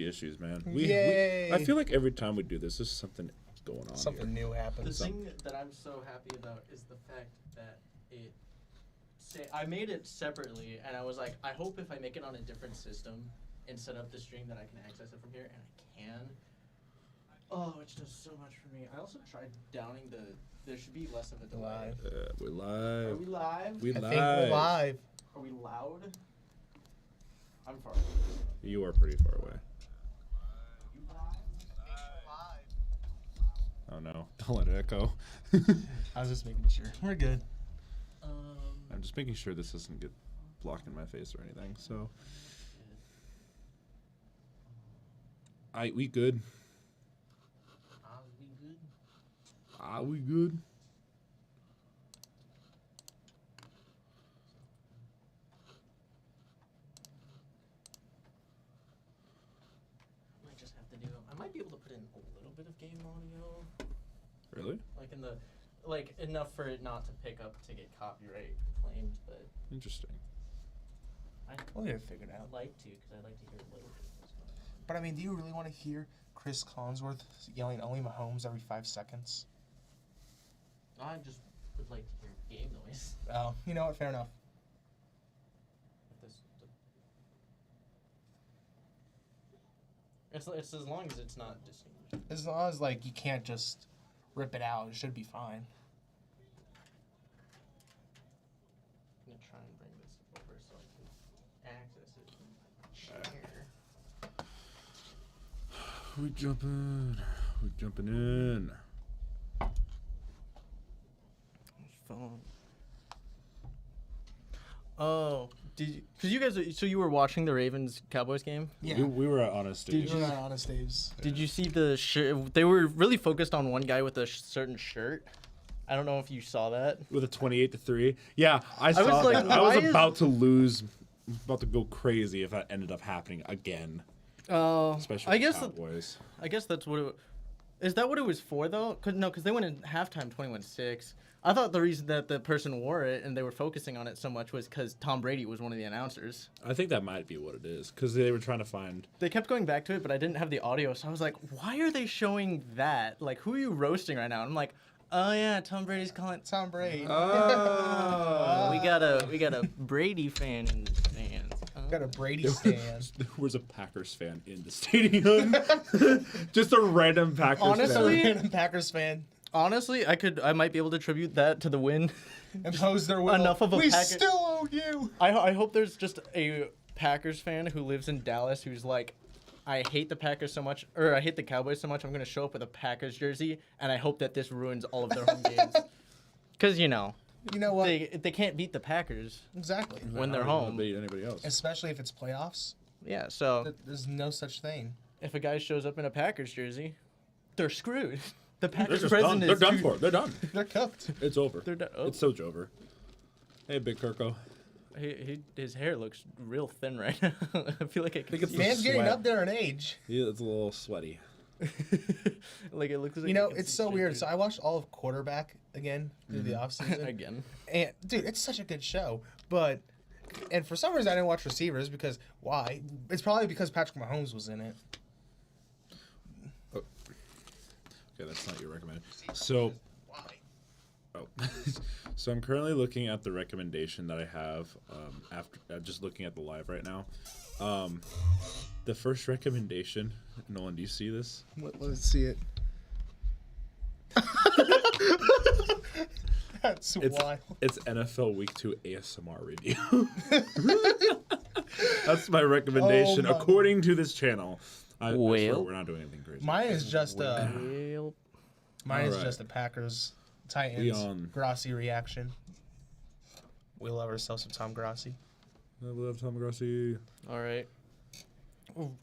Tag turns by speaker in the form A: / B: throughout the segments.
A: issues, man.
B: Yay!
A: I feel like every time we do this, there's something going on.
B: Something new happens.
C: The thing that I'm so happy about is the fact that I made it separately, and I was like, I hope if I make it on a different system and set up the stream that I can access it from here, and I can. Oh, it does so much for me. I also tried downing there should be less of a delay.
A: We're live.
C: Are we live?
A: We
B: I
A: live.
B: think we're live.
C: Are we loud? I'm far.
A: You are pretty far away. Oh no! Don't let it echo.
B: I was just making sure. We're good.
A: I'm just making sure this doesn't get blocked in my face or anything. So, we good? Are we good?
C: Might just have to do. I might be able to put in a little bit of game audio.
A: Really?
C: Like enough for it not to pick up to get copyright claimed, but
A: Interesting.
B: We'll get it figured out.
C: I'd like to, because I'd like to hear a little bit of what's going on.
B: But I mean, do you really want to hear Chris Collinsworth yelling "Only Mahomes" every 5 seconds?
C: I just would like to hear game noise.
B: Oh, you know what? Fair enough.
C: It's as long as it's not distinguished.
B: As long as you can't just rip it out, it should be fine.
C: I'm gonna try and bring this over so I can access it from my chair.
A: We jumping in.
C: Phone. Oh, because you guys, so you were watching the Ravens-Cowboys game?
B: Yeah.
A: We were at Honest
C: Did
A: Days.
C: you-
B: We're not honest, Daves.
C: Did you see the shirt? They were really focused on one guy with a certain shirt. I don't know if you saw that.
A: With a 28-3. Yeah, I saw
C: was like,
A: that. I was
C: why is-
A: about to lose, about to go crazy if that ended up happening again. Especially
C: I
A: with
C: guess
A: the Cowboys.
C: I guess that's what it. Is that what it was for though? Because they went in halftime 21-6. I thought the reason that the person wore it and they were focusing on it so much was because Tom Brady was one of the announcers.
A: I think that might be what it is, because they were trying to find...
C: They kept going back to it, but I didn't have the audio, so I was like, why are they showing that? Like, who are you roasting right now? And I'm like, oh yeah, Tom Brady's calling.
B: Tom Brady.
A: Oh!
C: We got a Brady fan in the stands.
B: Got a Brady stand.
A: There was a Packers fan in the stadium. Just a random Packers
C: Honestly-
A: fan.
B: Random Packers fan.
C: Honestly, I might be able to attribute that to the win.
B: Impose their will.
C: Enough of a
B: We
C: Packer-
B: still owe you.
C: I hope there's just a Packers fan who lives in Dallas who's like, I hate the Packers so much, or I hate the Cowboys so much, I'm going to show up with a Packers jersey, and I hope that this ruins all of their home games. Because,
B: You know what?
C: they can't beat the Packers
B: Exactly.
C: when they're
A: I don't
C: home.
A: beat anybody else.
B: Especially if it's playoffs.
C: Yeah, so
B: There's no such thing.
C: if a guy shows up in a Packers jersey, they're screwed. The
A: They're
C: Packers
A: just done.
C: president
A: They're
C: is
A: done
C: too-
A: for. They're done.
B: They're cooked.
A: It's over.
C: They're done. Oh.
A: It's so over. Hey, Big Kirko.
C: His hair looks real thin right now. I feel like I can
A: it's
C: see
A: the
B: Man's getting
A: sweat.
B: up there in age.
A: Yeah, it's a little sweaty.
C: like it looks like
B: You know,
C: I can
B: it's
C: see
B: so
C: shit
B: weird.
C: through
B: So I watched all of Quarterback again through the offseason.
C: again.
B: And dude, it's such a good show. And for some reason I didn't watch Receivers because why? It's probably because Patrick Mahomes was in it.
A: Okay, that's not your recommendation. So, so I'm currently looking at the recommendation that I have after just looking at the live right now. The first recommendation, Nolan, do you see this?
B: Let's see it. That's wild.
A: It's NFL Week 2 ASMR review. That's my recommendation
B: Oh my-
A: according to this channel. I swear
C: Well.
A: we're not doing anything crazy.
B: Mine is just
C: Well,
A: Alright.
B: a Packers Titans
A: Leon.
B: Grassi reaction. We love ourselves some Tom Grassi.
A: I love Tom Grassi.
C: all right.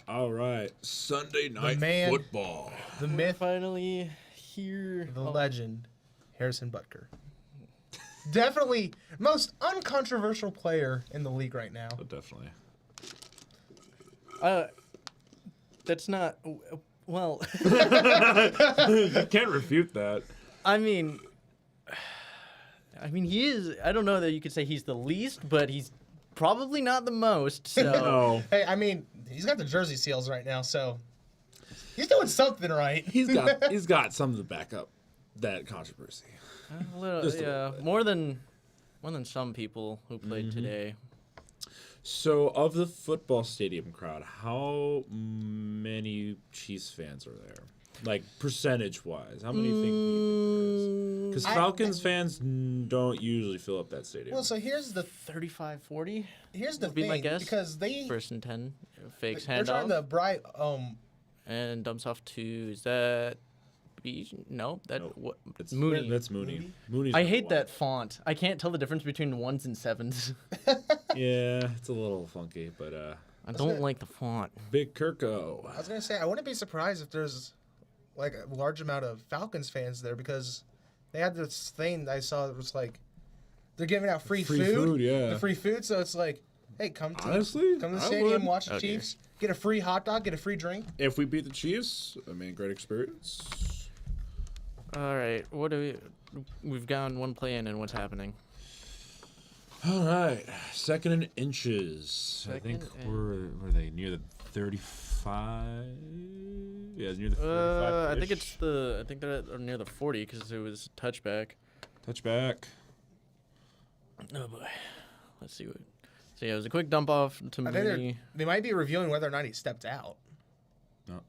A: All right, Sunday night
B: man-
A: football.
B: The
C: We're
B: myth,
C: finally here.
B: the legend, Harrison Butker. Definitely most uncontroversial player in the league right now.
A: Oh, definitely.
C: That's not. Well,
A: You can't refute that.
C: I mean, he is. I don't know that you could say he's the least, but he's probably not the most. So
A: No.
B: Hey, I mean, He's got the jersey seals right now, so he's doing something right.
A: He's got something to back up that controversy.
D: A little,
A: Just a
D: yeah,
A: little bit.
D: more than some people who played today.
A: So, of the football stadium crowd, how many Chiefs fans are there? Like, percentage-wise, how many think there is? Because Falcons fans don't usually fill up that stadium.
B: Well, so here's the
D: 35, 40
B: here's the
D: would be
B: thing
D: my guess.
B: because they
D: First and 10, fakes
B: they're trying
D: handoff,
B: to bribe
D: and dumps off to, is that no, that
A: Nope.
D: what
A: It's
D: Mooney.
A: That's Mooney. Mooney's
D: I
A: number
D: hate
A: one.
D: that font. I can't tell the difference between ones and sevens.
A: Yeah, it's a little funky, but
D: I don't
B: it.
D: like the font.
A: Big Kirko.
B: I was gonna say I wouldn't be surprised if there's like a large amount of Falcons fans there because they had this thing I saw that was like they're giving out free food.
A: Yeah.
B: The free food, so it's like, hey, come to
A: Honestly,
B: the
A: I
B: stadium,
A: would.
B: watch the
D: Okay.
B: Chiefs, get a free hot dog, get a free drink.
A: If we beat the Chiefs, I mean, great experience.
D: All right, what do we've gone one play in, and what's happening?
A: All right, second and inches. I think
D: Second
A: were they near the 35? Yeah, near the 35.
D: I think they're near the 40 because it was touchback.
A: Touchback.
D: Oh boy, let's see what. So yeah, it was a quick dump off to
B: I think
D: Mooney.
B: they might be reviewing whether or not he stepped out.
A: No.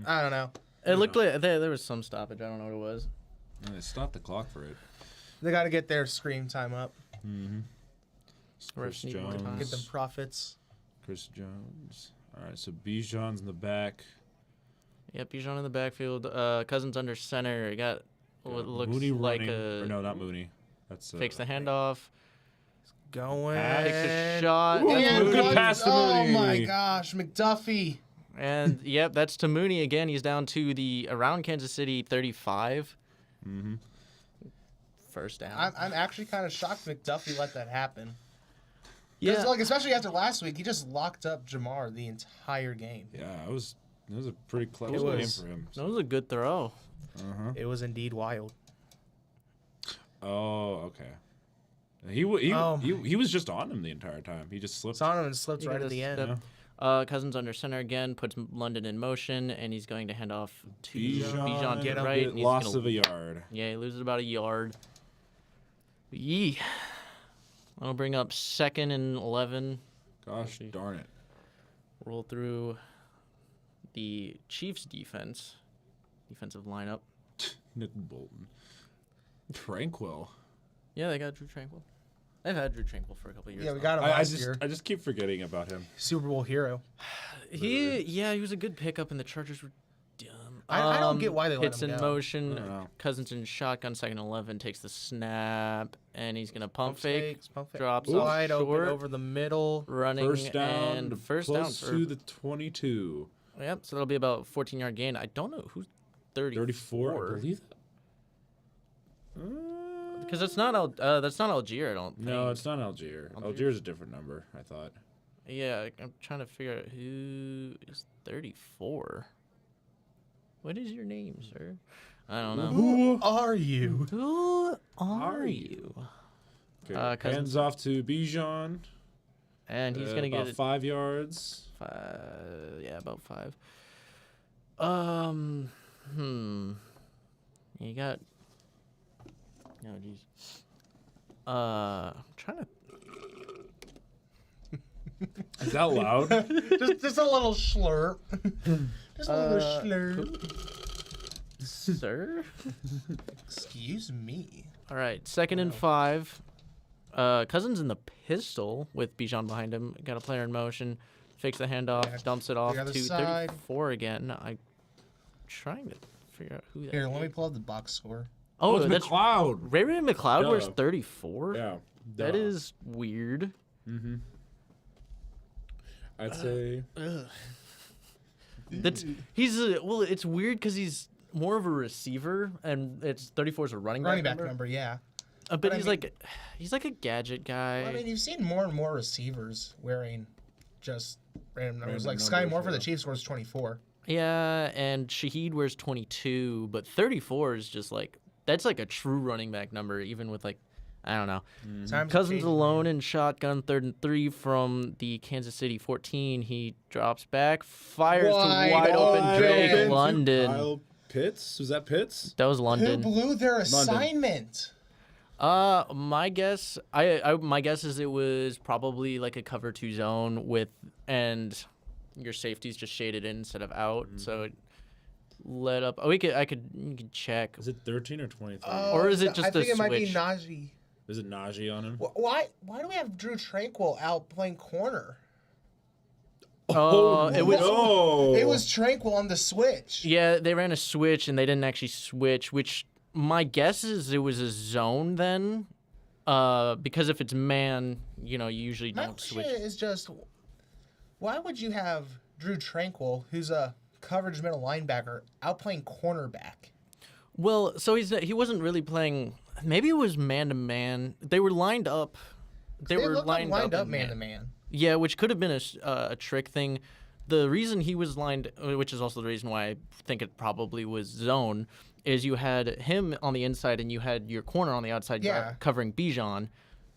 B: I don't know.
D: It looked like there was some stoppage. I don't know what it was.
A: They stopped the clock for it.
B: They got to get their screen time up,
A: Mm-hmm. Chris
D: Refs need more time.
B: get them
A: Jones.
B: profits.
A: Chris Jones. All right, so Bijan's in the back.
D: Yep, Bijan in the backfield. Cousins under center. He got what looks
A: Mooney
D: like
A: running.
D: a
A: Or no, not Mooney. That's
D: fakes the handoff.
B: Going.
D: Takes a shot.
A: Ooh,
D: That's
B: And
A: good
D: Mooney.
B: one-
A: pass to
B: oh
A: Mooney.
B: my gosh, McDuffie.
D: And yep, that's to Mooney again. He's down to the around Kansas City 35.
A: Mm-hmm.
D: First down.
B: I'm actually kind of shocked McDuffie let that happen.
D: Yeah.
B: Like, especially after last week, he just locked up Jamar the entire game.
A: Yeah, it was a pretty close
B: It
A: game
B: was.
A: for him.
D: That was a good throw.
A: Uh-huh.
B: It was indeed wild.
A: Oh, okay.
B: Oh
A: He was just on him the entire time. He just slipped.
B: It's on him and slipped
D: He
B: right
D: got
B: at the
D: a
B: end.
D: step. Cousins under center again, puts London in motion, and he's going to hand off to Bijan to
B: get
D: the
B: him.
D: right. and he's
A: Loss
D: gonna-
A: of a yard.
D: Yeah, he loses about a yard. Yee. I'll bring up 2nd and 11.
A: Gosh
D: see.
A: darn it.
D: Roll through the Chiefs' defensive lineup.
A: Nick Bolton. Tranquil.
D: Yeah, they got Drew Tranquil. They've had Drew Tranquil for a couple of years.
B: Yeah, we
D: now.
B: got him
A: I
B: last year.
A: just keep forgetting about him.
B: Super Bowl hero.
D: He was a good pickup, and the Chargers were dumb.
B: I don't get why they let
D: hits
B: him
D: in
B: go.
D: motion.
A: I don't know.
D: Cousins in shotgun, 2nd and 11, takes the snap, and he's gonna pump fake,
B: Pump fake.
D: drops
A: Ooh.
D: off
B: Wide
D: short,
B: open over the middle.
D: running
A: First down.
D: and first down
A: close
D: for
A: to the 22.
D: yep. So that'll be about a 14-yard gain. I don't know who's
A: 34, I believe.
D: because that's not Algier. I don't think.
A: No, it's not Algier.
D: Algier.
A: Algier's a different number, I thought.
D: Yeah, I'm trying to figure out who is 34. What is your name, sir? I don't know.
B: Who are you?
D: Who are
A: Are
D: you?
A: Okay.
D: Cousins-
A: Hands off to Bijan.
D: And he's gonna
A: about
D: get
A: 5 yards.
D: yeah, about 5. You got. Oh, jeez. I'm trying to.
A: Is that loud?
B: just a little slurp. Just a little slurp.
D: Sir?
B: Excuse me.
D: All right, 2nd and 5. Cousins in the pistol with Bijan behind him. Got a player in motion. Fakes the handoff.
B: Yeah,
D: Dumps it off
B: the other
D: to
B: side.
D: 34 again. I'm trying to figure out who that
B: Here,
D: is.
B: let me pull up the box score.
D: Oh,
A: it's
D: that's
A: McLeod.
D: Ray McLeod wears
A: Duh.
D: 34?
A: Yeah.
D: That
A: duh.
D: is weird.
A: Mm-hmm. I'd say.
D: That's he's it's weird because he's more of a receiver and it's 34 is a running
B: Running
D: back
B: back number, yeah.
D: But
B: But I
D: he's
B: mean-
D: he's like a gadget guy.
B: Well, I mean, you've seen more and more receivers wearing just random numbers.
A: Random
B: Like Sky
A: numbers,
B: Moore for the
A: yeah.
B: Chiefs wears 24.
D: Yeah, and Shaheed wears 22, but 34 is just like that's like a true running back number, even with like I don't know.
B: Times
D: Cousins
B: change,
D: alone
B: man.
D: in shotgun, 3rd and 3 from the Kansas City 14. He drops back, fires to wide open Drake
B: open.
D: London.
A: Kyle Pitts? Was that Pitts?
D: That was
B: Who
D: London.
B: blew their assignment?
D: My guess, my guess is it was probably like a cover 2 zone and your safety's just shaded in instead of out, so it let up. Oh, you could check.
A: Is it 13 or 23?
D: Or is it just
B: I think
D: a
B: it might be
D: switch?
B: Najee.
A: Is it Najee on him?
B: Why do we have Drew Tranquil out playing corner?
D: It was
A: no.
B: It was Tranquil on the switch.
D: Yeah, they ran a switch and they didn't actually switch, which my guess is it was a zone then. Because if it's man, you usually
B: My
D: don't
B: question
D: switch.
B: is just, why would you have Drew Tranquil, who's a coverage middle linebacker, out playing cornerback?
D: Well, so he wasn't really playing. Maybe it was man to man. They were lined up. They were
B: looked like
D: lined up
B: up man to man.
D: Yeah, which could have been a trick thing. The reason he was lined, which is also the reason why I think it probably was zone, is you had him on the inside and you had your corner on the outside covering Bijan,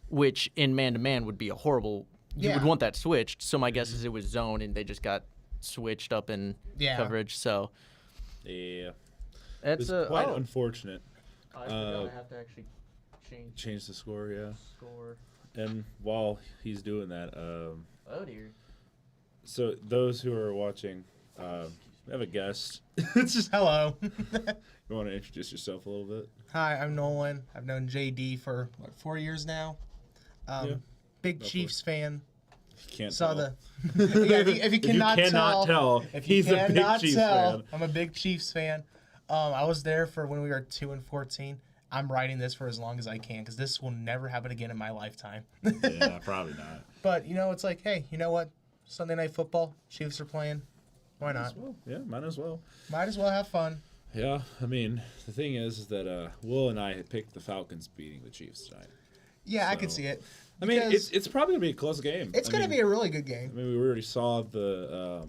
D: which in man-to-man would be a horrible. You would want that switched. So my guess is it was zone and they just got switched up in coverage. So
A: Yeah.
D: it's
A: It's quite unfortunate.
D: I forgot I have to actually
A: Change the score, yeah.
D: score.
A: And while he's doing that,
D: Oh dear.
A: so those who are watching, we have a guest. It's just
B: Hello.
A: you want to introduce yourself a little bit?
B: Hi, I'm Nolan. I've known JD for 4 years now. Big Chiefs fan.
A: If you can't
B: Saw
A: tell.
B: the. Yeah, if you cannot
A: tell,
B: if you
A: he's a big
B: cannot
A: Chiefs
B: tell,
A: fan.
B: I'm a big Chiefs fan. I was there for when we were 2-14. I'm writing this for as long as I can because this will never happen again in my lifetime.
A: Yeah, probably not.
B: But it's like, hey, you know what? Sunday night football, Chiefs are playing. Why not?
A: Well, yeah, might as well.
B: Might as well have fun.
A: Yeah, I mean, the thing is that Will and I had picked the Falcons beating the Chiefs tonight.
B: Yeah, I
A: So,
B: can see it.
A: I mean,
B: Because
A: it's probably gonna be a close game.
B: it's going to be a really good game.
A: I mean, we already saw the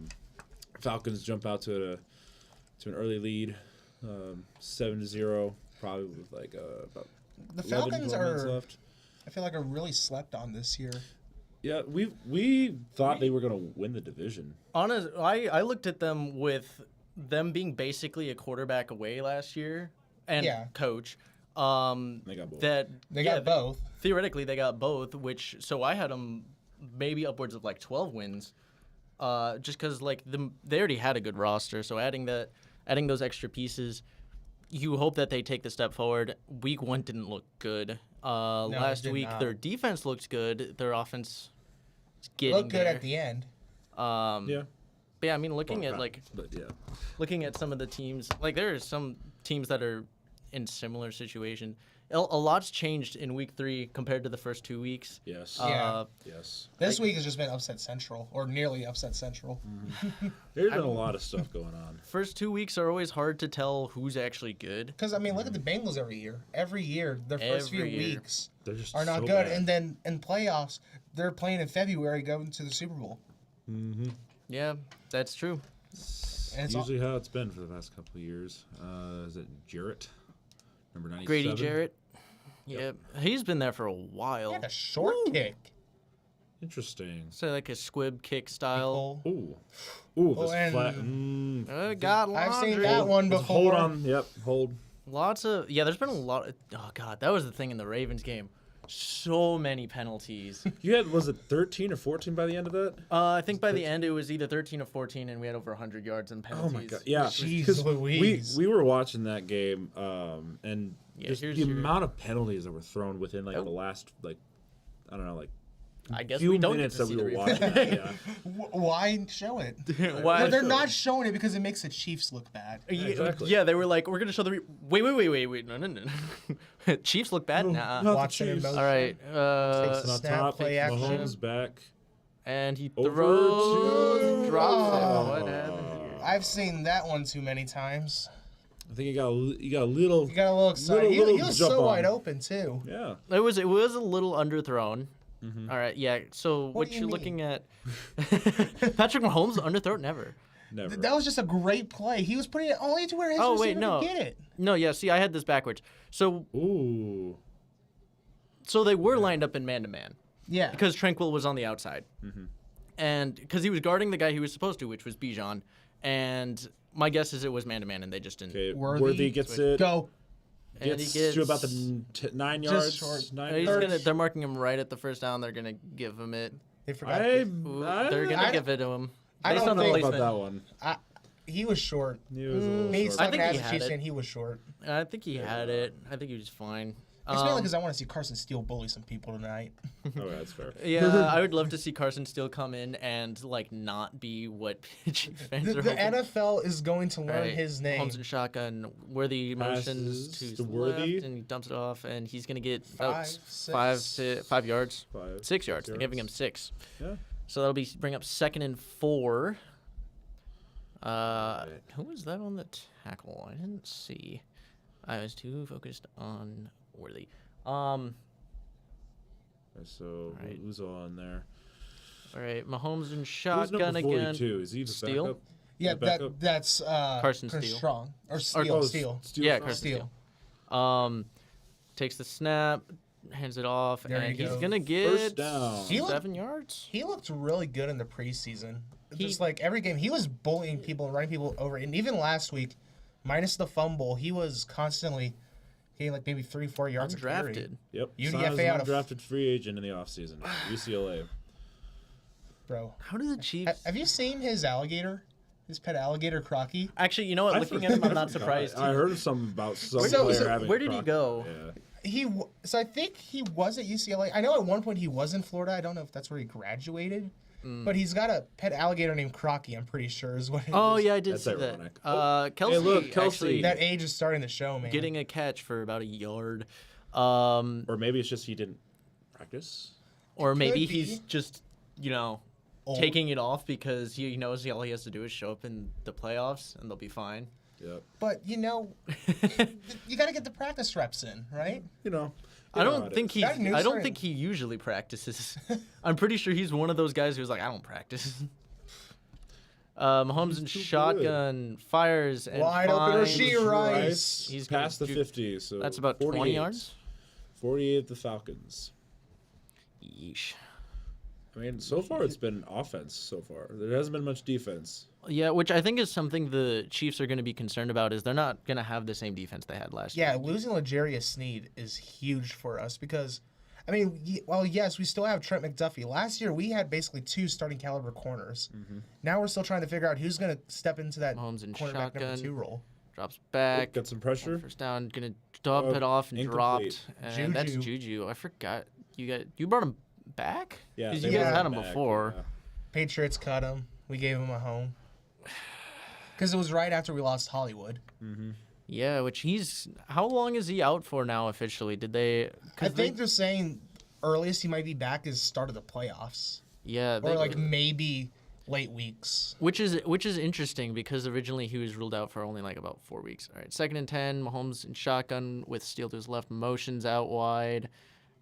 A: Falcons jump out to an early lead, 7-0, probably with like about
B: The
A: 11,
B: Falcons
A: 12 minutes
B: are,
A: left.
B: I feel like, are really slept on this year.
A: Yeah, we thought they were gonna win the division.
D: Honest, I looked at them with them being basically a quarterback away last year and coach.
A: They got both.
B: They got both.
D: Theoretically, they got both. So I had them maybe upwards of like 12 wins, just because they already had a good roster. So adding those extra pieces, you hope that they take the step forward. Week 1 didn't look good. Last
B: did
D: week
B: not.
D: their defense looked good. Their offense is getting
B: Looked good
D: there.
B: at the end.
A: Yeah,
D: But yeah, I mean, looking at
A: but yeah.
D: some of the teams, there are some teams that are in similar situation. A lot's changed in week 3 compared to the first 2 weeks.
A: Yes. Yes.
B: This week has just been upset central, or nearly upset central.
A: There's been a lot of stuff going on.
D: First 2 weeks are always hard to tell who's actually good.
B: Because, I mean, look at the Bengals every year. Every year, their first
D: Every
B: few
D: year.
B: weeks
A: They're just
B: are not
A: so
B: good.
A: bad.
B: And then in playoffs, they're playing in February going to the Super Bowl.
A: Mm-hmm.
D: Yeah, that's true.
B: And it's
A: Usually how it's been for the past couple of years. Is it Jarrett? Number 97?
D: Grady Jarrett. Yeah, he's been there for a while.
B: He had a short kick.
A: Interesting.
D: So like a squib kick style.
A: Ooh. Ooh, this
B: and-
A: flat.
D: Got
B: I've seen
D: laundry.
B: that one
A: Let's
B: before.
A: Hold on. Yep, hold.
D: Lots of there's been a lot. Oh god, that was the thing in the Ravens game. So many penalties.
A: You had, was it 13 or 14 by the end of that?
D: I think by the end it was either 13 or 14, and we had over 100 yards in
A: Oh
D: penalties.
A: my god. Yeah.
B: Jeez
A: 'cause
B: Louise.
A: We were watching that game, and
D: Yeah,
A: just
D: here's
A: the
D: your-
A: amount of penalties that were thrown within
D: Oh.
A: the last I don't know,
D: I guess
A: few
D: we don't get
A: minutes
D: to
A: that
D: see
A: we
D: the
A: were
D: replay.
A: watching that. Yeah.
B: Why show it?
D: Why?
B: But they're not showing it because it makes the Chiefs look bad.
A: Exactly.
D: Yeah, they were like, we're gonna show the wait, no. Chiefs look bad. Nah.
A: Not the
B: Watch it in
A: Chiefs.
B: motion.
D: All right.
A: It's not
B: Snap,
A: top.
B: play action.
A: Mahomes back.
D: And he
A: Over
D: throws,
A: to-
D: drops it.
B: Oh.
D: What happened here?
B: I've seen that one too many times.
A: I think you got a little.
B: You got a little excited.
A: Little
B: He was
A: jump
B: so
A: on.
B: wide open too.
A: Yeah.
D: It was a little underthrown.
A: Mm-hmm.
D: All right, yeah. So what
B: do you
D: you're
B: mean?
D: looking at? Patrick Mahomes underthrown never.
A: Never.
B: That was just a great play. He was putting it only to where his
D: Oh,
B: receiver
D: wait, no.
B: could get it.
D: No, yeah. See, I had this backwards. So
A: Ooh.
D: So they were lined up in man-to-man.
B: Yeah.
D: Because Tranquil was on the outside.
A: Mm-hmm.
D: And because he was guarding the guy he was supposed to, which was Bijan. And my guess is it was man-to-man, and they just didn't.
A: Okay,
B: Worthy
A: Worthy gets it.
B: Go.
D: And
A: Gets
D: he gets
A: to about the 9 yards.
B: short.
A: 9 yards.
D: They're marking him right at the first down. They're going to give him it.
B: They forgot.
D: They're going to give it to him.
B: I
D: Based
B: don't
D: on the
B: think
A: about
D: placement.
A: that one.
B: He was short.
A: He was a little
B: Me
A: short.
B: sucking
D: think he
B: ass at
D: had
B: Chiefs
D: it.
B: fan, he was short.
D: I think he had it. I think he was fine.
B: It's mainly because I want to see Carson Steele bully some people tonight.
A: Oh, that's fair.
D: Yeah, I would love to see Carson Steele come in and like not be what Chiefs fans
B: The
D: are hoping.
B: NFL is going to learn
D: Right.
B: his name.
D: Holmes and shotgun, Worthy motions
A: Passes
D: to
A: to
D: the
A: Worthy.
D: left, and he dumps it off, and he's gonna get about
B: 5
D: yards,
A: 5
D: 6 yards. They're giving him 6,
A: Yeah.
D: so that'll be bring up 2nd and 4. Who was that on the tackle? I didn't see. I was too focused on Worthy.
A: So
D: Right.
A: who's on there?
D: All right, Mahomes and
A: Who's
D: shotgun
A: number
D: again.
A: 42? Is he the
D: Steele?
A: backup?
B: Yeah,
A: The backup?
B: that's
D: Carson Steele.
B: Strong or
D: Or-
B: Steele.
A: Oh,
B: Steele.
A: Steele.
D: Yeah, Carson
B: Steele.
D: Steele. Takes the snap, hands it off,
B: There
D: and
B: you
D: he's
B: go.
D: gonna get
A: First down.
B: He looked-
D: 7 yards.
B: He looked really good in the preseason.
D: He-
B: Just like every game, he was bullying people and running people over. And even last week, minus the fumble, he was constantly getting like maybe 3-4 yards a carry.
D: Undrafted.
A: Yep.
B: UDFA
A: Signed as an
B: out of-
A: undrafted free agent in the offseason. UCLA.
B: Bro,
D: How do the Chiefs?
B: have you seen his alligator? His pet alligator, Crocky?
D: Actually, you know what? Looking at him, I'm not surprised.
A: I heard something about some
B: So-
A: player
B: so
A: having
D: where did he
A: croc-
D: go?
A: Yeah.
B: So I think he was at UCLA. I know at one point he was in Florida. I don't know if that's where he graduated. But he's got a pet alligator named Crocky, I'm pretty sure is what it
D: Oh
B: is.
D: yeah, I did
A: That's
D: see
A: ironic.
D: that. Kelsey,
A: Hey, look, Kelsey.
D: actually
B: That age is starting to show, man.
D: getting a catch for about a yard.
A: Or maybe it's just he didn't practice.
D: Or maybe
B: be.
D: he's just,
B: Old.
D: taking it off because he knows all he has to do is show up in the playoffs and they'll be fine.
A: Yep.
B: But, you got to get the practice reps in, right?
A: You know.
D: I don't think
B: That
D: I
B: news
D: don't
B: story-
D: think he usually practices. I'm pretty sure he's one of those guys who's like, I don't practice. Mahomes and
A: too
D: shotgun fires and
B: Wide open
D: finds-
B: Rasheed Rice.
D: He's
A: past the
D: gonna do-
A: 50, so
D: That's about 20
A: 48.
D: yards.
A: 48 the Falcons.
D: Yeesh.
A: I mean, so far it's been offense so far. There hasn't been much defense.
D: Yeah, which I think is something the Chiefs are going to be concerned about is they're not going to have the same defense they had last year.
B: Yeah, losing L'Jarius Sneed is huge for us because, I mean, yes, we still have Trent McDuffie. Last year, we had basically 2 starting caliber corners. Now we're still trying to figure out who's going to step into that
D: Mahomes and
B: cornerback
D: shotgun.
B: number 2 role.
D: Drops back.
A: Got some pressure.
D: First down, going to dump it off and
A: incomplete.
D: dropped. And that's
B: Juju.
D: Juju. I forgot. You brought him back?
A: Yeah,
D: 'Cause
A: they
D: you guys
B: brought
D: had
A: him
D: him
A: back,
D: before.
A: yeah.
B: Patriots cut him. We gave him a home. Because it was right after we lost Hollywood.
D: Yeah, which how long is he out for now officially? Did they?
B: I think they're saying earliest he might be back is start of the playoffs.
D: Yeah,
B: Or like maybe late weeks.
D: which is interesting because originally he was ruled out for only like about 4 weeks. All right, 2nd and 10, Mahomes and shotgun with Steele to his left, motions out wide,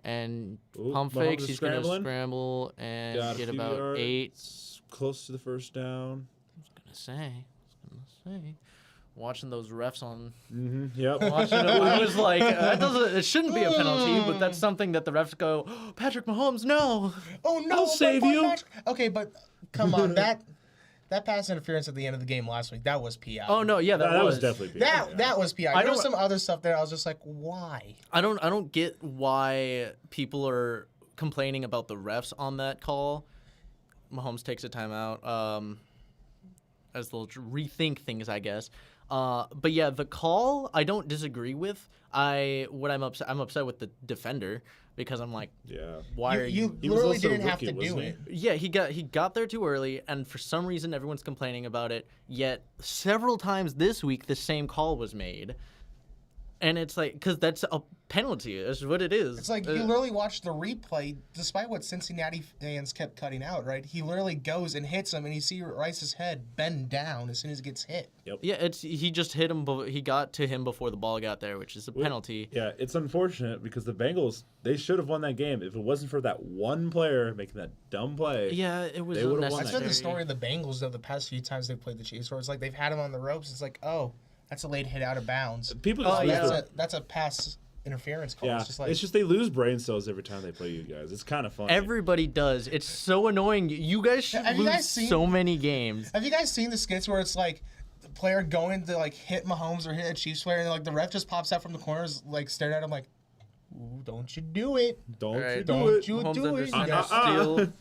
D: and
A: Ooh,
D: pump
A: Mahomes
D: fakes.
A: is
D: He's gonna
A: scrambling.
D: scramble and
A: Got a
D: get
A: few
D: about
A: yards,
D: 8.
A: Close to the first down.
D: I was gonna say, watching those refs on.
A: Yep.
D: Watching it, I was like, it shouldn't be a penalty, but that's something that the refs go, oh, Patrick Mahomes, no.
B: Oh no!
A: I'll save you.
B: Okay, but come on, that pass interference at the end of the game last week, that was PI.
D: Oh no, yeah,
A: that was definitely PI.
B: That was PI.
D: I
B: There was
D: don't-
B: some other stuff there. I was just like, why?
D: I don't get why people are complaining about the refs on that call. Mahomes takes a timeout, as they'll rethink things, I guess. But yeah, the call I don't disagree with. I'm upset with the defender because I'm like,
A: Yeah.
D: why are you?
A: He was
B: literally
A: also a
B: didn't have
A: rookie,
B: to do
A: wasn't he?
B: it.
D: Yeah, he got there too early, and for some reason everyone's complaining about it. Yet several times this week the same call was made, and it's like because that's a penalty. That's what it is.
B: It's like you literally watched the replay, despite what Cincinnati fans kept cutting out, right? He literally goes and hits him, and you see Rice's head bend down as soon as it gets hit.
D: Yeah, he just hit him. He got to him before the ball got there, which is a penalty.
A: Yeah, it's unfortunate because the Bengals, they should have won that game if it wasn't for that one player making that dumb play.
D: Yeah, it was
A: They would've won
B: That's
D: unnecessary.
B: been the story of the Bengals though the past few times they've played the Chiefs, where it's like they've had him on the ropes. It's like, oh, that's a late hit out of bounds.
A: People
B: Oh,
A: just
B: yeah,
A: use the-
B: that's a pass interference calls.
A: Yeah,
B: Just like,
A: it's just they lose brain cells every time they play you guys. It's kind of funny.
D: Everybody does. It's so annoying. You guys should
B: Have you
D: lose
B: guys seen-
D: so many games.
B: have you guys seen the skits where it's like the player going to like hit Mahomes or hit a Chiefs player, and like the ref just pops out from the corners, like staring at him like, "Ooh, don't you do it?
A: Don't
D: Alright,
A: you
B: Don't
A: do it.
B: you
D: Mahomes
B: do
D: under
B: it?"
D: center.
B: You guys-
D: Steele.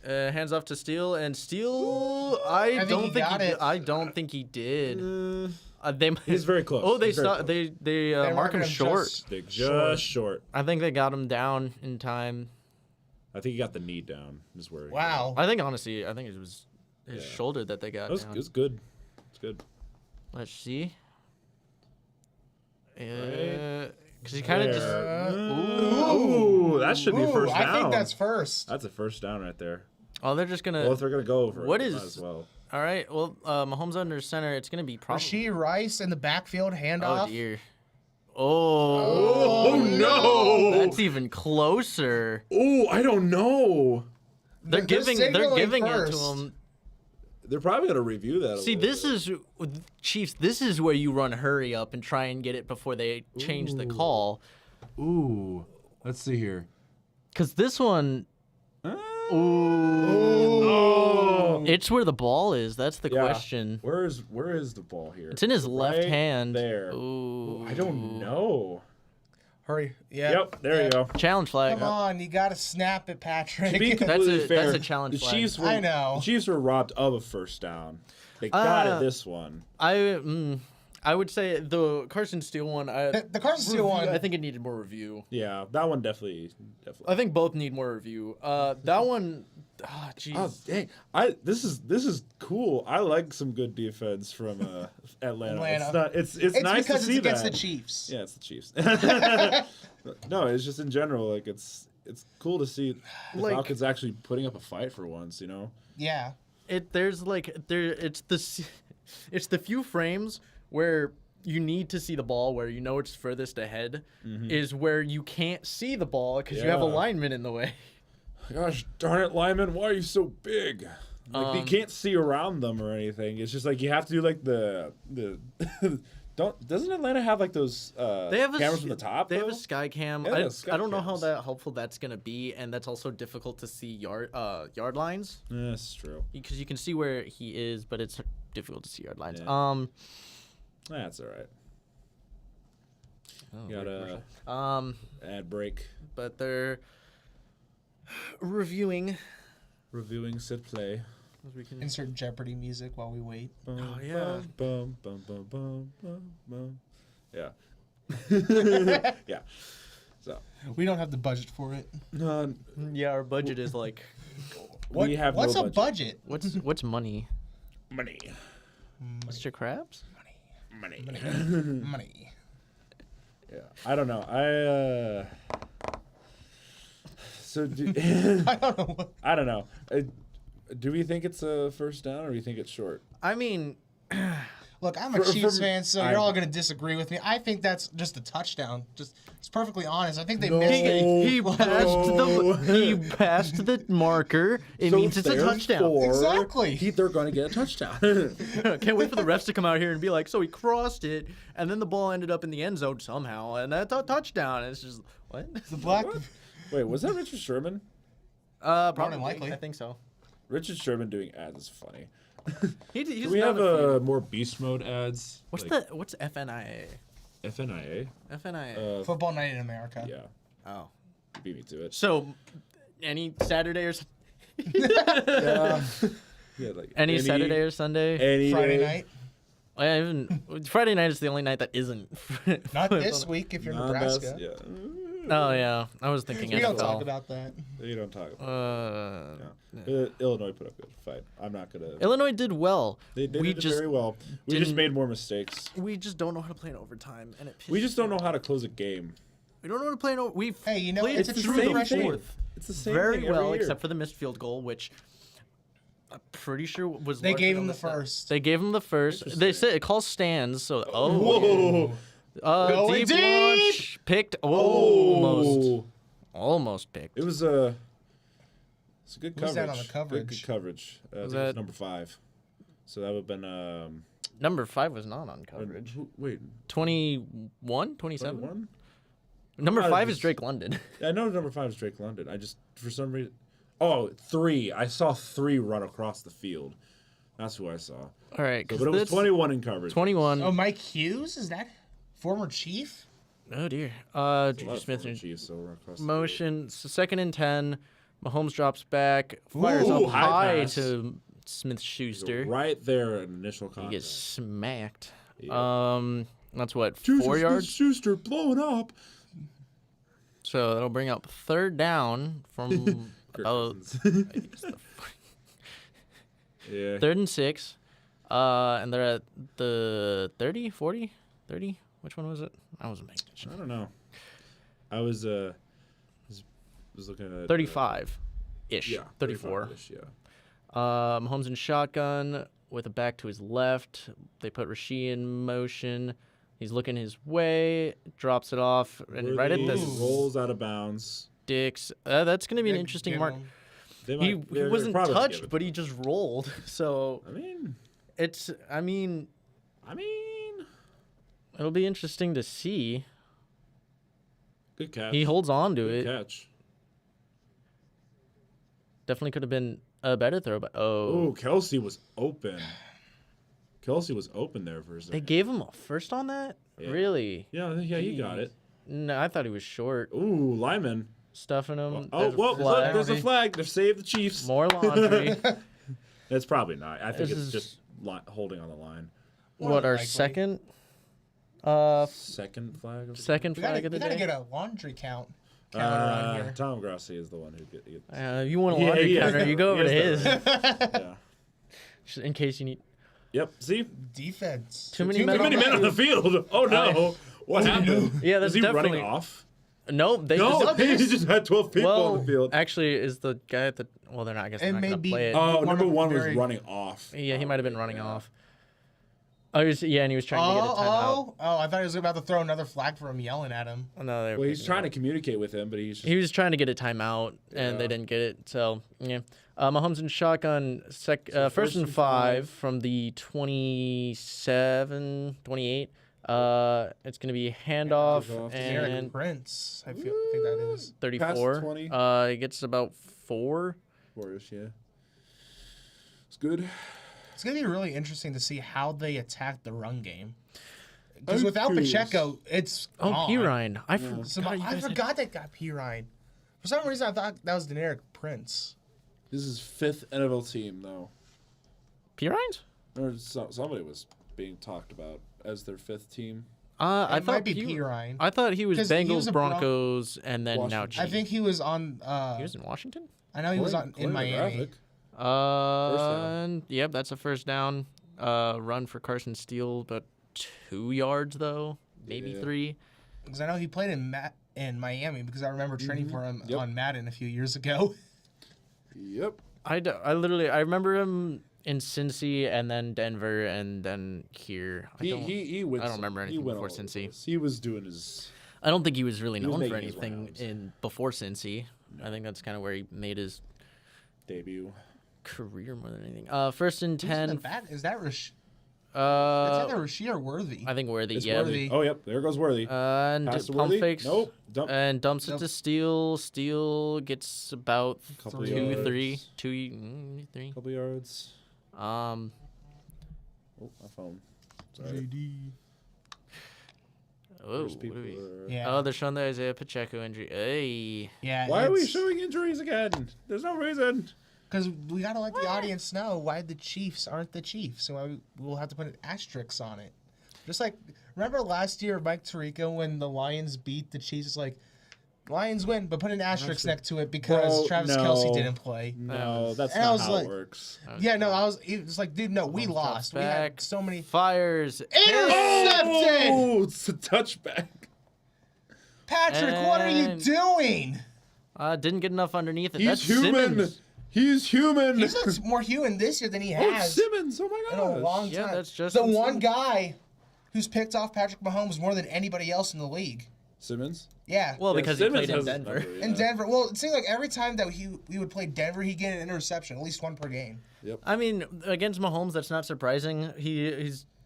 D: Hands off to Steele, and Steele. I
B: think
D: don't
B: he
D: think
B: got
D: he.
B: it.
D: I don't think he did. They.
A: He's very close.
D: Oh, they
A: He's very
D: start.
A: close.
D: They
B: They
D: mark him
B: marking
D: short.
A: Just short.
D: I think they got him down in time.
A: I think he got the knee down. Is where.
B: Wow.
D: I think honestly, I think it was his
A: Yeah.
D: shoulder that they got
A: It was,
D: down.
A: it was good. It's good.
D: Let's see. Because he kind of just.
A: Ooh, that should be
B: Ooh,
A: first down.
B: I think that's first.
A: That's a first down right there.
D: Oh, they're just gonna.
A: Well, if they're gonna go over,
D: What
A: it,
D: is-
A: might as well.
D: All right. Well, Mahomes under center. It's gonna be probably.
B: Rasheed Rice in the backfield handoff.
D: Oh dear. Oh.
A: Oh no!
D: That's even closer.
A: Oh, I don't know.
D: They're
B: They're
D: giving. They're
B: signaling
D: giving it to
B: first.
D: him.
A: They're probably gonna review that.
D: See, this is Chiefs. This is where you run hurry up and try and get it before they change the call.
A: Ooh, let's see here.
D: Because this one,
A: Oh.
D: it's where the ball is. That's the
A: Yeah.
D: question.
A: Where is the ball here?
D: It's in his left
A: Right
D: hand.
A: there.
D: Ooh.
A: I don't know.
B: Hurry. Yeah.
A: Yep, there you go.
D: Challenge flag.
B: Come on, you gotta snap it, Patrick.
A: To be
D: That's
A: completely
D: a-
A: fair,
D: that's a challenge
A: the
D: flag.
A: Chiefs were,
B: I know.
A: The Chiefs were robbed of a first down. They got it this one.
D: I would say the Carson Steele one.
B: The Carson Steele one.
D: I think it needed more review.
A: Yeah, that one definitely.
D: I think both need more review. That one, jeez.
A: Oh, dang. This is cool. I like some good defense from Atlanta. It's nice to
B: because
A: see
B: it's against
A: that.
B: the Chiefs.
A: Yeah, it's the Chiefs. No, it's just in general. Like it's cool to see the
D: Like-
A: Falcons actually putting up a fight for once. You know.
B: Yeah.
D: It's the few frames where you need to see the ball, where you know it's furthest ahead, is where you can't see the ball because you have a
A: Yeah.
D: lineman in the way.
A: Gosh darn it, Lyman! Why are you so big? Like you can't see around them or anything. It's just like you have to do like the Doesn't Atlanta have like those
D: They have
A: cameras from the top?
D: They have a
A: though?
D: sky cam.
A: Yeah, they have sky
D: I don't know how
A: cams.
D: helpful that's gonna be, and that's also difficult to see yard lines
A: Yeah, that's true.
D: because you can see where he is, but it's difficult to see yard lines.
A: Yeah. That's all right.
D: Oh,
A: Got
D: weird
A: a
D: commercial.
A: ad break.
D: But they're reviewing.
A: Reviewing sit play.
D: As we can.
B: Insert Jeopardy music while we wait.
A: Bum,
D: yeah.
A: Bum, bum, bum, bum, bum, bum. Yeah. Yeah. So.
B: We don't have the budget for it.
D: Yeah, our budget is like.
B: What,
A: We have
B: what's
A: no
B: a budget?
D: What's money?
A: Money.
D: Mr. Krabs?
A: Money.
B: Money.
A: Yeah. I don't know. So do,
B: I don't know.
A: I don't know. Do we think it's a first down or do you think it's short?
D: I mean,
B: Look, I'm a Chiefs fan, so you're
A: I-
B: all gonna disagree with me. I think that's just a touchdown. It's perfectly honest. I think they
A: No.
B: missed it.
D: he passed the marker. It means it's a touchdown.
A: therefore,
B: Exactly.
A: They're going to get a touchdown.
D: Can't wait for the refs to come out here and be like, so he crossed it, and then the ball ended up in the end zone somehow, and that's a touchdown. And it's just what?
B: The black.
A: Wait, was that Richard Sherman?
D: Probably
B: likely.
D: I think so.
A: Richard Sherman doing ads is funny.
D: He's
A: Do we
D: not
A: have
D: a few.
A: more beast mode ads?
D: What's
A: like
D: FNIA?
A: FNIA?
D: FNIA.
B: Football Night in America.
A: Yeah,
D: Oh.
A: you beat me to it.
D: So, any Saturday or
A: Yeah, like
D: any Saturday or Sunday?
A: any
B: Friday
A: day.
B: night.
D: Friday night is the only night that isn't.
B: Not this week if you're Nebraska.
A: Yeah.
D: Oh yeah, I was thinking
B: We don't
D: NFL.
B: talk about that.
A: You don't talk about Illinois put up a good fight. I'm not gonna.
D: Illinois did well.
A: They did
D: we
A: it
D: just
A: very well. We just
D: didn't-
A: made more mistakes.
D: we just don't know how to play in overtime, and it.
A: We just don't know how to close a game.
D: We don't know how to play in. We
B: Hey, you know,
D: played
B: it's
D: it
B: a
D: through
B: true
D: the
B: freshman.
D: fourth
A: It's the same
D: very
A: thing every
D: well,
A: year.
D: except for the missed field goal, which I'm pretty sure was.
B: They
D: largely
B: gave
D: on
B: him the
D: this side.
B: first.
D: They gave him the first. They
A: Interesting.
D: said it calls stands. So
A: Whoa!
B: Going
D: deep
B: deep!
D: launch picked.
A: Oh!
D: Almost picked.
A: It was a. It's a good
B: Who's
A: coverage.
B: that on the coverage?
A: Good coverage. I think it was
D: that-
A: number 5. So that would have been
D: Number 5 was not on coverage.
A: Wait,
D: 21, 27?
A: 21?
D: Number
A: I
D: 5 is
A: just-
D: Drake London.
A: I know number 5 is Drake London. I just, for some reason... Oh, 3. I saw 3 run across the field. That's who I saw.
D: All right.
A: So, but it was 21 in coverage.
D: 21.
B: Oh, Mike Hughes? Is that former Chief?
D: Oh, dear.
A: A lot
D: Juju
A: of
D: Smith
A: former Chiefs, so we're across the field.
D: motion. So 2nd and 10. Mahomes drops back. Fires
A: Ooh,
D: up
A: high
D: high
A: pass.
D: to Smith-Schuster.
A: Right there, an initial
D: He
A: contact.
D: gets smacked.
A: Yeah.
D: That's what,
A: Juju
D: 4 yards?
A: Smith-Schuster blowing up.
D: So that'll bring up 3rd down from
A: Kirk
D: about
A: Cousins. Yeah.
D: 3rd and 6. And they're at the 30, 40, 30? Which one was it? I wasn't paying attention.
A: I don't know. I was looking at
D: 35-ish.
A: yeah,
D: 34.
A: 35-ish, yeah.
D: Mahomes in shotgun with a back to his left. They put Rasheed in motion. He's looking his way, drops it off, and right at the
A: rolls out of bounds.
D: sticks. That's going to be an
B: They
D: interesting
B: give
D: mark.
B: him-
A: They
D: He
A: they're
D: wasn't
A: probably gonna give
D: touched,
A: it
D: but
A: to
D: he
A: him.
D: just rolled. So
A: I mean,
D: it'll be interesting to see.
A: good catch.
D: He holds on to
A: Good
D: it.
A: catch.
D: Definitely could have been a better throw, but
A: Oh, Kelsey was open. Kelsey was open there for a
D: they
A: second.
D: gave him a first on that?
A: Yeah.
D: Really?
A: Yeah, he got it.
D: No, I thought he was short.
A: Ooh, Lyman.
D: Stuffing him.
A: Oh,
D: There's a
A: well,
D: flag.
A: look, there's a flag. They've saved the Chiefs.
D: More laundry.
A: It's probably not. I think
D: This
A: it's
D: is-
A: just holding on the line.
D: What, our
B: Likely.
D: second?
A: Second flag? Of
D: Second
B: We
D: flag
B: gotta,
D: of the
B: we gotta
D: day?
B: get a laundry count around here.
A: Tom Grassi is the one who gets
D: You want a laundry counter, you go over to his.
A: yeah.
D: Just in case you need...
A: Yep. See?
B: Defense.
D: Too many
A: Too
D: men
A: many men on the field. Oh, no. What happened?
D: Yeah,
A: Was
D: that's
A: he running
D: definitely...
A: off?
D: Nope, they
A: No,
D: just...
A: he just had 12 people on
D: Well,
A: the field.
D: actually, is the guy at the... Well, they're not, I guess they're
B: It
D: not
B: may
D: going to
B: be-
D: play it.
A: Oh,
B: one
A: number
B: of the
A: 1 was
B: very-
A: running off.
D: Yeah, he might have been running
A: yeah.
D: off. Oh, and he was trying to get a timeout.
B: I thought he was about to throw another flag for him yelling at him.
D: Oh, no, they were
A: Well, he's
D: picking it
A: trying
D: up.
A: to communicate with him, but he's just...
D: He was trying to get a timeout, and they
A: Yeah.
D: didn't get it. So, yeah. Mahomes in shotgun, first and 5 from the 27, 28. It's going to be handoff
A: Handoff to
B: Eric
D: and
B: Prince, I think that is.
D: 34.
A: 20.
D: He gets about 4.
A: Warriors, yeah. It's good.
B: It's gonna be really interesting to see how they attack the run game. Because
A: I'm
B: without
A: curious.
B: Pacheco, it's
D: Oh,
B: gone.
D: Pirine. I
B: So
D: forgot.
B: I forgot that got Pirine. For some reason, I thought that was Deneric Prince.
A: This is 5th NFL team, though.
D: Pirines?
A: Or somebody was being talked about as their 5th team.
D: I
B: It
D: thought
B: might be Pirine.
D: I thought he was
B: 'Cause he
D: Bengals,
B: was a
D: Broncos, and then now
A: Washington.
D: Chiefs.
B: I think he was on.
D: He was in Washington.
B: I know he was in
A: According to the
B: Miami.
A: graphic.
D: And yep, that's a first down. Run for Carson Steele, but 2 yards though, maybe
A: Yeah.
D: 3.
B: Because I know he played in Miami because I remember training for him
A: Yep.
B: on Madden a few years ago.
A: Yep.
D: I remember him in Cincy and then Denver and then here.
A: He went.
D: I don't remember anything
A: went
D: before
A: all over the
D: Cincy.
A: place. He was doing his.
D: I don't think he was really
A: He was
D: known for
A: making his
D: anything
A: rounds.
D: in before Cincy. I think that's kind of where he made his
A: Debut.
D: career more than anything. First and
B: Who's in the
D: 10.
B: back? Is that That's either
D: Uh,
B: Rasheed or Worthy.
D: I think Worthy.
A: It's
D: Yeah.
B: Worthy.
A: Oh, yep. There goes Worthy.
D: And
A: Pass to
D: pump
A: Worthy.
D: fakes.
A: Nope. Dump.
D: And dumps it
B: Nope.
D: to Steele. Steele gets about
A: Couple
D: 2,
A: yards.
D: 3, 3.
A: Couple yards.
D: Um,
A: Oh, my phone. Sorry.
D: oh,
A: There's
D: what
A: people
D: do we?
A: are-
B: Yeah.
D: Oh, they're showing the Isaiah Pacheco injury. Hey.
B: Yeah.
A: Why are we showing injuries again? There's no reason.
B: Because we gotta let the audience know why the Chiefs aren't the Chiefs. So we'll have to put an asterisk on it. Just like remember last year, Mike Tirico, when the Lions beat the Chiefs, it's like Lions win, but put an asterisk next to it because
A: Bro,
B: Travis
A: no.
B: Kelce didn't play.
A: No, that's
B: And I
A: not
B: was
A: how
B: like-
A: it works.
B: Yeah, no, it was like, dude, no, we
D: Drops
B: lost. We
D: back.
B: had so many
D: Fires.
B: intercepted.
A: Oh, it's a touchback.
B: Patrick, what are you
D: And-
B: doing?
D: Didn't get enough underneath it.
A: He's
D: That's
A: human.
D: Simmons.
A: He's human.
B: He's looked more human this year than he
A: Oh,
B: has
A: Simmons. Oh my
B: in
A: god.
B: a long
D: Yeah,
B: time.
D: that's just
B: the
D: insane.
B: one guy who's picked off Patrick Mahomes more than anybody else in the league.
A: Simmons.
B: Yeah.
D: Well,
A: Yeah,
D: because he
A: Simmons
D: played in
A: has his
D: Denver.
A: number,
B: In
A: yeah.
B: Denver, well, it seemed like every time that we would play Denver, he'd get an interception, at least one per game.
D: I mean, against Mahomes, that's not surprising.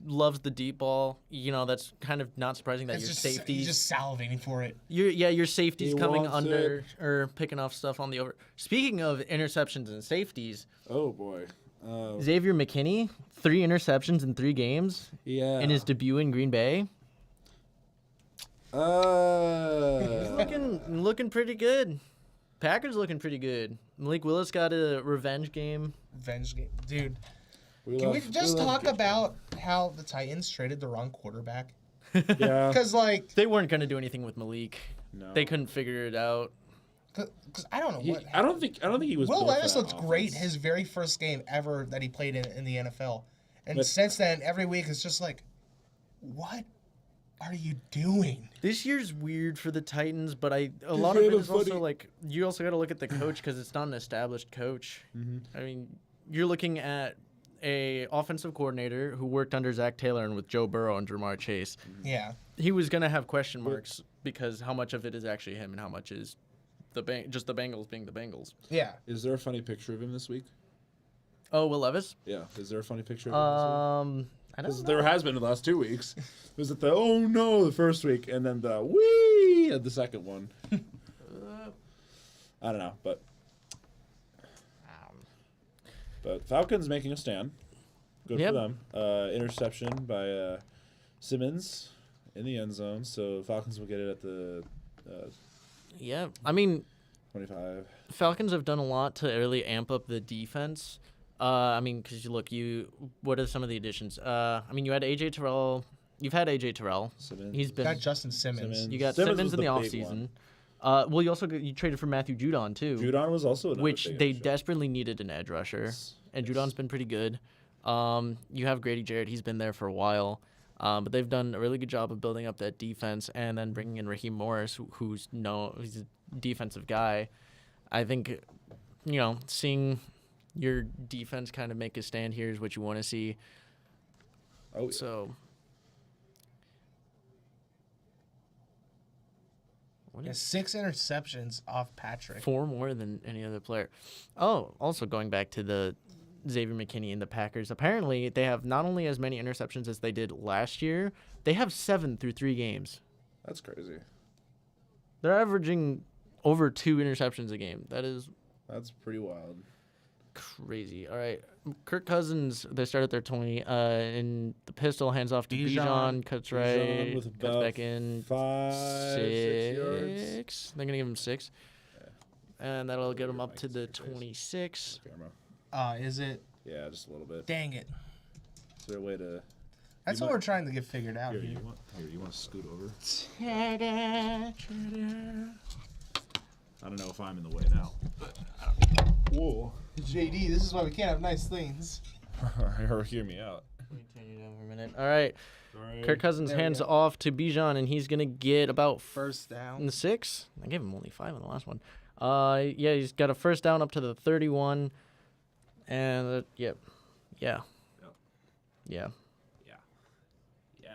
D: loves the deep ball. You know, that's kind of not surprising that
B: It's
D: your
B: just,
D: safeties.
B: he's just salivating for it.
D: Your safety's
A: He
D: coming
A: wants
D: under or picking off stuff on the over. Speaking of interceptions and safeties,
A: Oh boy.
D: Xavier McKinney, 3 interceptions in 3 games
A: Yeah.
D: in his debut in Green Bay. Looking pretty good. Packers looking pretty good. Malik Willis got a revenge game.
B: Revenge game. Dude,
A: we
B: can
A: love-
B: we just
A: love
B: talk
A: Kitchen.
B: about how the Titans traded the wrong quarterback?
A: Yeah.
B: Because, like,
D: They weren't gonna do anything with Malik.
A: No.
D: They couldn't figure it out.
B: because I don't know
A: He-
B: what.
A: I don't think he was.
B: Will
A: built for
B: Levis
A: that
B: looked great
A: offense.
B: his very first game ever that he played in the NFL. And
A: But-
B: since then, every week it's just like, what are you doing?
D: This year's weird for the Titans, but a lot of it is also like you also got to look at the coach because it's not an established coach. I mean, you're looking at a offensive coordinator who worked under Zach Taylor and with Joe Burrow and Jamar Chase.
B: Yeah.
D: He was gonna have question marks because how much of it is actually him and how much is just the Bengals being the Bengals.
B: Yeah.
A: Is there a funny picture of him this week?
D: Oh, Will Levis.
A: Yeah. Is there a funny picture of him this week?
D: I don't
A: Because
D: know.
A: there has been in the last 2 weeks. It was at the oh no the first week, and then the wee at the second one. I don't know, but Falcons making a stand. Good
D: Yep.
A: for them. Interception by Simmons in the end zone, so Falcons will get it at the
D: Yeah, I mean,
A: 25.
D: Falcons have done a lot to really amp up the defense. I mean, because what are some of the additions? I mean, you had AJ Terrell. You've had AJ Terrell.
A: Simmons.
D: He's been.
B: Got Justin Simmons.
D: You got
A: Simmons
D: Simmons
A: was
D: in the
A: the big
D: offseason.
A: one.
D: Well, you traded for Matthew Judon too,
A: Judon was also another
D: which
A: big
D: they
A: addition.
D: desperately needed an edge rusher,
A: Yes,
D: and
A: yes.
D: Judon's been pretty good. You have Grady Jarrett; he's been there for a while, but they've done a really good job of building up that defense, and then bringing in Raheem Morris, he's a defensive guy. I think, seeing your defense kind of make a stand here is what you want to see.
A: Oh, yeah.
D: So. What
B: Yeah,
D: is
B: 6 interceptions off Patrick.
D: 4 more than any other player? Oh, also going back to the Xavier McKinney and the Packers. Apparently, they have not only as many interceptions as they did last year, they have 7 through 3 games.
A: That's crazy.
D: They're averaging over 2 interceptions a game. That is
A: That's pretty wild.
D: crazy. All right. Kirk Cousins, they start at their 20. And the pistol hands off to Bijan. Cuts
A: Bijan
D: right.
A: with
D: Cuts
A: about
D: back in.
A: 5-6 yards.
D: 6. They're going to give him 6. And that'll get him up to the
A: Face.
D: 26.
A: Camera.
B: Is it?
A: Yeah, just a little bit.
B: Dang it.
A: Is there a way to?
B: That's
A: You
B: what
A: might-
B: we're trying to get figured out
A: Here,
B: here.
A: you want to scoot over? I don't know if I'm in the way now. Whoa.
B: JD, this is why we can't have nice things.
A: Or hear me out.
D: Let me turn you down for a minute. All right.
A: Sorry.
D: Kirk Cousins
B: There we
D: hands
B: go.
D: off to Bijan, and he's going to get about
B: First down.
D: 6. I gave him only 5 in the last one. Yeah, he's got a first down up to the 31. And, yep. Yeah.
A: Yep.
D: Yeah.
A: Yeah.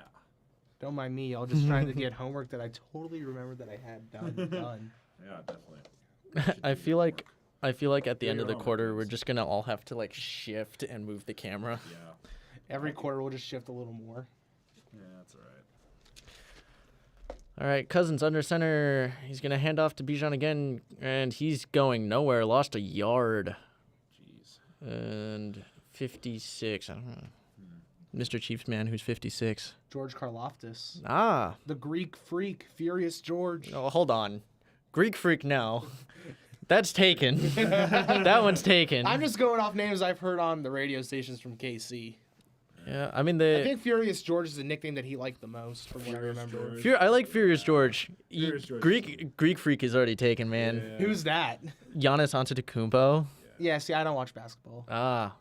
B: Don't mind me. Y'all just trying to get homework that I totally remembered that I had done.
A: Yeah, definitely.
D: I feel like at the
A: Do
D: end of
A: your
D: the
A: own,
D: quarter,
A: please.
D: we're just going to all have to, like, shift and move the camera.
A: Yeah.
B: Every quarter we'll just shift a little more.
A: Yeah, that's all right.
D: All right, Cousins under center. He's going to hand off to Bijan again, and he's going nowhere. Lost a yard.
A: Jeez.
D: And 56. I don't know. Mr. Chiefs man, who's 56.
B: George Karlaftis.
D: Ah.
B: The Greek freak, Furious George.
D: Oh, hold on. Greek freak now. That's taken. That one's taken.
B: I'm just going off names I've heard on the radio stations from KC.
D: Yeah, I mean
B: I think Furious George is the nickname that he liked the most, from what I
A: Furious
B: remember.
A: George.
D: I like Furious George.
A: Furious George.
D: Greek freak is already taken, man.
A: Yeah.
B: Who's that?
D: Giannis Antetokounmpo.
B: Yeah, see, I don't watch basketball.
D: Ah.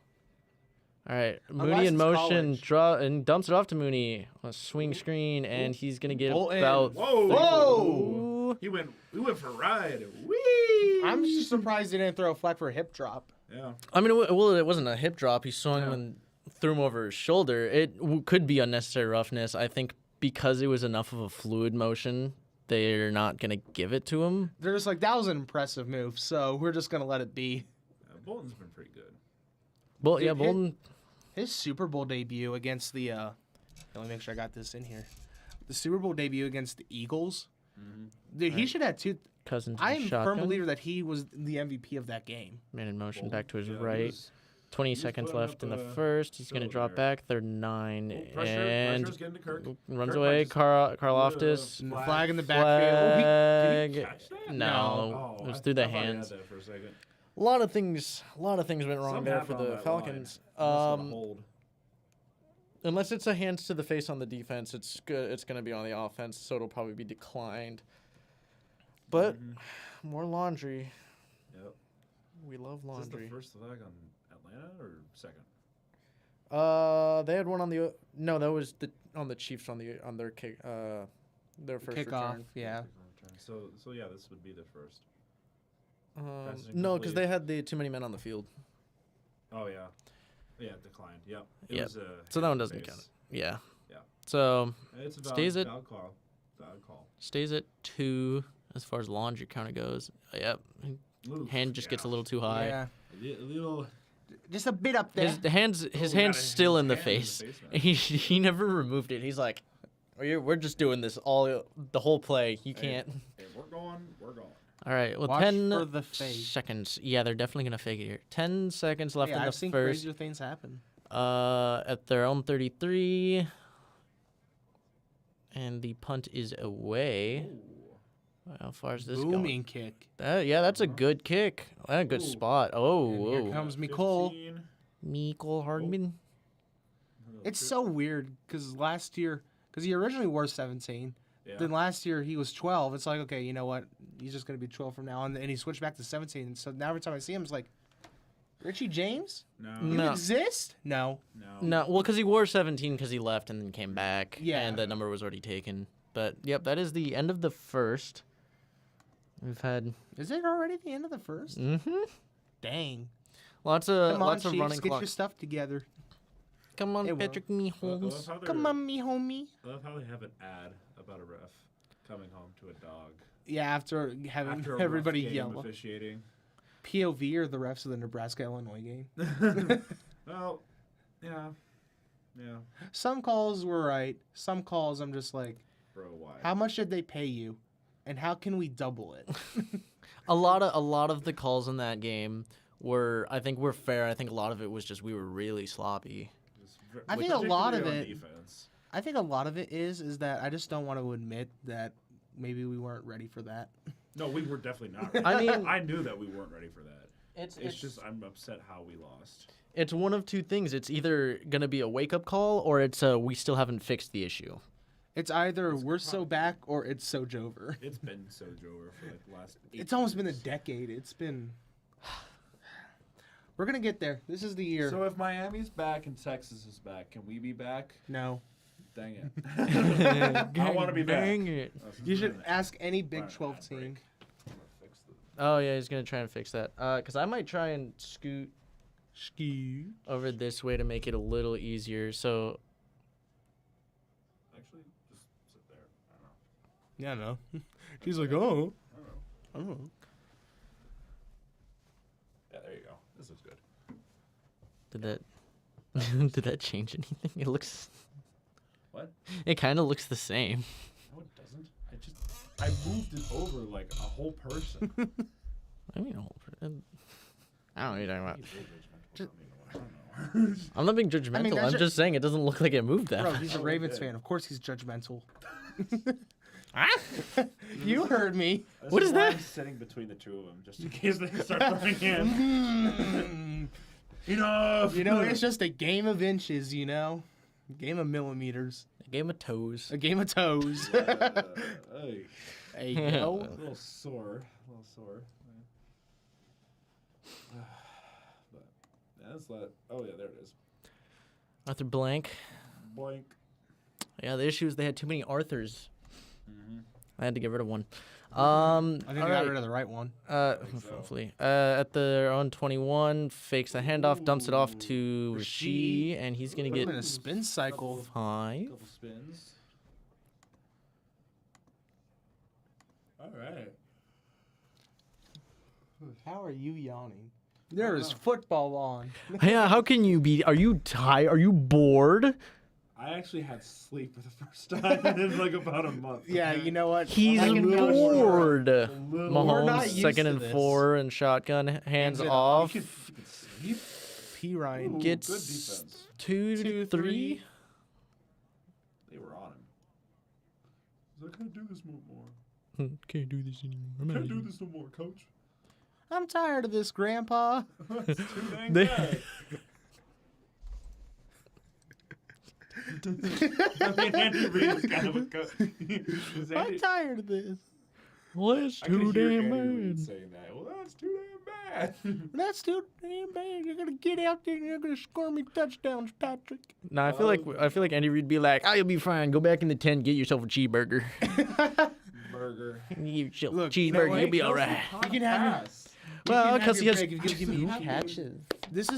D: All right, Mooney
B: Unless
D: in
B: it's
D: motion,
B: college.
D: draw and dumps it off to Mooney. A swing screen, and he's gonna get
B: Bolton.
D: about.
A: Whoa!
B: Whoa!
A: We went for a ride. Whee!
B: I'm just surprised he didn't throw a flag for a hip drop.
A: Yeah.
D: I mean, it wasn't a hip drop. He swung him and threw him over his shoulder. It could be unnecessary roughness. I think because it was enough of a fluid motion, they're not gonna give it to him.
B: They're just like, that was an impressive move, so we're just going to let it be.
A: Bolton's been pretty good.
D: Well,
B: Dude,
D: yeah, Bolton.
B: His Super Bowl debut against the Let me make sure I got this in here. The Super Bowl debut against the Eagles.
A: Mm-hmm.
B: Dude, he should have 2.
D: Cousins.
B: I am a firm
D: shotgun.
B: believer that he was the MVP of that game.
D: Man in motion,
A: Well,
D: back to his
A: yeah, he
D: right.
A: was-
D: 20
A: was
D: seconds
A: putting
D: left
A: up
D: in the
A: a
D: first. He's going to
A: show
D: drop
A: there.
D: back. They're 9.
A: Oh, pressure's
D: and
A: getting to Kirk.
D: runs
A: Kirk
D: away.
A: might just-
D: Karloftis.
B: And the
A: Flag.
B: flag in the backfield.
D: Flag.
A: Did he catch that?
D: No,
A: Oh,
D: it was
A: I
D: through the
A: thought he had
D: hands.
A: that for a second.
D: A lot of things went wrong
A: Something
D: there
A: happened
D: for
A: on
D: the
A: that
D: Falcons.
A: line. Almost got a hold.
D: Unless it's a hands to the face on the defense, it's good. It's going to be on the offense, so it'll probably be declined. But more laundry.
A: Yep.
D: We love
A: Is this
D: laundry.
A: the first flag on Atlanta or second?
D: They had one on the no, that was on the Chiefs on their kick their first
B: Kickoff,
D: return.
B: yeah.
A: So yeah, this would be the first. Passing
D: No, because
A: incomplete.
D: they had the too many men on the field.
A: Oh yeah, yeah, declined. Yep. It
D: Yep.
A: was a
D: So that one
A: hit
D: doesn't
A: face.
D: count. Yeah.
A: Yeah.
D: So
A: It's a
D: Stays at-
A: valid call. Valid call.
D: stays at 2 as far as laundry counter goes. Yep.
A: Oof,
D: Hand just gets a
A: yeah.
D: little too high.
B: Yeah.
A: A little.
B: Just a bit up there.
D: His hands
A: Oh,
D: hands
A: yeah,
D: still
A: his
D: in the
A: hand in the
D: face.
A: face, man.
D: He never removed it. He's like, we're just doing this the whole play. You can't.
A: Hey, we're going. We're going.
D: All right. Well,
B: Watch
D: 10
B: for the fake.
D: seconds. Yeah, they're definitely gonna fake it here. 10 seconds left
B: Yeah,
D: in the
B: I've seen
D: first.
B: crazier things happen.
D: At their own 33. And the punt is away. How far is this
B: Booming kick.
D: going? Yeah, that's a good kick. A good
A: Ooh.
D: spot. Oh,
B: And here
D: whoa.
B: comes Nicole.
A: 15.
D: Mecole Hardman.
B: It's so weird because last year, because he originally wore 17.
A: Yeah.
B: Then last year he was 12. It's like, okay, you know what? He's just going to be 12 from now on. And he switched back to 17. So now every time I see him, it's like, Richie James?
A: No.
B: You
D: No.
B: exist? No.
A: No.
D: No, well, because he wore 17 because he left and then came back.
B: Yeah.
D: And that number was already taken. But, yep, that is the end of the first. We've had
B: Is it already the end of the first? Dang.
D: lots of
B: Come on,
D: lots of
B: Chiefs,
D: running
B: get
D: clock.
B: your stuff together.
D: Come on,
B: It will.
D: Patrick Mahomes.
B: Come on, me homie.
A: I love how they have an ad about a ref coming home to a dog.
B: Yeah, after having
A: After a rough
B: everybody
A: game
B: yell.
A: officiating.
B: POV or the refs of the Nebraska-Illinois game.
A: Well, yeah. Yeah.
B: Some calls were right. Some calls I'm just like,
A: Bro, why?
B: how much did they pay you? And how can we double it?
D: A lot of the calls in that game were fair. I think a lot of it was just we were really sloppy.
B: I think a lot of
A: Particularly on
B: it-
A: defense.
B: I think a lot of it is that I just don't want to admit that maybe we weren't ready for that.
A: No, we were definitely not. Ready.
D: I mean-
A: I knew that we weren't ready for that.
D: It's
A: It's just I'm upset how we lost.
D: It's one of two things. It's either gonna be a wake up call or it's we still haven't fixed the issue.
B: It's either we're so back or it's so Jover.
A: It's been so Jover for like the last 8
B: It's almost been a
A: years.
B: decade. It's been. We're gonna get there. This is the year.
A: So if Miami's back and Texas is back, can we be back?
B: No.
A: Dang it. I want to be back.
D: Dang it.
B: You should ask any Big 12 team.
A: I'm gonna fix the-
D: Oh yeah, he's gonna try and fix that. Cause I might try and scoot
B: Ski.
D: over this way to make it a little easier. So
A: Actually, just sit there. I don't know.
B: Yeah, no. She's like, oh.
A: I don't know.
B: Oh.
A: Yeah, there you go. This is good.
D: did that did that change anything? It looks.
A: What?
D: It kind of looks the same.
A: No, it doesn't. I moved it over like a whole person.
D: I mean, I don't know what you're talking about.
A: Just, I don't know.
D: I'm not being judgmental.
B: that's
D: I'm just saying it doesn't look like it moved that
B: Bro,
D: much.
B: he's a
A: Oh,
B: Ravens
A: okay.
B: fan. Of course he's judgmental.
D: Ah?
B: You heard me.
A: This
D: What is
A: why
D: that?
A: I'm sitting between the two of them, just in case they start throwing in. Enough.
B: You know, it's just a game of inches, you know? A game of millimeters.
D: A game of toes.
B: A game of toes.
A: Hey,
B: Hey, you know?
A: a little sore. But that's that. Oh yeah, there it is.
D: Arthur Blank.
A: Boink.
D: Yeah, the issue is they had too many Arthurs.
A: Mm-hmm.
D: I had to get rid of one.
B: I think they
D: all
B: got
D: right.
B: rid of the right one.
A: so.
D: Hopefully. At their own 21, fakes the handoff, dumps it off to Rasheed, and he's going to
B: Put him
D: get
B: in a spin cycle.
D: 5.
A: Couple spins. All right.
B: How are you yawning? There is football on.
D: Yeah, how can you be? Are you tired? Are you bored?
A: I actually had sleep for the first time in like about a month.
B: Yeah,
A: okay?
B: you know what?
D: He's
B: I can vouch for it.
D: bored.
A: We're
D: Mahomes
B: not used
D: second
B: to
D: and
B: this.
D: 4 and shotgun, hands
B: it
D: off.
A: You can sleep.
B: P. Ryan
A: Ooh,
D: Gets
A: good defense.
D: 2
B: 2,
D: 3.
A: They were on him. He's like, I can't do this no more.
D: Can't do this anymore.
A: Can't do this no more, coach.
B: I'm tired of this, Grandpa.
A: It's too dang bad. I mean, Andy Reid is kind of a coach.
B: I'm tired of this.
D: Well, that's
A: I could
D: too
A: hear
D: damn
A: Andy Reid
D: bad.
A: saying that. Well, that's too damn bad.
B: That's too damn bad. You're gonna get out there and you're gonna score me touchdowns, Patrick.
D: No, I feel like Andy Reid'd be like, "Oh, you'll be fine. Go back in the tent, get yourself a cheeseburger.
A: Burger.
D: Get yourself a
B: Look, you know
D: cheeseburger.
B: what?
D: You'll be all right."
B: You can have your,
D: Well, because he has
B: if you give me
D: 2
B: half-
D: catches.
B: This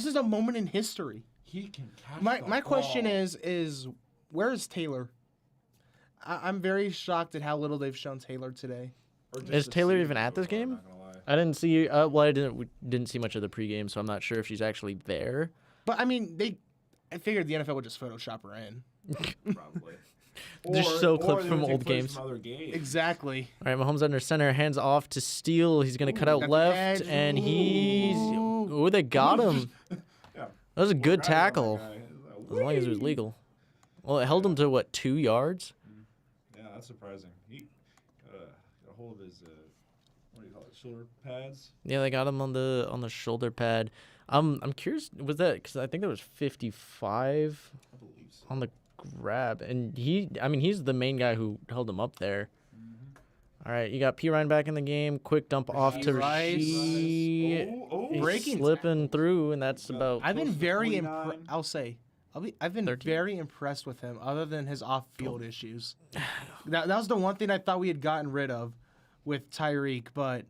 B: is a moment in history.
A: He can catch
B: My
A: the
B: question
A: ball.
B: is where is Taylor? I'm very shocked at how little they've shown Taylor today.
A: Or just
D: Is
A: the
D: Taylor
A: season
D: even at
A: so
D: this
A: far,
D: game?
A: not gonna lie.
D: I didn't see. We didn't see much of the pregame, so I'm not sure if she's actually there.
B: But I mean, I figured the NFL would just Photoshop her in.
A: Probably.
D: There's still clips
A: they
D: from
A: would take
D: old
A: footage
D: games.
A: From other games.
B: Exactly.
D: All right, Mahomes under center, hands off to Steele. He's gonna cut out
B: got the
D: left,
B: edge.
D: and he's.
B: Ooh.
D: Oh, they got him.
A: Yeah.
D: That was a good
A: Right on that
D: tackle,
A: guy.
D: as long as it was legal. Well, it held him to what, 2 yards?
A: Yeah, that's surprising. He got a hold of his what do you call it? Shoulder pads.
D: Yeah, they got him on the shoulder pad. I'm curious, was that because I think there was 55
A: I believe so.
D: on the grab, and he's the main guy who held him up there. All right, you got P. Ryan back in the game. Quick dump off to
B: Rice.
D: Rasheed. He's
B: Breaking
D: slipping through, and that's about.
B: I've been
A: Close to
B: very
A: 49.
B: I'll say I've been
D: 13.
B: very impressed with him, other than his off-field issues. That was the one thing I thought we had gotten rid of with Tyreek, but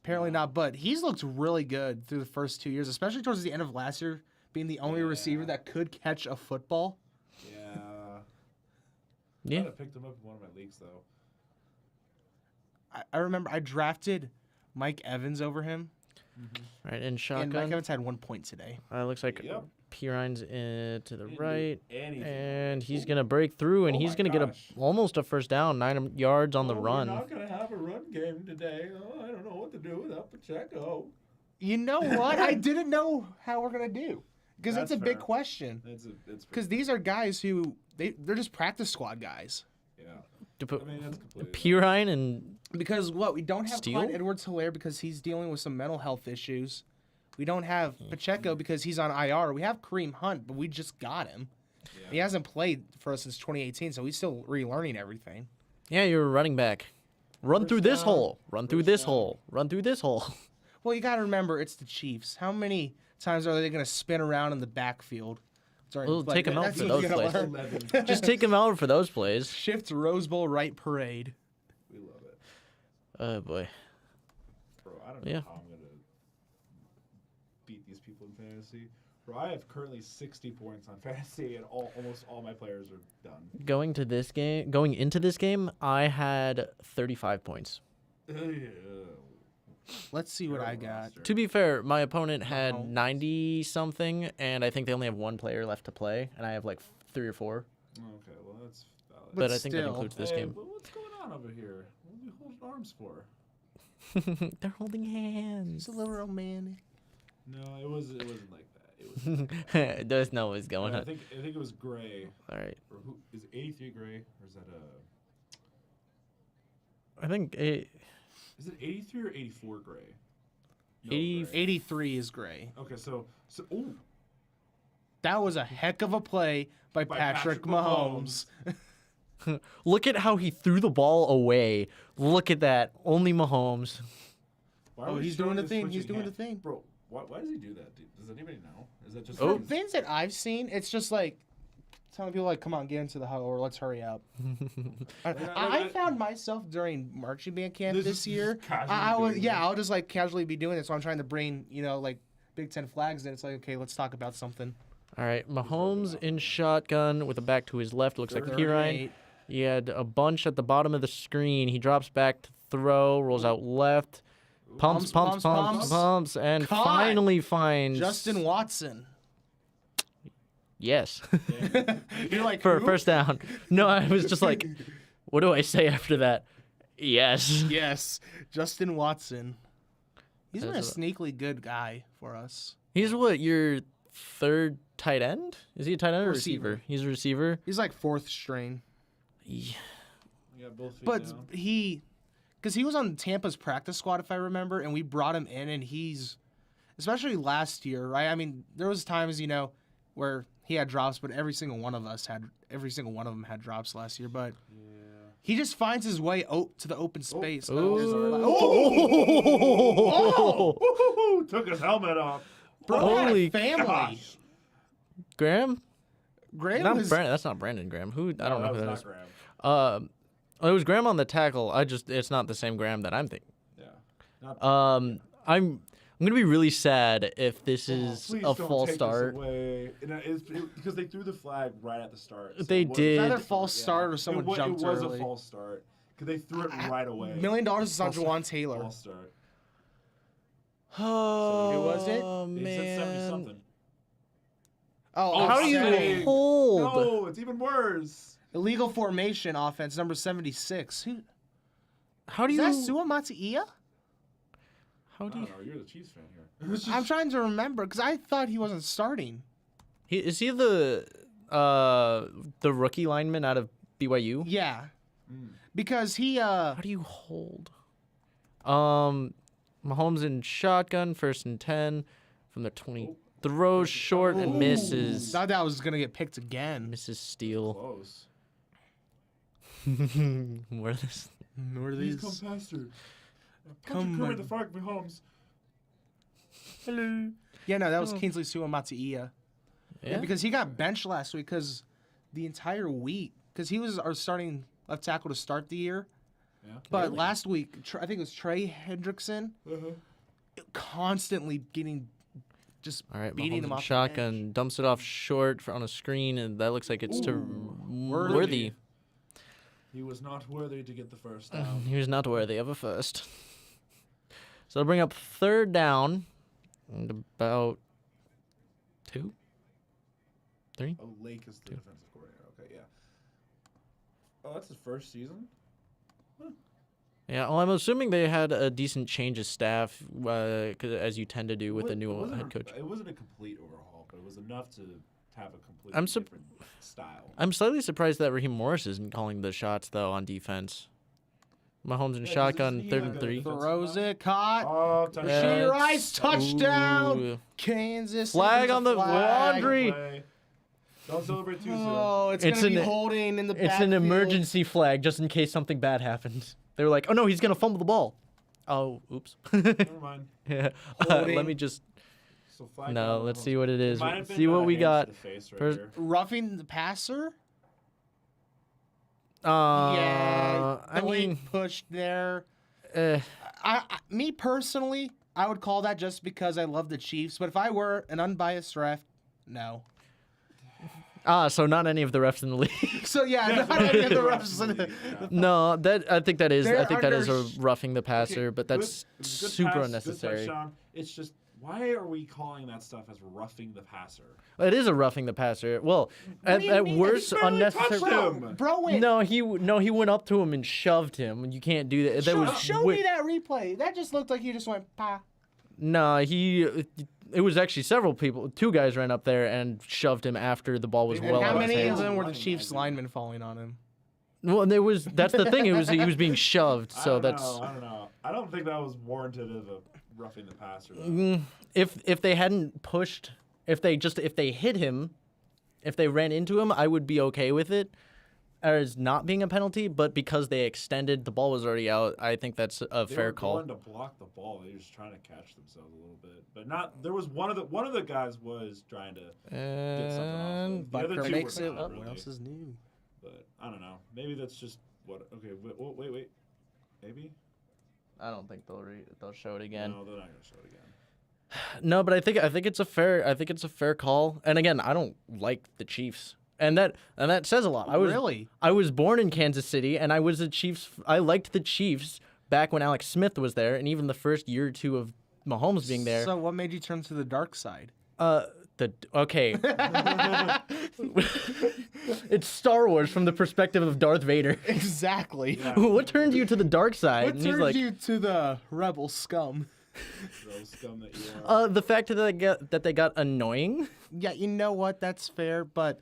B: apparently not. But he's looked really good through the first 2 years, especially towards the end of last year, being the only receiver that could catch a football.
A: Yeah.
D: Yeah.
A: I picked him up in one of my leagues though.
B: I remember I drafted Mike Evans over him,
D: All right, and
B: and Mike
D: shotgun.
B: Evans had 1 point today.
D: Looks like
A: Yep.
D: P. Ryan's to the
A: Didn't do
D: right.
A: anything.
D: And he's going to break through, and
A: Oh
D: he's
A: my
D: going to get
A: gosh.
D: almost a first down, 9 yards on the run.
A: We're not gonna have a run game today. Oh, I don't know what to do without Pacheco.
B: You know what? I didn't know how we're gonna do because that's a
A: That's
B: big
A: fair.
B: question.
A: It's
B: Because these are guys who they're just practice squad guys.
A: yeah.
D: To put
A: I mean that's completely.
D: P. Ryan and
B: Because what we don't have
D: Steele?
B: Clyde Edwards-Helaire because he's dealing with some mental health issues. We don't have Pacheco because he's on IR. We have Kareem Hunt, but we just got him.
A: Yeah.
B: He hasn't played for us since 2018, so he's still relearning everything.
D: yeah, you're a running back. Run through this
A: down.
D: hole. Run through
A: First
D: this
A: down.
D: hole. Run through this hole.
B: Well, you got to remember it's the Chiefs. How many times are they going to spin around in the backfield? during
D: We'll
B: play?
D: take 'em out
B: That's
D: for
B: what
D: those
B: you gotta
D: plays.
B: learn.
D: Just take him out for those plays.
B: Shift Rose Bowl right parade.
A: We love it,
D: Oh boy.
A: bro. I don't know
D: Yeah.
A: how I'm gonna beat these people in fantasy. Bro, I have currently 60 points on fantasy, and almost all my players are done.
D: Going into this game, I had 35 points.
B: Let's see what I
A: Terrible
B: got.
A: roster.
D: To be fair, my opponent had
B: Mahomes.
D: 90 something, and I think they only have 1 player left to play, and I have like 3 or 4.
A: Okay, well that's valid.
D: But,
B: But
D: I think that
B: still.
D: includes this
A: Hey,
D: game.
A: but what's going on over here? What are we holding arms for?
D: They're holding hands.
B: It's a little romantic.
A: No, it wasn't like that. It was.
D: Doesn't know what's going
A: I
D: on.
A: think it was Gray.
D: All right.
A: Or who is it 83 Gray, or is that
D: I think
A: is it 83 or 84 Gray? No,
D: 80
A: Gray.
B: 83 is gray.
A: Okay, so ooh,
B: That was a heck of a play by Patrick Mahomes.
D: look at how he threw the ball away. Look at that. Only Mahomes.
A: why are
B: Oh,
A: we
B: he's doing
A: showing
B: the
A: this
B: thing. He's
A: switching
B: doing
A: hand?
B: the thing.
A: Bro, why does he do that? Does anybody know? Is that just
D: Oh.
B: From things that I've seen, it's just like telling people like, "Come on, get into the huddle, or let's hurry up." I found myself during marching band camp
A: This
B: this
A: is
B: year.
A: casually
B: I was
A: doing
B: yeah,
A: this.
B: I'll just like casually be doing it. So I'm trying to bring like Big Ten flags, and it's like, okay, let's talk about something.
D: All right. Mahomes in shotgun with a back to his left. Looks like
B: Third
D: P.
B: and
D: Ryan.
B: 8.
D: He had a bunch at the bottom of the screen. He drops back to throw, rolls out left, pumps,
B: Pumps.
D: and
B: Caught.
D: finally finds
B: Justin Watson.
D: yes.
B: You're like,
D: For a
B: who?
D: first down. No, I was just like, what do I say after that? Yes.
B: Yes, Justin Watson. He's been a
D: That's
B: sneakily good guy for us.
D: He's what, your third tight end? Is he a tight end or
B: Receiver.
D: receiver? He's a receiver.
B: He's like fourth string.
D: Yeah.
A: You got both feet
B: But
A: down.
B: because he was on Tampa's practice squad, if I remember, and we brought him in, and especially last year, right? I mean, there was times, where he had drops, but every single one of them had drops last year. But he just finds his way to the open space.
A: Oh! Took his helmet off.
B: Bro,
D: Holy
B: family.
A: gosh.
D: Graham?
B: Graham
D: Not
B: was
D: Brandon. That's not Brandon Graham. Who? I don't know who that
A: was
D: is.
A: not Graham.
D: It was Graham on the tackle. It's not the same Graham that I'm thinking.
A: Yeah.
D: I'm gonna be really sad if this is
A: Please
D: a
A: don't
D: false
A: take this
D: start.
A: away. Because they threw the flag right at the start. So
D: They
A: it was-
D: did.
B: either false start or someone jumped
A: It was
B: early.
A: a false start. Because they threw it right away.
B: $1 million is on Jawan Taylor.
A: False start.
D: Oh,
B: who was it?
A: He said 70 something.
B: Oh,
D: How do you
A: Offside.
D: hold?
A: No, it's even worse.
B: illegal formation offense number 76?
D: How do
B: Is
D: you?
B: that Sua Matiia?
D: How
A: I
D: do you?
A: don't know. You're the Chiefs fan here.
B: I'm trying to remember because I thought he wasn't starting.
D: Is he the rookie lineman out of BYU?
B: Yeah, because he
D: How do you hold? Mahomes in shotgun, 1st and 10 from the 20. Throws short and misses.
B: thought that was gonna get picked again.
D: Mrs. Steele.
A: Close.
D: Where are this?
B: What are
A: Please
B: these?
A: come faster.
B: Come
A: Come
B: on.
A: the fuck, Mahomes.
B: Hello. Yeah, no, that was Kingsley Sua Matiia.
D: Yeah.
B: Because he got benched last week because the entire week, because he was our starting left tackle to start the year.
A: Yeah.
B: But last week, I think it was Trey Hendrickson, constantly just
D: All right,
B: beating
D: Mahomes
B: him
D: in
B: off the
D: shotgun,
B: bench.
D: dumps it off short on a screen, and that looks like it's to Worthy.
A: He was not worthy to get the first down.
D: He was not worthy of a first. So they'll bring up 3rd down and about 2, 3.
A: Oh, Lake is the defensive coordinator. Okay, yeah. Oh, that's his first season?
D: Yeah, well, I'm assuming they had a decent change of staff, 'cause as you tend to do with the new head coach.
A: It wasn't a complete overhaul, but it was enough to have a completely
D: I'm
A: different style.
D: I'm slightly surprised that Raheem Morris isn't calling the shots, though, on defense. Mahomes in
A: 'cause
D: shotgun,
A: isn't he
D: 3rd
A: like
D: and
A: a
D: 3.
A: defensive
B: Throws it, caught.
A: Oh,
B: Rasheed
A: touchdown.
B: Rice, touchdown.
D: Ooh.
B: Kansas.
D: Flag
B: City's
D: on the
B: flag.
D: laundry.
A: Play. Don't celebrate too soon.
B: Oh, it's
D: It's
B: gonna be
D: an-
B: holding in the
D: It's
B: backfield.
D: an emergency flag, just in case something bad happens. They were like, oh, no, he's going to fumble the ball. Oh, oops.
A: Never mind.
D: Yeah.
B: Holding.
D: Let me just...
A: So flag
D: No,
A: down.
D: let's see what it is.
A: Might have been,
D: See what we
A: hands
D: got.
A: to the face right
D: First-
A: here.
B: Roughing the passer.
D: Yeah,
B: Yeah,
D: I
B: the late
D: mean,
B: push there.
D: eh,
B: Me personally, I would call that just because I love the Chiefs. But if I were an unbiased ref, no.
D: so not any of the refs in the league.
B: So yeah, not any of the refs.
D: No, I think that is
B: They're
D: a
B: under-
D: roughing the passer, but that's
A: Good
D: super
A: pass, good
D: unnecessary.
A: touchdown. It's just, why are we calling that stuff as roughing the passer?
D: It is a roughing the passer. Well,
B: do you
D: at
B: mean?
D: worst,
A: He barely
D: unnecessary.
A: touched him.
B: Bro, went.
D: No, he went up to him and shoved him. You can't do that. That was
B: Show me that replay. That just looked like he just went pa.
D: No, it was actually several people. 2 guys ran up there and shoved him after the ball was
B: And
D: well
B: how
D: out of his
B: many of
D: hands.
B: them were the
A: Running,
B: Chiefs
A: I think.
B: linemen falling on him?
D: Well, that's the thing. He was being shoved. So
A: I
D: that's
A: don't know. I don't think that was warranted of a roughing the passer. Though.
D: if they hadn't pushed, if they hit him, if they ran into him, I would be okay with it as not being a penalty. But because they extended, the ball was already out. I think that's a
A: They
D: fair
A: were
D: call.
A: going to block the ball. They were just trying to catch themselves a little bit, but not. There was one of the guys was trying to get something off.
D: And
A: Of. The other
B: Butker
A: two
B: makes
A: were
B: it.
A: not
B: What
A: really,
B: else is new?
A: but I don't know. Maybe that's just what. Okay, wait. Maybe.
D: I don't think they'll show it again.
A: No, they're not gonna show it again.
D: No, but I think it's a fair call. And again, I don't like the Chiefs. And that says a lot.
B: Really?
D: I was born in Kansas City, and I was a Chiefs. I liked the Chiefs back when Alex Smith was there, and even the first year or 2 of Mahomes being there.
B: So what made you turn to the dark side?
D: Okay. It's Star Wars from the perspective of Darth Vader.
B: Exactly.
D: What turned you to the dark side?
B: What
D: And he's
B: turned
D: like,
B: you to the rebel scum?
A: Those scum that you are.
D: the fact that they got annoying.
B: Yeah, you know what? That's fair, but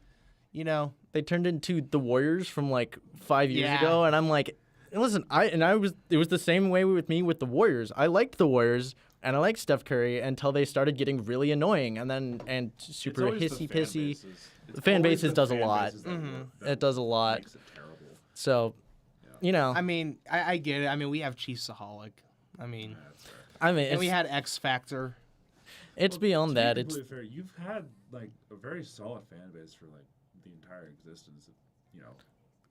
B: you know,
D: They turned into the Warriors from like 5 years
B: Yeah.
D: ago, and I'm like, listen, it was the same way with me with the Warriors. I liked the Warriors and I liked Steph Curry until they started getting really annoying and super hissy pissy. The fan bases does a lot. It does a lot.
A: Makes it terrible.
D: So, you know,
B: I mean, I get it. I mean, we have Chiefsaholic. I mean,
A: That's fair.
D: I mean,
B: and we
D: it's,
B: had X Factor.
D: it's beyond that.
A: To be
D: It's
A: completely fair, you've had like a very solid fan base for like the entire existence of, you know.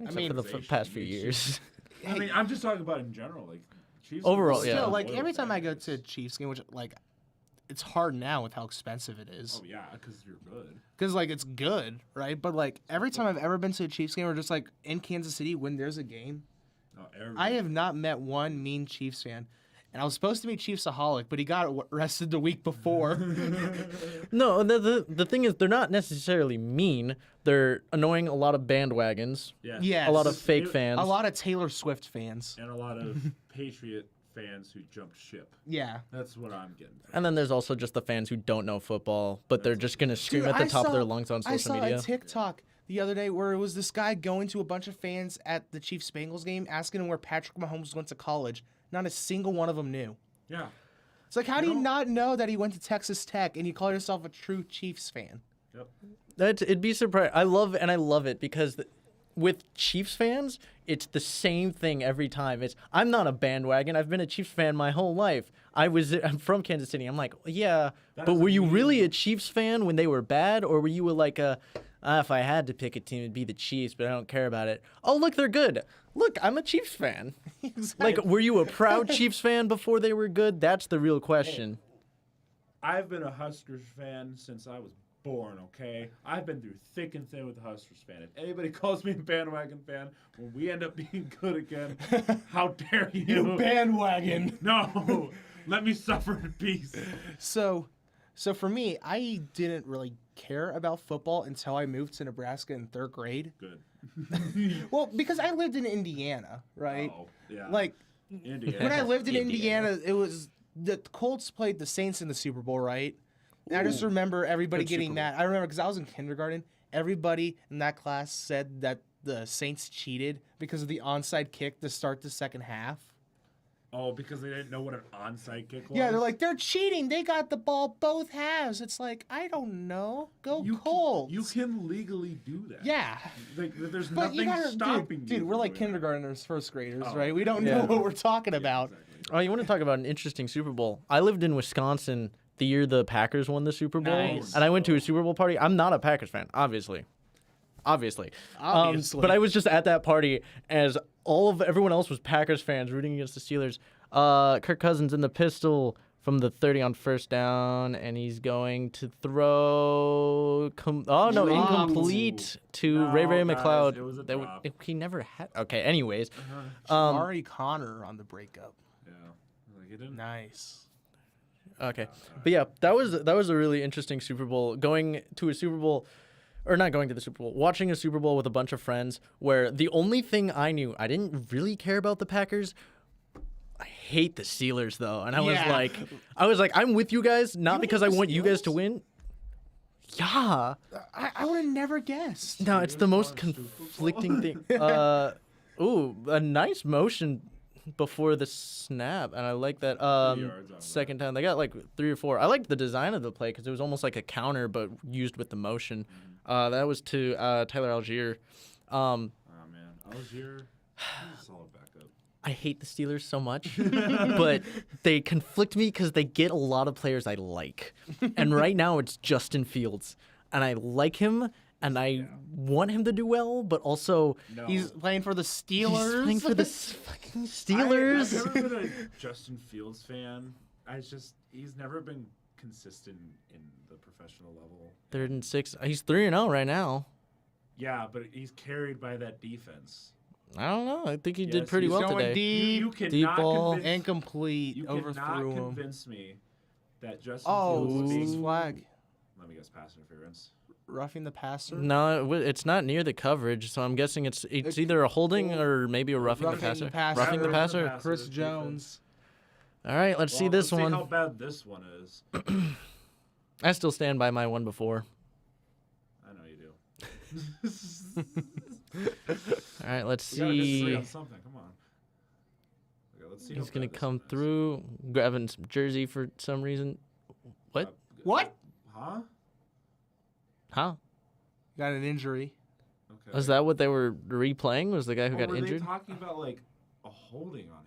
D: except
B: mean,
D: for the past few years.
A: I mean, I'm just talking about in general, like Chiefs.
D: Overall,
A: are
D: yeah.
B: Still,
A: a
B: like
A: loyal
B: every time
A: fan
B: I go
A: base.
B: to a Chiefs game, which like, it's hard now with how expensive it is.
A: Oh yeah, because you're good.
B: Because like it's good, right? But like every time I've ever been to a Chiefs game, or just like in Kansas City when there's a game,
A: No,
B: I have not met one mean Chiefs fan. And I was supposed to meet Chiefsaholic, but he got arrested the week before.
D: No, the thing is, they're not necessarily mean. They're annoying a lot of bandwagons,
B: Yes.
D: a lot of fake
A: It-
D: fans.
B: A lot of Taylor Swift fans.
A: and a lot of Patriot fans who jumped ship.
B: Yeah.
A: That's what I'm getting. From.
D: And then there's also just the fans who don't know football, but they're just gonna scream
B: Dude,
D: at the
B: I
D: top of
B: saw-
D: their lungs on
B: I
D: social
B: saw
D: media.
B: a TikTok the other day where it was this guy going to a bunch of fans at the Chiefs Bengals game, asking them where Patrick Mahomes went to college. Not a single one of them knew.
A: Yeah.
B: It's like, how do you not know that he went to Texas Tech and you call yourself a true Chiefs fan?
A: Yep.
D: It'd be surprised. I love it because with Chiefs fans, it's the same thing every time. I'm not a bandwagon. I've been a Chiefs fan my whole life. I'm from Kansas City. I'm like, yeah, but
A: doesn't
D: were you
A: mean-
D: really a Chiefs fan when they were bad, or were you like if I had to pick a team, it'd be the Chiefs, but I don't care about it. Oh, look, they're good. Look, I'm a Chiefs fan.
B: Exactly.
D: Like, were you a proud Chiefs fan before they were good? That's the real question.
A: I've been a Huskers fan since I was born, okay? I've been through thick and thin with the Huskers fan. If anybody calls me a bandwagon fan, when we end up being good again, how dare you?
B: You bandwagon.
A: No! Let me suffer in peace.
B: So for me, I didn't really care about football until I moved to Nebraska in 3rd grade.
A: Good.
B: Well, because I lived in Indiana, right?
A: Oh, yeah.
B: Like
A: Indiana.
B: when I lived in
D: Indiana.
B: Indiana, it was the Colts played the Saints in the Super Bowl, right? And I just remember everybody
D: Good
B: getting
D: Super
B: mad. I remember because I was in kindergarten. Everybody in that class said that the Saints cheated because of the onside kick to start the second half.
A: Oh, because they didn't know what an onside kick was?
B: Yeah, they're like, they're cheating. They got the ball both halves. It's like, I don't know. Go Colts.
A: You can legally do that.
B: Yeah.
A: Like, there's
B: But you
A: nothing
B: gotta,
A: stopping you.
B: dude, we're
A: from
B: like
A: doing that.
B: kindergarteners, first graders,
A: Oh.
B: right? We don't
D: Yeah.
B: know what we're talking about.
A: Exactly.
D: Oh, you want to talk about an interesting Super Bowl? I lived in Wisconsin the year the Packers won the Super Bowl,
B: Nice.
D: and I went to a Super Bowl party. I'm not a Packers fan, obviously.
B: Obviously.
D: But I was just at that party as everyone else was Packers fans rooting against the Steelers. Kirk Cousins in the pistol from the 30 on first down, and he's going to throw.
B: Dropped.
D: Incomplete to
A: No,
D: Ray
A: guys,
D: McLeod.
A: it was a drop.
D: He never had. Okay, anyways.
B: Ari Connor on the breakup.
A: Yeah. Like, it didn't.
B: Nice.
D: Okay, but yeah, that was a really interesting Super Bowl. Going to a Super Bowl, or not going to the Super Bowl, watching a Super Bowl with a bunch of friends, where the only thing I didn't really care about the Packers. I hate the Steelers though, and I was like, I'm with you guys, not
B: You
D: because
B: hate
D: I
B: the
D: want you guys to
B: Steelers?
D: win. Yeah,
B: I would have never guessed.
D: no, it's the
A: Steelers
D: most
A: won a Super Bowl?
D: conflicting thing. A nice motion before the snap, and I like that.
A: yards on
D: Second time they got like 3 or 4. I liked the design of the play because it was almost like a counter, but used with the motion. That was to Tyler Algier.
A: Oh, man. Algier, he's a solid backup.
D: I hate the Steelers so much, but they conflict me because they get a lot of players I like, and right now it's Justin Fields, and I like him. And I want him to do well, but also
A: No.
B: He's playing for the
D: he's
B: Steelers.
D: playing for the fucking Steelers.
A: I've never been a Justin Fields fan. He's never been consistent in the professional level.
D: 3rd and 6. He's 3-0 right now.
A: Yeah, but he's carried by that defense.
D: I don't know. I think he
A: Yes,
D: did pretty
A: he's
D: well
B: going
D: today.
B: deep.
A: You cannot
D: Deep ball.
A: convince,
B: Incomplete.
A: you cannot
B: Overthrew him.
A: convince me that Justin
B: Oh,
A: Fields is
B: Six
A: being
B: flag.
A: Let me guess, pass interference.
B: Roughing the passer.
D: No, it's not near the coverage, so I'm guessing it's either a holding or maybe a roughing the passer. Roughing the passer.
B: Chris Jones.
D: All right, let's see this one.
A: See how bad this one is.
D: I still stand by my one before.
A: I know you do.
D: All right, let's
A: We gotta disagree
D: see.
A: on something. Come on. Okay, let's see.
D: He's
A: how
D: gonna
A: bad this
D: come
A: one is.
D: through, grabbing some jersey for some reason. What?
B: What?
A: Huh?
D: Huh?
B: Got an injury.
A: Okay.
D: Was that what they were replaying? Was the guy who got
A: were
D: injured?
A: they talking about like a holding on him?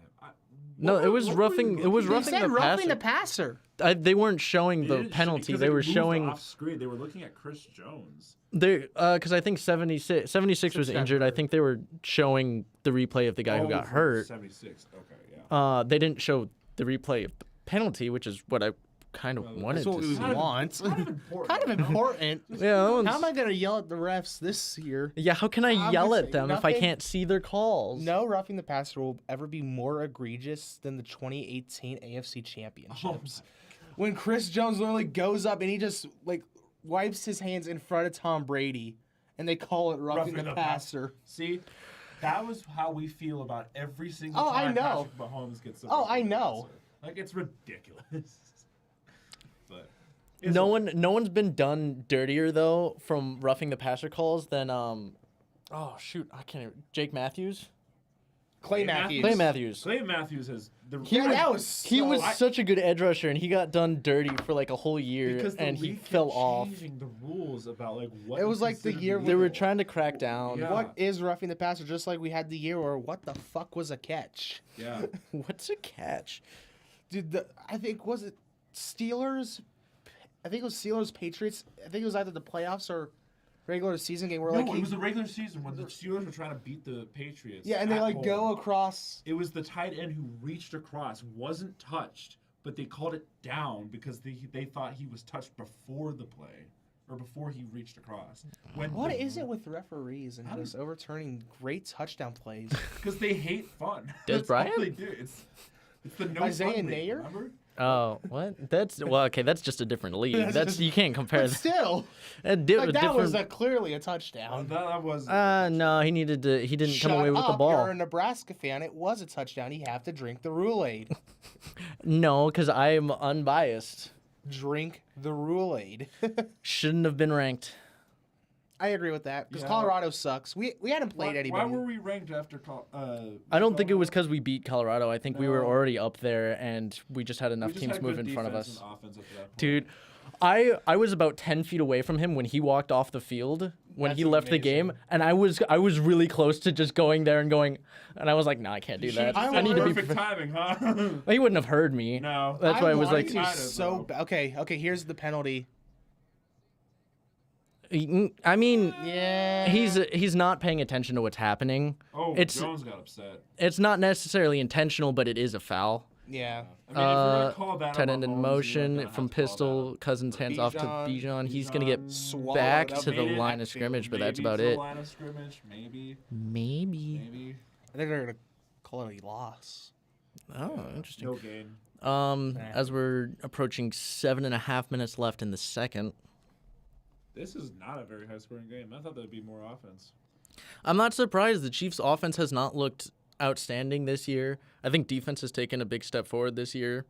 D: No, it was roughing. It was
B: They
D: roughing
B: said
D: the
B: roughing the
D: passer.
B: passer.
D: They weren't showing the penalty. They were showing.
A: off screen. They were looking at Chris Jones.
D: They because I think 76 was injured. I think they were showing the replay of the guy who got hurt.
A: 76. Okay, yeah.
D: They didn't show the replay of the penalty, which is what I kind of wanted
B: That's what
D: to
B: we
D: see.
B: want.
A: Kind of important.
B: Kind of important.
D: Yeah, that one's-
B: How am I gonna yell at the refs this year?
D: Yeah, how can I yell at
B: Obviously,
D: them if I
B: nothing-
D: can't see their calls?
B: No roughing the passer will ever be more egregious than the 2018 AFC Championships. When Chris Jones literally goes up and he just like wipes his hands in front of Tom Brady, and they call it roughing the passer.
A: See, that was how we feel about every single
B: Oh, I
A: time
B: know.
A: Patrick Mahomes gets.
B: Oh, I know.
A: Like it's ridiculous. But
D: No one's been done dirtier though from roughing the passer calls than oh shoot, I can't even, Jake Matthews.
B: Clay
A: Matthews.
B: Matthews.
D: Clay Matthews.
A: Clay Matthews has the
B: That was
D: He
B: so-
D: was such a good edge rusher, and he got done dirty for like a whole year,
A: because the
D: and he
A: league kept
D: fell off.
A: changing the rules about like what
B: It
A: is
B: was like the
A: considered
B: year
A: legal.
D: They were trying to crack down.
A: Yeah.
B: What is roughing the passer? Just like we had the year where what the fuck was a catch?
A: Yeah.
D: What's a catch?
B: Dude, I think was it Steelers? I think it was Steelers Patriots. I think it was either the playoffs or regular season game where
A: No,
B: like
A: it was the regular season when the Steelers were trying to beat the Patriots.
B: yeah, and they
A: at
B: like
A: home.
B: go across.
A: It was the tight end who reached across, wasn't touched, but they called it down because they thought he was touched before the play or before he reached across.
B: What is it with referees and just overturning great touchdown plays?
A: Because they hate fun.
D: Des
A: That's all
D: Bryant?
A: they do. It's the no
B: Isaiah
A: fun league,
B: Nayer?
A: remember?
D: Oh, what? That's okay. That's just a different league.
B: That's
D: That's
B: just-
D: you can't compare.
B: But still,
D: That
B: like, was clearly a touchdown.
A: That was.
D: no, he needed to. He didn't
B: Shut
D: come away with the
B: up,
D: ball.
B: You're a Nebraska fan. It was a touchdown. You have to drink the Rule-Aid.
D: No, because I am unbiased.
B: Drink the Rule-Aid.
D: Shouldn't have been ranked.
B: I agree with that because
A: Yeah.
B: Colorado sucks. We hadn't played
A: Why
B: anybody.
A: were we ranked after?
D: I don't think it was because we beat Colorado. I think we were
A: No.
D: already up there, and we just had enough
A: we just
D: teams
A: had
D: move
A: good
D: in front of
A: defense
D: us.
A: and offense up to that point.
D: Dude, I was about 10 feet away from him when he walked off the field when
B: That's
D: he left the game,
B: amazing.
D: and I was really close to just going there and going, and I was like, no, I can't do that. I need to be.
A: perfect timing, huh?
D: He wouldn't have heard me.
A: No.
D: That's why I was
B: wanted
D: like,
B: to
A: Kind of,
B: so
A: though.
B: okay. Here's the penalty.
D: I mean,
B: Yeah.
D: he's not paying attention to what's happening.
A: Oh,
D: It's-
A: Jones got upset.
D: It's not necessarily intentional, but it is a foul.
B: Yeah.
A: I mean, if you're gonna call that
D: Tight
A: on
D: end in
A: Mahomes, you're
D: motion
A: gonna
D: from
A: have to call
D: pistol.
A: that
D: Cousins hands off to
B: Bijan.
D: Bijan. He's gonna get
B: Swallowed
D: back
B: up.
D: to the
A: Made it
D: line of
B: backfield.
D: scrimmage, but that's
A: Maybe
D: about
A: to the
D: it.
A: Line of scrimmage, maybe.
D: Maybe.
B: I think they're gonna call it a loss.
D: Oh, interesting.
A: No gain.
D: As we're approaching 7.5 minutes left in the second,
A: This is not a very high-scoring game. I thought there'd be more offense.
D: I'm not surprised. The Chiefs' offense has not looked outstanding this year. I think defense has taken a big step forward this year,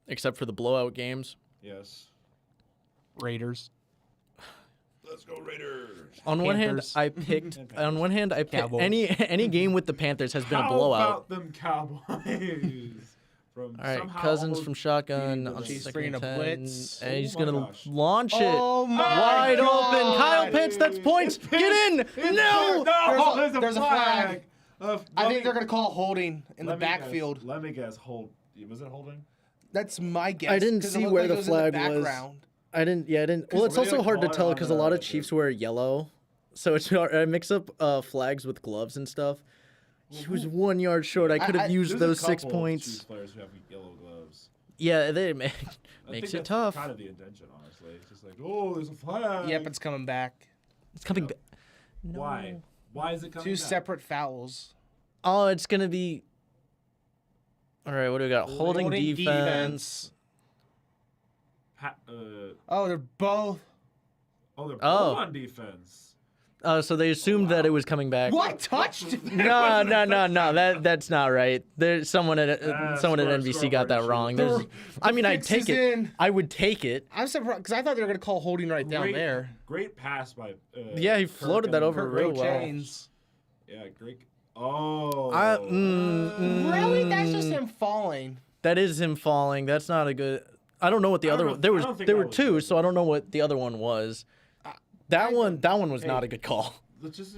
D: except for the blowout games.
A: Yes.
B: Raiders.
A: Let's go Raiders.
D: On one hand,
B: Panthers.
D: I picked. On one hand, I picked
B: Cowboys.
D: any game with the Panthers has been
A: How
D: a blowout.
A: about them Cowboys? From
D: All right,
A: somehow
D: Cousins
A: almost
D: from shotgun
A: beating
D: on
A: the
B: Chiefs
D: second
B: bringing
D: and
B: a
D: 10,
B: blitz.
D: and he's
A: Oh my
D: gonna
A: gosh.
D: launch it.
B: Oh my
D: Wide
B: God.
D: open, Kyle Pitts. That's points. Get in. No.
A: There's a flag.
B: I think they're gonna call holding in the
A: Let me guess.
B: backfield.
A: Let me guess. Was it holding?
B: That's my guess.
D: I didn't
B: 'cause it
D: see
B: looked
D: where
B: like
D: the
B: it was in the
D: flag was.
B: background.
D: I didn't. Yeah, I didn't. Well, it's
A: What do
D: also
A: they
D: hard to
A: call it
D: tell
A: on
D: because a lot of
A: the-
D: Chiefs wear yellow, so it's hard. I mix up flags with gloves and stuff. He was 1 yard short. I could have used
A: There's
D: those
A: a
D: 6
A: couple of
D: points.
A: Chiefs players who have yellow gloves.
D: Yeah, they
A: I
D: makes
A: think
D: it
A: that's
D: tough.
A: Kind of the intention, honestly. It's just like, oh, there's a flag.
B: Yep, it's coming back.
D: It's coming back. No.
A: Why? Why is it coming
B: Two
A: back?
B: separate fouls.
D: Oh, it's gonna be. All right, what do we got? Holding defense.
B: Oh, they're both.
A: Oh, they're both
D: Oh.
A: on defense.
D: So they assumed that it was coming back.
B: What touched?
D: No. That's not right. There's someone at NBC got that wrong. There's, I mean, I'd take it.
B: in.
D: I would take it.
B: I'm surprised because I thought they were gonna call holding right down
A: Great-
B: there.
A: Great pass by.
D: Yeah, he
A: Kirk
D: floated that
A: and-
D: over real well.
B: Chains.
A: Yeah, great. Oh.
B: Really? That's just him falling.
D: That is him falling. That's not a good. I don't know what the
A: I
D: other
A: don't
D: one.
A: know- I
D: There
A: don't think
D: were
A: that was
D: two,
A: good.
D: so I don't know what the other one was. That one was not a good call.
A: Let's just.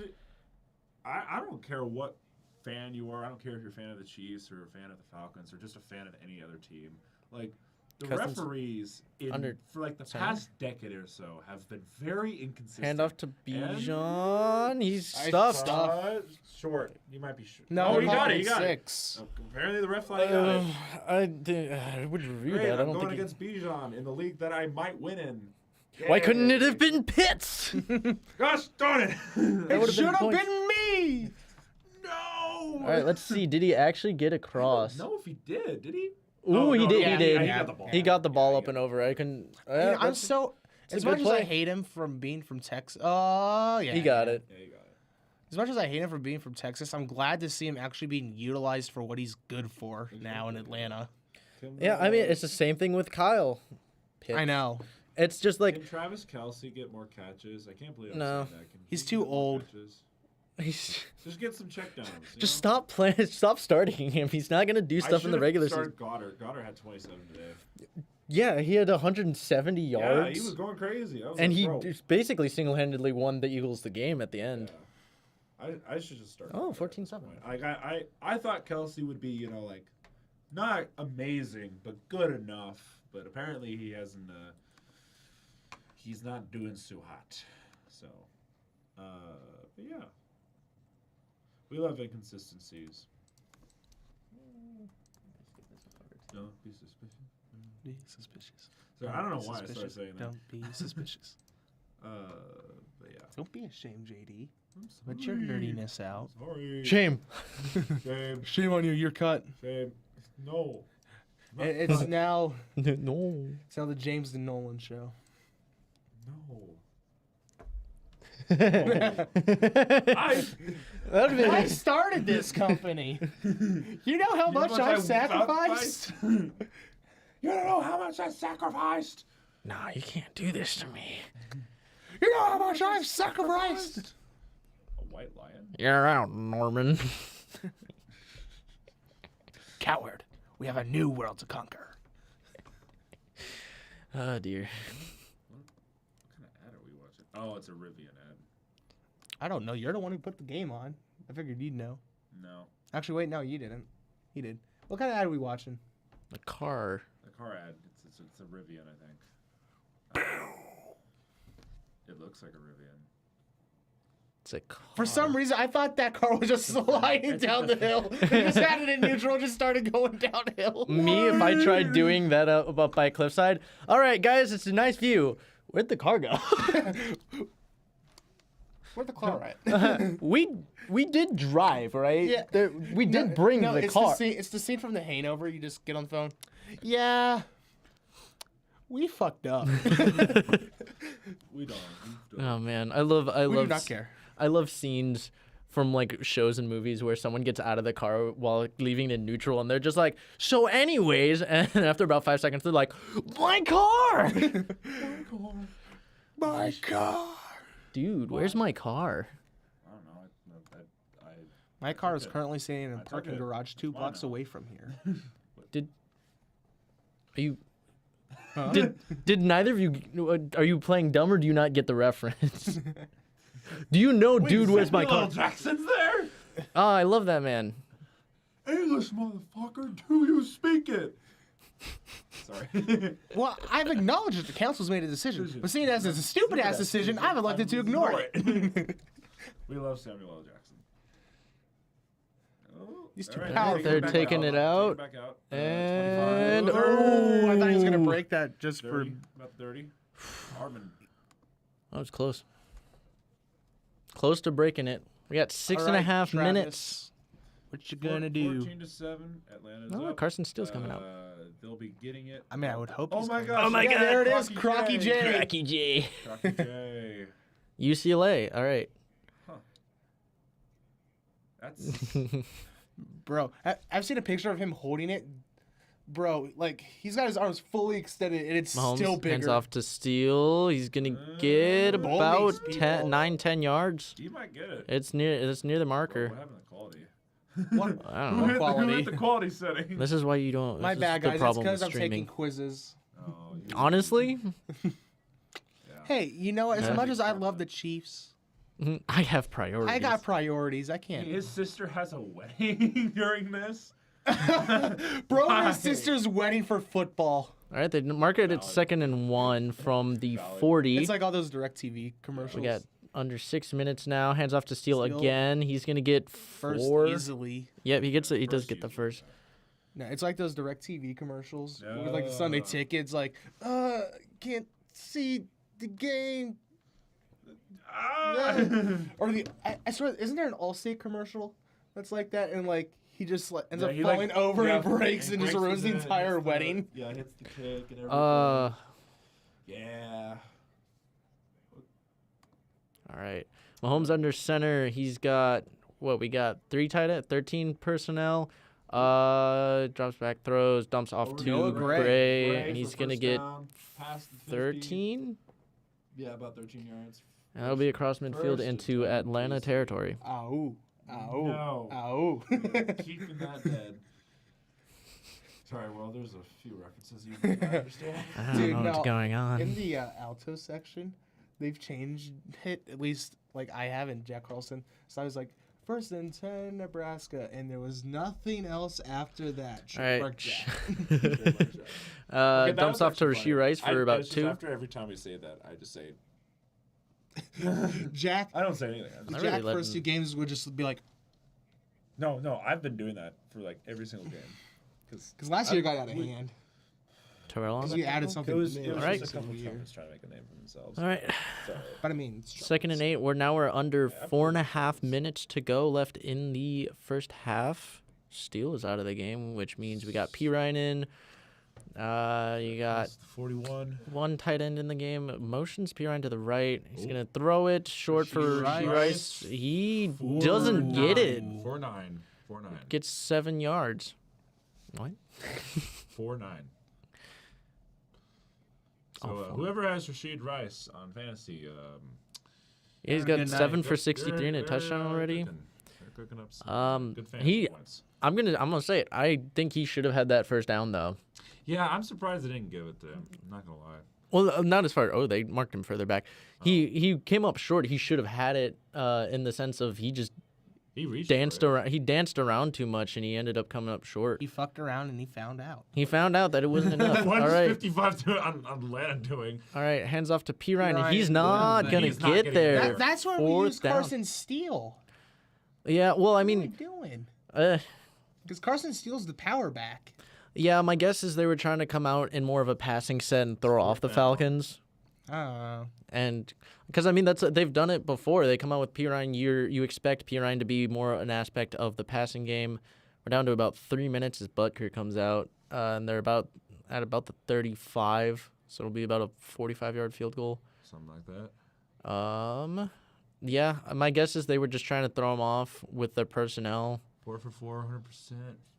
A: I don't care what fan you are. I don't care if you're a fan of the Chiefs or a fan of the Falcons or just a fan of any other team. Like the
D: Cousins
A: referees for like the
D: Sorry?
A: past decade or so have been very inconsistent.
D: Hand off to
A: And-
D: Bijan. He's stuffed.
A: Short. You might be short.
B: No,
A: oh, he got it. He got
B: 6.
A: it. Apparently, the ref thought he got it.
D: I would review
A: Great,
D: that. I
A: I'm
D: don't
A: going
D: think.
A: against Bijan in the league that I might win in.
D: Why couldn't it
A: Yay.
D: have been Pitts?
A: Gosh darn it!
B: It
D: would've
B: should have
D: points.
B: been me.
A: No.
D: All right, let's see. Did he actually get across?
A: No, if he did he?
D: Ooh,
A: Oh,
D: he
A: no,
D: did.
A: yeah,
D: he did.
A: He got the ball.
D: He got the ball
A: Yeah,
D: up and over. I couldn't.
B: I'm so. As
D: a
B: much
D: good
B: as I
D: play.
B: hate him from being from Texas. Oh yeah.
D: He got it.
A: Yeah, you got it.
B: As much as I hate him for being from Texas, I'm glad to see him actually being utilized for what he's good for now in Atlanta.
D: Yeah, I mean, it's the same thing with Kyle Pitts.
B: I know.
D: It's just like
A: Can Travis Kelce get more catches? I can't believe I'm
D: No.
A: saying that. Can
B: He's
A: he
B: too
A: get more
B: old.
A: catches?
D: he's
A: Just get some checkdowns.
D: just stop playing. Stop starting him. He's not gonna do stuff in the regular season.
A: Goddard. Goddard had 27 today.
D: Yeah, he had 170 yards.
A: Yeah, he was going crazy. I was
D: and
A: like,
D: he
A: bro.
D: just basically single-handedly won the Eagles the game at the end.
A: Yeah. I should just start.
D: Oh,
A: Goddard at
D: 14-7.
A: this point. Like I thought Kelsey would be, like not amazing, but good enough. But apparently he hasn't. He's not doing so hot. So, but yeah, we love inconsistencies. No, be suspicious.
B: Be suspicious.
A: So I don't know why I started saying that.
B: Don't be suspicious.
A: But yeah.
B: Don't be ashamed, JD.
A: I'm
B: Let your nerdiness out.
A: Sorry.
D: Shame.
A: Shame.
B: Shame on you. You're cut.
A: Shame. No.
B: It's now.
D: No.
B: It's now the James and Nolan show.
A: No. I
B: I started this company. You know how much I've sacrificed?
A: You don't know how much I sacrificed.
D: Nah, you can't do this to me.
B: You know how much I've sacrificed?
A: A white lion.
D: You're out, Norman.
B: Coward. We have a new world to conquer.
D: Oh dear.
A: What kind of ad are we watching? Oh, it's a Rivian ad.
B: I don't know. You're the one who put the game on. I figured you'd know.
A: No.
B: Actually, wait, no, you didn't. He did. What kind of ad are we watching?
D: The car.
A: The car ad. It's a Rivian, I think. It looks like a Rivian.
D: It's a car.
B: For some reason, I thought that car was just sliding down the hill. They just had it in neutral, just started going downhill.
D: Me, if I tried doing that up by Cliffside. All right, guys, it's a nice view. Where'd the car go?
B: Where'd the car at?
D: we did drive, right?
B: Yeah.
D: We did bring the
B: it's
D: car.
B: It's the scene from The Hangover. You just get on the phone. Yeah. We fucked up.
A: We don't.
D: Oh man, I love
B: we do not care.
D: I love scenes from like shows and movies where someone gets out of the car while leaving it in neutral and they're just like, so anyways, and after about 5 seconds they're like, my car.
B: My car.
D: Dude, where's my car?
A: I don't know.
B: My car is currently sitting in a
A: took
B: parking
A: it.
B: garage 2
A: It's mine
B: blocks
A: now.
B: away from here.
D: Are you
B: Huh?
D: did neither of you are you playing dumb or do you not get the reference? Do you know, dude, where's my car?
A: Jackson's there.
D: Oh, I love that man.
A: English, motherfucker. Do you speak it? Sorry.
B: Well, I've acknowledged that the council's made a decision, but seeing as it's a stupid-ass decision, I've elected to ignore it.
A: We love Samuel L. Jackson. Oh,
B: These two
A: all right,
B: powerful-
D: They're
A: back
D: taking it out.
A: Take it back out.
D: And
A: 25.
B: Oh, I thought he was gonna break that just
A: 30, about 30. Armin.
D: That was close. Close to breaking it. We got 6.5 minutes.
B: What you gonna do?
A: 14-7. Atlanta's
D: Oh,
A: up.
D: Carson Steele's coming out.
A: They'll be getting it.
B: I mean, I would hope.
A: Oh
B: he's
A: my
B: coming.
A: gosh!
D: Oh my
A: yeah,
D: God.
B: There it is, Crocky J.
D: Cracky J.
A: Crocky J.
D: UCLA. All right.
A: Huh. That's
B: Bro, I've seen a picture of him holding it. Bro, like he's got his arms fully extended and it's
D: Mahomes
B: still bigger.
D: hands off to Steele. He's gonna get
B: Bullies,
D: about
B: people.
D: 9-10 yards.
A: he might get it.
D: It's near the marker.
A: What happened to quality?
B: What?
D: I don't
A: Who
D: know.
A: hit,
B: quality?
A: who hit the quality setting?
D: This is why you don't.
B: My
D: this is
B: bad,
D: the
B: guys. It's
D: problem
B: because
D: with
B: I'm taking
D: streaming.
B: quizzes.
A: Oh, you-
D: Honestly,
A: yeah.
B: Hey, you know, as
D: Yeah.
B: much as I love the Chiefs,
D: I have priorities.
B: I got priorities. I can't.
A: His sister has a wedding during this.
B: Bro and
A: Why?
B: his sister's wedding for football.
D: All right, they mark it at 2nd and 1 from the
A: Valid.
D: 40.
B: It's like all those DirecTV commercials.
D: We got under 6 minutes now. Hands off to Steele
B: Steele.
D: again. He's gonna get
B: first
D: 4.
B: easily.
D: Yep, he gets it. He does
A: First
D: get the
A: easily.
D: first.
B: No, it's like those DirecTV commercials with like the
A: Yeah.
B: Sunday tickets. Like, can't see the game.
A: Ah!
B: Or I swear, isn't there an Allstate commercial that's like that? And like he just like, ends
A: Yeah,
B: up
A: he,
B: falling
A: like-
B: over
A: yeah,
B: and breaks
A: he
B: and just
A: breaks
B: ruins the
A: his-
B: entire
A: hits the-
B: wedding.
A: Yeah, hits the kick and everything.
D: All
A: Yeah.
D: right. Mahomes under center. He's got what we got 13 personnel. Drops back, throws, dumps off
A: Over
D: to
B: Noah
D: Gray,
B: Gray.
D: and
A: for
D: he's gonna
A: first
D: get
A: down, past the 50.
D: 13.
A: Yeah, about 13 yards.
D: And that'll be across midfield
A: First
D: into
A: and 10,
D: Atlanta
A: please.
D: territory.
B: Ow. Ow.
A: No.
B: Ow.
A: Keeping that dead. Sorry, well, there's a few references you may not understand.
D: I don't
B: Dude,
D: know what's
B: no,
D: going on.
B: In the alto section, they've changed it, at least like I have in Jack Carlson. So I was like, 1st and 10, Nebraska, and there was nothing else after that.
D: All right.
B: Trademark Jack.
A: Okay, that
D: Dumps
A: was
D: off to
A: actually
D: Rasheed
A: funny.
D: Rice for about
A: it's just
D: 2.
A: After every time we say that, I just say.
B: Jack,
A: I don't say anything. I just-
D: I
B: Jack
D: really let
B: first
D: him-
B: 2 games would just be like,
A: No, I've been doing that for like every single game.
B: because last year it got out of hand.
D: Terrell on
B: Because
D: the
B: we added
A: It
B: something
A: was,
B: new
A: it was
D: All right.
A: just a couple
B: every year.
A: Trumpets trying to make a name for themselves.
D: All right.
A: So,
B: But I mean, it's
D: 2nd and 8. We're under 4.5 minutes to go left in the first half. Steele is out of the game, which means we got P. Ryan in. You got
A: that's the 41.
D: one tight end in the game. Motions P. Ryan to the right. He's gonna throw it short for
B: Rasheed
D: Rasheed
B: Rice.
D: Rice. He doesn't get it.
A: 4-9.
D: Gets 7 yards. What?
A: 4-9. So
D: Oh,
A: whoever has Rasheed Rice on fantasy,
D: He's
B: Good
D: got
B: night.
D: 7 for 63 and a touchdown already.
A: They're cooking up some good fantasy
D: he-
A: points.
D: I'm gonna say it. I think he should have had that first down though.
A: Yeah, I'm surprised they didn't give it to him. I'm not gonna lie.
D: Well, not as far. Oh, they marked him further back. He came up short. He should have had it. In the sense of he just
A: He reached
D: danced
A: for it.
D: around. He danced around too much, and he ended up coming up short.
B: he fucked around and he found out.
D: He found out that it wasn't enough.
A: What
D: All
A: is
D: right,
A: 55 on Atlanta doing?
D: all right. Hands off to P. Ryan.
B: Ryan,
D: He's not
A: yeah,
D: gonna
A: he's not
D: get
A: getting
D: there.
A: there.
B: That's why we
D: Fourth
B: use
D: down.
B: Carson Steele.
D: Yeah. Well, I
B: What are we
D: mean,
B: doing?
D: uh,
B: Because Carson Steele's the power back.
D: yeah. My guess is they were trying to come out in more of a passing set and throw off the
A: down.
D: Falcons.
B: Oh.
D: And because I mean they've done it before. They come out with P. Ryan. You expect P. Ryan to be more an aspect of the passing game. We're down to about 3 minutes as Butker comes out, and they're about the 35. So it'll be about a 45-yard field goal.
A: Something like that.
D: Yeah. My guess is they were just trying to throw him off with their personnel.
A: 4 for 4, 100%.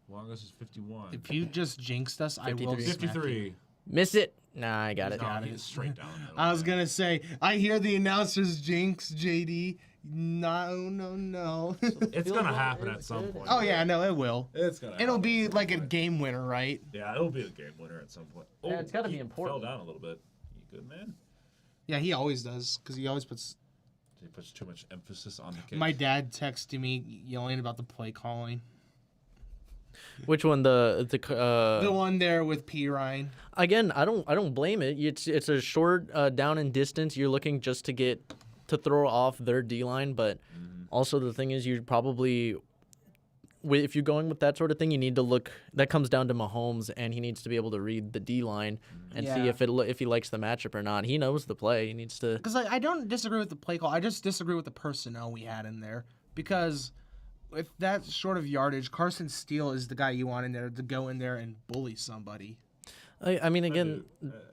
A: Longest is 51.
B: If you just jinxed us, I will
D: 53.
B: smack you.
A: 53.
D: Miss it. Nah, I got it.
A: No, he's straight down. the middle,
B: I was
A: man.
B: gonna say, I hear the announcers jinx, JD. No.
A: It's gonna happen at some point.
B: Oh yeah, no, it will.
A: It's gonna.
B: It'll
A: happen
B: be
A: at some
B: like a
A: point.
B: game winner, right?
A: Yeah, it'll be a game winner at some point.
D: Yeah, it's gotta be
A: he
D: important.
A: Fell down a little bit. You good, man?
B: Yeah, he always does, because he always puts.
A: He puts too much emphasis on the kick.
B: My dad texted me yelling about the play calling.
D: Which one? The
B: one there with P. Ryan.
D: again, I don't blame it. It's a short down and distance. You're looking just to throw off their D line, but also the thing is you probably if you're going with that sort of thing, you need to look. That comes down to Mahomes, and he needs to be able to read the D line and see
B: Yeah.
D: if he likes the matchup or not. He knows the play. He needs to.
B: Because I don't disagree with the play call. I just disagree with the personnel we had in there. Because with that sort of yardage, Carson Steele is the guy you want in there to go in there and bully somebody.
D: I mean, again,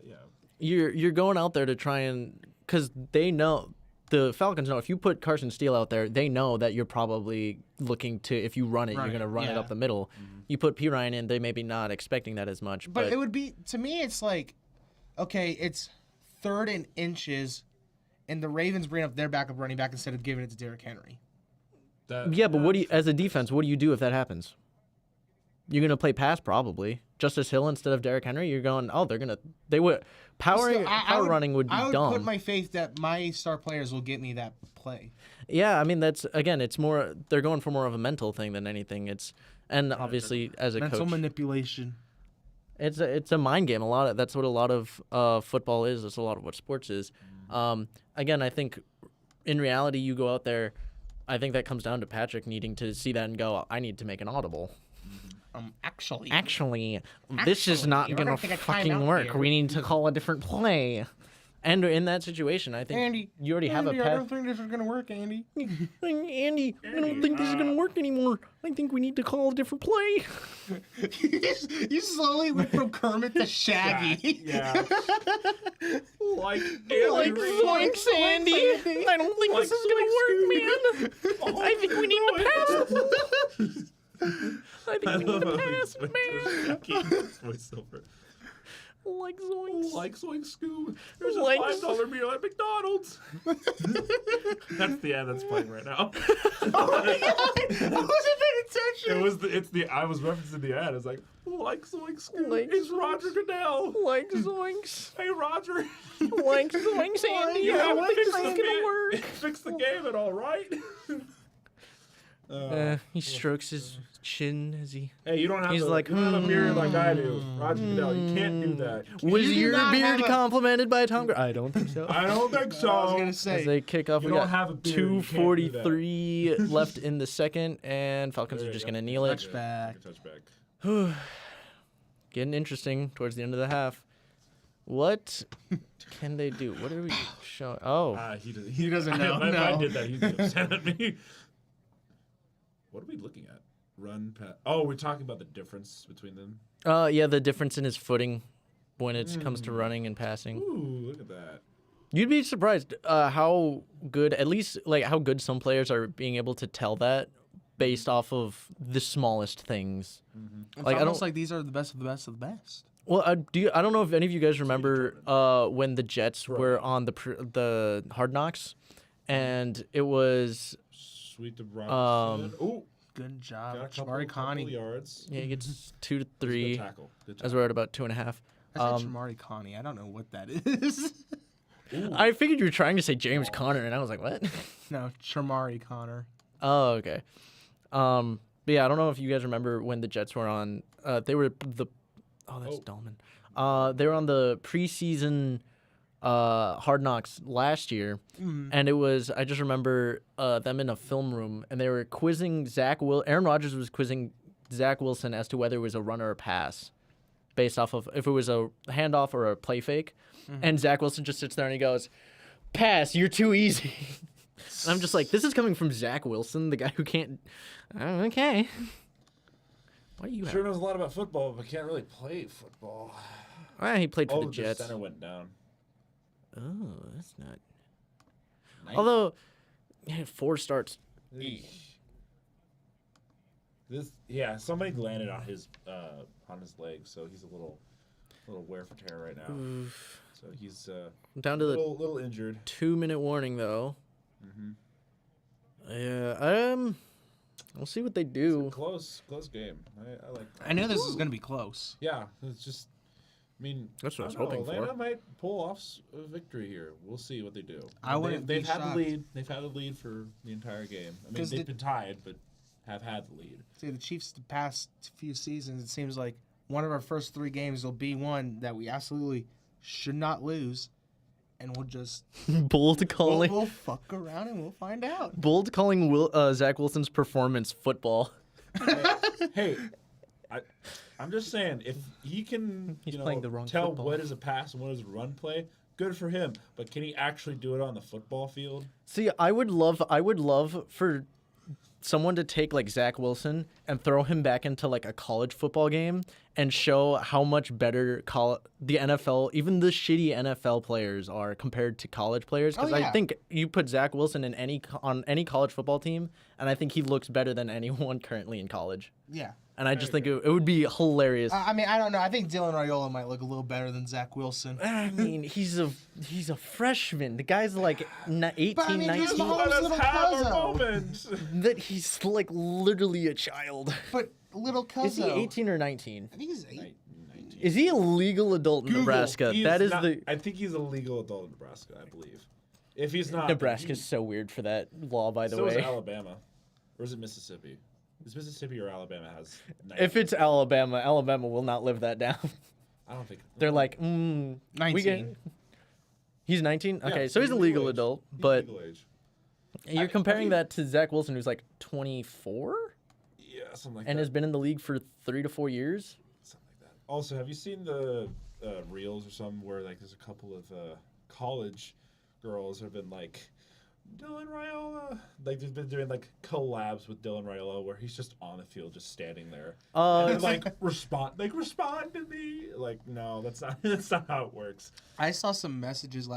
A: Yeah.
D: you're going out there to try and because they know the Falcons know if you put Carson Steele out there, they know that you're probably looking to if you run it, you're going to run it up the middle. You put P. Ryan in, they maybe not expecting that as much.
B: But it would be to me, it's like, okay, it's 3rd and inches, and the Ravens bring up their backup running back instead of giving it to Derrick Henry.
D: But what do you, as a defense, what do you do if that happens? You're gonna play pass probably. Justice Hill instead of Derrick Henry. You're going. Oh, they would power running would be dumb.
B: I would put my faith that my star players will get me that play.
D: Yeah, I mean that's again. It's more. They're going for more of a mental thing than anything. And obviously as a
B: mental
D: coach,
B: manipulation.
D: It's a mind game. That's what a lot of football is. That's a lot of what sports is. Again, I think in reality, you go out there. I think that comes down to Patrick needing to see that and go, I need to make an audible. Actually, this is not going to fucking work. We need to call a different play. And in that situation, I think
B: Andy,
D: you already have a path.
B: I don't think this is going to work, Andy.
D: Andy, I don't think this is going to work anymore. I think we need to call a different play.
B: you slowly went from Kermit to Shaggy.
A: Yeah. like
D: Zoinks, Andy. I don't think this is going to work, man. I think we need to pass. I think we need to pass, man.
A: Voiceover.
D: Like Zoinks.
A: Like Zoinks Scoob. There's a
D: Like
A: $5 meal at McDonald's. That's the ad that's playing right now.
B: Oh my god! I wasn't paying attention.
A: I was referencing the ad. It's like Zoinks Scoob.
D: Like
A: It's Roger Goodell.
D: Like Zoinks.
A: Hey Roger.
D: Like Zoinks, Andy.
A: You
D: I
A: haven't
D: don't think
A: fixed
D: this is
A: the
D: going to
A: game.
D: work.
A: Fix the game at all, right?
D: He strokes his chin as he.
A: Hey, you don't have
D: He's
A: to,
D: like,
A: you don't have a beard like I do. Roger Goodell, you can't do that.
D: Was
B: You do
D: your
B: not
D: beard
B: have a-
D: complimented by Tom? I don't think so.
A: I don't think so.
B: I was gonna
D: As
B: say.
D: they kick off,
A: You
D: we
A: don't
D: got
A: have a beard, you can't do that.
D: 2:43 left in the second, and Falcons are just gonna kneel it.
B: Touchback.
D: Getting interesting towards the end of the half. What can they do? What are we showing? Oh,
B: He doesn't know.
A: If I
B: No.
A: did that, he'd be upset at me. What are we looking at? Run, pass. Oh, we're talking about the difference between them.
D: yeah, the difference in his footing when it comes to running and passing.
A: Ooh, look at that.
D: You'd be surprised how good, at least like how good some players are being able to tell that based off of the smallest things.
B: It's
D: Like, I
B: almost
D: don't-
B: like these are the best of the best of the best.
D: Well, I don't know if any of you guys remember when the Jets were on the Hard Knocks, and it was
A: Sweet to Robinson. Ooh,
B: Good job,
A: got a couple
B: Shamari Connie.
A: yards.
D: yeah, he gets 2 to
A: Good
D: 3
A: tackle. Good
D: as
A: tackle.
D: we're at about 2.5.
B: I said Shamari Connie. I don't know what that is.
D: I figured you were trying to say James Conner, and I was like, what?
B: No, Shamari Connor.
D: Oh, okay. But yeah, I don't know if you guys remember when the Jets were on. They were the. Oh, that's Dahlman. They were on the preseason Hard Knocks last year, and it was. I just remember them in a film room, and they were quizzing Aaron Rodgers was quizzing Zach Wilson as to whether it was a run or a pass, based off of if it was a handoff or a play fake, and Zach Wilson just sits there and he goes, "Pass, you're too easy." And I'm just like, this is coming from Zach Wilson, the guy who can't. Okay. What do you
A: Sure
D: have?
A: knows a lot about football, but can't really play football.
D: He played for
A: Oh,
D: the Jets.
A: center went down.
D: Oh, that's not.
A: Nice.
D: Although, 4 starts.
A: Somebody landed on his leg, so he's a little wear for tear right now.
D: Oof.
A: So he's
D: Down to the
A: little injured.
D: 2-minute warning, though. Yeah, we'll see what they do.
A: Close game. I like that.
B: I knew this was gonna be close.
A: Yeah, it's just. I mean,
D: That's what I was
A: don't know,
D: hoping for.
A: Atlanta might pull off a victory here. We'll see what they do.
B: I wouldn't be
A: They've had the
B: shocked.
A: lead. They've had the lead for the entire game. I mean,
B: 'Cause
A: they've been tied, but have had the lead.
B: See, the Chiefs the past few seasons, it seems like one of our first 3 games will be one that we absolutely should not lose, and we'll just
D: Bold calling.
B: we'll fuck around and we'll find out.
D: Bold calling Zach Wilson's performance football.
A: Hey, I'm just saying, if he can,
D: He's playing the wrong
A: tell
D: football.
A: what is a pass and what is a run play, good for him. But can he actually do it on the football field?
D: See, I would love for someone to take like Zach Wilson and throw him back into like a college football game and show how much better the NFL, even the shitty NFL players are compared to college players. Because I think you put Zach Wilson in on any college football team, and I think he looks better than anyone currently in college.
B: Yeah.
D: And I just think it would be hilarious.
B: I mean, I don't know. I think Dylan Raiola might look a little better than Zach Wilson.
D: I mean, he's a freshman. The guy's like 18,
B: But, I mean,
D: 19.
B: Let us
A: have our moment.
D: That he's like literally a child.
B: But little Cuzzo.
D: Is he 18 or 19?
B: I think he's 8.
D: Is he a legal adult in
B: Google.
D: Nebraska?
A: I think he's a legal adult in Nebraska, I believe. If he's not...
D: Nebraska's so weird for that law, by the way.
A: So is Alabama. Or is it Mississippi? Is Mississippi or Alabama has...
D: If it's Alabama, Alabama will not live that down.
A: I don't think...
D: They're like,
B: 19.
D: He's 19?
A: Yeah,
D: Okay, so he's a legal adult, but
A: legal age.
D: you're comparing that to Zach Wilson, who's like 24?
A: Yeah, something like
D: and
A: that.
D: has been in the league for 3 to 4 years?
A: Something like that. Also, have you seen the reels or something where like there's a couple of college girls have been like... Dylan Raiola, like they've been doing like collabs with Dylan Raiola where he's just on the field, just standing there, and like respond to me. Like, no, that's not how it works.
B: I saw some messages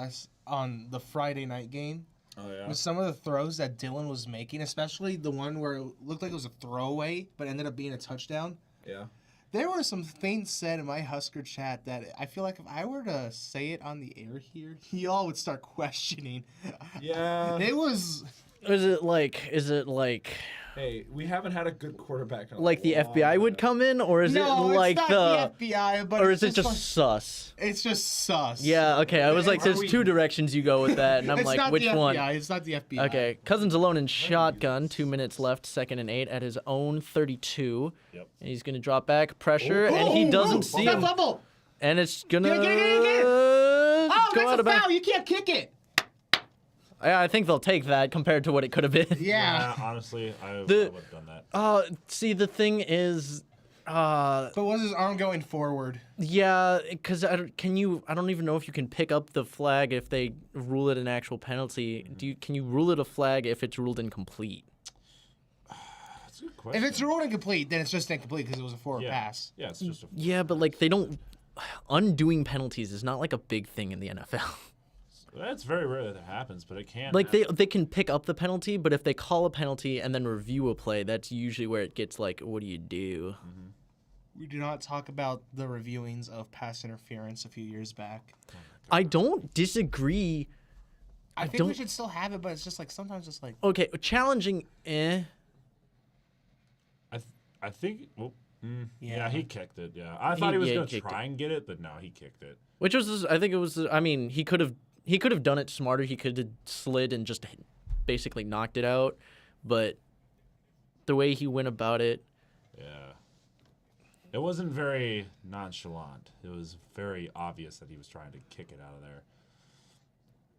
B: on the Friday night game.
A: Oh yeah.
B: With some of the throws that Dylan was making, especially the one where it looked like it was a throwaway but ended up being a touchdown.
A: Yeah.
B: There were some things said in my Husker chat that I feel like if I were to say it on the air here, y'all would start questioning.
A: Yeah.
D: Is it like
A: Hey, we haven't had a good quarterback.
D: like the FBI would come in, or is it like
B: it's not the FBI, but
D: or
B: it's
D: is it just
B: like,
D: sus?
B: It's just sus.
D: Yeah, okay. I was like, there's two directions you go with that, and I'm
B: It's
D: like,
B: not
D: which
B: the
D: one?
B: FBI. It's not the FBI.
D: Okay, Cousins alone in shotgun, 2 minutes left, 2nd and 8 at his own 32.
A: Yep.
D: And he's gonna drop back, pressure, and he doesn't see him,
B: Fumble.
D: and it's gonna
B: Get it. Oh,
D: go out
B: that's
D: of
B: a
D: bounds.
B: foul. You can't kick it.
D: I think they'll take that compared to what it could have been.
B: Yeah.
A: Honestly, I would have done that.
D: See, the thing is,
B: But was his arm going forward?
D: yeah, because I don't even know if you can pick up the flag if they rule it an actual penalty. Can you rule it a flag if it's ruled incomplete?
A: That's a good question.
B: If it's ruled incomplete, then it's just incomplete because it was a forward pass.
A: Yeah, it's just a...
D: Yeah, but like they don't. Undoing penalties is not like a big thing in the NFL.
A: That's very rare that it happens, but it can.
D: Like
A: happen.
D: they can pick up the penalty, but if they call a penalty and then review a play, that's usually where it gets like, what do you do?
A: Mm-hmm.
B: We do not talk about the reviewings of pass interference a few years back.
D: I don't disagree.
B: I think we should still have it, but it's just like sometimes it's like
D: Okay, challenging.
A: I think. Well, yeah, he kicked it. Yeah, I thought he was gonna try and get it, but no, he kicked it.
D: Which was, I think it was. I mean, he could have done it smarter. He could have slid and just basically knocked it out, but the way he went about it.
A: Yeah. It wasn't very nonchalant. It was very obvious that he was trying to kick it out of there.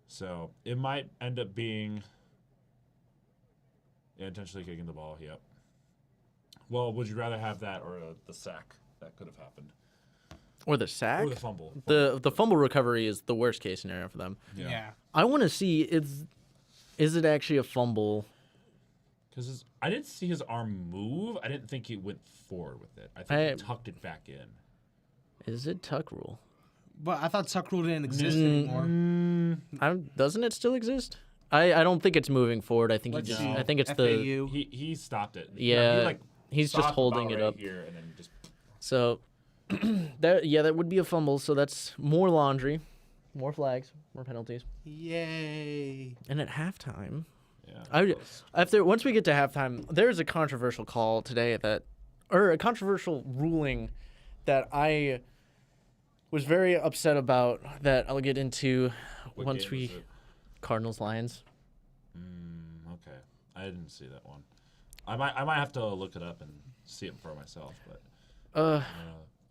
A: So it might end up being intentionally kicking the ball. Yep. Well, would you rather have that or the sack that could have happened?
D: Or the sack?
A: Or the fumble.
D: The fumble recovery is the worst case scenario for them.
B: yeah.
D: I want to see is it actually a fumble?
A: Because I didn't see his arm move. I didn't think he went forward with it. I think he tucked it back in.
D: Is it tuck rule?
B: But I thought tuck rule didn't exist anymore.
D: Doesn't it still exist? I don't think it's moving forward. I think
B: Let's
D: he just
B: see.
D: I think it's
B: FAU.
A: He stopped it.
D: Yeah,
A: He,
D: he's just
A: stopped
D: holding
A: about
D: it
A: right
D: up.
A: here and then just...
D: So that would be a fumble. So that's more laundry, more flags, more penalties.
B: Yay.
D: And at halftime,
A: Yeah.
D: once we get to halftime, there's a controversial call today or a controversial ruling that I was very upset about that I'll get into
A: What
D: once
A: game
D: we
A: was it?
D: Cardinals Lions.
A: Okay. I didn't see that one. I might have to look it up and see it for myself, but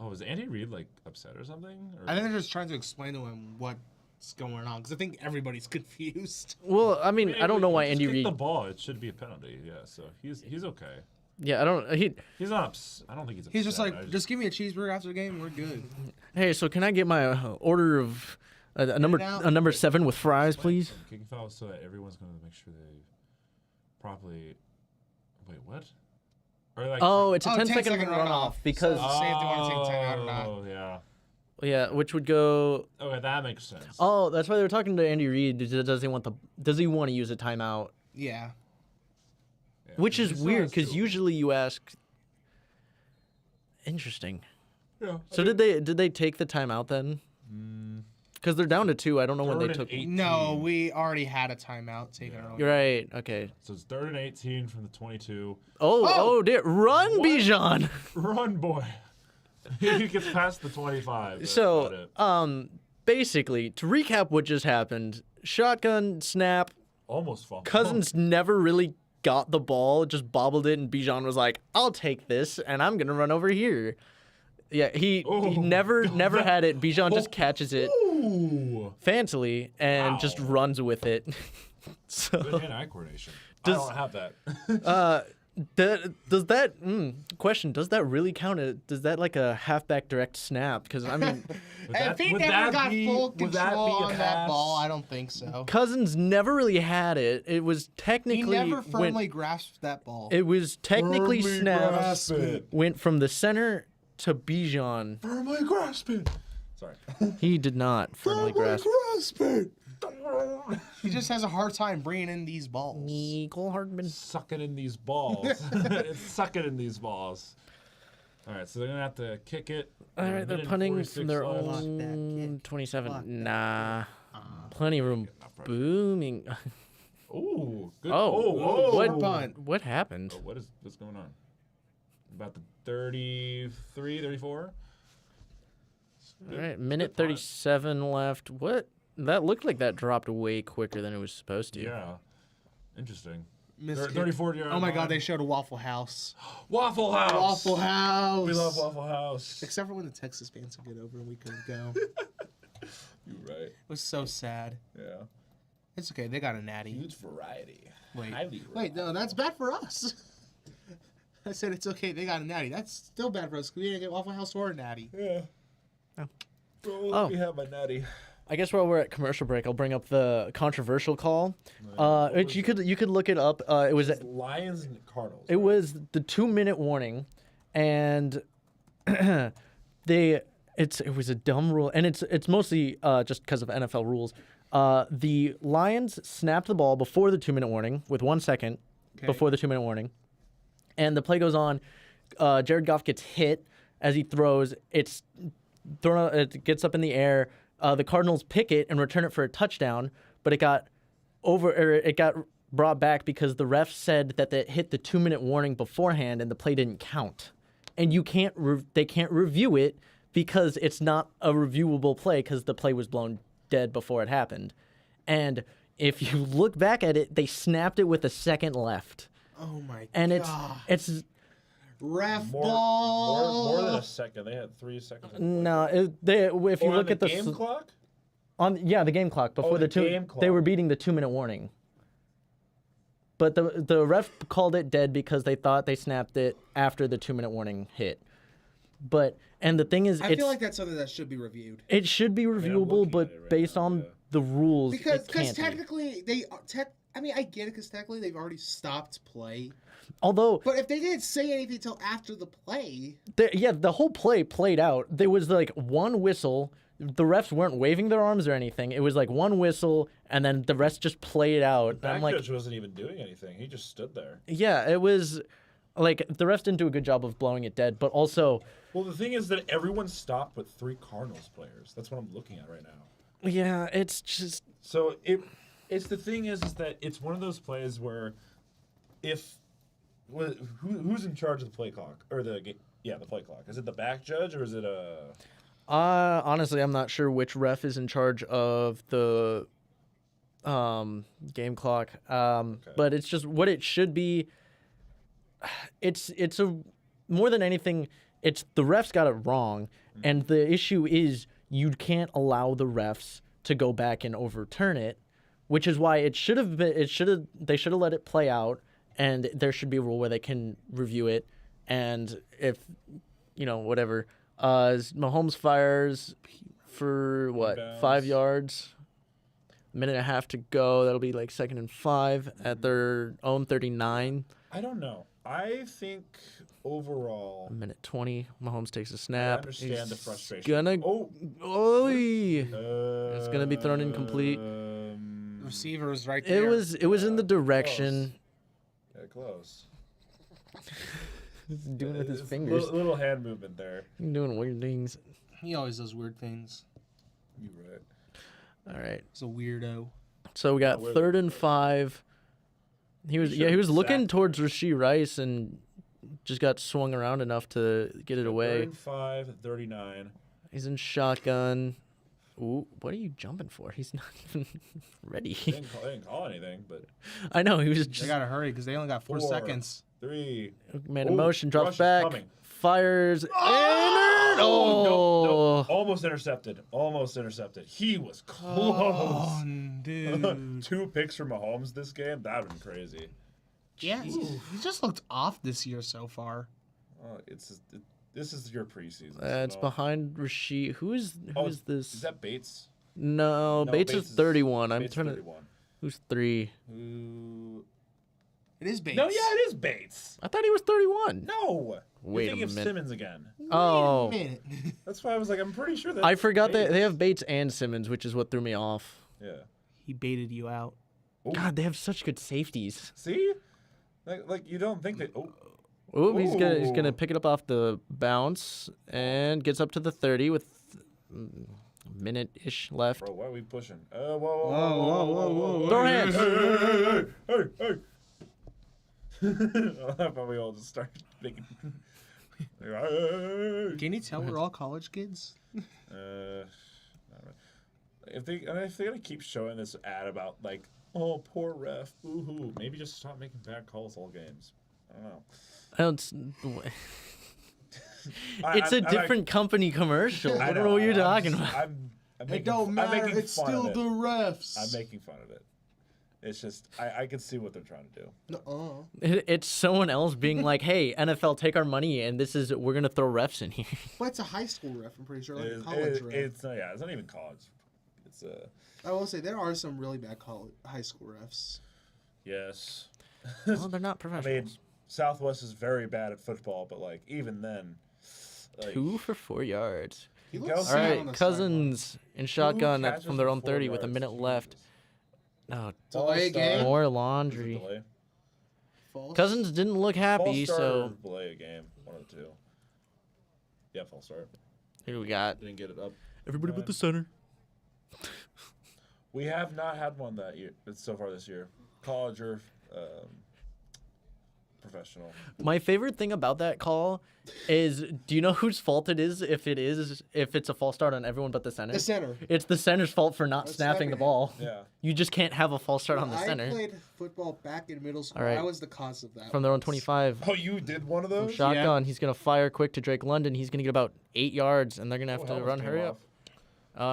A: was Andy Reid like upset or something? Or...
B: I think they're just trying to explain to him what's going on because I think everybody's confused.
D: Well, I mean, I don't know why Andy
A: Reid
D: Reid.
A: the ball. It should be a penalty. Yeah, so he's okay.
D: Yeah, I don't.
A: He's not. I don't think he's upset.
B: He's just like, just give me a cheeseburger after the game. We're good.
D: Hey, so can I get my order of a number 7 with fries, please?
A: Kicking foul so that everyone's going to make sure they properly. Wait, what? Or like,
D: Oh, it's a 10
B: 10
D: second
B: second
D: runoff because
B: So say if they want to take time out or not.
A: Oh, yeah.
D: yeah, which would go.
A: Okay, that makes sense.
D: Oh, that's why they were talking to Andy Reid. Does he want to use a timeout?
B: Yeah.
A: Yeah,
D: Which
A: he
D: is
A: still
D: weird
A: has
D: because
A: two.
D: usually you ask. Interesting.
A: Yeah.
D: So did they take the timeout then? Because they're down to 2. I don't know when they
A: Third and
D: took.
A: 18.
B: No, we already had a timeout taken earlier.
D: You're right. Okay.
A: So it's 3rd and 18 from the 22.
D: Oh dear! Run,
A: What?
D: Bijan.
A: Run, boy. He gets past the 25. That's about it.
D: So, basically, to recap what just happened: shotgun snap.
A: Almost fumbled.
D: Cousins never really got the ball, just bobbled it, and Bijan was like, "I'll take this, and I'm gonna run over here." Yeah, he never had it. Bijan just catches it
A: Ooh.
D: fancily and just
A: Wow.
D: runs with it.
A: Good
D: So,
A: hand-eye coordination.
D: Does-
A: I don't have that.
D: does that question? Does that really count? Does that like a halfback direct snap? Because I mean,
B: If he never got full control on that ball, I don't think so.
D: Cousins never really had it. It was
B: He
D: technically
B: never firmly grasped that ball.
D: It was technically
A: Firmly
D: snapped.
A: grasp it.
D: Went from the center to Bijan.
A: Firmly grasp it. Sorry.
D: He did not firmly grasp.
A: grasp it.
B: He just has a hard time bringing in these balls.
D: Nicole Hardman.
A: Sucking in these balls. It's sucking in these balls. All right, so they're gonna have to kick it.
D: All right, they're punting from their
B: left.
D: own 27.
B: Fuck that
D: Nah. Plenty of room. Booming.
A: Ooh, good.
D: Oh,
B: what punt?
D: What happened?
A: Oh, what's going on? About the 33, 34?
D: All right, minute 37 left. What? That looked like that dropped way quicker than it was supposed to.
A: Yeah. Interesting.
B: Missed
A: 34 yard
B: Oh my God,
A: line.
B: they showed a Waffle House.
A: Waffle House.
B: Waffle House.
A: We love Waffle House.
B: Except for when the Texas fans would get over and we couldn't go.
A: You're right.
B: It was so sad.
A: Yeah.
B: It's okay. They got a natty.
A: Huge variety.
B: Wait.
A: Highly
B: Wait, no, that's bad for us. I said it's okay. They got a natty. That's still bad for us because we didn't get Waffle House or a natty.
A: Yeah.
D: Oh.
A: Bro,
D: Oh.
A: let me have my natty.
D: I guess while we're at commercial break, I'll bring up the controversial call. You could look it up. It was
A: It's Lions and Cardinals.
D: It was the 2-minute warning, and it was a dumb rule, and it's mostly just because of NFL rules. The Lions snapped the ball before the 2-minute warning with 1 second before the 2-minute warning, and the play goes on. Jared Goff gets hit as he throws. It's thrown. It gets up in the air. The Cardinals pick it and return it for a touchdown, but it got brought back because the ref said that it hit the 2-minute warning beforehand and the play didn't count. And they can't review it because it's not a reviewable play because the play was blown dead before it happened. And if you look back at it, they snapped it with a second left.
B: Oh my
D: And
B: God.
D: it's
B: Ref
A: more
B: ball.
A: than a second. They had 3 seconds.
D: no, if you look at the
A: game clock.
D: the game clock before
A: the
D: the
A: game
D: they were
A: clock.
D: beating the 2-minute warning. But the ref called it dead because they thought they snapped it after the 2-minute warning hit. And the thing is,
B: I feel like that's something that should be reviewed.
D: it should be reviewable,
A: looking
D: but
A: at it right
D: based
A: now,
D: on
A: yeah.
D: the rules,
B: Because
D: it can't be.
B: technically, I get it because technically they've already stopped play.
D: Although,
B: But if they didn't say anything until after the play,
D: the whole play played out. There was like one whistle. The refs weren't waving their arms or anything. It was like one whistle, and then the rest just played out. And
A: Back
D: I'm like,
A: judge wasn't even doing anything. He just stood there.
D: yeah, it was like the refs didn't do a good job of blowing it dead. But also,
A: Well, the thing is that everyone stopped but 3 Cardinals players. That's what I'm looking at right now.
D: yeah, it's just
A: So it's the thing is that it's one of those plays where who's in charge of the play clock or the play clock? Is it the back judge or is it a?
D: honestly, I'm not sure which ref is in charge of the game clock. But it's just what it should be. It's a more than anything, it's the refs got it wrong, and the issue is you can't allow the refs to go back and overturn it, which is why they should have let it play out, and there should be a rule where they can review it, and if whatever. Mahomes fires for what?
A: Inbounds.
D: 5 yards. Minute and a half to go. That'll be like 2nd and 5 at their own 39.
A: I don't know. I think overall,
D: A minute 20. Mahomes takes a
A: I
D: snap.
A: understand the
D: He's
A: frustration.
D: Gonna.
A: Oh,
D: Oy. It's gonna be thrown incomplete.
B: Receivers right
D: It
B: there.
D: was in the direction.
A: Yeah, close.
D: He's doing it with his
A: It's
D: fingers.
A: Little hand movement there.
D: Doing weird things.
B: He always does weird things.
A: You right.
D: All right.
B: He's a weirdo.
D: So we got
A: Where-
D: 3rd and 5. He was looking towards Rashee Rice and just got swung around enough to get it away.
A: 5, 39.
D: He's in shotgun. Ooh, what are you jumping for? He's not even ready.
A: They didn't call anything, but
D: I know, he was
B: They
D: just
B: gotta hurry because they only got 4
A: 4.
B: seconds.
A: 3.
D: man in
A: Ooh,
D: motion, drops
A: rush is
D: back,
A: coming.
D: fires, and
A: No. Almost intercepted. He was close.
B: Oh, dude.
A: 2 picks for Mahomes this game. That would be crazy.
B: Yeah, he just looked off this year so far.
A: This is your preseason.
D: It's
A: so-
D: behind Rashee. Who is this?
A: Is that Bates?
D: No, Bates is 31. I'm
A: Bates
D: trying to.
A: 31.
D: Who's 3?
A: Who?
B: It is Bates.
A: No, yeah, it is Bates.
D: I thought he was 31.
A: No.
D: Wait
A: You're
D: a
A: thinking of
D: minute.
A: Simmons again.
D: Oh,
B: Minute.
A: That's why I was like, I'm pretty sure that.
D: I forgot that
A: Bates.
D: they have Bates and Simmons, which is what threw me off.
A: Yeah.
B: He baited you out.
A: Ooh.
D: God, they have such good safeties.
A: See? Like you don't think that. Oh.
D: Ooh, he's gonna
A: Ooh.
D: pick it up off the bounce and gets up to the 30 with a minute-ish left.
A: Bro, why are we pushing?
B: Whoa, whoa.
D: Throw hands.
A: Hey. How about we all just start making.
B: Can you tell we're all college kids?
A: I don't know. If they're gonna keep showing this ad about like, oh, poor ref, boo-hoo, maybe just stop making bad calls all games. I don't know.
D: It's a different company commercial. I don't know what you're talking about.
A: I'm
B: It
A: making,
B: don't
A: I'm
B: matter.
A: making
B: It's
A: fun
B: still
A: of
B: the
A: it.
B: refs.
A: I'm making fun of it. It's just I can see what they're trying to do.
B: Nuh-uh.
D: It's someone else being like, "Hey, NFL, take our money, and we're gonna throw refs in here."
E: But it's a high school ref, I'm pretty sure, like a
A: It-
E: college
A: it-
E: ref.
A: it's not even college. It's
E: I will say there are some really bad high school refs.
A: yes.
D: Well, they're not
A: I mean,
D: professionals.
A: Southwest is very bad at football, but like even then, like,
D: 2 for 4 yards.
E: He
A: All
E: looks
D: All
E: sad
D: right,
E: on the
D: Cousins in shotgun
A: catches
D: from their
A: for
D: own
A: 4
D: 30 with a
A: yards?
D: minute left. No,
E: Delay game?
D: more
A: Is it
D: laundry.
A: delay?
E: False.
D: Cousins didn't look happy,
A: False start or
D: so
A: delay a game, one of the two. Yeah, false start.
D: here we got
A: Didn't get it up.
D: everybody but the center.
A: We have not had one that year so far this year, college or professional.
D: My favorite thing about that call is, do you know whose fault it is if it's a false start on everyone but the center?
E: The center.
D: It's the center's fault for not
E: That's
D: snapping the
E: snapping it.
D: ball.
A: Yeah.
D: You just can't have a false start on the
E: I
D: center.
E: played football back in middle school.
D: All right.
E: I was the cause of that.
D: From their own
E: once.
D: 25.
A: Oh, you did one of those?
D: Shotgun. He's going to fire quick to Drake London. He's going to get about 8 yards, and they're going to have
A: Oh,
D: to
A: helmet
D: run
A: came
D: hurry
A: off.
D: up.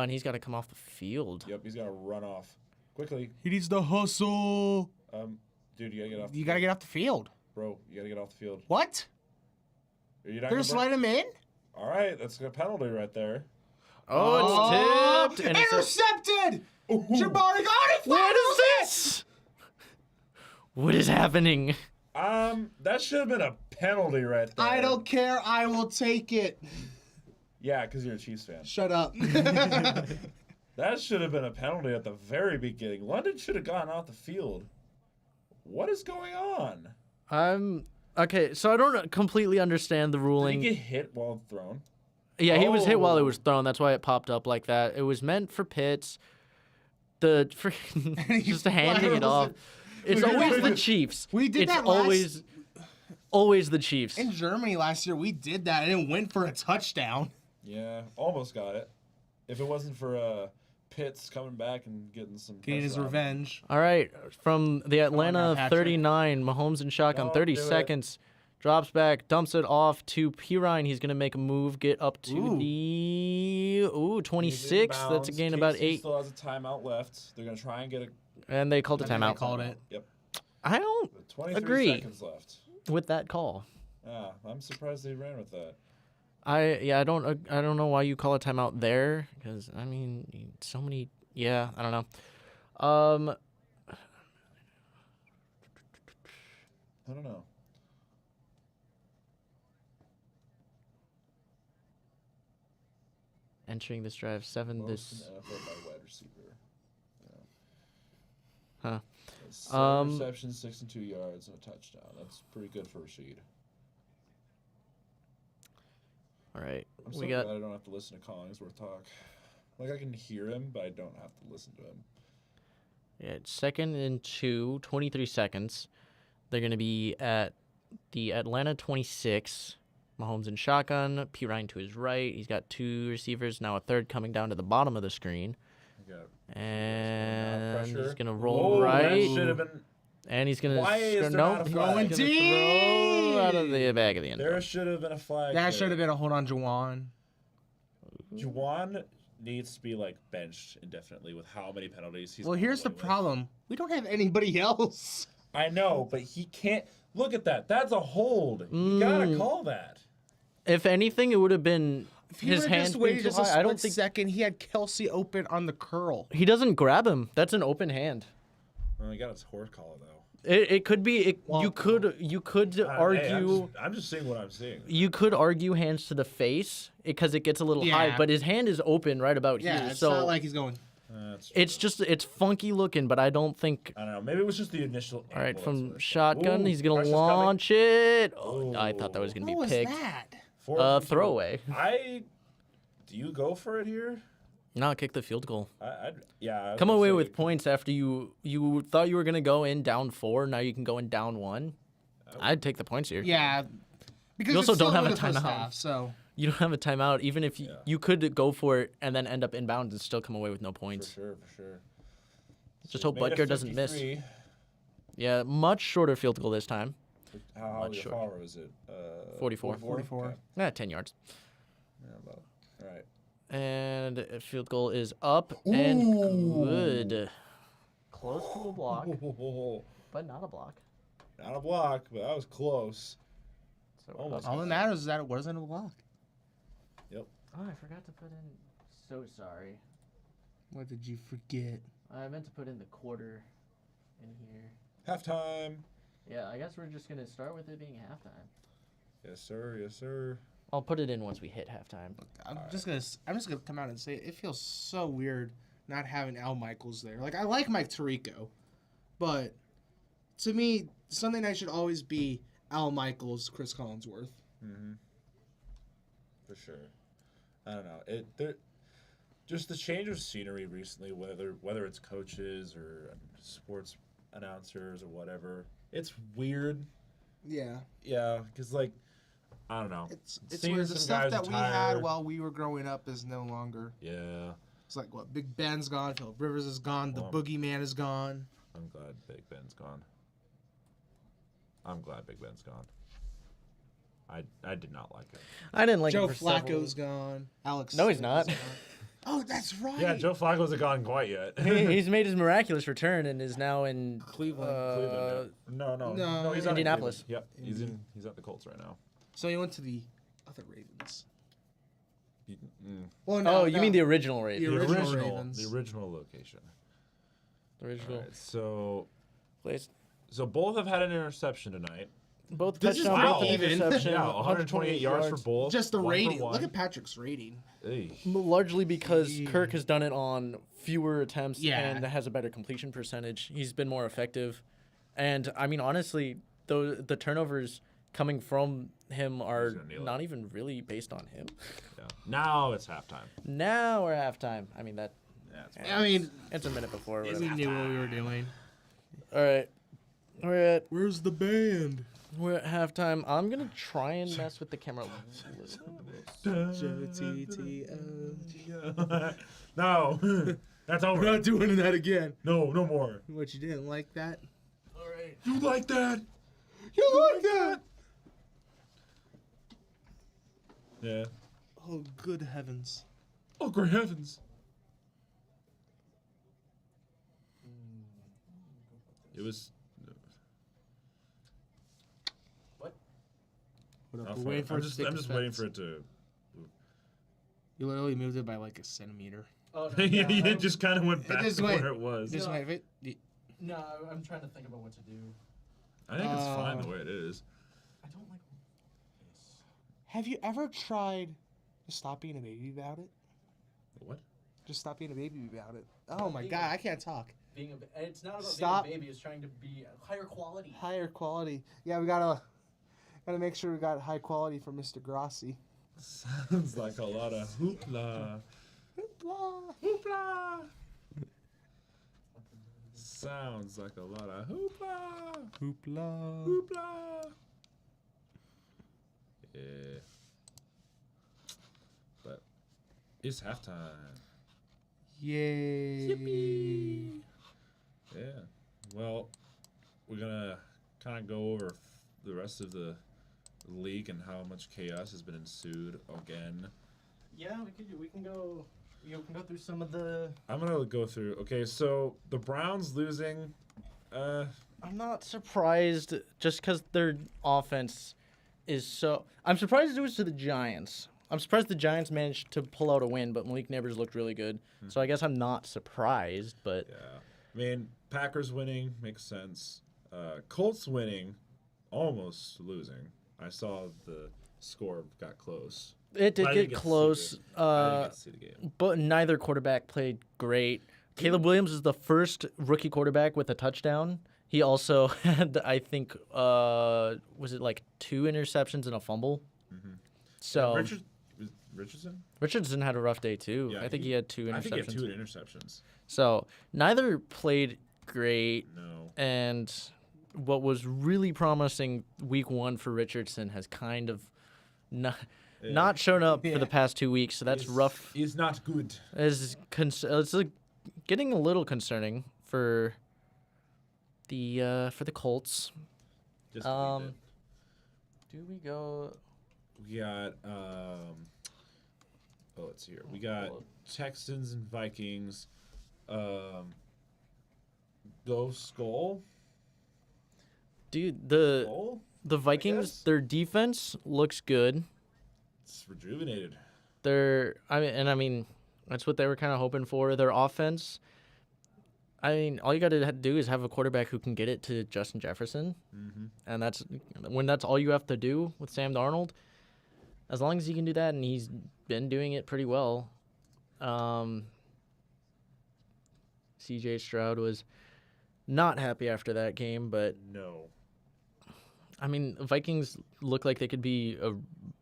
D: And he's got to come off the field.
A: Yep, he's gonna run off quickly.
B: He needs the hustle.
A: Dude, you gotta get off.
B: You gotta get off the field.
A: Bro, you gotta get off the field.
B: What?
A: Are you not
B: They're
A: gonna
B: just letting him in?
A: All right, that's a penalty right there.
D: Oh, it's tipped. And it's
B: Intercepted!
A: Ooh.
B: Jabari got it!
D: what is this? What is happening?
A: That should have been a penalty right there.
E: I don't care. I will take it.
A: Yeah, because you're a Chiefs fan.
E: Shut up.
A: That should have been a penalty at the very beginning. London should have gone off the field. What is going on?
D: Okay, so I don't completely understand the
A: Did
D: ruling.
A: he get hit while thrown?
D: Yeah, he was hit while it
A: Oh.
D: was thrown. That's why it popped up like that. It was meant for Pitts. The freaking just handing it off. It's always the Chiefs.
B: We did
D: it's
B: that last-
D: always the Chiefs.
B: In Germany last year, we did that and it went for a touchdown.
A: Yeah, almost got it. If it wasn't for Pitts coming back and getting some
B: Getting his
A: pressure on him.
B: revenge.
D: All right, from the
B: now,
D: Atlanta
B: Patrick.
D: 39, Mahomes in shotgun,
A: Don't
D: 30
A: do it.
D: seconds. Drops back, dumps it off to Pirine. He's going to make a move, get up to
B: Ooh.
D: the 26.
A: He's
D: That's a
A: inbounds.
D: gain about
A: KC
D: 8.
A: Still has a timeout left. They're gonna try and get a.
D: And they called a
B: And then they
D: timeout.
B: called it.
A: Yep.
D: I don't
A: 23
D: Agree.
A: seconds left.
D: with that call.
A: Yeah, I'm surprised they ran with that.
D: I don't know why you call a timeout there, because I mean, so many. Yeah, I don't know.
A: I don't know.
D: Entering this drive, 7
A: Most
D: this.
A: in NFL by wide receiver.
D: Huh.
A: 7 receptions, 62 yards, and a touchdown. That's pretty good for Rashid.
D: All right.
A: I'm so
D: We
A: glad
D: got.
A: I don't have to listen to Collingsworth talk. Like, I can hear him, but I don't have to listen to him.
D: Yeah, it's 2nd and 2, 23 seconds. They're going to be at the Atlanta 26. Mahomes in shotgun. P. Ryan to his right. He's got 2 receivers. Now a third coming down to the bottom of the screen. And he's going to roll right.
A: That should have been.
D: And he's going to.
A: Why is there not a
D: he's
A: flag?
D: gonna throw out of the back of the end
A: There
D: zone.
A: should have been a flag.
B: That should have been a hold on Juwan.
A: Juwan needs to be, like, benched indefinitely with how many penalties he's
B: Well,
A: gone
B: here's the
A: away with.
B: problem. We don't have anybody else.
A: I know, but he can't. Look at that. That's a hold. You gotta call that.
D: If anything, it would have been
B: If he
D: his
B: would've
D: hand
B: just
D: being
B: waited
D: too
B: just a
D: high. I don't
B: split
D: think
B: second, he had Kelsey open on the curl.
D: he doesn't grab him. That's an open hand.
A: Well, he got his horse collar, though.
D: It could be. You
B: Well,
D: could
A: Hey,
D: argue.
A: I'm just seeing what I'm seeing.
D: You could argue hands to the face because it gets a little high,
B: Yeah.
D: but his hand is open right about
B: Yeah,
D: here.
B: it's
D: So
B: not like he's going.
A: That's
D: it's funky looking, but I don't think.
A: I don't know. Maybe it was just the initial.
D: All right,
A: angle
D: from
A: that's
D: shotgun,
A: Ooh,
D: he's gonna
A: pressure's coming.
D: launch it. Oh, I thought that was gonna
B: What
D: be
B: was
D: picked.
B: that?
A: 4th and 2.
D: Throwaway.
A: Do you go for it here?
D: No, kick the field goal.
A: Yeah.
D: Come away with points after you thought you were gonna go in down 4. Now you can go in down 1. I'd take the points here.
B: Yeah. Because
D: You also
B: it's still
D: don't have a
B: the first
D: timeout.
B: half, so
D: You don't have a timeout. Even if you could go for it and then end up inbounds and still come away with no
A: For
D: points.
A: sure.
D: Just
A: So
D: hope
A: he's made it
D: Butker doesn't miss.
A: 53.
D: Yeah, much shorter field goal this time.
A: How
D: Much shorter.
A: far was it?
D: 44.
B: 44.
A: Okay.
D: Yeah, 10 yards.
A: Yeah, about. All right.
D: And field goal is up and good. Close to a block, but not a block.
A: Not a block, but that was close.
D: So
A: Almost.
B: all that matters is that it wasn't a block.
A: Yep.
D: Oh, I forgot to put in. So sorry.
B: What did you forget?
D: I meant to put in the quarter in here.
A: Halftime.
D: Yeah, I guess we're just gonna start with it being halftime.
A: Yes, sir. Yes, sir.
D: I'll put it in once we hit halftime.
B: I'm just gonna come out and say it feels so weird not having Al Michaels there. Like I like Mike Tirico, but to me Sunday night should always be Al Michaels, Chris Collinsworth.
A: Mm-hmm. For sure. I don't know. Just the change of scenery recently, whether it's coaches or sports announcers or whatever, it's weird.
B: Yeah,
A: Yeah, because like I don't know.
B: it's
A: Seeing
B: weird. The
A: some
B: stuff
A: guys
B: that we
A: retire.
B: had while we were growing up is no longer.
A: Yeah,
B: It's like what Big Ben's gone, Philip Rivers is gone, the
A: Well,
B: Boogeyman is gone.
A: I'm glad Big Ben's gone. I'm glad Big Ben's gone. I did not like it.
D: I didn't like
B: Joe
D: it for several-
B: Flacco's gone. Alex.
D: No, he's
B: Smith
D: not.
B: is gone. Oh, that's right.
A: Yeah, Joe Flacco hasn't gone quite yet.
D: He's made his miraculous return and is now in
B: Cleveland.
A: Cleveland. No, he's not in
D: Indianapolis.
A: Cleveland. Yep, he's at the Colts right now.
B: So he went to the other Ravens.
A: Mm.
B: Well,
D: Oh, you mean the original Ravens?
B: The original Ravens.
A: The original location.
D: The original
A: All right, so
D: place.
A: both have had an interception tonight.
D: Both
B: This is
D: touchdowns, both
B: pretty even.
D: interception.
A: Yeah, 128 yards for both.
B: Just the
A: one for
B: rating.
A: one.
B: Look at Patrick's rating.
A: Hey.
D: Largely because Kirk has done it on fewer attempts
B: Yeah.
D: and has a better completion percentage. He's been more effective. And, I mean, honestly, the turnovers coming from him are
A: gonna nail it.
D: not even really based on him.
A: Yeah. Now it's halftime.
D: Now we're halftime. I mean,
A: Yeah, it's fine.
B: I mean,
D: it's a minute before.
B: we
D: Whatever.
B: knew what we were doing.
D: All right.
B: Where's the band?
D: We're at halftime. I'm going to try and mess with the camera.
A: No, that's over.
B: We're not doing that again.
A: No more.
B: What, you didn't like that?
D: All right.
A: You like that?
B: You like that?
A: Yeah.
B: Oh, good heavens.
A: Oh, great heavens. It was.
B: What up?
A: I'll
B: We're
A: find
B: waiting
A: it.
B: for
A: I'm
B: it to
A: just,
B: take
A: I'm just waiting for
B: effect.
A: it to.
B: You literally moved it by like a centimeter.
C: Oh, no,
A: Yeah,
C: no,
A: it just kind of went back
B: just
A: to
B: went-
A: where it was.
B: Just
C: No.
B: wait, wait.
C: no, I'm trying to think about what to do.
A: I think it's fine the way it is.
C: I don't like this.
B: Have you ever tried to stop being a baby about it?
A: What?
E: Just stop being a baby about it. Oh my god, I can't talk.
C: It's not about
E: Stop.
C: being a baby. It's trying to be higher quality.
E: Higher quality. Yeah, we gotta make sure we got high quality for Mr. Grossi.
A: Sounds like a lot of hoopla.
E: Hoopla.
A: Hoopla. Sounds like a lot of hoopla.
E: Hoopla.
A: Hoopla. Yeah. But it's halftime.
E: Yay.
A: Yippee. Yeah. Well, we're gonna kind of go over the rest of the league and how much chaos has been ensued again.
C: Yeah, we can go. We can go through some of the.
A: I'm gonna go through. Okay, so the Browns losing.
D: I'm not surprised just because their offense is so. I'm surprised it was to the Giants. I'm surprised the Giants managed to pull out a win, but Malik Neighbors looked really good. So I guess I'm not surprised, but
A: Yeah. I mean, Packers winning makes sense. Colts winning, almost losing. I saw the score got close.
D: it did
A: I
D: get
A: didn't get to see
D: close.
A: it. I didn't get to see the game.
D: But neither quarterback played great. Caleb Williams is the first rookie quarterback with a touchdown. He also had, I think, was it like 2 interceptions and a fumble?
A: Mm-hmm.
D: So
A: Richardson?
D: Richardson had a rough day too.
A: Yeah,
D: I think he had 2 interceptions.
A: I think he had 2 interceptions.
D: So neither played great.
A: No.
D: And what was really promising week 1 for Richardson has kind of not shown up for the past 2 weeks. So that's rough.
A: He's not good.
D: It's getting a little concerning for the Colts.
A: Just a bit.
D: Do we go?
A: We got let's see here. We got Texans and Vikings. Go Skull.
D: Dude,
A: Skull?
D: the Vikings,
A: guess.
D: their defense looks good.
A: It's rejuvenated.
D: I mean, that's what they were kind of hoping for. Their offense. I mean, all you got to do is have a quarterback who can get it to Justin Jefferson, and that's all you have to do with Sam Darnold. As long as he can do that, and he's been doing it pretty well. C.J. Stroud was not happy after that game, but
A: No.
D: I mean, Vikings look like they could be a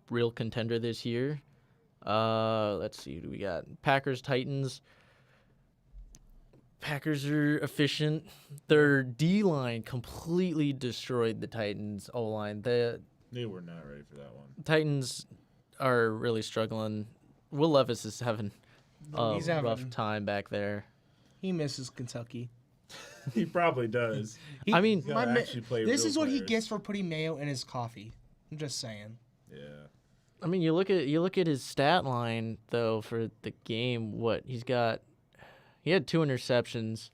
D: real contender this year. Let's see, we got Packers, Titans. Packers are efficient. Their D-line completely destroyed the Titans' O-line. The
A: They were not ready for that one.
D: Titans are really struggling. Will Levis is having a
E: He's having-
D: rough time back there.
E: He misses Kentucky.
A: He probably does.
D: I mean,
A: He's gotta actually play
E: This
A: real
E: is what he
A: players.
E: gets for putting mayo in his coffee. I'm just saying.
A: Yeah.
D: you look at his stat line though for the game. He had 2 interceptions,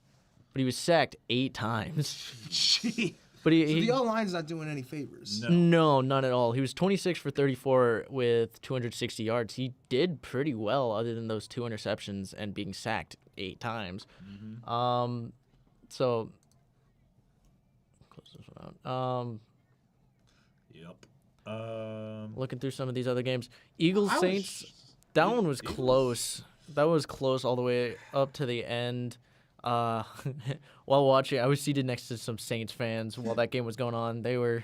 D: but he was sacked 8 times.
E: Gee.
D: But
E: So the O-line's not doing any favors.
D: No, none at all. He was 26 for 34 with 260 yards. He did pretty well other than those 2 interceptions and being sacked 8 times. So close this one out.
A: Yep.
D: Looking through some of these other games, Eagles Saints. That one was close. That was close all the way up to the end. While watching, I was seated next to some Saints fans while that game was going on. They were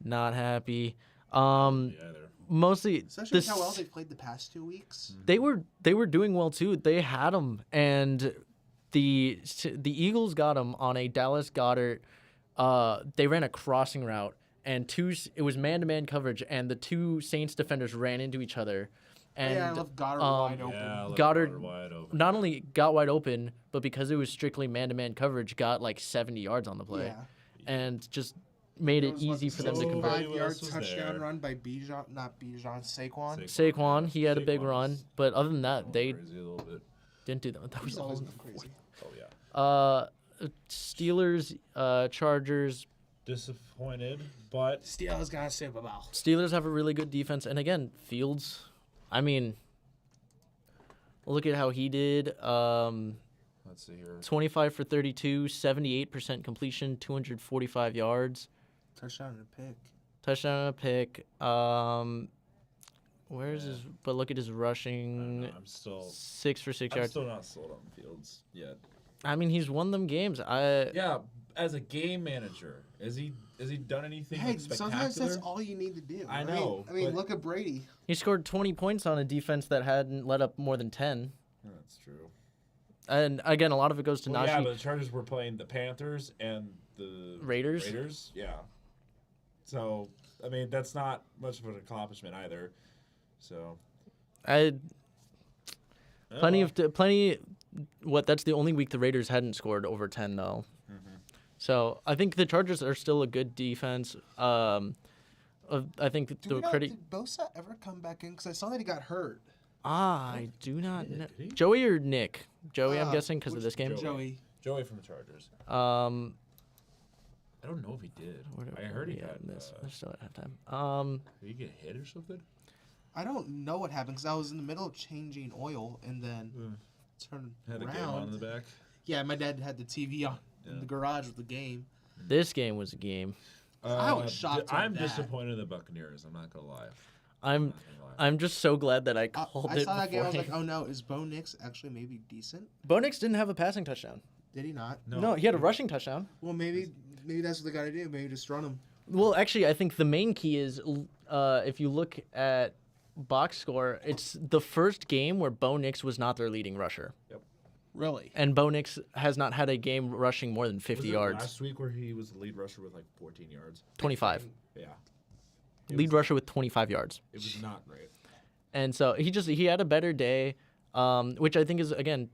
D: not happy. Mostly,
E: Especially with how well they played the past 2 weeks.
D: they were doing well too. They had them, and the Eagles got them on a Dallas Goedert. They ran a crossing route, and it was man-to-man coverage, and the 2 Saints defenders ran into each other. And
E: I love Goddard wide open.
A: Yeah,
D: Goddard
A: wide open.
D: not only got wide open, but because it was strictly man-to-man coverage, got like 70 yards on the play,
E: Yeah.
D: and just made it easy for them to convert.
E: 5-yard
A: else was
E: touchdown
A: there?
E: run by Bijan, Saquon.
D: Saquon, he had a big run, but other than that, they
A: Crazy a little bit.
D: didn't do that. That was
E: He's always
D: all.
E: been crazy.
A: Oh yeah.
D: Steelers, Chargers.
A: Disappointed, but
E: Steelers got a Super Bowl.
D: Steelers have a really good defense, and again, Fields. I mean, look at how he did.
A: let's see here.
D: 25 for 32, 78% completion, 245 yards.
E: Touchdown and a pick.
D: Touchdown and a pick. Where's
A: Yeah.
D: his? But look at his
A: I don't
D: rushing.
A: know, I'm
D: 6 for 6
A: I'm
D: yards.
A: still not sold on Fields yet.
D: I mean, he's won them games.
A: Yeah, as a game manager, has he done anything
E: Hey,
A: like, spectacular?
E: sometimes that's all you need to do.
A: I
E: right?
A: know,
E: I mean,
A: but-
E: look at Brady.
D: He scored 20 points on a defense that hadn't let up more than 10.
A: Yeah, that's true.
D: And again, a lot of it goes to
A: Well,
D: Najee.
A: yeah, but the Chargers were playing the Panthers and the
D: Raiders?
A: Raiders, yeah. So I mean, that's not much of an accomplishment either. So
D: Plenty. What? That's the only week the Raiders hadn't scored over 10, though.
A: Mm-hmm.
D: So I think the Chargers are still a good defense. I think
E: Did Bosa ever come back in? Because I saw that he got hurt.
D: I do not know.
A: Did he?
D: Joey or Nick? Joey, I'm guessing, because of
E: which
D: this game.
A: Joey from the Chargers. I don't know if he did. I heard he had.
D: this. We're still at halftime.
A: Did he get hit or something?
E: I don't know what happened because I was in the middle of changing oil and then turned
A: Had the
E: around.
A: game on in the back.
E: Yeah, my dad had the TV on in the garage with the game.
D: This game was a game.
E: I was shocked at
A: I'm
E: that.
A: disappointed in the Buccaneers. I'm not gonna lie.
D: I'm just so glad that I called
E: I
D: it
E: saw that game. I was
D: beforehand.
E: like, oh no, is Bo Nix actually maybe decent?
D: Bo Nix didn't have a passing touchdown.
E: Did he not?
D: No, he had a rushing touchdown.
E: Well, maybe that's what they got to do. Maybe just run him.
D: Well, actually, I think the main key is if you look at box score, it's the first game where Bo Nix was not their leading rusher.
E: Really?
D: And Bo Nix has not had a game rushing more than 50
A: Was it
D: yards.
A: last week where he was the lead rusher with like 14 yards.
D: 25.
A: Yeah,
D: Lead rusher with 25 yards.
A: it was not great.
D: And so he had a better day, which I think is, again,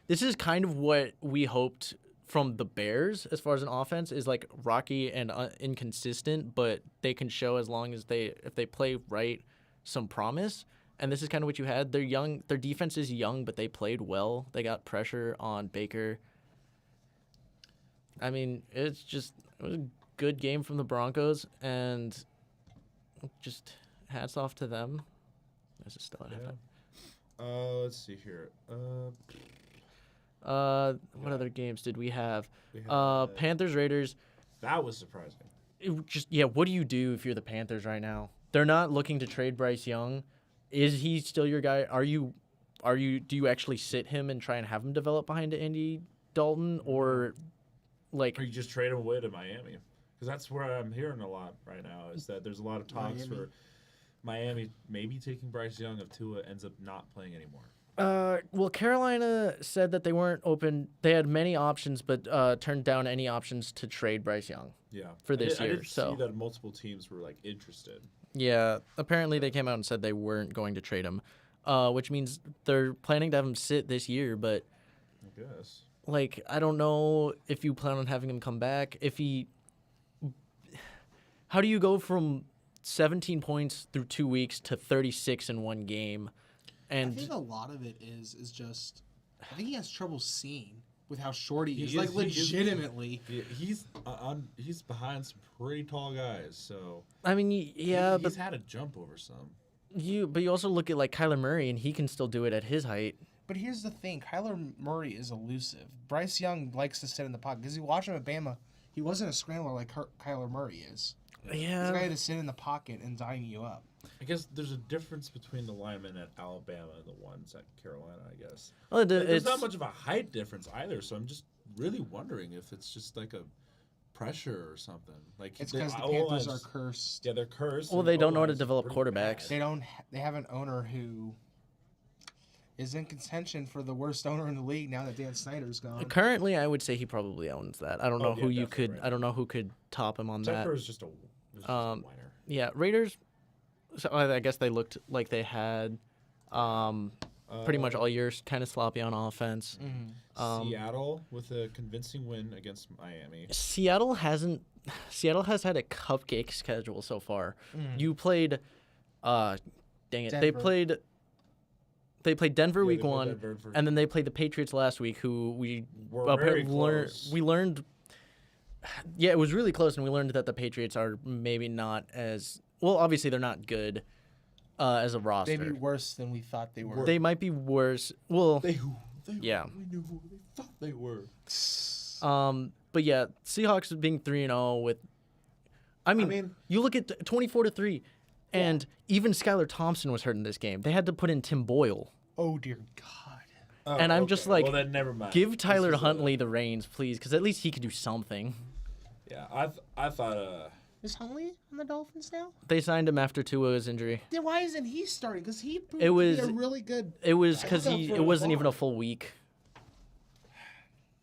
D: this is kind of what we hoped from the Bears as far as an offense is like rocky and inconsistent, but they can show as long as if they play right, some promise. And this is kind of what you had. They're young. Their defense is young, but they played well. They got pressure on Baker. I mean, it was a good game from the Broncos, and just hats off to them. This is still at halftime.
A: Let's see here.
D: What other games did we have?
A: We had,
D: Panthers, Raiders.
A: that was surprising.
D: What do you do if you're the Panthers right now? They're not looking to trade Bryce Young. Is he still your guy? Do you actually sit him and try and have him develop behind Andy Dalton, or like?
A: Or you just trade him away to Miami? Because that's where I'm hearing a lot right now is that there's a lot of talks for Miami maybe taking Bryce Young if Tua ends up not playing anymore.
D: Well, Carolina said that they weren't open. They had many options, but turned down any options to trade Bryce Young.
A: Yeah,
D: For this
A: I
D: year,
A: did
D: so-
A: see that multiple teams were like interested.
D: Yeah, apparently they came out and said they weren't going to trade him, which means they're planning to have him sit this year. But
A: I guess.
D: like, I don't know if you plan on having him come back. How do you go from 17 points through 2 weeks to 36 in one game?
E: I
D: And
E: think a lot of it is just I think he has trouble seeing with how short he is.
A: He
E: Like
A: is- he is-
E: legitimately.
A: He's behind some pretty tall guys, so
D: I mean, yeah,
A: he's
D: but
A: had to jump over some.
D: you also look at like Kyler Murray, and he can still do it at his height.
B: But here's the thing: Kyler Murray is elusive. Bryce Young likes to sit in the pocket because you watch him at Bama. He wasn't a scrambler like Kyler Murray is. He's a guy
D: Yeah,
B: to sit in the pocket and dime you up.
A: I guess there's a difference between the linemen at Alabama and the ones at Carolina. I guess
D: well,
A: there's not much of a height difference either. So I'm just really wondering if it's just like a pressure or something. Like
B: It's because the
A: O-lines-
B: Panthers are cursed.
A: Yeah, they're cursed.
D: Well,
A: and
D: they don't know how to
A: O-lines are
D: develop
A: pretty
D: quarterbacks.
A: bad.
B: They have an owner who is in contention for the worst owner in the league now that Dan Snyder's gone.
D: Currently, I would say he probably owns that. I don't know
A: Oh,
D: who
A: yeah,
D: you
A: definitely
D: could.
A: right.
D: I don't know who could top him on that.
A: Tepper is just a whiner.
D: Yeah, Raiders. So I guess they looked like they had pretty much all year kind of sloppy on offense.
A: Seattle with a convincing win against Miami.
D: Seattle has had a cupcake schedule so far. You played, dang it, they
B: Denver.
D: played Denver
A: Yeah,
D: week
A: they played
D: one,
A: Denver for-
D: and then they played the Patriots last week, who we
A: We're very close.
D: we learned. Yeah, it was really close, and we learned that the Patriots are maybe not as well. Obviously, they're not good as a roster.
B: Maybe worse than we thought they were.
D: They might be worse. Well, yeah.
A: We knew who they thought they were.
D: But yeah, Seahawks being 3-0 with. I mean,
A: mean-
D: you look at 24-3. And even Skylar Thompson was hurt in this game. They had to put in Tim Boyle.
B: Oh dear God.
A: Oh,
D: And I'm just like,
A: well, then never mind.
D: give Tyler
A: This is,
D: Huntley the reins, please, because at least he could do something.
A: Yeah, I thought.
B: Is Huntley on the Dolphins now?
D: They signed him after Tua's injury.
B: Then why isn't he starting? Because he proved
D: It
B: to
D: was-
B: be a really good.
D: It was because
B: backup for
D: it wasn't even a
B: Lamar.
D: full week.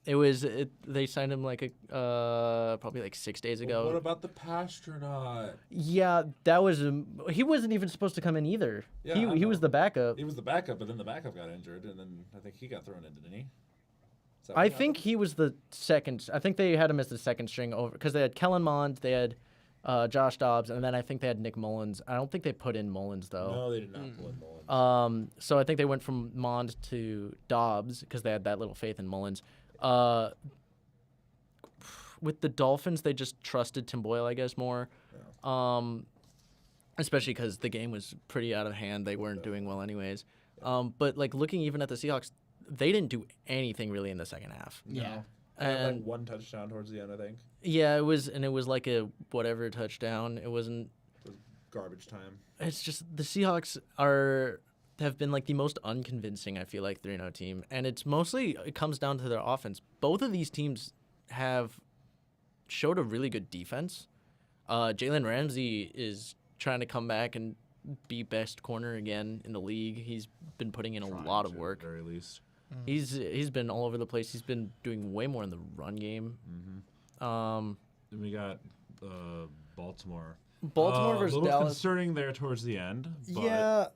D: They signed him like probably like 6 days ago.
A: What about the Pastronaut?
D: Yeah, that was he wasn't even supposed to come in either.
A: Yeah,
D: he
A: I
D: he was
A: know.
D: the backup.
A: He was the backup, but then the backup got injured, and then I think he got thrown in, didn't he? Is that
D: I
A: what
D: think
A: happened?
D: he was the second. I think they had him as the second string over because they had Kellen Mond, they had Josh Dobbs, and then I think they had Nick Mullins. I don't think they put in Mullins though.
A: No, they did not pull in Mullins.
D: So I think they went from Mond to Dobbs because they had that little faith in Mullins. With the Dolphins, they just trusted Tim Boyle, I guess, more. Especially because the game was pretty out of hand. They weren't doing well anyways. But like looking even at the Seahawks, they didn't do anything really in the second half.
B: Yeah.
A: They had,
D: And
A: like one touchdown towards the end, I think.
D: yeah, it was like a whatever touchdown. It wasn't.
A: It was garbage time.
D: It's just the Seahawks have been like the most unconvincing, I feel like, 3-0 team, and it comes down to their offense. Both of these teams have showed a really good defense. Jalen Ramsey is trying to come back and be best corner again in the league. He's been putting in a lot of
A: At
D: work.
A: the very least.
D: He's been all over the place. He's been doing way more in the run game.
A: Then we got Baltimore.
D: Baltimore
A: A
D: versus
A: little
D: Dallas.
A: concerning there towards the end. But
D: Yeah.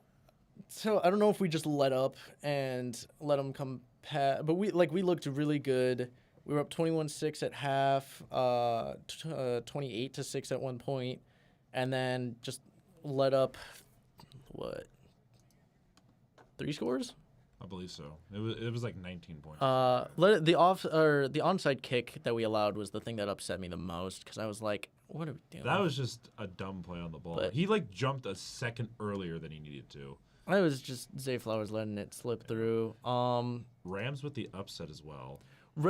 D: So I don't know if we just let up and let them come but we looked really good. We were up 21-6 at half, 28-6 at one point, and then just let up 3 scores?
A: I believe so. It was like 19 points.
D: The onside kick that we allowed was the thing that upset me the most because I was like, what are we doing?
A: That was just a dumb play on the ball.
D: But-
A: He like jumped a second earlier than he needed to.
D: I was just Zay Flowers letting it slip through.
A: Rams with the upset as well.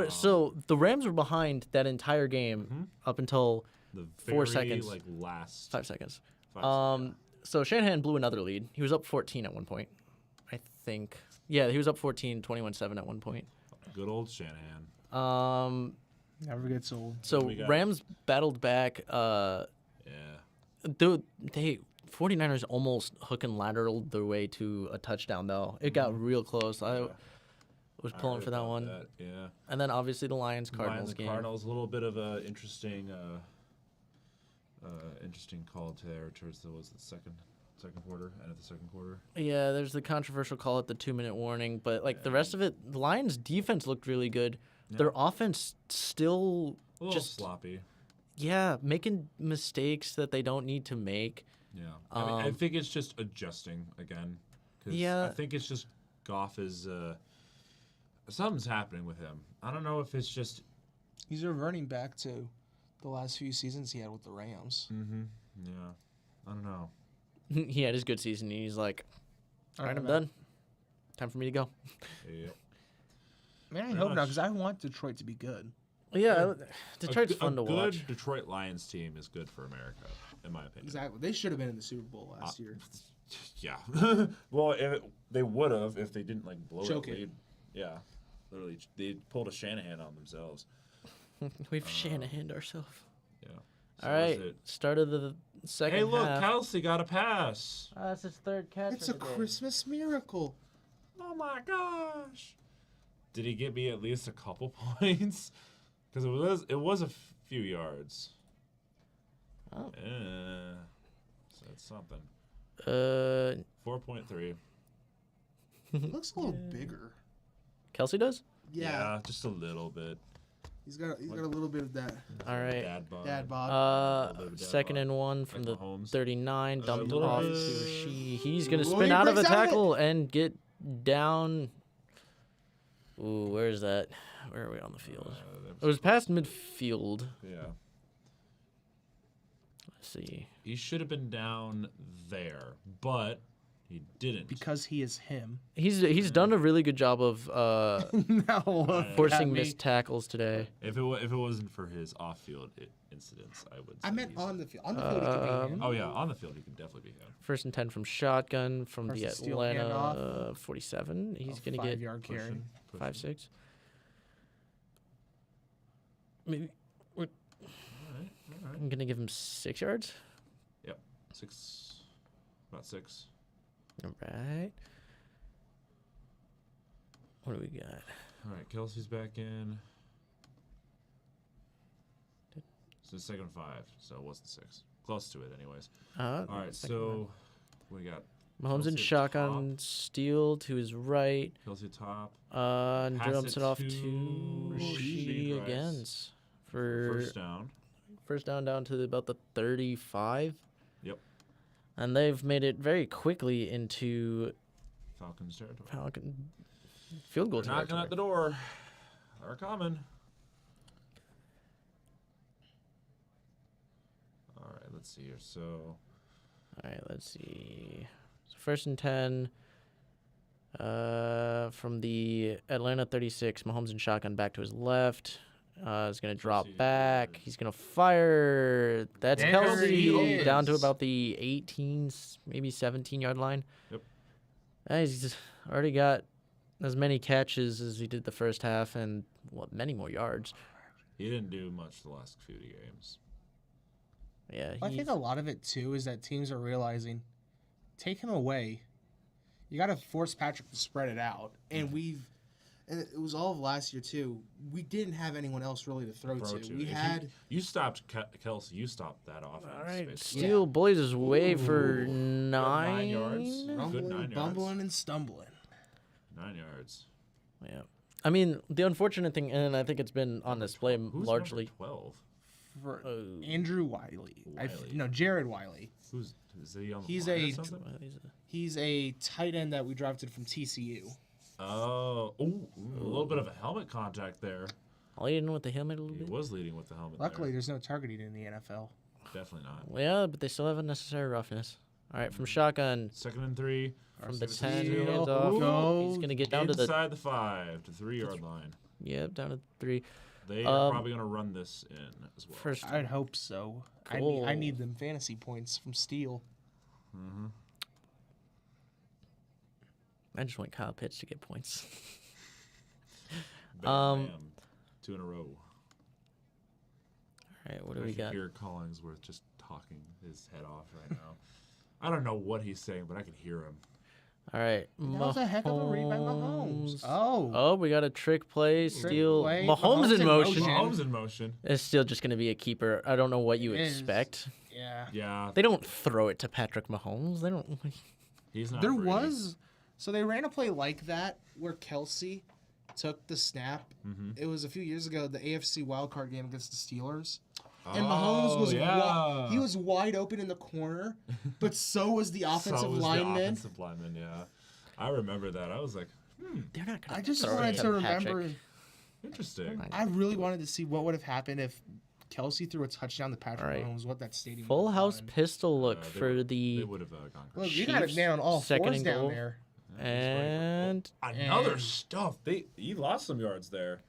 D: So the Rams were behind that entire game up until
A: The
D: 4
A: very,
D: seconds.
A: like last
D: 5 seconds.
A: 5 seconds.
D: So Shanahan blew another lead. He was up 14 at one point, I think. Yeah, he was up 14, 21-7 at one point.
A: Good old Shanahan.
B: Never gets old.
D: So
A: we got?
D: Rams battled back.
A: Yeah.
D: They 49ers almost hook and lateraled their way to a touchdown, though. It got real close. I was pulling
A: heard
D: for that
A: about
D: one.
A: that, yeah.
D: And then obviously the Lions-Cardinals
A: Lions and
D: game.
A: Cardinals, a little bit of a interesting call there towards the second quarter, end of the second quarter.
D: Yeah, there's the controversial call at the 2-minute warning, but like the rest of it, the Lions' defense looked really good. Their offense still
A: A little
D: just
A: sloppy.
D: making mistakes that they don't need to make.
A: Yeah. I think it's just adjusting again. 'Cause
D: Yeah.
A: I think it's just Goff is something's happening with him. I don't know if it's just
B: He's reverting back to the last few seasons he had with the Rams.
A: yeah. I don't know.
D: He had his good season, and he's like, all right, I'm
B: know.
D: done. Time for me to go.
A: Yeah.
B: Man, I
A: Pretty
B: hope not
A: much.
B: because I want Detroit to be good.
D: Yeah, Detroit's
A: a
D: fun to watch.
A: good Detroit Lions team is good for America, in my opinion.
B: Exactly. They should have been in the Super Bowl last year.
A: Yeah. Well, they would have if they didn't like blow
B: Choke
A: it.
B: it.
A: Lead. Yeah. Literally, they pulled a Shanahan on themselves.
D: We've Shanahaned ourselves.
A: Yeah.
D: All right, start of the second
A: Hey, look,
D: half.
A: Kelsey got a pass.
D: That's his third catch.
B: It's a Christmas miracle.
A: Oh my gosh! Did he give me at least a couple points? Because it was a few yards.
D: Oh.
A: So that's something. 4.3.
B: He looks a little bigger.
D: Kelsey does.
B: Yeah.
A: Just a little bit.
B: He's got a little bit of that.
D: All right.
A: Dad bod.
B: Dad bod.
D: Second and 1 from the
A: Mahomes.
D: 39, dumped
A: little
D: off
A: bit.
D: to She. He's gonna
B: Ooh,
D: spin
B: he
D: out of a
B: breaks out of it.
D: tackle and get down. Ooh, where is that? Where are we on the field? It was past midfield.
A: Yeah.
D: Let's see.
A: He should have been down there, but He didn't.
B: because he is him.
D: He's done a really good job of
B: No,
D: forcing missed tackles today.
A: If it wasn't for his off-field incidents, I would.
E: I
A: say
E: meant
A: he's-
E: on the field. On the field, he could be him.
A: Oh yeah, on the field he can definitely be him.
D: 1st and 10 from shotgun from
B: First
D: the
B: and steal
D: Atlanta
B: handoff.
D: 47. He's gonna get
B: 5-yard carry.
D: 5-6. Maybe
A: All right.
D: I'm gonna give him 6 yards.
A: Yep. 6. About 6.
D: All right. What do we got?
A: All right. Kelsey's back in. So it's 2nd and 5. So it wasn't 6. Close to it, anyways. All right. So we got
D: Mahomes in
A: Kelsey
D: shotgun, steal to his right.
A: Kelsey top.
D: And
A: Pass
D: dumps
A: it
D: it off
A: to
D: to
A: Rashee
D: Rashee
A: Rice.
D: again for
A: First down.
D: down to about the 35.
A: Yep.
D: And they've made it very quickly into
A: Falcons territory.
D: Falcon field goal
A: They're knocking
D: territory.
A: at the door. They're coming. All right, let's see here. So,
D: All right, let's see. So 1st and 10 from the Atlanta 36. Mahomes in shotgun back to his left. Is going to drop
A: Kelsey
D: back.
A: is-
D: He's going to fire. That's
B: There
D: Kelsey
B: he
D: down to
B: is.
D: about the 18, maybe 17-yard line.
A: Yep.
D: He's already got as many catches as he did the first half and many more yards.
A: he didn't do much the last few games.
D: Yeah,
B: I think a lot of it too is that teams are realizing, take him away. You got to force Patrick to spread it out,
E: And it was all of last year too. We didn't have anyone else really to throw to. We
A: If
E: had
A: you stopped Kelsey. You stopped that offense.
D: All right,
A: basically.
D: Steele Boys is way for
A: Got 9
D: 9
A: yards. Good 9
E: rumbling,
A: yards.
E: bumbling, and stumbling.
A: 9 yards.
D: Yeah. I mean, the unfortunate thing, and I think it's been on display
A: Who's
D: largely.
A: number 12?
B: for
D: Oh.
B: Andrew Wiley.
A: Wiley.
B: Jared Wiley.
A: Is he on the
B: He's
A: line or
B: a-
A: something?
B: He's a tight end that we drafted from TCU.
A: Oh, a little bit of a helmet contact there.
D: Leading with the helmet a little
A: He
D: bit.
A: was leading with the helmet.
B: Luckily,
A: there.
B: there's no targeting in the NFL.
A: Definitely not.
D: Yeah, but they still have unnecessary roughness. All right, from shotgun,
A: 2nd and 3.
D: from the
B: First
D: 10,
B: steal.
D: hands off.
B: Go.
D: He's going to get down to the,
A: Inside the 5 to 3-yard line.
D: down to the 3.
A: They are probably going to run this in as well.
D: First,
B: I'd hope so. I
D: Cool.
B: need them fantasy points from Steele.
D: I just want Kyle Pitts to get points.
A: Bam, bam. 2 in a row.
D: All right, what do
A: I
D: we
A: can
D: got?
A: hear Collingsworth just talking his head off right now. I don't know what he's saying, but I can hear him.
D: All right,
B: That was a heck of a read by Mahomes. Oh.
D: Oh, we got a trick play. Steal.
B: play.
D: Mahomes in motion.
A: Mahomes in motion.
D: It's still just going to be a keeper. I don't know what you
B: It is.
D: expect.
B: Yeah.
A: Yeah,
D: They don't throw it to Patrick Mahomes. They don't.
A: he's not.
B: There
A: Brady.
B: was. So they ran a play like that where Kelsey took the snap. It was a few years ago, the AFC wildcard game against the Steelers. And Mahomes was he was wide open in the corner, but so was the offensive
A: So was the
B: lineman.
A: offensive lineman, yeah. I remember that. I was like,
D: They're not going
B: I just wanted to remember.
A: interesting.
B: I really wanted to see what would have happened if Kelsey threw a touchdown to Patrick
D: All right.
B: Mahomes. What that stadium.
D: Full
B: would have
D: house
B: done.
D: pistol look
A: They
D: for
A: would-
D: the
A: They would have gone
B: Look,
A: crazy.
B: you got it
D: Chiefs,
B: down all
D: second
B: fours
D: and
B: down
D: goal.
B: there.
D: and
A: Another
B: And-
A: stuff. He lost some yards there.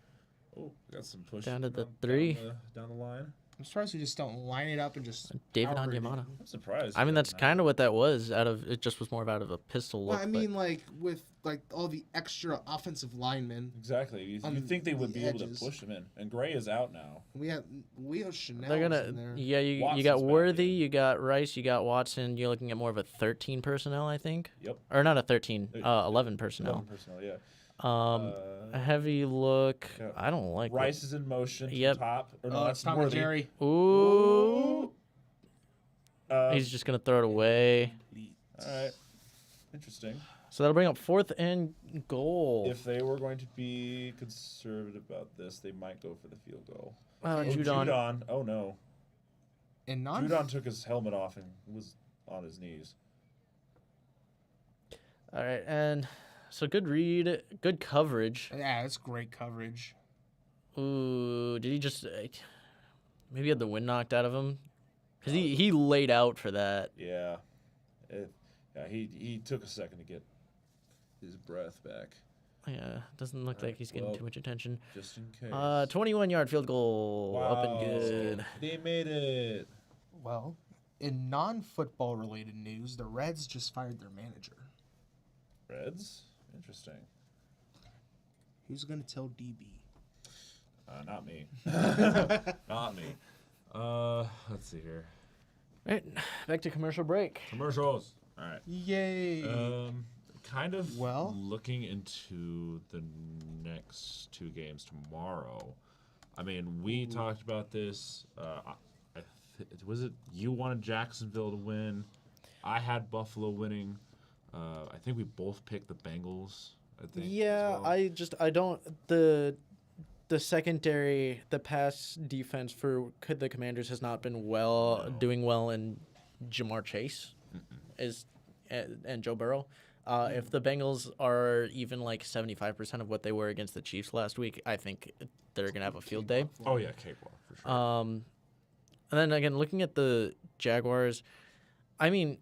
A: Oh, got some push
D: Down to the
A: down
D: 3.
A: down the line.
B: I'm surprised we just don't line it up and just.
D: David
B: power it
D: Onyemata.
B: in.
A: I'm surprised.
D: I mean, that's kind of what that was. It just was more out of a pistol look.
E: Well, I mean, like with like all the extra offensive linemen,
A: exactly. You
E: on
A: think they would
E: the
A: be able to
E: edges.
A: push him in, and Gray is out now.
E: we have Leo Chanel
D: they're
E: in
D: gonna.
E: there.
D: Yeah, you
A: Watson's
D: got
A: back
D: Worthy,
A: in.
D: you got Rice, you got Watson. You're looking at more of a 13 personnel, I think.
A: Yep.
D: Or not a 13, 11 personnel.
A: 11 personnel, yeah.
D: A heavy look.
A: yeah.
D: I don't like.
A: Rice is in motion.
D: Yep.
A: To top. Or no,
B: Oh,
A: that's
B: it's Tom and
A: Worthy.
B: Jerry.
D: Ooh.
A: Uh,
D: He's just gonna throw it away.
A: all right. Interesting.
D: So that'll bring up 4th and goal.
A: If they were going to be conservative about this, they might go for the field goal.
D: Judon.
A: Oh no.
B: And non.
A: Judon took his helmet off and was on his knees.
D: All right, and so good read, good coverage.
B: Yeah, that's great coverage.
D: Ooh, did he just maybe he had the wind knocked out of him? Because he laid out for that.
A: Yeah. Yeah, he took a second to get his breath back,
D: Yeah, doesn't look like he's getting too much attention.
A: just in case.
D: 21-yard field goal. Up and
A: Wow.
D: good.
A: They made it.
E: Well, in non-football related news, the Reds just fired their manager.
A: Reds? Interesting.
E: Who's gonna tell DB?
A: Not me. Not me. Let's see here.
D: Right, back to commercial break.
A: Commercials. All right.
E: Yay!
A: Kind of
E: Well-
A: looking into the next 2 games tomorrow. I mean, we talked about this. Was it you wanted Jacksonville to win? I had Buffalo winning. I think we both picked the Bengals. I think.
D: Yeah,
A: as well.
D: I don't the secondary, the pass defense for the Commanders has not been doing well in Jamar Chase and Joe Burrow. If the Bengals are even like 75% of what they were against the Chiefs last week, I think they're gonna have a field day.
A: Oh yeah, cakewalk for sure.
D: And then again, looking at the Jaguars, I mean,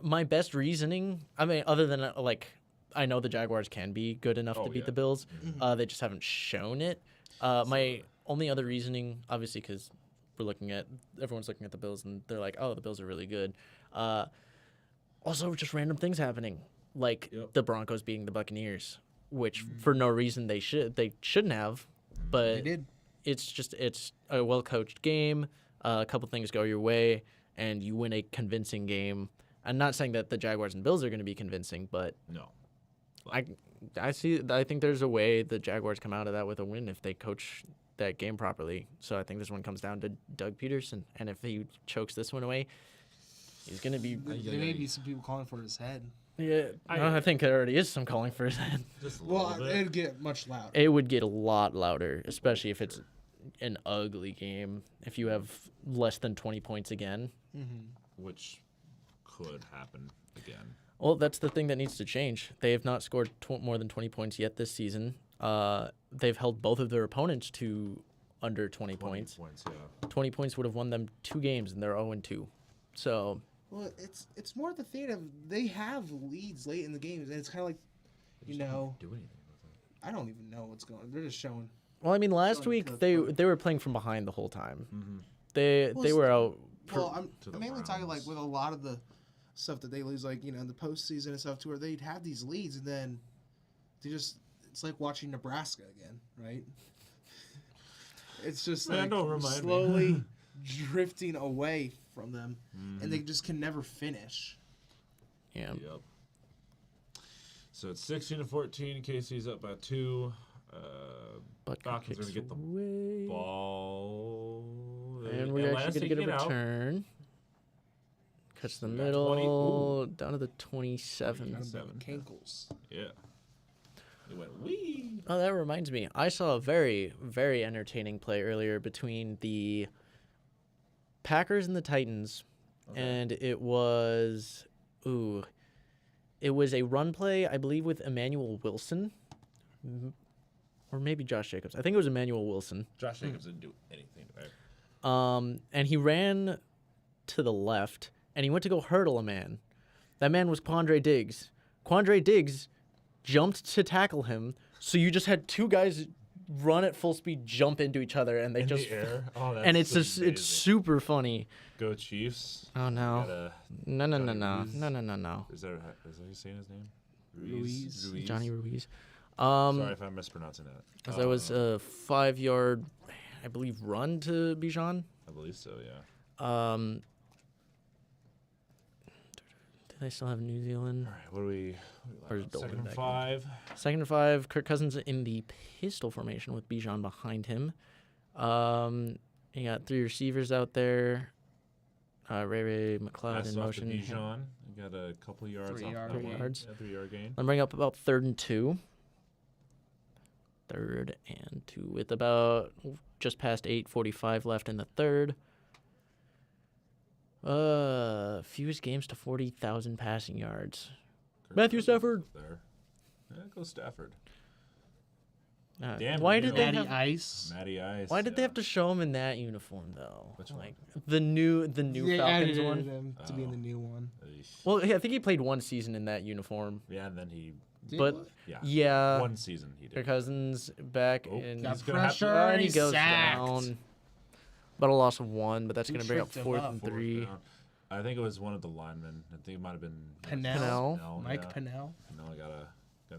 D: my best reasoning, I mean, other than I know the Jaguars can be good enough to beat the Bills. They just haven't shown it. My only other reasoning, obviously, because everyone's looking at the Bills and they're like, oh, the Bills are really good. Also, just random things happening, like the Broncos beating the Buccaneers, which for no reason they shouldn't have, but
E: They did.
D: it's a well coached game. A couple things go your way, and you win a convincing game. I'm not saying that the Jaguars and Bills are going to be convincing, but
A: No.
D: I think there's a way the Jaguars come out of that with a win if they coach that game properly. So I think this one comes down to Doug Peterson, and if he chokes this one away, he's going to be.
E: There may be some people calling for his head.
D: Yeah, I think there already is some calling for his head.
A: Just a
E: Well,
A: little bit.
E: it'd get much louder.
D: It would get a lot louder, especially if it's an ugly game. If you have less than 20 points again.
A: Which could happen again.
D: Well, that's the thing that needs to change. They have not scored more than 20 points yet this season. They've held both of their opponents to under 20 points. 20 points would have won them 2 games, and they're 0-2. So,
E: Well, it's more the thing of they have leads late in the games, and it's kind of like,
A: Do anything with it.
E: I don't even know what's going on. They're just showing.
D: well, I mean, last
E: Going
D: week
E: to the
D: they
E: front.
D: were playing from behind the whole time.
A: Mm-hmm.
D: They were out.
E: Well, I'm
A: to the
E: mainly talking like
A: Browns.
E: with a lot of the stuff that they lose, like in the postseason and stuff, to where they'd have these leads and then it's like watching Nebraska again, right? It's just
A: Man,
E: like
A: don't remind me.
E: slowly drifting away from them, and they just can never finish.
D: Yeah.
A: Yep. So it's 16-14. KC's up by 2.
D: But
A: Falcons are gonna get the
D: away.
A: ball.
D: And we're
A: Atlanta's
D: actually going to get a
A: taking it out.
D: return. Cuts the
A: We got
D: middle,
A: 20.
D: down to the 27.
E: Talking
A: Seven.
E: about Cankles.
A: Yeah. It went wee.
D: Oh, that reminds me. I saw a very, very entertaining play earlier between the Packers and the Titans.
A: Okay.
D: And it was a run play, I believe, with Emmanuel Wilson. Or maybe Josh Jacobs. I think it was Emmanuel Wilson.
A: Josh Jacobs didn't do anything today.
D: And he ran to the left, and he went to go hurdle a man. That man was Quandre Diggs. Quandre Diggs jumped to tackle him, so you just had 2 guys run at full speed, jump into each other, and they
A: In
D: just
A: the air. Oh, that's
D: and it's
A: amazing.
D: it's super funny.
A: Go Chiefs.
D: Oh no,
A: Gotta-
D: no.
A: Is that you saying his name?
E: Ruiz.
D: Johnny Ruiz.
A: Sorry if I'm mispronouncing that.
D: That was a 5-yard, I believe, run to Bijan.
A: I believe so. Yeah.
D: Do they still have New Zealand?
A: All right. What do we?
D: Or is Dolan
A: 2nd and
D: back in?
A: 5.
D: 2nd and 5. Kirk Cousins in the pistol formation with Bijan behind him. You got 3 receivers out there. Ray McLeod
A: Pass
D: in
A: off to
D: motion.
A: Bijan. You got a couple yards
E: 3
A: off
E: yard
A: that
D: gain.
A: one.
D: 3 yards.
A: Yeah, 3-yard gain.
D: I'm bringing up about 3rd and 2. 3rd and 2 with about just past 8:45 left in the 3rd. Fewest games to 40,000 passing yards.
A: Kirk
D: Matthew
A: Cousins
D: Stafford.
A: up there. Yeah, go Stafford. Damn,
D: Why
A: you
D: did
A: know.
D: they
E: Matty
D: have?
E: Ice.
A: Matty Ice.
D: Why did they
A: yeah.
D: have to show him in that uniform though?
A: Which one?
D: Like the new
E: They
D: Falcons
E: added
D: one.
E: him to be in the
A: Oh.
E: new one.
A: Eesh.
D: Well, I think he played one season in that uniform.
A: Yeah, and then he.
D: But
A: Yeah.
D: yeah,
A: One season he
D: their
A: did.
D: cousins back
A: Oh,
D: in.
E: Got
A: he's gonna have to-
E: pressure
D: and he
E: he's
D: goes
E: sacked.
D: down. About a loss of 1, but that's
E: Who
D: going to bring up
E: tripped him
D: 4th
E: up?
D: and
A: Fourth
D: 3.
A: down. I think it was one of the linemen. I think it might have been
E: Pinnell.
D: Pinnell.
E: Mike
A: yeah.
E: Pinnell.
A: No, I got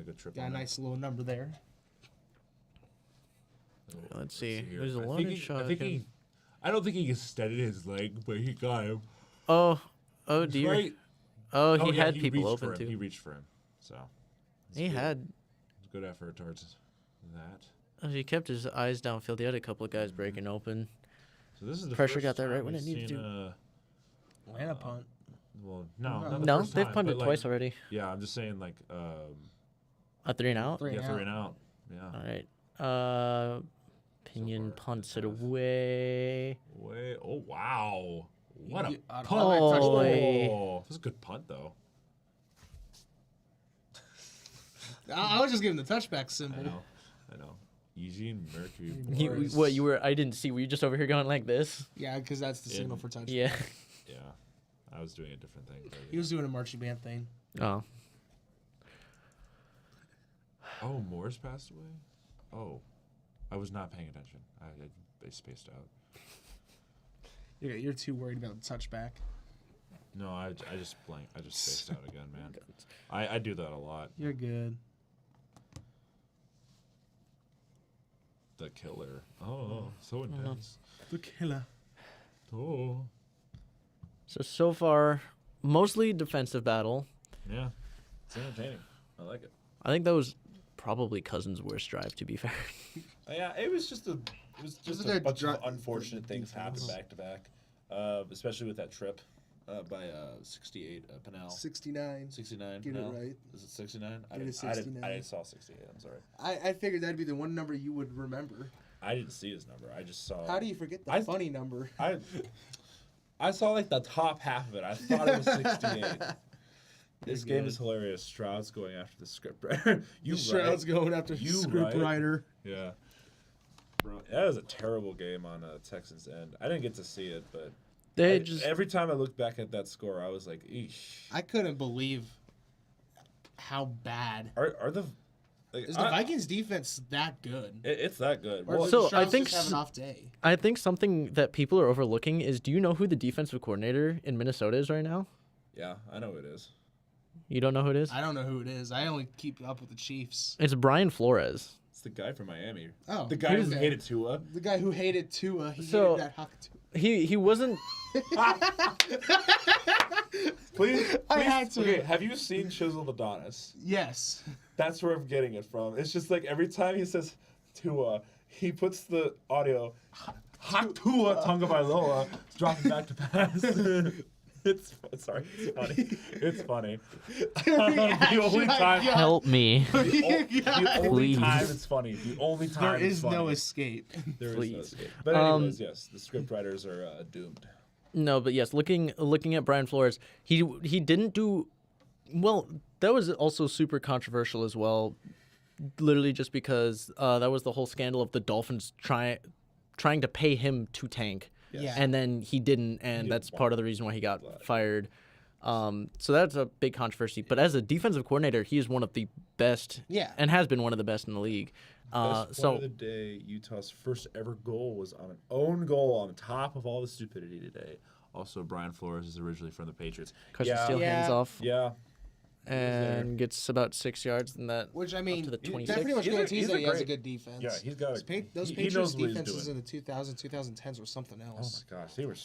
A: a good trip.
E: Got a
A: on that.
E: nice little number there.
D: Let's see.
A: here.
D: There's a
A: I think
D: loaded
A: he-
D: shot.
A: I think he. I don't think he extended his leg, but he got him.
D: Oh
A: He's
D: dear.
A: right.
D: Oh, he
A: yeah,
D: had people
A: reached
D: open
A: for him. He
D: too.
A: reached for him. So. it's
D: He
A: good.
D: had.
A: Good effort towards that.
D: He kept his eyes downfield. He had a couple of guys breaking open.
A: So this is the
D: Pressure
A: first
D: got there right
A: time
D: when
A: we've
D: it needed
A: seen,
D: to.
E: Atlanta punt.
A: Well, no,
E: No.
A: not the
D: No,
A: first
D: they've
A: time,
D: punted
A: but, like,
D: twice already.
A: Yeah, I'm just saying, like,
D: A 3 and out.
E: Three.
A: yeah,
E: and
A: 3
E: out.
A: and out. Yeah.
D: All right. Pinion
A: far,
D: punts it
A: good pass.
D: away.
A: Way. Oh wow. What a
E: You-
A: punt!
E: automatic
D: touchdown.
A: Oh, that was a good punt though.
E: I was just giving the touchback symbol.
A: I know. Eugene Mercury.
D: You,
A: Morris.
D: what you were? I didn't see. Were you just over here going like this?
E: Yeah, because that's the signal for touchdown.
D: Yeah.
A: Yeah, I was doing a different thing. but
E: He was doing a marching band thing.
D: Oh.
A: Oh, Morris passed away. Oh, I was not paying attention. I spaced out.
E: You're too worried about the touchback.
A: No, I just blanked. I just spaced out again, man. I do that a lot.
E: You're good.
A: The killer. Oh, so intense.
E: The killer.
A: Oh.
D: So far, mostly defensive battle.
A: Yeah. It's entertaining. I like it.
D: I think that was probably Cousins' worst drive. To be fair.
A: Yeah, it was just a
E: Wasn't there
A: bunch of
E: dri-
A: unfortunate things
E: defense?
A: happened back to back, especially with that trip by 68 Pinnell.
E: 69.
A: 69.
E: Get it
A: Pinnell?
E: right.
A: Is it 69?
E: Get it 69.
A: I saw 68. I'm sorry.
E: I figured that'd be the one number you would remember.
A: I didn't see his number. I just saw.
E: How do you forget the
A: I-
E: funny number?
A: I saw like the top half of it. I thought it was 68. This
E: You're
A: game
E: good.
A: is hilarious. Stroud's going after the scriptwriter. You
E: Stroud's
A: right.
E: going after
A: You
E: script
A: right.
E: writer.
A: Yeah. Bro, that was a terrible game on Texans' end. I didn't get to see it, but
D: They just.
A: every time I looked back at that score, I was like, "Eesh."
E: I couldn't believe how bad.
A: Are the like,
E: Is the Vikings defense that good?
A: It's that good.
E: Or
A: Well,
E: did
D: So, I
E: Stroud's
D: think
E: just have
D: s-
E: an off day.
D: I think something that people are overlooking is: do you know who the defensive coordinator in Minnesota is right now?
A: yeah, I know it is.
D: You don't know who it is?
E: I don't know who it is. I only keep up with the Chiefs.
D: It's Brian Flores.
A: It's the guy from Miami.
E: Oh,
A: The guy who
E: okay.
A: hated Tua.
E: The guy who hated Tua. He
D: So-
E: hated that Hawk
D: He wasn't.
A: Please,
E: I had to.
A: Okay, have you seen Chiseled Adonis?
E: Yes.
A: That's where I'm getting it from. It's just like every time he says Tua, he puts the audio. Hot Tua Tonga Bailoa dropping back to pass. It's funny. It's funny. The only time.
D: Help me.
A: The only
D: Please.
A: time it's funny. The only time
E: There
A: it's
E: is
A: funny.
E: no escape.
A: There is no
D: Please.
A: escape. But anyways, yes, the script writers are doomed.
D: No, but yes, looking at Brian Flores, he didn't do well. That was also super controversial as well. Literally just because that was the whole scandal of the Dolphins trying to pay him to tank,
E: Yeah.
D: and then he didn't, and that's part of the reason why he got fired. So that's a big controversy. But as a defensive coordinator, he is one of the best,
E: Yeah.
D: and has been one of the best in the league.
A: Best
D: So
A: point of the day, Utah's first ever goal was on an own goal on top of all the stupidity today. Also, Brian Flores is originally from the Patriots.
D: Carson
A: yeah,
D: Steele hands
E: Yeah.
D: off
A: yeah,
D: and gets about 6 yards, and that
E: Which, I mean,
D: to the
E: that
D: 26.
E: pretty much
A: He's a-
E: guarantees
A: he's
E: that
A: a
E: he has a
A: great-
E: good defense.
A: yeah. He's got
E: Those
A: he
E: Patriots
A: knows what he's
E: defenses
A: doing.
E: in the 2000s, 2010s were something
A: Oh
E: else.
A: my gosh, they were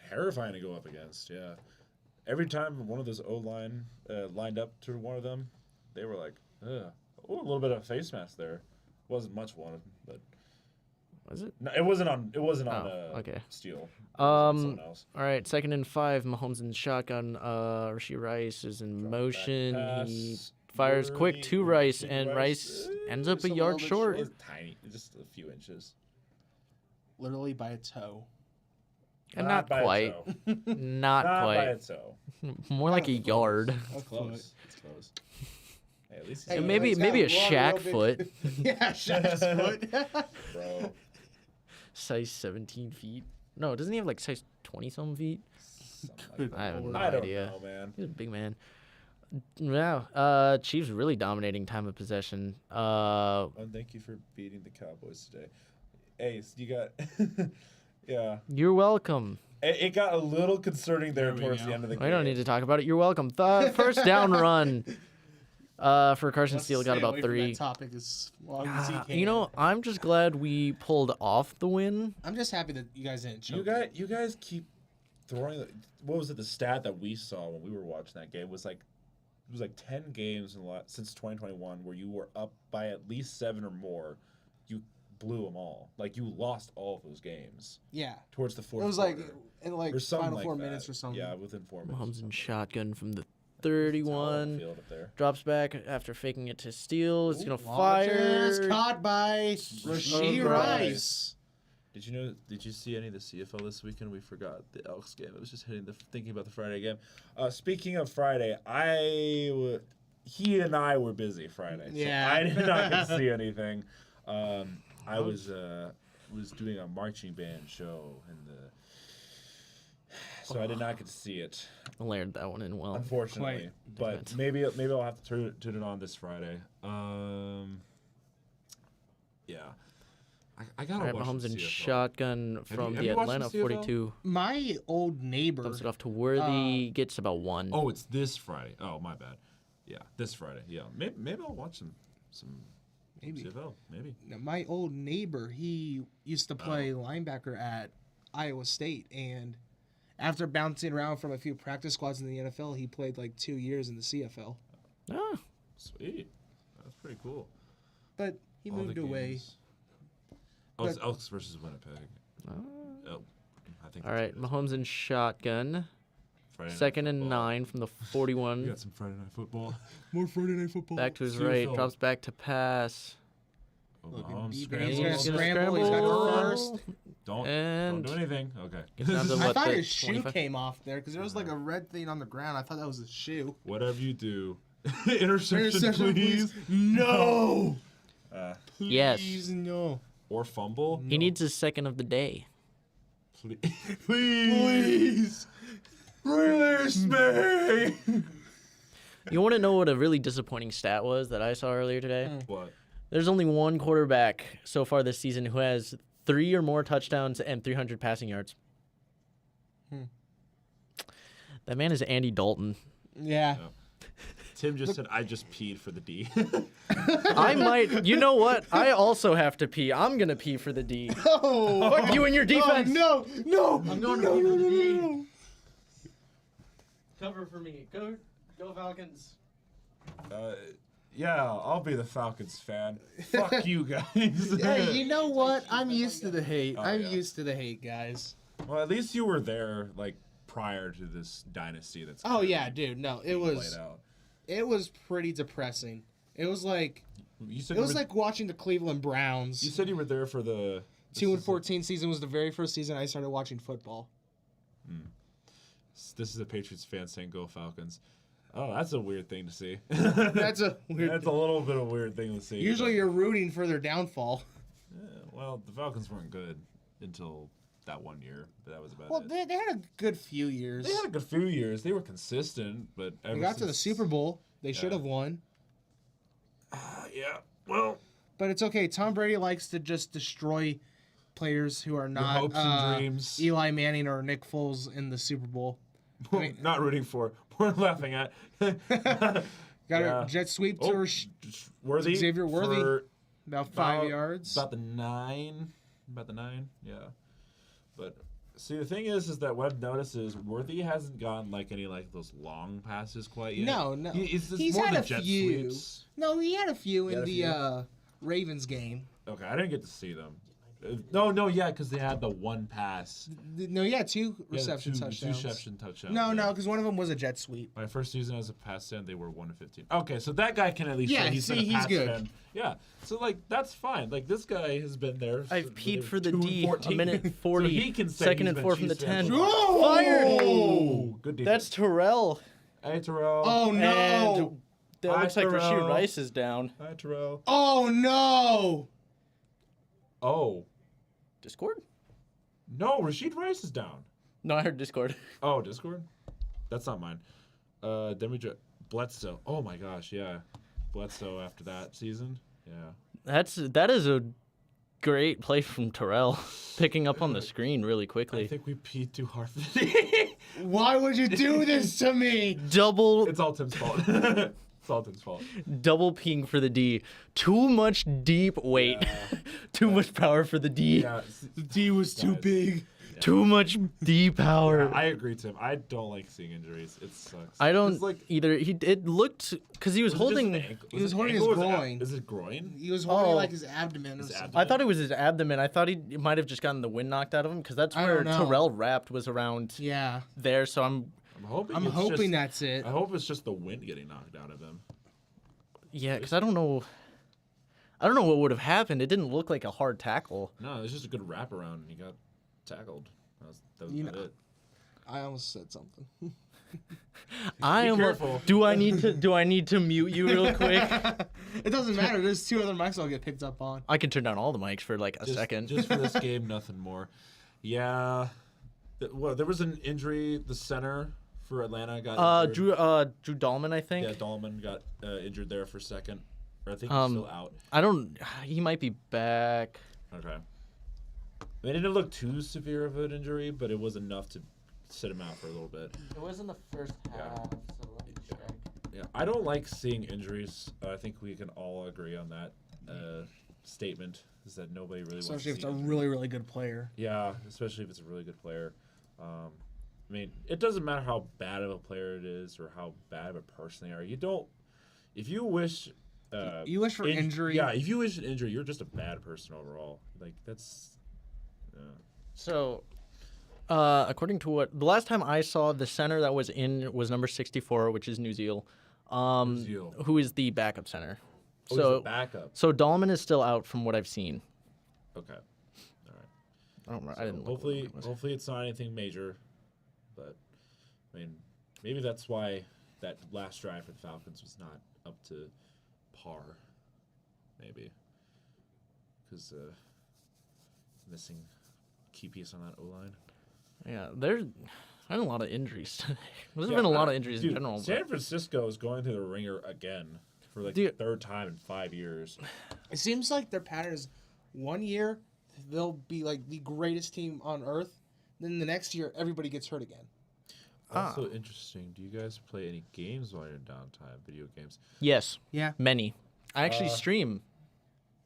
A: terrifying to go up against. Yeah, every time one of those O line lined up to one of them, they were like, ugh. Oh, a little bit of a face mask there. Wasn't much one, but
D: was it?
A: no, it wasn't on. It wasn't on.
D: Oh, okay.
A: Steele. It was on someone else.
D: All right, 2nd and 5. Mahomes in shotgun. Rasheed Rice is in motion. He
A: Pass,
D: fires quick
A: Worthy,
D: to Rice,
A: Rasheed
D: and Rice ends up
E: just
D: a
E: a
D: yard
E: little bit
D: short.
A: It's tiny, just a few inches.
E: Literally by a toe.
D: And not
A: by a
D: quite.
A: toe.
D: Not
A: Not by
D: quite.
A: a toe.
D: More like a yard.
A: It's close. It's close. Hey, at least
E: Hey,
A: he's
D: maybe
E: he's got
D: a
E: one
D: Shaq
E: real
D: foot.
E: yeah, Shaq's foot.
A: bro.
D: Size 17 feet. No, doesn't he have like size 20 some feet?
A: Something like
D: I have
A: that.
D: no
A: I don't
D: idea.
A: know, man.
D: He's a big man. Wow. Chiefs really dominating time of possession.
A: And thank you for beating the Cowboys today. Ace, you got. Yeah.
D: You're welcome.
A: It got a little concerning there
E: There we
A: towards
E: go.
A: the end of the game.
D: We don't need to talk about it. You're welcome. First down run. For Carson
E: Let's
D: Steele got
E: stay
D: about
E: away from
D: 3.
E: that topic as long as he can.
D: You know, I'm just glad we pulled off the win.
E: I'm just happy that you guys didn't choke.
A: You guys keep throwing. What was it? The stat that we saw when we were watching that game was like, it was like 10 games since 2021 where you were up by at least 7 or more. You blew them all. Like you lost all of those games
E: Yeah.
A: towards the fourth.
E: It was like
A: quarter.
E: in like
A: Or something
E: final
A: like
E: 4
A: that.
E: minutes or something.
A: Yeah, within 4 minutes.
D: Mahomes
A: or
D: and
A: something.
D: shotgun from the
A: It's all on the
D: 31.
A: field up there.
D: Drops back after faking it to Steele. It's going to
E: Launches,
D: fire.
E: caught by Rasheed Rice.
A: Did you see any of the CFL this weekend? We forgot the Elks game. I was just thinking about the Friday game. Speaking of Friday, he and I were busy Friday.
E: Yeah.
A: So I did not get to see anything. I was doing a marching band show so I did not get to see it,
D: Layered that one in well.
A: unfortunately.
E: Quite.
A: But maybe I'll have to tune it on this Friday. Yeah. I gotta
D: All right,
A: watch
D: Mahomes
A: the
D: and
A: CFL.
D: shotgun from
A: have
D: the
A: you watched the
D: Atlanta
A: CFL?
D: 42.
E: My old neighbor.
D: Dumps it off to Worthy. Gets about 1.
A: Oh, it's this Friday. Oh, my bad. Yeah, this Friday. Yeah, maybe I'll watch some
E: Maybe.
A: CFL. Maybe.
E: My old neighbor, he used to play linebacker at Iowa State, and after bouncing around from a few practice squads in the NFL, he played like 2 years in the CFL.
D: Ah,
A: Sweet. That's pretty cool.
E: But he
A: All the
E: moved away.
A: games. Oh, it's
E: But-
A: Elks versus Winnipeg. Oh, I think.
D: all
A: that's
D: right,
A: what it is.
D: Mahomes and shotgun.
A: Friday Night
D: 2nd and
A: Football.
D: 9 from the
A: We
D: 41.
A: got some Friday Night Football.
E: More Friday Night Football.
D: Back to his
A: CFL.
D: right. Drops back to pass.
A: Oh,
E: Looking
A: Mahomes
E: deep,
A: scrambles.
E: he's gonna scramble. He's got the first.
A: Don't
D: And
A: do anything. Okay.
D: Gets down to
E: I
D: what,
E: thought
D: the
E: his shoe
D: 25?
E: came off there because there was like a red thing on the ground. I thought that was his shoe.
A: Whatever you do, interception,
E: Interception,
A: please.
E: No.
D: Yes.
E: Please, no.
A: Or fumble.
D: He needs his second of the day.
A: Please.
E: Please.
A: Release me.
D: You want to know what a really disappointing stat was that I saw earlier today?
A: What?
D: There's only one quarterback so far this season who has 3 or more touchdowns and 300 passing yards. That man is Andy Dalton.
E: Yeah.
A: Tim just said I just peed for the D.
D: I might. You know what? I also have to pee. I'm gonna pee for the D.
E: Oh.
D: Fuck you and your defense.
E: No.
C: I'm going to be for the D. Cover for me. Go Falcons.
A: Yeah, I'll be the Falcons fan. Fuck you guys.
E: Hey, you know what? I'm used to the hate.
A: Oh,
E: I'm
A: yeah.
E: used to the hate, guys.
A: Well, at least you were there, like prior to this dynasty. That's
E: Oh yeah, dude. No, it
A: played
E: was
A: out.
E: pretty depressing. It was like
A: You said
E: it was like watching the Cleveland
A: you
E: Browns.
A: said you were there for the
E: 2-14 season was the very first season I started watching football.
A: This is a Patriots fan saying "Go Falcons." Oh, that's a weird thing to see.
E: That's a weird.
A: That's a little bit of a weird thing to see.
E: Usually
A: but-
E: you're rooting for their downfall.
A: Yeah, well, the Falcons weren't good until that one year, but that was about
E: Well,
A: it.
E: they had a good few years.
A: They had a good few years. They were consistent, but
E: They got to the Super Bowl. They should
A: Yeah.
E: have won.
A: Yeah. Well,
E: But it's okay. Tom Brady likes to just destroy players who are not
A: hopes and dreams.
E: Eli Manning or Nick Foles in the Super Bowl.
A: not rooting for. We're laughing at.
E: Got
A: Yeah.
E: a jet sweep to
A: Oh,
E: her
A: Worthy.
E: Xavier Worthy.
A: for
E: about 5 yards.
A: About the 9. About the 9. Yeah. But see, the thing is that what I've noticed is Worthy hasn't gotten like any like those long passes quite yet.
E: No.
A: It's
E: He's
A: more
E: had
A: the
E: a
A: jet
E: few.
A: sweeps.
E: No, he had a few
A: He
E: in
A: had a
E: the
A: few?
E: Ravens game.
A: Okay, I didn't get to see them. No, yeah, because they had the one pass.
E: No, he had 2
A: Yeah, the
E: reception
A: two
E: touchdowns.
A: reception touchdowns.
E: No,
A: yeah.
E: because one of them was a jet sweep.
A: My first season as a pass fan, they were 1-15. Okay, so that guy can at least
E: Yeah,
A: say he's been
E: see,
A: a
E: he's
A: pass
E: good.
A: fan. Yeah, so like that's fine. Like this guy has been there.
D: I've
A: since
D: peed
A: they
D: for
A: were
D: the
A: 2 and
D: D.
A: 14.
D: A minute 40.
A: So he can say
D: Second
A: he's
D: and
A: been
D: 4 from the
A: Chiefs fan
D: 10.
A: for a while.
D: Fired.
A: Oh, good defense.
D: That's Terrell.
A: Hey, Terrell.
E: Oh no!
D: And That
A: Hi,
D: looks like Rasheed
A: Terrell.
D: Rice is down.
A: Hi, Terrell.
E: Oh no!
A: Oh.
D: Discord?
A: No, Rasheed Rice is down.
D: No, I heard Discord.
A: Oh, Discord? That's not mine. Then we Bledsoe. Oh my gosh, yeah. Bledsoe after that season. Yeah.
D: That is a great play from Terrell, picking up on the screen really
A: I
D: quickly.
A: think we peed too hard for
E: Why would you do this to me?
D: Double
A: It's all Tim's fault. It's all Tim's fault.
D: double ping for the D. Too much deep weight.
A: Yeah.
D: Too much power for the D.
A: Yeah.
E: The D was too
A: Guys.
E: big.
D: Too much D power.
A: I agree, Tim. I don't like seeing injuries. It sucks.
D: I don't
A: It's like,
D: either. It looked because he was
A: was it just
D: holding.
A: an ankle?
E: He was
A: it
E: holding
A: ankle
E: his
A: or was it
E: groin.
A: Is it groin?
E: He was holding
D: Oh.
E: like his abdomen or
A: His
E: something.
A: abdomen.
D: I thought it was his abdomen. I thought he might have just gotten the wind knocked out of him because that's
E: I
D: where
E: don't know.
D: Terrell wrapped was around
E: Yeah.
D: there. So I'm
A: I'm hoping. it's just,
E: that's it.
A: I hope it's just the wind getting knocked out of him.
D: yeah, because I don't know. I don't know what would have happened. It didn't look like a hard tackle.
A: No, it's just a good wraparound, and he got tackled. That was
E: You
A: about
E: know-
A: it.
E: I almost said something.
D: I am.
A: careful.
D: Do I need to mute you real quick?
E: It doesn't matter. There's 2 other mics I'll get picked up on.
D: I can turn down all the mics for like a second.
A: Just for this game, nothing more. Yeah. Well, there was an injury. The center for Atlanta got injured.
D: Drew Dahlman, I think.
A: Yeah, Dahlman got injured there for a second. Or I think he's still out.
D: I don't. He might be back.
A: Okay. I mean, it didn't look too severe of an injury, but it was enough to sit him out for a little bit.
C: It was in the first half, so let me check.
A: Yeah, I don't like seeing injuries. I think we can all agree on that statement. Is that nobody really wants
E: Especially
A: to
E: if
A: see
E: it's a
A: injuries.
E: really, really good player.
A: Yeah, especially if it's a really good player. I mean, it doesn't matter how bad of a player it is or how bad of a person they are. You don't. If you wish.
E: You wish for injury.
A: Yeah, if you wish an injury, you're just a bad person overall. Like that's.
D: So, according to what the last time I saw, the center that was in was number 64, which is New Zeal,
A: Zeal.
D: who is the backup center.
A: Oh,
D: So,
A: he's a backup.
D: so Dahlman is still out from what I've seen.
A: Okay. All right.
D: I don't know.
A: So
D: I didn't. Look
A: hopefully,
D: what it was.
A: hopefully it's not anything major, but I mean, maybe that's why that last drive for the Falcons was not up to par. Maybe because missing key piece on that O line.
D: Yeah, there's been a lot of injuries today. There's been a lot of injuries in
A: Dude,
D: general. but-
A: San Francisco is going through the ringer again for like
D: Dude.
A: the 3rd time in 5 years.
E: It seems like their pattern is 1 year they'll be like the greatest team on earth. Then the next year everybody gets hurt again.
A: Also interesting. Do you guys play any games while you're in downtime? Video games?
D: Yes,
E: Yeah.
D: many. I actually stream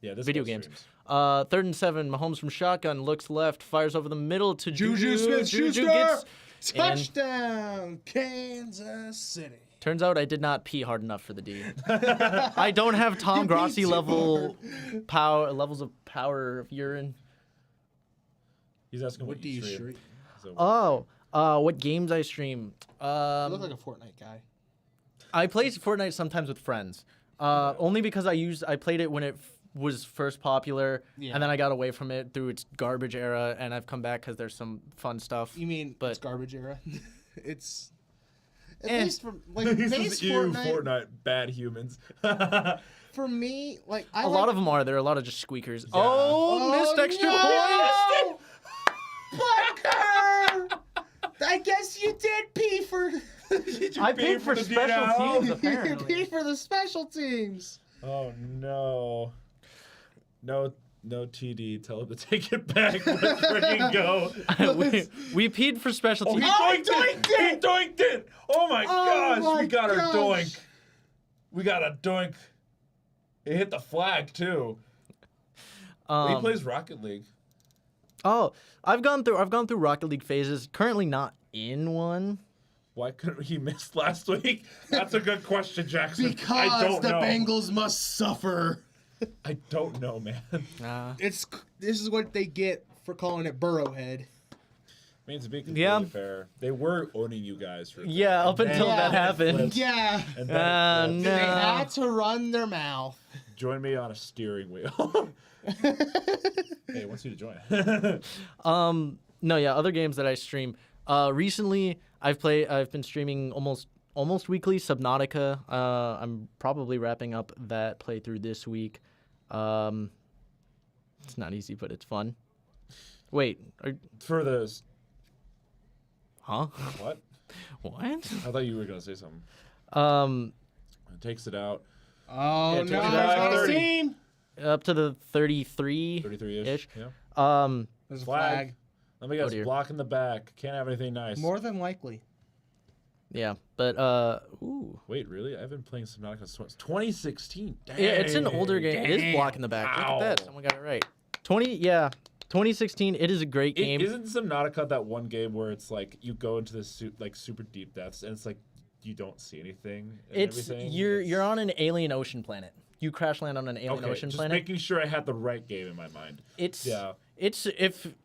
A: Yeah, this
D: video
A: guy
D: games.
A: streams.
D: 3rd and 7. Mahomes from shotgun looks left, fires over the middle to
E: Juju Smith-Schuster!
D: gets.
E: Touchdown, Kansas City.
D: Turns out I did not pee hard enough for the D. I don't have Tom
E: You peed
D: Grossi
E: too
D: levels of power of urine.
A: He's asking
E: What do you
A: stream.
E: stream?
A: So,
D: What games I stream?
E: You look like a Fortnite guy.
D: I play Fortnite sometimes with friends. Only because I played it when it was first popular,
E: Yeah.
D: and then I got away from it through its garbage era, and I've come back because there's some fun stuff.
E: You mean
D: But-
E: it's garbage era? It's at
D: Eh.
E: least for like
A: this
E: base
A: is you, Fortnite, bad humans.
E: For me, like I
D: A lot of them are. There are a lot of just squeakers.
A: Yeah.
D: Oh, missed extra point!
E: Bunker! I guess you did pee for.
D: I paid for
A: the
D: special
A: DL?
D: teams,
E: you
D: apparently.
E: pee for the special teams.
A: Oh no. No TD. Tell him to take it back. Let's freaking go.
D: we peed for special
A: Oh, he
D: teams.
A: doinked it! He doinked it! Oh my gosh!
E: my
A: We got our
E: gosh.
A: doink. We got a doink. It hit the flag too. He plays Rocket League.
D: Oh, I've gone through Rocket League phases. Currently not in one.
A: Why couldn't he miss last week? That's a good question, Jackson. I
E: Because
A: don't
E: the
A: know.
E: Bengals must suffer.
A: I don't know, man.
E: This is what they get for calling it Burrowhead.
A: I mean, to be completely
D: Yeah.
A: fair, they were owning you guys for
D: Yeah, up until that happened.
E: Yeah.
A: And
D: No.
E: They had to run their mouth.
A: join me on a steering wheel. Hey, wants you to join.
D: No, yeah, other games that I stream. Recently, I've been streaming almost almost weekly. Subnautica. I'm probably wrapping up that playthrough this week. It's not easy, but it's fun. Wait.
A: For those.
D: Huh?
A: What?
D: What?
A: I thought you were gonna say something. It takes it out.
E: Oh,
D: Yeah,
E: no.
D: 25,
E: There's a
A: 30.
E: scene.
D: Up to the 33.
A: 33-ish.
D: Ish.
A: Yeah.
E: There's a
A: Flag.
E: flag.
A: Let me guess.
D: dear.
A: Block in the back. Can't have anything nice.
B: More than likely.
D: Yeah, but ooh.
A: Wait, really? I've been playing Subnautica since 2016. Dang.
D: Yeah, it's an older game. It is block in the back. Look at that.
A: Wow.
D: Someone got it right. 2016. It is a great game.
A: Isn't Subnautica that one game where it's like you go into the super deep depths and it's like you don't see anything? And
D: It's
A: everything?
D: you're on an alien ocean planet. You crash land on an alien
A: okay,
D: ocean
A: just
D: planet.
A: making sure I had the right game in my mind.
D: It's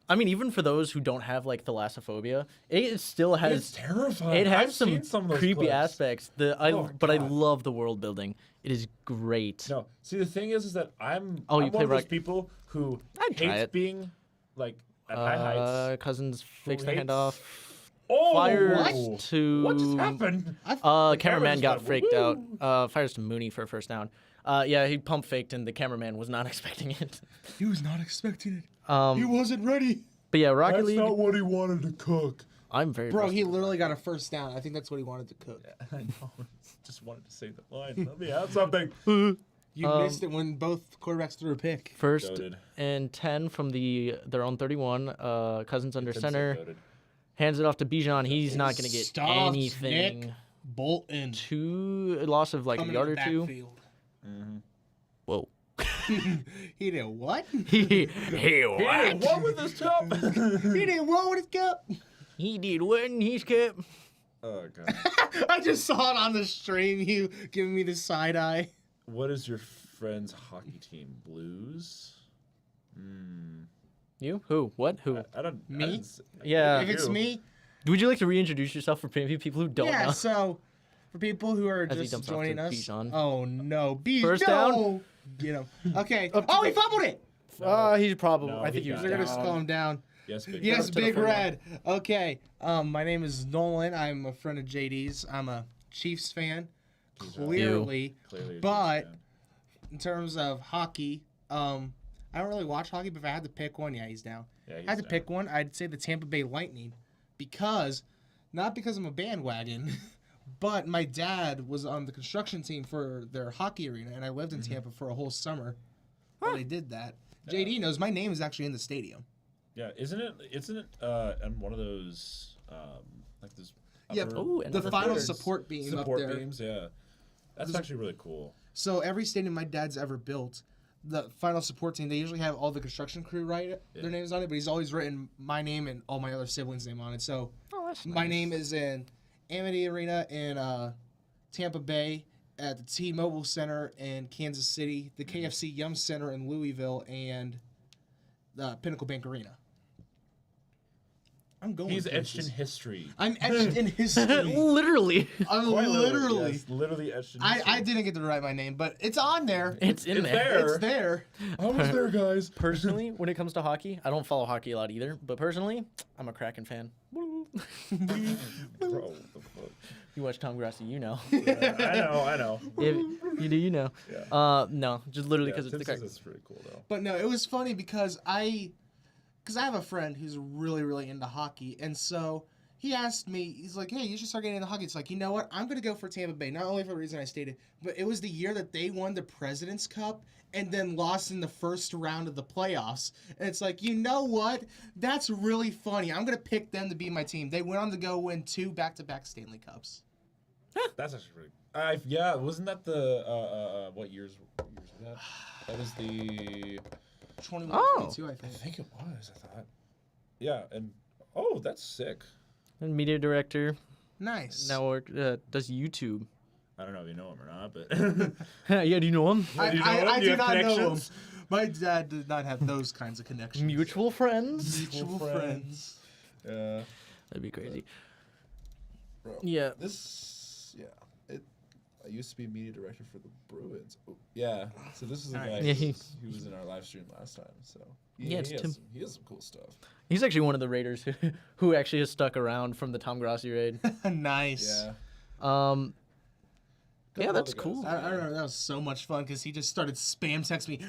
D: even for those who don't have like thalassophobia, it still has
A: It's terrifying.
D: it has
A: I've seen
D: some
A: of those
D: creepy
A: clips.
D: aspects.
A: Oh,
D: I
A: God.
D: love the world building. It is great.
A: No, see the thing is that I'm
D: Oh, you
A: I'm
D: play
A: one of those
D: rock-
A: people who
D: I'd try
A: hates
D: it.
A: being like at high heights.
D: Cousins fixed the
A: hates-
D: handoff.
A: Oh,
D: Fires
A: what?
D: to
A: What just happened?
D: cameraman
A: camera
D: got
A: just
D: faked
A: went,
D: out. Fires to Mooney for a first down. Yeah, he pump faked and the cameraman was not expecting it.
B: He was not expecting it.
E: He wasn't ready.
D: But yeah, Rocket
A: That's
D: League.
A: not what he wanted to cook.
D: I'm very
E: Bro,
D: impressed
E: he
D: with
E: literally got a first down. I think that's what he wanted to cook.
A: I know. Just wanted to say the line. Let me have something.
E: You missed it when both quarterbacks threw a pick.
D: First
A: Goated.
D: and 10 from their own 31. Cousins under
A: Been so
D: center.
A: goated.
D: Hands it off to Bijan. He's not going to get
E: Stuffed,
D: anything.
E: Nick. Bolton.
D: A loss of like a
E: Coming
D: yard
E: in
D: or
E: the
D: two.
E: backfield.
D: Whoa.
E: He did what?
D: Hey,
A: Hey, what with this top?
E: He did what with his cup?
D: He did what in his cup?
A: Oh god.
E: I just saw it on the stream. You giving me the side eye.
A: What is your friend's hockey team? Blues?
D: You? Who? What? Who?
A: I don't.
E: Me?
A: I didn't s-
D: Yeah.
E: If it's
A: you.
E: me,
D: Would you like to reintroduce yourself for maybe people who don't
E: yeah.
D: know?
E: So, for people who are
D: As he
E: just
D: dumps off
E: joining
D: to
E: us,
D: Bijan.
E: oh no, Bijan!
D: First
E: no!
D: down?
E: Get him. Okay. Oh, he fumbled it.
D: He's probably.
A: No,
D: I think
A: he
D: he was
A: got
E: They're gonna
A: down.
E: slow him down.
A: Yes, big.
E: Yes,
D: to the
E: Big
D: 41.
E: Red. Okay. My name is Nolan. I'm a friend of JD's. I'm a Chiefs fan. Clearly.
A: Clearly. a
E: But
A: Chiefs fan.
E: in terms of hockey, I don't really watch hockey, but if I had to pick one, yeah, he's down.
A: Yeah,
E: If I had to
A: he's
E: pick one, I'd say the Tampa Bay Lightning not because I'm a bandwagon, but my dad was on the construction team for their hockey arena, and I lived in Tampa for a whole summer while they did that. JD knows my name is actually in the stadium.
A: Yeah, isn't it? And one of those like this.
E: Yeah,
A: upper-
D: Ooh, and
E: the
D: the
E: final
D: third.
E: support beam
A: support
E: up there.
A: beams. Yeah, that's actually really cool.
E: So every stadium my dad's ever built, the final support team, they usually have all the construction crew write their names on it, but he's always written my name and all my other siblings' name on it. So
D: Oh, that's
E: my
D: nice.
E: name is in Amity Arena in Tampa Bay, at the T-Mobile Center in Kansas City, the KFC Yum Center in Louisville, and the Pinnacle Bank Arena. I'm going.
A: He's etched
E: places.
A: in history.
E: I'm etched in history.
D: Literally.
E: I'm
A: Quite
E: literally.
A: yes, literally etched in
E: I
A: history.
E: didn't get to write my name, but it's on there.
D: It's in
A: It's
D: there.
A: there.
E: It's there.
A: I was there, guys.
D: Personally, when it comes to hockey, I don't follow hockey a lot either. But personally, I'm a Kraken fan.
A: Bro, what the fuck?
D: You watch Tom Grassi, you know.
A: I know.
D: If you do, you know.
A: Yeah.
D: No, just literally
A: Yeah,
D: because it's the
A: Tim's
D: Kraken.
A: is pretty cool though.
E: But no, it was funny because I have a friend who's really, really into hockey, and so he asked me, he's like, hey, you should start getting into hockey. It's like, you know what? I'm going to go for Tampa Bay, not only for the reason I stated, but it was the year that they won the President's Cup and then lost in the first round of the playoffs. And it's like, you know what? That's really funny. I'm going to pick them to be my team. They went on to go win 2 back-to-back Stanley Cups.
A: That's actually pretty. Yeah, wasn't that the what years was that? That was the.
E: 21,
D: Oh.
E: 22, I
A: I
E: think.
A: think it was. I thought. Yeah, and that's sick.
D: And media director
E: Nice.
D: now does YouTube.
A: I don't know if you know him or not, but
D: Yeah, do you know him?
A: Do you know him?
E: I
A: Do you
E: do
A: have
E: not know him.
A: connections?
E: My dad did not have those kinds of connections.
D: Mutual friends.
E: Mutual friends.
A: yeah.
D: That'd be crazy.
A: Bro,
D: Yeah.
A: I used to be media director for the Bruins. Oh, yeah. So this is the guy
E: Nice.
D: Yeah,
A: who was in our live stream last time. So
D: Yeah, it's Tim.
A: he has some cool stuff.
D: He's actually one of the Raiders who actually has stuck around from the Tom Grassi raid.
E: Nice.
A: Yeah.
D: Yeah, that's cool.
E: I remember that was so much fun because he just started spam texting me,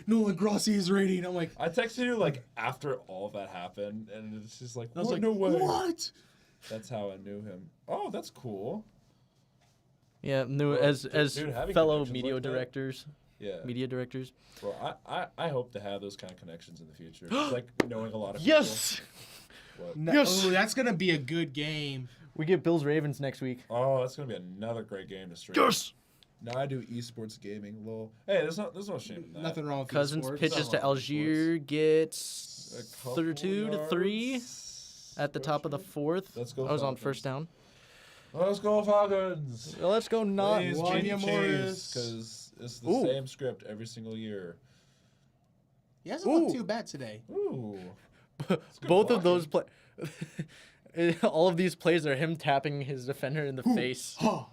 E: Nolan Grossi is rating. I'm like,
A: I texted you like after all of that happened, and it's just like,
E: I was like,
A: no way.
E: what?
A: That's how I knew him. Oh, that's cool.
D: Yeah, as
A: having
D: fellow
A: connections
D: media
A: like that-
D: directors.
A: Yeah.
D: Media directors.
A: Bro, I hope to have those kind of connections in the future. Just, like knowing a lot of
D: Yes.
A: people. What?
E: No,
D: Yes!
E: oh, that's gonna be a good game.
D: We get Bills Ravens next week.
A: Oh, that's gonna be another great game to stream.
D: Yes.
A: Now I do esports gaming. Lol. Hey, there's no shame in that.
E: Nothing wrong with
D: Cousins
E: esports.
D: pitches to
A: Not a lot of
D: Algier, gets
A: A couple
D: 2 to 3
A: yards.
D: at the top of the fourth.
A: Let's go
D: I was on
A: Falcons.
D: first down.
A: Let's go Falcons.
D: Well, let's go not.
A: Please
E: Wanya
A: change
E: Morris.
A: because it's the
D: Ooh.
A: same script every single year.
E: He hasn't looked
D: Ooh.
E: too bad today.
A: Ooh.
D: Both of those play. All of these plays are him tapping his defender in the face.
E: Oh,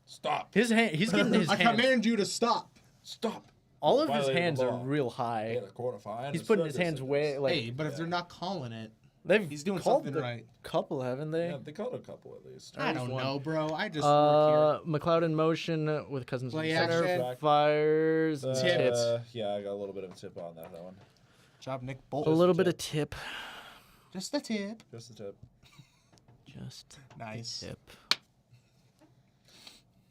A: Stop.
D: His hand. He's getting his
E: I
D: hands.
E: command you to stop.
A: Stop.
D: All of his
A: Violated the
D: hands are
A: law.
D: real
A: Yeah,
D: high.
A: the quarterfinal.
D: He's putting his hands way like.
E: Hey, but if they're not calling it,
D: They've
E: he's doing
D: called
E: something
D: the
E: right.
D: Couple, haven't they?
A: Yeah, they called a couple at least.
E: I don't
D: one.
E: know, bro. I just work
D: McLeod in motion with Cousins
E: Play
D: in center.
E: action.
D: Fires.
E: Tip.
A: Yeah, I got a little bit of a tip on that one.
E: here. Job Nick
D: A
E: Bolt.
D: little
A: the
D: bit of tip.
E: Just the tip.
A: Just the tip.
D: Just
E: Nice.
D: tip.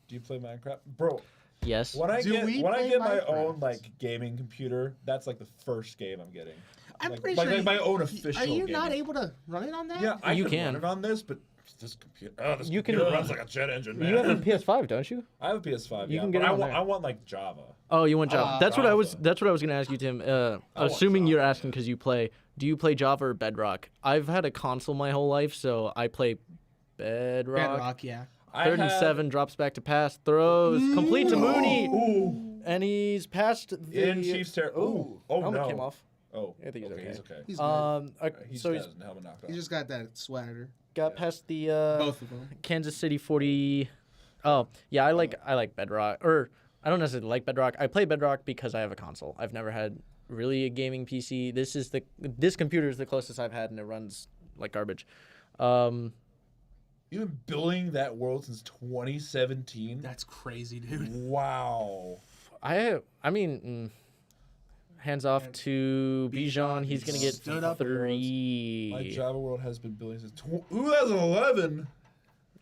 A: Do you play Minecraft, bro?
D: Yes.
A: When I
E: Do
A: get
E: we
A: when I
E: play
A: get my
E: Minecraft?
A: own like gaming computer, that's like the first game I'm getting.
E: I'm
A: like,
E: pretty
A: like,
E: sure.
A: like my own official.
E: Are you
A: gaming.
E: not able to run it on that?
A: Yeah, I
D: You
A: can
D: can.
A: run it on this, but this computer. Oh, this
D: You can-
A: computer runs like a jet engine, man.
D: You have a PS5, don't you?
A: I have a PS5.
D: You
A: Yeah,
D: can get
A: but
D: it
A: I
D: on
A: want
D: there.
A: I want like Java.
D: Oh, you want Java? That's what I was.
A: Java.
D: That's what I was gonna ask you, Tim.
A: want
D: Assuming you're
A: Java,
D: asking because you play. Do you play Java or Bedrock? I've had a console my whole life, so I play Bedrock.
E: Bedrock, yeah.
D: Third and 7, drops back to pass, throws, complete to Mooney,
A: Ooh.
D: and he's past the.
A: In Chiefs territory.
D: Ooh,
A: Oh
D: helmet
A: no.
D: came off.
A: Oh,
D: I think he's okay.
A: He's okay.
E: He's good.
A: He's
D: So
A: got
D: he's
A: his helmet knocked off.
E: He just got that swagger.
D: got past the
E: Both of them.
D: Kansas City 40. Oh yeah, I like Bedrock, or I don't necessarily like Bedrock. I play Bedrock because I have a console. I've never had really a gaming PC. This computer is the closest I've had, and it runs like garbage.
A: You've been building that world since 2017.
E: That's crazy, dude.
A: Wow.
D: I mean, hands off to Bijan. He's gonna get
E: Stood up.
A: My
D: 3.
A: Java world has been building since 2011.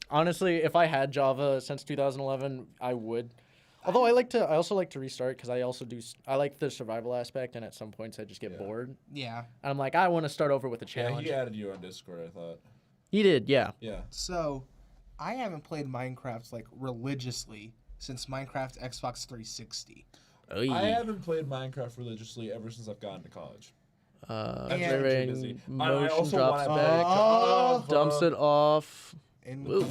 D: Honestly, if I had Java since 2011, I would. Although I also like to restart because I like the survival aspect, and at some points I just get bored.
E: Yeah.
D: And I'm like, I want to start over with a
A: Yeah,
D: challenge.
A: he added you on Discord, I thought.
D: He did, yeah.
A: Yeah.
E: So, I haven't played Minecraft like religiously since Minecraft Xbox 360.
D: Oy.
A: I haven't played Minecraft religiously ever since I've gotten to college.
D: Uh,
A: I've
E: Yeah.
A: been too busy. I
D: motion
A: also
D: drops
A: wanna
D: back,
E: Oh.
D: dumps it off.
E: And
D: Woo.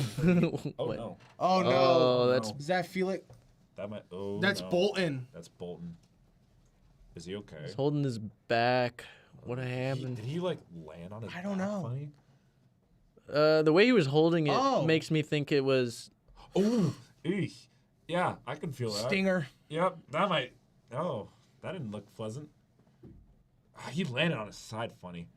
A: Oh
D: Wait.
A: no.
E: oh no,
D: Oh, that's
E: does that feel like
A: That might. Oh.
E: that's
A: no.
E: Bolton?
A: That's Bolton. Is he okay?
D: He's holding his back. What happened?
A: Did he like land on his?
E: I don't
A: back
E: know.
A: Funny?
D: The way he was holding it
E: Oh.
D: makes me think it was.
A: Oh. Eesh. Yeah, I can feel that.
E: Stinger.
A: Yep. That might. Oh, that didn't look pleasant. Ah, he landed on his side funny.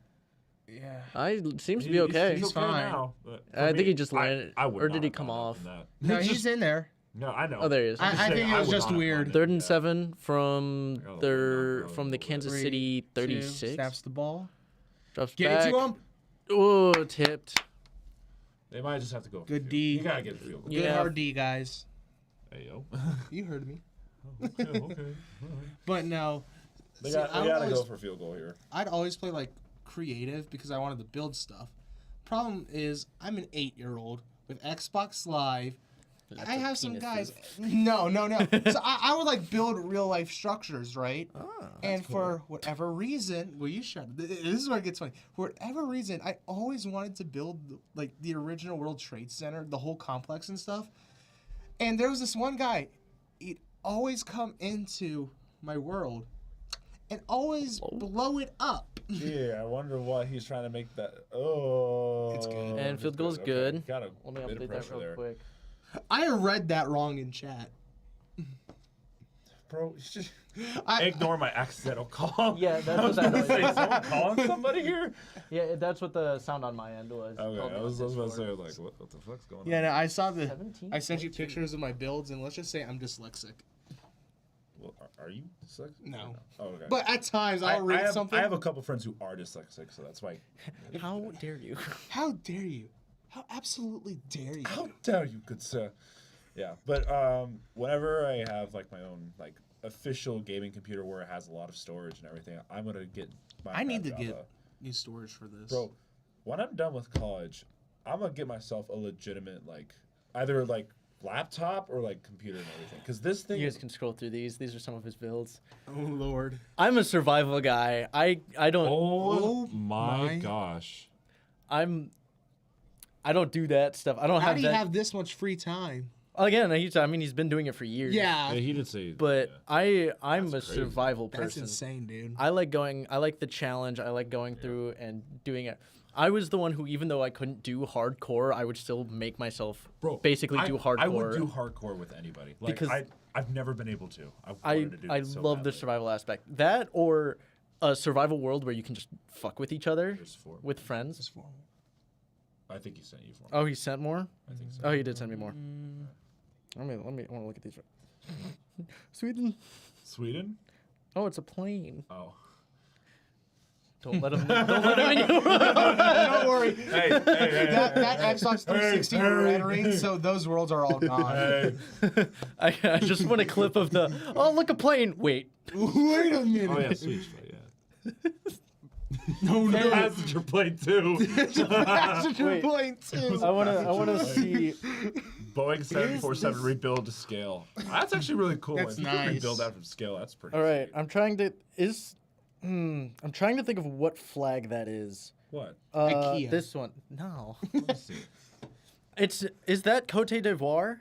E: Yeah.
D: I seems to be okay.
E: He's fine.
A: now. but for
D: I think
A: me,
D: he just landed-
A: I would
D: or
A: not
D: did he
A: have
D: come
A: gone up
D: off?
A: in that.
E: No,
A: It's
E: he's
A: just-
E: in there.
A: No, I know.
D: Oh, there he is.
A: I'm just
E: I
A: saying,
E: think it was
A: would
E: just
A: not have
E: weird.
A: gone
D: Third
A: in.
D: and 7 from
A: Oh,
D: their
A: no,
D: from the
A: no,
D: Kansas
E: 3,
D: City
E: 2,
D: 36.
E: snaps the ball.
D: Drops
E: Get
D: back.
E: it to him.
D: Oh, tipped.
A: They might just have to go. for
E: Good
A: field.
E: D.
A: You gotta get a field goal.
D: Yeah.
E: Good hard D, guys.
A: Hey yo.
E: You heard me.
A: Okay. All right.
E: But no,
A: They
E: See,
A: got.
E: I
A: They gotta
E: always-
A: go for field goal here.
E: I'd always play like creative because I wanted to build stuff. Problem is, I'm an 8-year-old with Xbox Live. I have some guys. No. So I would like build real life structures, right? And for whatever reason, will you shut? This is where it gets funny. For whatever reason, I always wanted to build like the original World Trade Center, the whole complex and stuff. And there was this one guy. He'd always come into my world and always blow it up.
A: Yeah, I wonder why he's trying to make that. Oh.
E: It's good.
D: And
A: it's
D: field goal's
A: Okay.
D: good.
A: Got a
D: Let me
A: bit of
D: update that
A: pressure
D: real
A: there.
D: quick.
E: I read that wrong in chat.
A: bro, you should
E: I-
A: ignore my accidental call.
D: Yeah, that's
A: I was
D: what that
A: gonna say,
D: noise is.
A: someone calling somebody here?
D: Yeah, that's what the sound on my end was.
A: Okay,
D: Called me
A: I
D: on
A: was about to
D: Discord.
A: say, like, what the fuck's going
E: Yeah,
A: on?
E: no, I saw
D: 17?
E: I sent you pictures of my builds, and let's just say I'm dyslexic.
A: Well, are you dyslexic?
E: No.
A: Oh, okay.
E: But at times I'll read something.
A: I have a couple friends who are dyslexic, so that's why.
D: How dare you?
E: How dare you? How absolutely dare you?
A: How dare you, good sir? Yeah, but whenever I have like my own like official gaming computer where it has a lot of storage and everything, I'm gonna get.
E: I need to
A: Java.
E: get new storage for this.
A: Bro, when I'm done with college, I'm gonna get myself a legitimate like either like laptop or like computer and everything. Because this thing,
D: You guys can scroll through these. These are some of his builds.
E: Oh Lord.
D: I'm a survival guy. I don't
A: oh
E: my-
A: my gosh.
D: I don't do that stuff. I don't
E: How
D: have
E: do you
D: that.
E: have this much free time?
D: Again, he's been doing it for years.
E: Yeah.
A: Yeah, he did say.
D: But
A: yeah.
D: I'm
A: That's
D: a
A: crazy.
D: survival
E: That's
D: person.
E: insane, dude.
D: I like the challenge. I like going through and doing it. I was the one who, even though I couldn't do hardcore, I would still make myself basically do hardcore.
A: I would do hardcore with anybody. Like,
D: Because
A: I've never been able to. I
D: I
A: wanted to do it so
D: love the
A: badly.
D: survival aspect. That or a survival world where you can just fuck with each other
A: There's four.
D: with friends.
E: Just formal.
A: I think he sent you four.
D: Oh, he sent more.
A: I think so.
D: Oh, he did send me more. Let me. I want to look at these. Sweden.
A: Sweden?
D: Oh, it's a plane.
A: Oh.
D: Don't let him. Don't let him in.
E: Don't worry.
A: Hey,
E: That Xbox 360 rendering, so those worlds are all gone.
A: Hey.
D: I just want a clip of the. Oh, look, a plane. Wait.
E: Wait a minute.
A: Oh yeah, Swedish flight, yeah.
E: No, no.
A: Passenger plane too.
E: Passenger
D: Wait.
E: plane too.
D: I wanna see.
A: Boeing 747 rebuild to scale. That's actually really cool.
E: That's
A: if you can
E: nice.
A: rebuild that from scale, that's pretty.
D: All right,
A: sweet.
D: I'm trying to. I'm trying to think of what flag that is.
A: What?
E: IKEA.
D: This one. No.
A: Let me see.
D: Is that Cote d'Ivoire?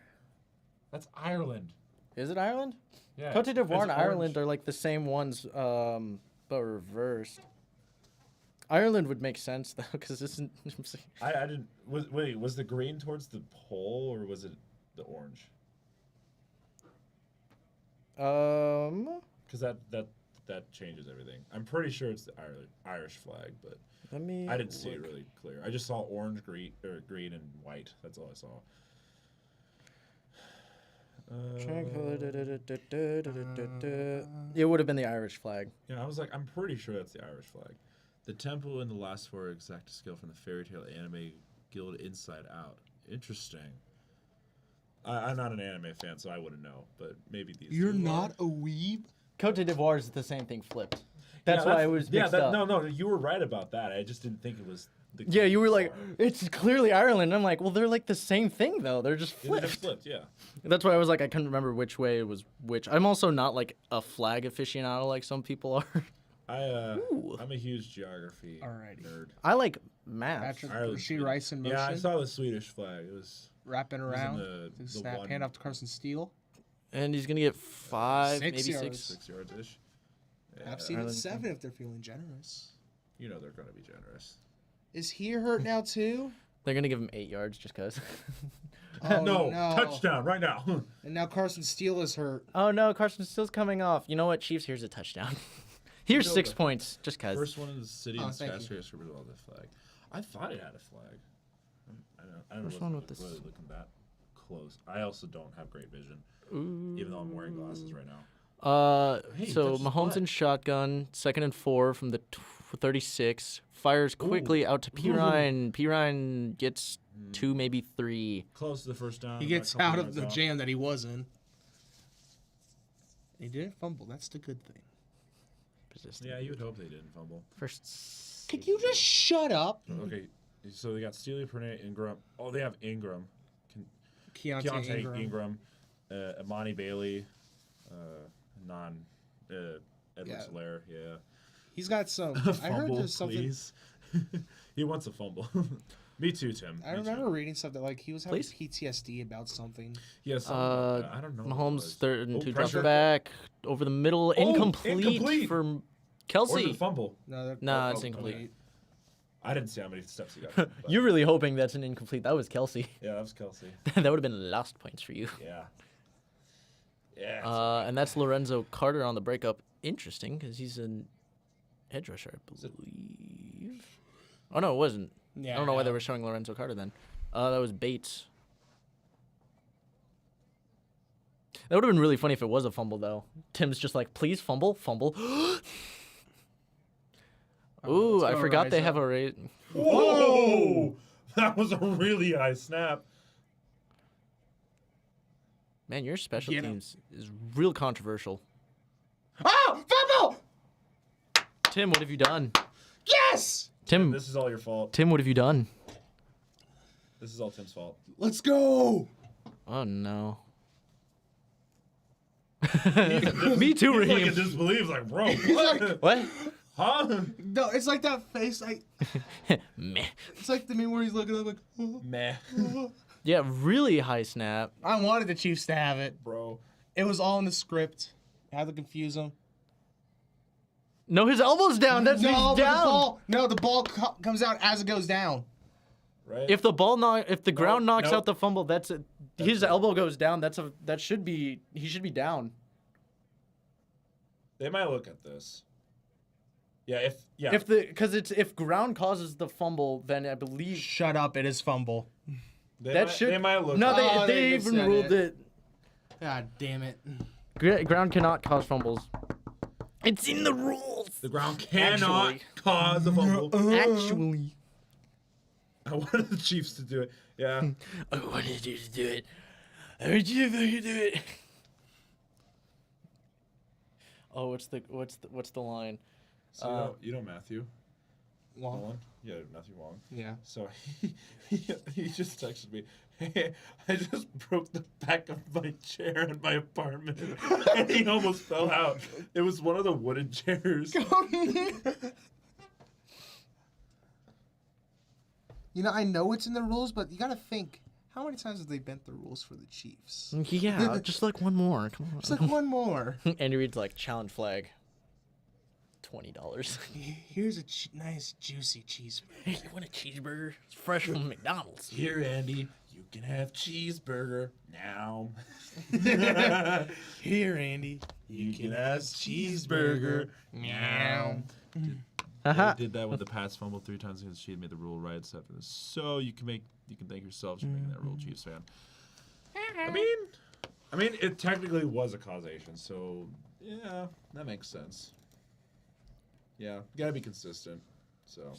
A: That's Ireland.
D: Is it Ireland?
A: Yeah.
D: Cote d'Ivoire
A: it's
D: and Ireland
A: orange.
D: are like the same ones, but reversed. Ireland would make sense though, because this is.
A: I didn't. Was the green towards the pole or was it the orange? Because that changes everything. I'm pretty sure it's the Irish flag, but
D: Let me.
A: I didn't see it
D: look.
A: really clear. I just saw orange, green, and white. That's all I saw.
D: It would have been the Irish flag.
A: Yeah, I was like, I'm pretty sure that's the Irish flag. The tempo in the last four exact scale from the fairy tale anime Guild Inside Out. Interesting. I'm not an anime fan, so I wouldn't know, but maybe these.
E: You're
A: two
E: not
A: are.
E: a weeb?
D: Cote d'Ivoire is the same thing flipped. That's
A: Yeah,
D: why I was mixed up.
A: No, you were right about that. I just didn't think it was. The
D: Yeah, you were like,
A: Cote
D: it's clearly Ireland. I'm like, well, they're like the same thing though. They're just
A: d'Ivoire. It
D: flipped.
A: just flipped, yeah.
D: That's why I was like, I couldn't remember which way it was which. I'm also not like a flag aficionado like some people are. Ooh.
A: I'm a huge geography
E: Alrighty.
A: nerd.
D: I like maps.
E: Patrick,
A: Ireland,
E: she
A: Sweden.
E: rice in motion.
A: Yeah, I saw the Swedish flag. It was.
E: Wrapping
A: was in
E: around.
A: the
E: Snap,
A: one-
E: hand off to Carson Steele.
D: And he's gonna get 5,
E: 6
D: maybe
E: yards.
D: 6.
A: 6 yards ish. Yeah,
E: I've seen
D: Ireland.
E: 7 if they're feeling generous.
A: you know they're gonna be generous.
E: Is he hurt now too?
D: They're gonna give him 8 yards just cause.
E: Oh,
A: no, touchdown right now.
E: And now Carson Steele is hurt.
D: Oh no, Carson Steele's coming off. You know what, Chiefs? Here's a touchdown. Here's
A: Go
D: 6
A: to-
D: points, just cause.
A: First one in the city
E: Oh,
A: and
E: thank you.
A: skyscraper with all the flag. I thought it had a flag. I don't
D: First
A: know.
D: one
A: Wasn't
D: with
A: really
D: this-
A: looking that close. I also don't have great vision,
D: Ooh.
A: even though I'm wearing glasses right now.
D: So
A: Hey, touch his
D: Mahomes
A: butt.
D: in shotgun, 2nd and 4 from the 36. Fires quickly out to Pirine. Pirine gets 2, maybe 3.
A: Close to the first down.
E: He
A: about
E: gets
A: a couple
E: out of
A: yards
E: the
A: out.
E: jam that he was in. He didn't fumble. That's the good thing.
D: Persistent.
A: Yeah, you would hope they didn't fumble.
D: First.
E: Could you just shut up?
A: Okay, so they got Steely, Pernay, Ingram. Oh, they have Ingram.
E: Keontae
A: Keontae
E: Ingram.
A: Imani Bailey, Edward
E: Yeah.
A: Solaire, yeah.
E: He's got some. I heard
A: Fumble,
E: there's something.
A: please. He wants a fumble. Me too, Tim.
E: I
A: Me
E: remember
A: too.
E: reading something like he was having
D: Please?
E: PTSD about something.
A: Yeah, something like that. I don't know. what it
D: Mahomes
A: was.
D: 3rd and
A: Oh,
D: 2
A: pressure.
D: drop back over the middle. Incomplete,
A: incomplete.
D: for
A: Or
D: Kelsey.
A: the fumble.
E: No,
D: Nah, it's
A: Oh,
D: incomplete.
A: I didn't see how many steps he got. but-
D: You're really hoping that's an incomplete. That was Kelsey.
A: Yeah, that was Kelsey.
D: That would have been lost points for you.
A: Yeah. Yeah.
D: And that's Lorenzo Carter on the breakup. Interesting, because he's an edge rusher, I believe. Oh, no, it wasn't.
B: Yeah,
D: I don't know why they were showing Lorenzo Carter then. That was Bates. That would have been really funny if it was a fumble, though. Tim's just like, please fumble, fumble. Ooh, I forgot they have a rate.
A: Whoa! That was a really high snap.
D: Man, your special
B: Get him.
D: teams is real controversial.
E: Oh, fumble!
D: Tim, what have you done?
E: Yes!
D: Tim,
A: This is all your fault.
D: Tim, what have you done?
A: This is all Tim's fault.
E: Let's go!
D: Oh, no. Me too,
A: He's like in
D: Raheem.
A: disbelief, like, bro, what?
D: What?
A: Huh?
E: No, it's like that face.
D: Meh.
E: It's like the meme where he's looking up like.
A: Meh,
D: Yeah, really high snap.
E: I wanted the Chiefs to have it.
A: bro.
E: It was all in the script. I had to confuse them.
D: No, his elbow's down. That's
E: No,
D: he's
E: but
D: down.
E: the ball comes out as it goes down.
A: Right?
D: If the ground knocks
A: no.
D: out the fumble, that's it. His elbow goes down. That should be he should be down.
A: They might look at this. Yeah,
D: If ground causes the fumble, then I believe
E: Shut up! It is fumble.
A: they might look.
D: No,
A: at
D: they
E: just
D: even
E: said
D: ruled it.
E: God damn it!
D: Ground cannot cause fumbles. It's in the rules.
A: The ground cannot cause a fumble.
D: Actually,
A: I wanted the Chiefs to do it. Yeah.
D: I wanted you to do it. I heard you if I could do it. Oh, what's the line?
A: So you know Matthew
E: Long.
A: Wong? Yeah, Matthew Wong.
E: Yeah.
A: So he just texted me, hey, I just broke the back of my chair in my apartment. And he almost fell out. It was one of the wooden chairs.
E: You know, I know it's in the rules, but you gotta think. How many times have they bent the rules for the Chiefs?
D: Yeah, just like one more. Come on.
E: It's like one more.
D: Andy Reid's like challenge flag. $20.
E: Here's a nice juicy cheeseburger.
D: Hey, you want a cheeseburger? It's fresh from McDonald's.
A: Here, Andy, you can have cheeseburger now.
E: Here, Andy,
A: You can have cheeseburger
E: Meow.
D: Haha.
A: They did that when the Pats fumbled 3 times against Chiefs, made the rule right stuff. So you can thank yourselves for making that rule, Chiefs fan. I mean, it technically was a causation, so yeah, that makes sense. Yeah, you gotta be consistent. So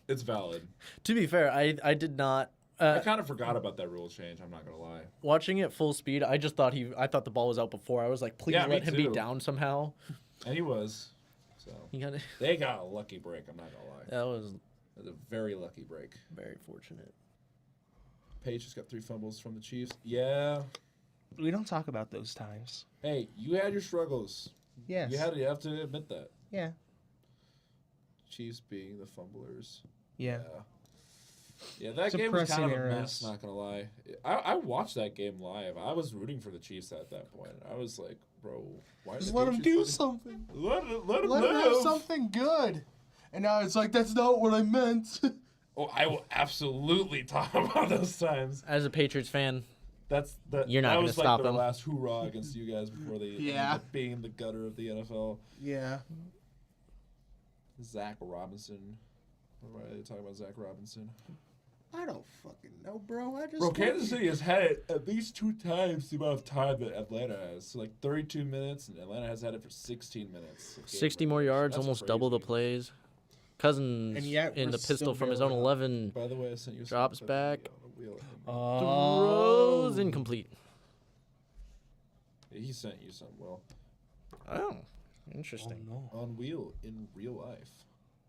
A: it's valid.
D: To be fair, I did not.
A: I kind of forgot about that rule change. I'm not gonna lie.
D: Watching it full speed, I just thought I thought the ball was out before. I was like, please
A: Yeah, me
D: let him be
A: too.
D: down somehow.
A: And he was. So
D: He got it.
A: they got a lucky break. I'm not gonna lie.
D: That was
A: It was a very lucky break.
D: very fortunate.
A: Page just got 3 fumbles from the Chiefs. Yeah.
E: We don't talk about those times.
A: Hey, you had your struggles.
E: Yes.
A: You have to admit that.
E: Yeah.
A: Chiefs being the fumblers.
E: Yeah.
A: Yeah, that game was kind of
E: Suppressing
A: a mess, not gonna lie. I watched that game live. I was rooting for the Chiefs at that point. I was like, bro, why
E: Just
A: did
E: let them do something.
A: Let him
E: Let them have
A: live.
E: something good. And now it's like, that's not what I meant.
A: Oh, I will absolutely talk about those times.
D: As a Patriots fan,
A: That's that.
D: You're not
A: that
D: gonna
A: was
D: stop
A: like their
D: them.
A: last hoorah against you guys before they ended
E: Yeah.
A: up being the gutter of the NFL.
E: Yeah.
A: Zach Robinson. Why are they talking about Zach Robinson?
E: I don't fucking know, bro. I just.
A: Bro, Kansas City has had it at least 2 times the amount of time that Atlanta has. So like 32 minutes, and Atlanta has had it for 16 minutes.
D: 60 more yards,
A: That's
D: almost double the
A: crazy.
D: plays. Cousins
E: And yet
D: in
E: we're
D: the pistol
E: still
D: from his own
E: barely
D: 11.
A: By the way, I sent you a
D: Drops
A: snap of
D: back.
A: me on a wheel.
D: Throws incomplete.
A: He sent you some, Will.
D: Oh, interesting.
E: no.
A: On wheel in real life.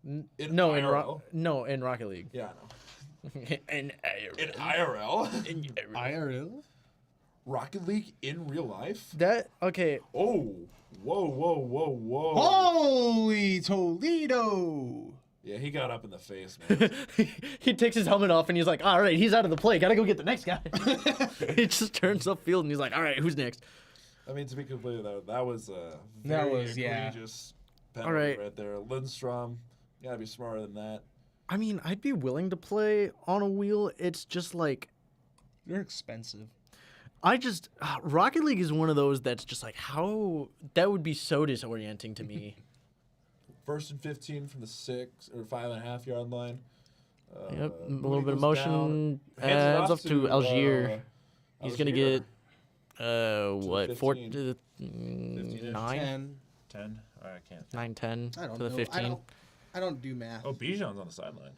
A: In
D: No,
A: IRL.
D: in Rocket League.
A: Yeah, I know.
D: in
A: In IRL?
E: IRL?
A: Rocket League in real life?
D: That okay.
A: Oh, whoa.
E: Holy Toledo!
A: Yeah, he got up in the face, man.
D: He takes his helmet off and he's like, "All right, he's out of the play. Gotta go get the next guy." He just turns upfield and he's like, "All right, who's next?"
A: I mean, to be completely that was a
E: That
A: very
E: was, yeah.
A: egregious penalty
D: right.
A: right there. Lindstrom, you gotta be smarter than that.
D: I mean, I'd be willing to play on a wheel. It's just like
E: You're expensive.
D: Rocket League is one of those that's just like how that would be so disorienting to me.
A: 1st and 15 from the 6 or 5.5 yard line.
D: Yep, a
A: Mooney
D: little bit of
A: goes
D: motion.
A: down, hands it
D: Ends
A: off
D: up to Algier. He's gonna
A: Algier.
D: get what
A: 15.
D: 9,
A: 10. I can't.
D: 9, 10
E: I don't
D: to the
E: know.
D: 15.
E: I don't do math.
A: Oh, Bijan's on the sideline.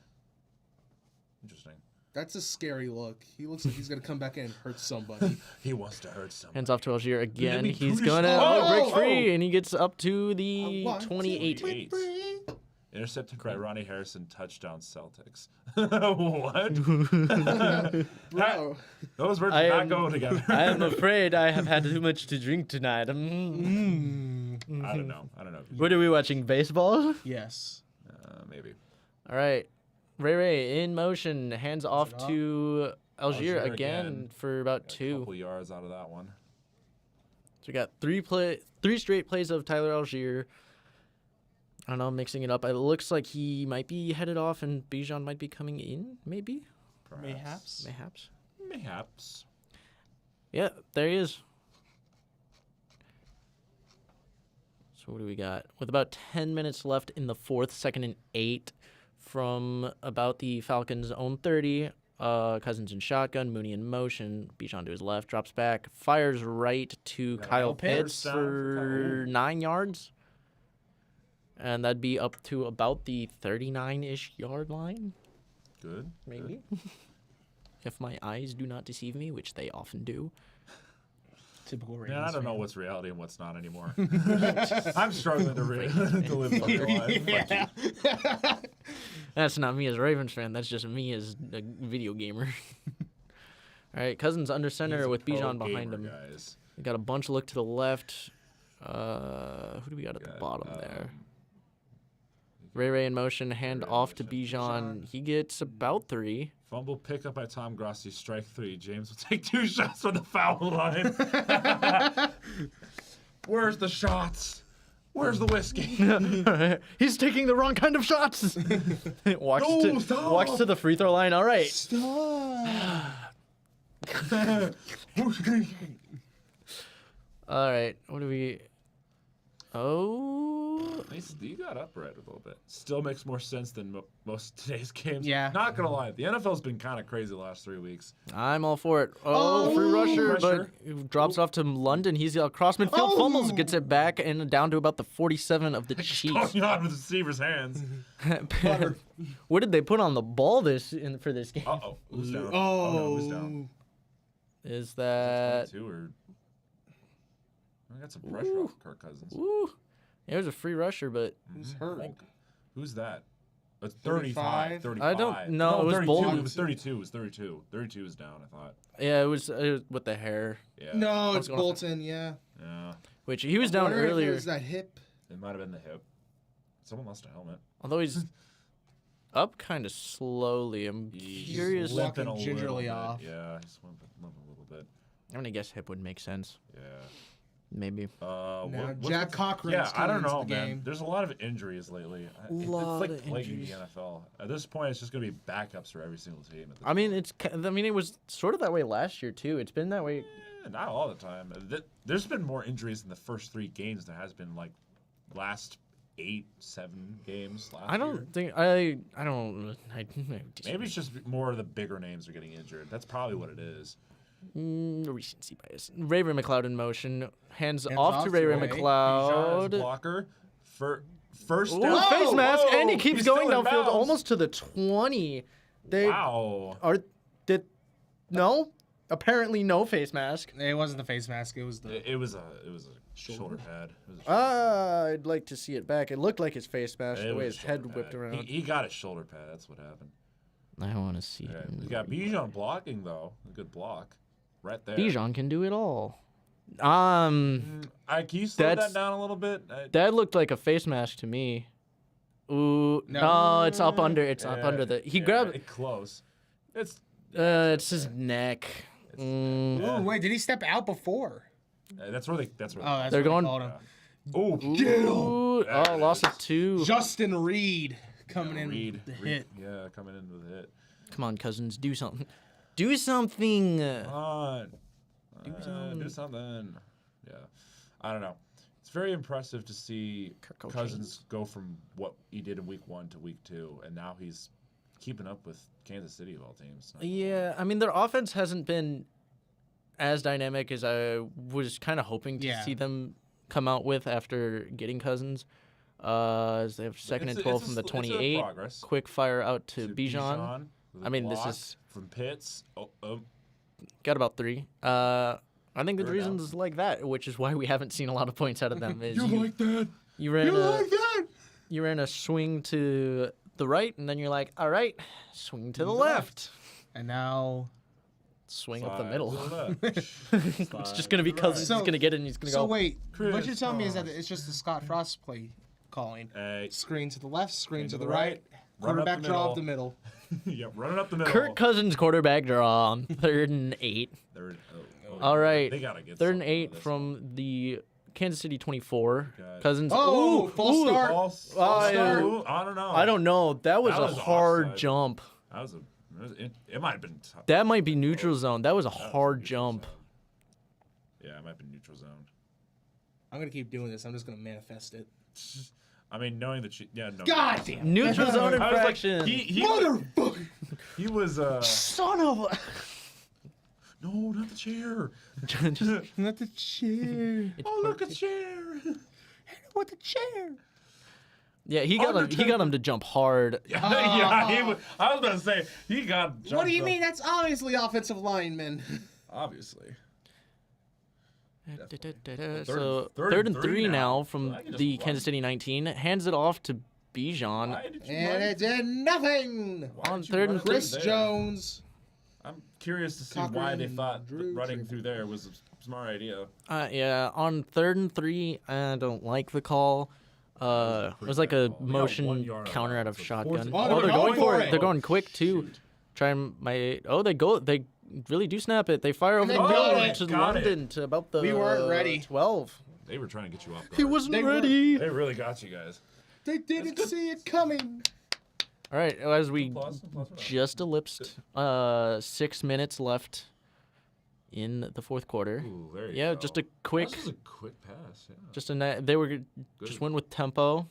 A: Interesting.
E: That's a scary look. He looks like he's gonna come back in and hurt somebody.
A: He wants to hurt someone.
D: Hands off to Algier again.
A: be
D: He's
A: Kudish-
D: gonna breaks
A: Oh!
D: free and he gets up to the
E: 1, 2,
D: 28.
A: 28. Intercepted by Ronnie Harrison. Touchdown Celtics. What?
E: Bro.
A: Those words
D: I
A: do not
D: am-
A: go together.
D: I am afraid I have had too much to drink tonight.
A: I don't know.
D: What are we watching? Baseball?
E: Yes.
A: Maybe.
D: All right. Ray in motion. Hands off
E: it off?
D: to Algier
A: Algier
D: again
A: again.
D: for about
A: Got a
D: 2.
A: couple yards out of that one.
D: So we got 3 straight plays of Tyler Algier. I don't know, mixing it up. It looks like he might be headed off and Bijan might be coming in, maybe?
A: Perhaps.
D: Mayhaps. Yeah, there he is. So what do we got? With about 10 minutes left in the 4th, 2nd and 8 from about the Falcons' own 30. Cousins in shotgun, Mooney in motion. Bijan to his left, drops back, fires right to Kyle Pitts
A: Pitts.
D: for 9 yards. And that'd be up to about the 39-ish yard line,
A: Good.
D: maybe. If my eyes do not deceive me, which they often do.
E: Typical Ravens.
A: Yeah, I don't know
E: fan.
A: what's reality and what's not anymore. I'm struggling to live my life.
E: Yeah.
D: That's not me as a Ravens fan. That's just me as a video gamer. All right, Cousins under center
A: He's a
D: with
A: pro
D: Bijan behind him.
A: gamer, guys.
D: We got a bunch look to the left. Who do we got at the bottom there? Ray in motion, hand off to Bijan. He gets about 3.
A: Fumble pickup by Tom Grossi, strike 3. James will take 2 shots from the foul line. Where's the shots? Where's the whiskey?
D: He's taking the wrong kind of shots. Walks to the free throw line. All right. All right. What do we? Oh.
A: Nice. You got upright a little bit. Still makes more sense than most of today's games.
E: Yeah.
A: Not gonna lie, the NFL's been kind of crazy the last 3 weeks.
D: I'm all for it. Oh, free rusher,
A: Pressure.
D: but drops off to London. He's across midfield, fumbles, gets it back, and down to about the 47 of the Chiefs.
A: Going on with the receiver's hands.
D: What did they put on the ball for this game?
A: Uh-oh. Who's down?
E: Oh.
A: No, who's down?
D: Is that?
A: 22 or... I got some pressure off Kirk Cousins.
D: Ooh, it was a free rusher, but
E: Who's hurt?
A: Who's that? It's 35.
E: 35?
D: I don't know, it was
A: 32.
D: Bolton.
A: It was 32. It was 32. 32 is down, I thought.
D: yeah, it was with the hair,
A: Yeah.
E: No, it's
D: going on?
E: Bolton. Yeah.
A: Yeah.
D: which he was down
E: Wonder if it
D: earlier.
E: was that hip.
A: It might have been the hip. Someone lost a helmet.
D: Although he's up kind of slowly. I'm
A: He's
D: curious.
A: limping
E: Walking
A: a
E: gingerly
A: little bit.
E: off.
A: Yeah, he's limping a little bit.
D: I'm gonna guess hip would make sense.
A: Yeah.
D: Maybe.
E: Now,
A: What's
E: Jack
A: the-
E: Cochran's
A: Yeah, I don't
E: coming into
A: know,
E: the
A: man.
E: game.
A: There's a lot of injuries lately.
D: Lot
A: it's
D: of
A: like plaguing the
D: injuries.
A: NFL. At this point, it's just going to be backups for every single team. At this
D: I mean, it was sort of that way last year too. It's been that way.
A: Not all the time. There's been more injuries in the first 3 games than has been like last 8, 7 games last
D: I don't
A: year.
D: think I don't.
A: Maybe it's just more of the bigger names are getting injured. That's probably what it is.
D: Recency bias. Ray McLeod in motion. Hands off
E: off
D: to
E: to
D: Ray
E: Ray.
A: Bijan's
D: McLeod.
A: blocker. First
D: Ooh,
A: down.
D: face mask,
A: Whoa!
D: and he keeps
A: He's
D: going
A: still in
D: downfield
A: bounds.
D: almost to the 20. They
A: Wow.
D: no, apparently no face mask.
E: It wasn't the face mask. It was the.
A: It was a shoulder pad. It was a shoulder
D: I'd like to see it back. It looked like his face mask,
A: It
D: the way
A: was
D: his
A: a
D: head
A: shoulder
D: whipped
A: pad.
D: around.
A: He got a shoulder pad. That's what happened.
D: I want to see.
A: Yeah, we got Bijan blocking though. A good block, right there.
D: Bijan can do it all.
A: Can you slow
D: That's-
A: that down a little bit?
D: That looked like a face mask to me. Ooh, no, it's up under. It's up under the. He grabbed.
A: it close.
D: It's his neck.
E: Oh wait, did he step out before?
A: That's where they. That's where.
E: Oh, that's
D: They're
E: what they
D: going-
E: called him.
A: Oh,
D: Ooh, oh, loss of 2.
E: Justin Reed coming in
A: Reed.
E: with the
A: Reed.
E: hit.
A: Yeah, coming in with a hit.
D: Come on, Cousins, do something. Do something.
A: Come on. Do something. Yeah. I don't know. It's very impressive to see
D: Kirk
A: Cousins go from what he did in week 1 to week 2, and now he's keeping up with Kansas City of all teams.
D: Yeah, I mean, their offense hasn't been as dynamic as I was kind of hoping to see them come out with after getting Cousins. As they have second and 12 from the 28. Quick fire out to Bijan. I mean, this is
A: from Pitts.
D: Got about 3. I think the reasons like that, which is why we haven't seen a lot of points out of them, is
A: like that.
D: You ran a swing to the right, and then you're like, all right, swing to the left.
E: And now
D: swing up the middle. It's just gonna be Cousins. He's gonna get it, and he's gonna go.
E: So wait, what you're telling me is that it's just the Scott Frost play calling. Screen to the left, screen to the right, quarterback draw up the middle.
A: Yep, running up the middle.
D: Kirk Cousins quarterback draw on 3rd and 8. All right,
A: they gotta get
D: 3rd and 8 from the Kansas City 24. Cousins.
E: False start.
A: I don't know.
D: I don't know. That was a hard
A: offside.
D: jump.
A: It might have been.
D: That might be neutral zone. That was a hard jump.
A: Yeah, it might be neutral zone.
E: I'm gonna keep doing this. I'm just gonna manifest it.
A: I mean, knowing that no.
E: God damn.
D: Neutral zone
A: I was like,
D: infraction.
E: Motherfucker.
A: He was
D: Son of a.
A: No, not the chair.
E: Not the chair.
A: Oh, look, a chair.
E: What the chair?
D: Yeah, he got him to jump hard.
A: Yeah, I was about to say he got.
E: What do you mean? That's obviously offensive lineman.
A: Obviously.
D: So 3rd and 3 now from the Kansas City 19. Hands it off to Bijan.
E: And it did nothing.
D: On 3rd and
E: Chris Jones.
A: I'm curious to see why they thought running through there was a smart idea.
D: Yeah, on 3rd and 3, I don't like the call. It was like a motion counter out of shotgun.
E: Oh, they're going for it.
D: They're going quick too. They really do snap it. They fire over the middle to London to about the
E: We weren't ready.
D: 12.
A: They were trying to get you off guard.
D: He wasn't ready.
A: They really got you guys.
E: They didn't see it coming.
D: All right, as we just ellipsed 6 minutes left in the 4th quarter.
A: Ooh, there you go.
D: Just a quick.
A: This was a quick pass. Yeah.
D: They were just went with tempo.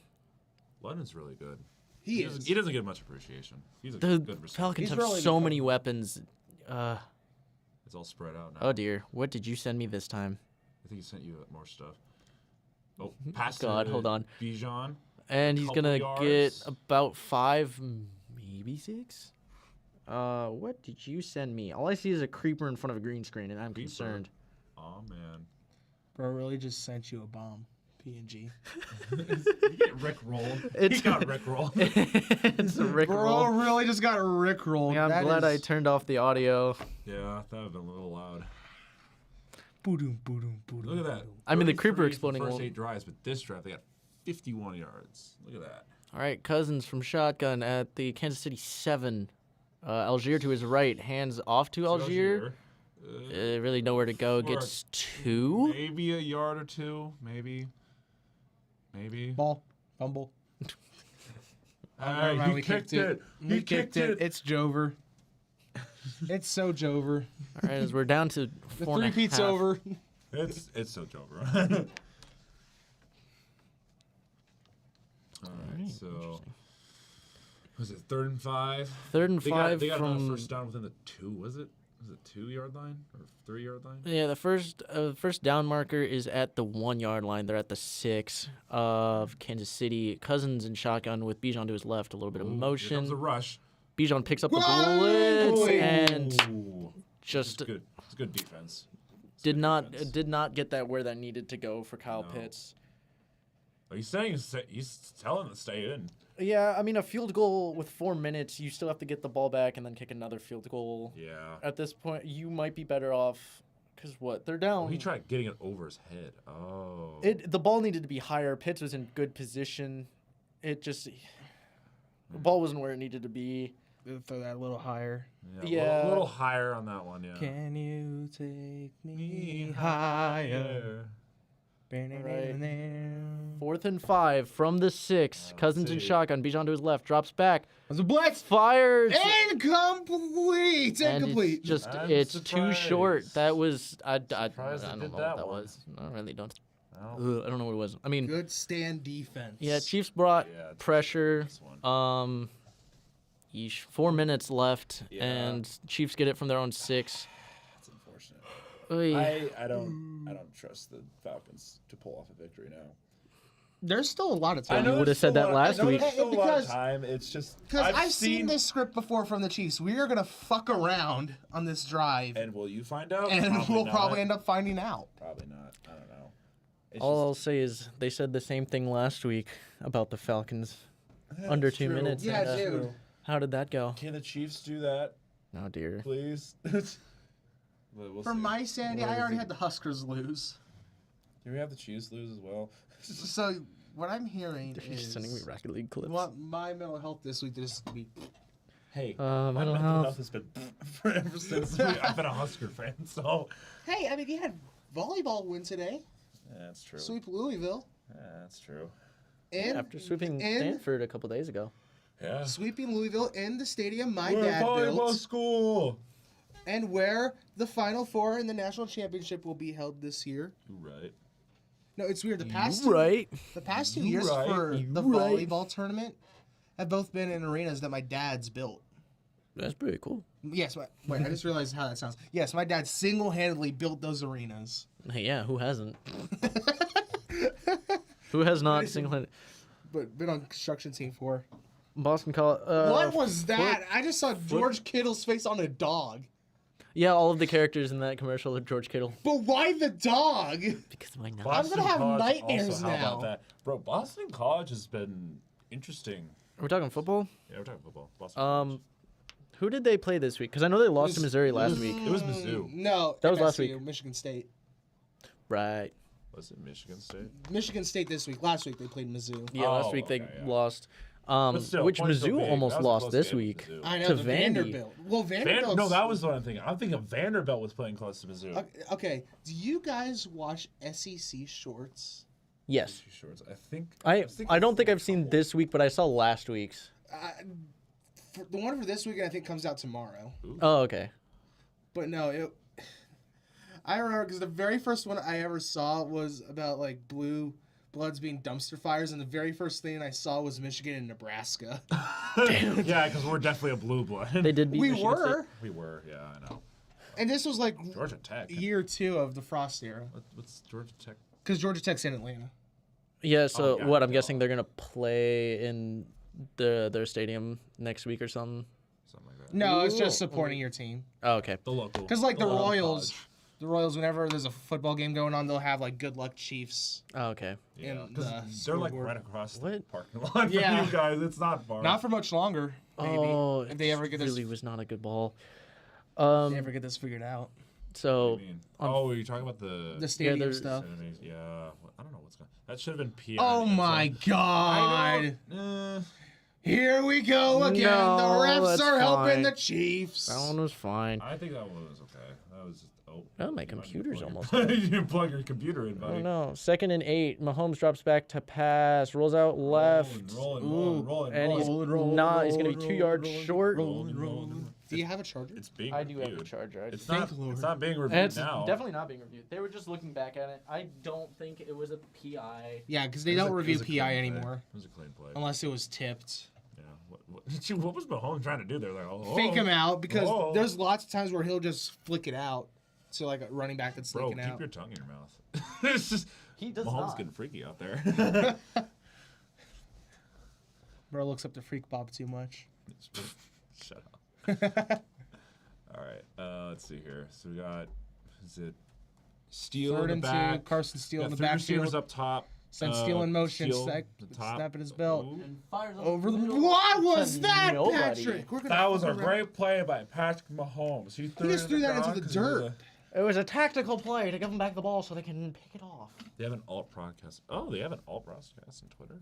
A: London's really good.
E: He is.
A: He doesn't get much appreciation. He's a
D: The
A: good receiver.
D: Falcons have
E: really
D: so
E: good.
D: many weapons.
A: It's all spread out now.
D: Oh dear, what did you send me this time?
A: I think he sent you more stuff. Oh, pass
D: God,
A: to
D: hold on.
A: Bijan.
D: And he's
A: Couple
D: gonna
A: yards.
D: get about 5, maybe 6. What did you send me? All I see is a creeper in front of a green screen, and I'm concerned.
A: Oh man.
E: Bro really just sent you a bomb. PNG.
A: You get Rick rolled. He got Rick rolled.
D: It's a Rick
E: Bro
D: roll.
E: really just got Rick rolled.
D: Yeah, I'm glad I turned off the audio.
A: Yeah, that would have been a little loud.
E: Boom, boom, boom.
A: Look at that.
D: I mean, the creeper
A: 33
D: exploding
A: First
D: won't-
A: 8 drives, but this drive they got 51 yards. Look at that.
D: All right, Cousins from shotgun at the Kansas City 7. Algier to his right, hands off to Algier. Really nowhere to go. Gets 2.
A: Maybe a yard or 2. Maybe.
E: Ball. Fumble.
A: He kicked it.
E: He kicked it. It's Jover. It's so Jover.
D: All right, as we're down to
E: The
D: 4 and a
E: three-peat's
D: half.
E: over.
A: It's so Jover. All right, so was it 3rd and 5?
D: 3rd and 5
A: They got
D: from
A: another first down within the 2. Was it 2-yard line or 3-yard line?
D: Yeah, the first down marker is at the 1-yard line. They're at the 6 of Kansas City. Cousins in shotgun with Bijan to his left. A little bit of
A: Here
D: motion.
A: comes the rush.
D: Bijan picks up the blitz and
A: Ooh.
D: just
A: It's good. It's good defense.
D: did not get that where that needed to go for Kyle Pitts.
A: He's telling them to stay in.
D: Yeah, I mean, a field goal with 4 minutes, you still have to get the ball back and then kick another field goal.
A: Yeah.
D: At this point, you might be better off because they're down.
A: Oh, he tried getting it over his head. Oh.
D: The ball needed to be higher. Pitts was in good position. The ball wasn't where it needed to be.
E: Throw that a little higher.
D: Yeah.
A: A little higher on that one, yeah.
E: Can you take me higher?
D: Right. 4th and 5 from the 6. Cousins in
A: see.
D: shotgun. Bijan to his left. Drops back.
B: There's a blitz.
D: Fires.
B: Incomplete.
D: And
B: Incomplete.
D: it's just
A: I'm
D: it's too
A: surprised.
D: short. That was I
A: Surprised
D: don't
A: they
D: know
A: did
D: what
A: that
D: that
A: one.
D: was. I really don't.
A: No.
D: I don't know what it was. I mean,
E: Good stand defense.
D: yeah, Chiefs brought
A: Yeah, it's
D: pressure.
A: this one.
D: Yeesh, 4 minutes left,
A: Yeah.
D: and Chiefs get it from their own 6.
A: That's unfortunate.
D: Oy.
A: I don't trust the Falcons to pull off a victory now.
E: There's still a lot of
D: I
E: time.
D: know would've said that last week.
A: There's still a lot of
E: Because-
A: time. It's just
E: Because I've seen this script before from the Chiefs. We are going to fuck around on this drive,
A: And will you find out?
E: and we'll
A: not.
E: probably end up finding out.
A: Probably not. I don't know. It's
D: All I'll say is they said the same thing last week about the Falcons. Under 2
A: true.
D: minutes.
E: Yeah,
D: and,
E: dude.
D: How did that go?
A: Can the Chiefs do that,
D: Oh dear.
A: please? We'll
E: For
A: see.
E: my sanity,
A: What
E: I
A: is
E: already
A: it?
E: had the Huskers lose.
A: Do we have the Chiefs lose as well?
E: So what I'm hearing
D: They're
E: is
D: just sending me Rocket League clips.
E: what my mental health this week.
A: Hey,
D: My
A: my
D: mental
A: mental
D: health.
A: health has been ever since I've been a Husker fan. So
E: Hey, I mean, you had volleyball win today.
A: yeah, that's true.
E: Sweep Louisville.
A: Yeah, that's true.
E: And
D: After sweeping
E: and
D: Stanford a couple days ago.
A: Yeah.
E: sweeping Louisville in the stadium my
A: We're a
E: dad
A: volleyball
E: built,
A: school.
E: and where the Final Four in the national championship will be held this year.
A: You right.
E: No, it's weird. The
D: You
E: past
D: right.
E: the past 2
A: You
E: years
A: right.
E: for
D: You
E: the
D: right.
E: volleyball tournament have both been in arenas that my dad's built.
D: That's pretty cool.
E: Yes, wait, I just realized how that sounds. Yes, my dad single-handedly built those arenas.
D: Hey, yeah, who hasn't? Who has not single-handed?
E: But been on construction team for.
D: Boston College.
E: What was that? I just saw George Kittle's face on a dog.
D: Yeah, all of the characters in that commercial are George Kittle.
E: But why the dog?
D: Because why not?
E: I'm gonna have
A: College
E: nightmares
A: also, how
E: now.
A: about that? Bro, Boston College has been interesting.
D: Are we talking football?
A: Yeah, we're talking football. Boston College.
D: Who did they play this week? Because I know they lost to Missouri last week.
A: It was Mizzou.
E: No,
D: That was last
E: MSU,
D: week.
E: Michigan State.
D: Right.
A: Was it Michigan State?
E: Michigan State this week. Last week they played Mizzou.
D: Yeah, last
A: Oh,
D: week they
A: okay, yeah.
D: lost.
A: But still,
D: Which
A: points still
D: Mizzou
A: big.
D: almost
A: That was a
D: lost
A: close
D: this
A: game with
D: week.
A: Mizzou.
E: I know
D: To
E: the
D: Vandy.
E: Vanderbilt. Well, Vanderbilt.
A: No, that was the one thing. I'm thinking Vanderbilt was playing close to Mizzou.
E: Okay, do you guys watch SEC shorts?
D: Yes.
A: Shorts. I think.
D: I don't think I've seen this week, but I saw last week's.
E: The one for this weekend I think comes out tomorrow.
D: Oh, okay.
E: But no, I remember because the very first one I ever saw was about like blue bloods being dumpster fires, and the very first thing I saw was Michigan and Nebraska.
A: Yeah, because we're definitely a blue blood.
D: They did beat
E: We
D: Michigan
E: were,
D: State.
A: We were. Yeah, I know.
E: and this was like
A: Georgia Tech.
E: year 2 of the Frost era,
A: What's Georgia Tech?
E: because Georgia Tech's in Atlanta.
D: Yeah, so
A: yeah.
D: what? I'm guessing they're going to play in their stadium next week or something.
A: Something like that.
E: No, it's
D: Ooh.
E: just supporting your team.
D: Oh, okay.
A: The local.
E: Because like the
A: local
E: Royals,
A: college.
E: the Royals, whenever there's a football game going on, they'll have like good luck Chiefs.
D: Oh, okay.
A: Yeah,
E: in
A: because
E: the
A: they're like
E: scoreboard.
A: right across the
D: What?
A: parking lot from
E: Yeah.
A: you guys. It's not far.
E: Not for much longer, maybe.
D: Oh,
E: if they ever get this,
D: really was not a good ball.
E: they ever get this figured out.
A: What
D: So
A: do you mean? Oh, you're talking about the
E: Stadium
D: there's-
E: stuff.
A: enemies. Yeah, I don't know what's going. That should have been PI.
E: Oh my God! Here we go again.
D: No,
E: the refs
D: that's
E: are helping
D: fine.
E: the Chiefs.
D: that one was fine.
A: I think that one was okay. That was just,
D: Oh, my
A: you might
D: computer's
A: plug
D: almost
A: your-
D: dead.
A: You didn't plug your computer in, buddy.
D: Oh no! 2nd and 8. Mahomes drops back to pass, rolls out left,
A: Rolling,
D: and he's not. He's gonna be 2 yards short.
E: Do you have a charger?
A: It's being
D: I do have
A: reviewed.
D: the charger.
A: It's
E: Thank
A: not.
E: Lord.
A: It's not being reviewed
D: And it's
A: now.
D: definitely not being reviewed. They were just looking back at it. I don't think it was a PI.
E: Yeah, because they
A: It was
E: don't
A: a- it
E: review
A: was a clean
E: PI
A: play.
E: anymore
A: It was a clean play.
E: unless it was tipped.
A: Yeah. What was Mahomes trying to do there? Like, oh,
E: Fake him out because
A: Oh.
E: there's lots of times where he'll just flick it out to like a running back that's
A: Bro,
E: sneaking
A: keep
E: out.
A: your tongue in your mouth. It's just
D: He does
A: Mahomes
D: not.
A: getting freaky out there.
E: Bro looks up to Freak Bob too much.
A: Shut up. All right. Let's see here. So we got. Is it Steele
E: Third
A: in
E: and
A: the
E: 2,
A: back?
E: Carson Steele in the
A: Three receivers
E: backfield.
A: up top.
E: Sent Steele in motion,
A: Steele,
E: snapping
A: the top.
E: snapping his belt.
A: Ooh.
C: And fires up
E: Over the.
C: middle.
E: What was
D: To
E: that,
D: nobody.
E: Patrick? We're gonna
A: That was a
E: fuck around.
A: great play by Patrick Mahomes. He
E: just threw that into the dirt.
D: It was a tactical play to give them back the ball so they can pick it off.
A: They have an alt broadcast. Oh, they have an alt broadcast on Twitter.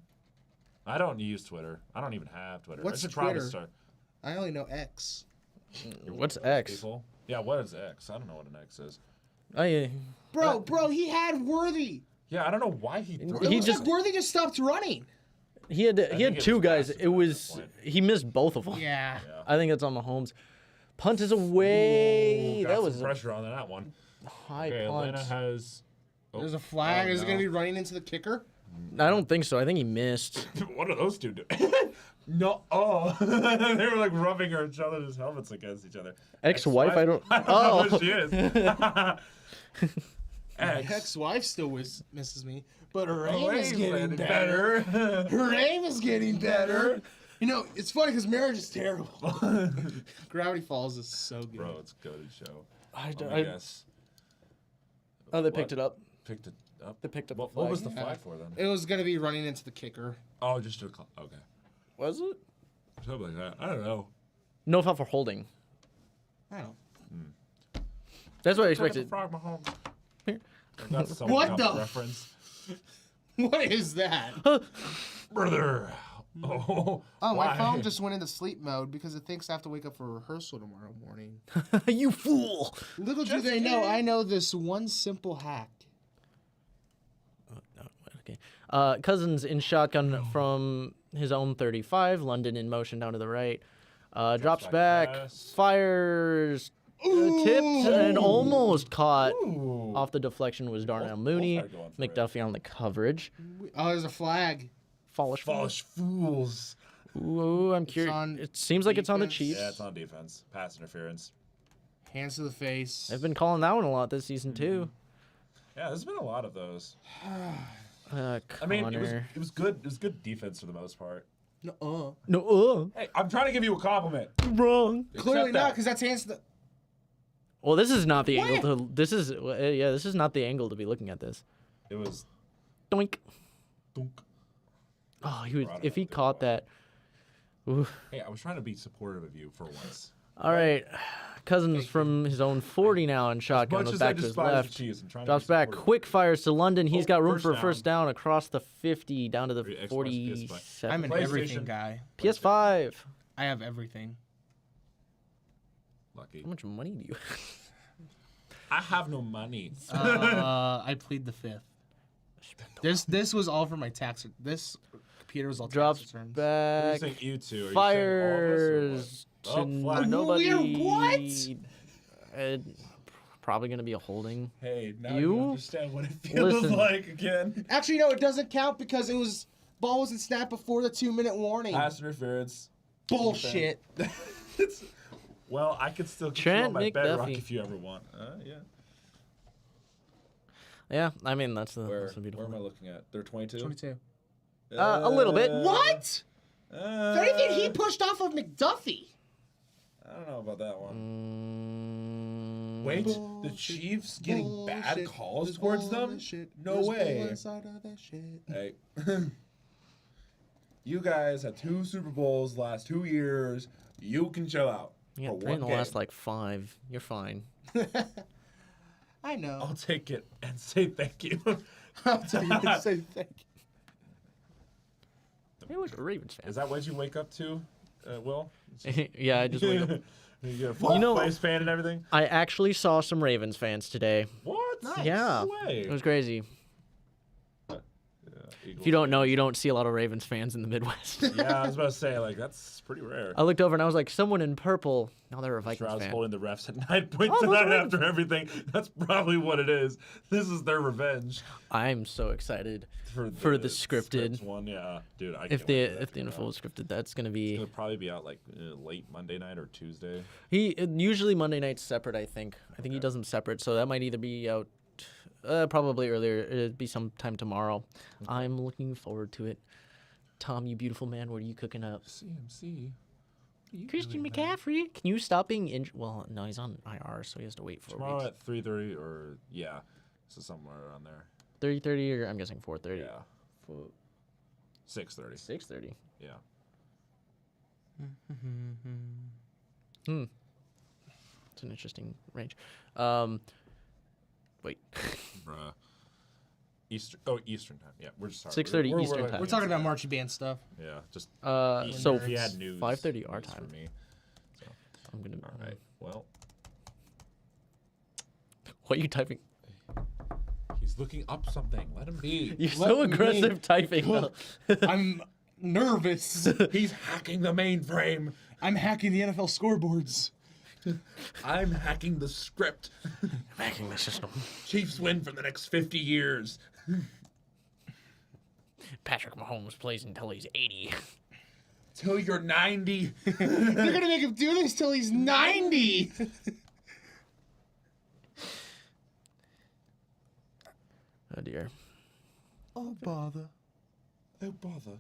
A: I don't use Twitter. I don't even have Twitter.
E: What's
A: I should
E: the
A: try to
E: Twitter?
A: start.
E: I only know X.
D: What's X?
A: People. Yeah, what is X? I don't know what an X is.
D: Oh yeah.
E: Bro, he had Worthy.
A: Yeah, I don't know why he.
D: He just-
E: Worthy just stopped running.
D: He had
A: it
D: two
A: was
D: guys.
A: passive
D: It
A: at
D: was
A: that point.
D: he missed both of them.
E: Yeah.
D: I think it's on Mahomes. Punt is away.
A: Got
D: That
A: some
D: was a
A: pressure on that one.
D: high
A: Okay,
D: punt.
A: Atlanta has. Oh,
E: There's a flag.
A: oh,
E: Is it
A: no.
E: going to be running into the kicker?
D: I don't think so. I think he missed.
A: What are those two doing? No. Oh, they were like rubbing each other's helmets against each other.
D: Ex-wife? I don't.
A: I don't know
D: Oh.
A: who she is.
E: My
A: Ex.
E: ex-wife still misses me, but her
A: Oh,
E: aim is
A: hey,
E: getting
A: man,
E: better. Her aim is getting better. You know, it's funny because marriage is terrible. Gravity Falls is so good.
A: Bro, it's a good show.
D: I,
A: I guess.
D: oh, they
A: What?
D: picked it up.
A: Picked it up.
D: They picked up
A: What,
D: the
A: what
D: flag.
A: was the
E: Yeah.
A: flag for then?
E: It was going to be running into the kicker.
A: Oh, just to okay.
D: Was it?
A: Something like that. I don't know.
D: No foul for holding.
E: I don't.
D: That's what I
A: Pick up the
D: expected.
A: frog, Mahomes.
D: Here.
A: That's some
E: What
A: dumb
E: the-
A: reference,
E: What is that?
A: brother. Oh,
E: Oh, my
A: why?
E: phone just went into sleep mode because it thinks I have to wake up for rehearsal tomorrow morning.
D: You fool!
E: Little do
A: Just
E: they know,
A: kidding.
E: I know this one simple hack.
D: No, okay. Cousins in shotgun from his own 35. London in motion down to the right. Drops
A: back
D: back,
A: pass.
D: fires, tipped, and almost caught.
A: Ooh.
D: Off the deflection was Darnell
A: Both
D: Mooney.
A: are going for it.
D: McDuffie on the coverage.
E: Oh, there's a flag.
D: Fallish.
A: False fools.
D: Ooh, I'm curious.
E: on
D: It seems like it's on the
E: defense.
D: Chiefs.
A: Yeah, it's on defense. Pass interference.
E: Hands to the face.
D: They've been calling that one a lot this season too.
A: Yeah, there's been a lot of those.
D: Connor.
A: I mean, it was good. It was good defense for the most part.
E: No,
D: No,
A: Hey, I'm trying to give you a compliment.
D: wrong.
E: Clearly
A: Accept
E: not,
A: that.
E: because that's hands to the.
D: Well, this is not the angle to. This is yeah. This is not the angle to be looking at this.
A: It was.
D: Doink.
A: Dunk.
D: Oh, he would
A: Brought it
D: if
A: up
D: he
A: the
D: caught
A: other
D: that. Ooh.
A: Hey, I was trying to be supportive of you for once.
D: All right, Cousins from his own 40 now in shotgun
A: Much
D: with
A: as I
D: back to his
A: despise the
D: left.
A: Chiefs, I'm trying to
D: Drops
A: be
D: back,
A: supportive.
D: quick fires to London. He's
A: Oh,
D: got room
A: first
D: for a
A: down.
D: first down across the 50 down to the
A: Xbox, PS5.
D: 47.
E: I'm an
A: PlayStation.
E: everything guy.
D: PS5.
E: I have everything.
A: Lucky.
D: How much money do you have?
A: I have no money.
E: I plead the fifth. This was all for my tax. This computer was all
D: Drops
E: tax returns.
D: back.
A: saying you two? Are you saying all of us or
D: Fires
A: what?
D: to
A: Oh, flag.
D: nobody.
E: We're what?
D: Probably going to be a holding.
A: Hey, now
D: You?
A: you understand what it feels
D: Listen.
A: like again.
E: Actually, no, it doesn't count because it was ball wasn't snapped before the 2-minute warning.
A: Pass interference.
E: Bullshit.
A: Well, I could still get you
D: Trent
A: on my bedrock
D: McDuffie.
A: if you ever want. Yeah.
D: Yeah, I mean, that's the
A: Where
D: beautiful
A: am I looking at? They're 22?
E: 22.
D: A little bit.
E: What? If anything, he pushed off of McDuffie.
A: I don't know about that one.
D: Mm,
A: Wait, the Chiefs getting bad
E: Bullshit.
A: calls
E: There's
A: towards them?
E: bullshit.
A: No
E: There's
A: way.
E: bullshit of that shit.
A: Hey. You guys had 2 Super Bowls last 2 years. You can chill out.
D: yeah,
A: for
D: 3 in the
A: one
D: last,
A: game.
D: like, 5. You're fine.
E: I know.
A: I'll take it and say thank you.
E: I'll tell you to say thank you.
D: You're like a Ravens fan.
A: Is that what you wake up to, Will?
D: Yeah, I just wake up.
A: You get a full
D: You know-
A: place fan and everything?
D: I actually saw some Ravens fans today.
A: What?
E: Nice.
D: Yeah,
A: No way.
D: it was crazy.
A: Eagles
D: If you don't
A: fans.
D: know, you don't see a lot of Ravens fans in the Midwest.
A: Yeah, I was about to say, like, that's pretty rare.
D: I looked over and I was like, someone in purple. No, they're a Vikings
A: Stroud's
D: fan.
A: holding the refs at 9 points
D: Oh, those
A: tonight
D: are-
A: after everything. That's probably what it is. This is their revenge
D: I'm so excited
A: for
D: the scripted.
A: scripts one. Yeah, dude. I
D: If
A: can't wait for that
D: the
A: to come
D: NFL
A: out.
D: was scripted, that's gonna
A: It's
D: be
A: gonna probably be out like late Monday night or Tuesday.
D: usually Monday night's separate. I think he does them separate, so that might either be out probably earlier. It'd be sometime tomorrow. I'm looking forward to it. Tom, you beautiful man, what are you cooking up?
A: CMC.
D: Christian McCaffrey, can you stop being injured? Well, no, he's on IR, so he has to wait 4
A: Tomorrow
D: weeks.
A: at 3:30 or yeah, so somewhere around there.
D: 30:30, or I'm guessing 4:30.
A: Yeah, 6:30.
D: 6:30.
A: Yeah.
D: It's an interesting range. Wait.
A: Bruh. Eastern time. Yeah, we're just sorry.
D: 6:30
A: We're-
D: Eastern
A: we're-
D: time.
E: We're talking about marching band stuff.
A: Yeah, just
D: So
A: if you had news.
D: 5:30 our
A: news for
D: time.
A: me.
D: I'm gonna.
A: All right. Well,
D: What are you typing?
A: He's looking up something. Let him be.
D: You're
E: Let
D: so
E: me-
D: aggressive typing. though.
E: I'm nervous.
A: He's hacking the mainframe.
E: I'm hacking the NFL scoreboards.
A: I'm hacking the script.
D: Hacking the system.
A: Chiefs win for the next 50 years.
D: Patrick Mahomes plays until he's 80.
A: Till you're 90.
E: They're gonna make him do this till he's 90.
D: Oh dear.
E: Oh bother.
A: Oh, bother.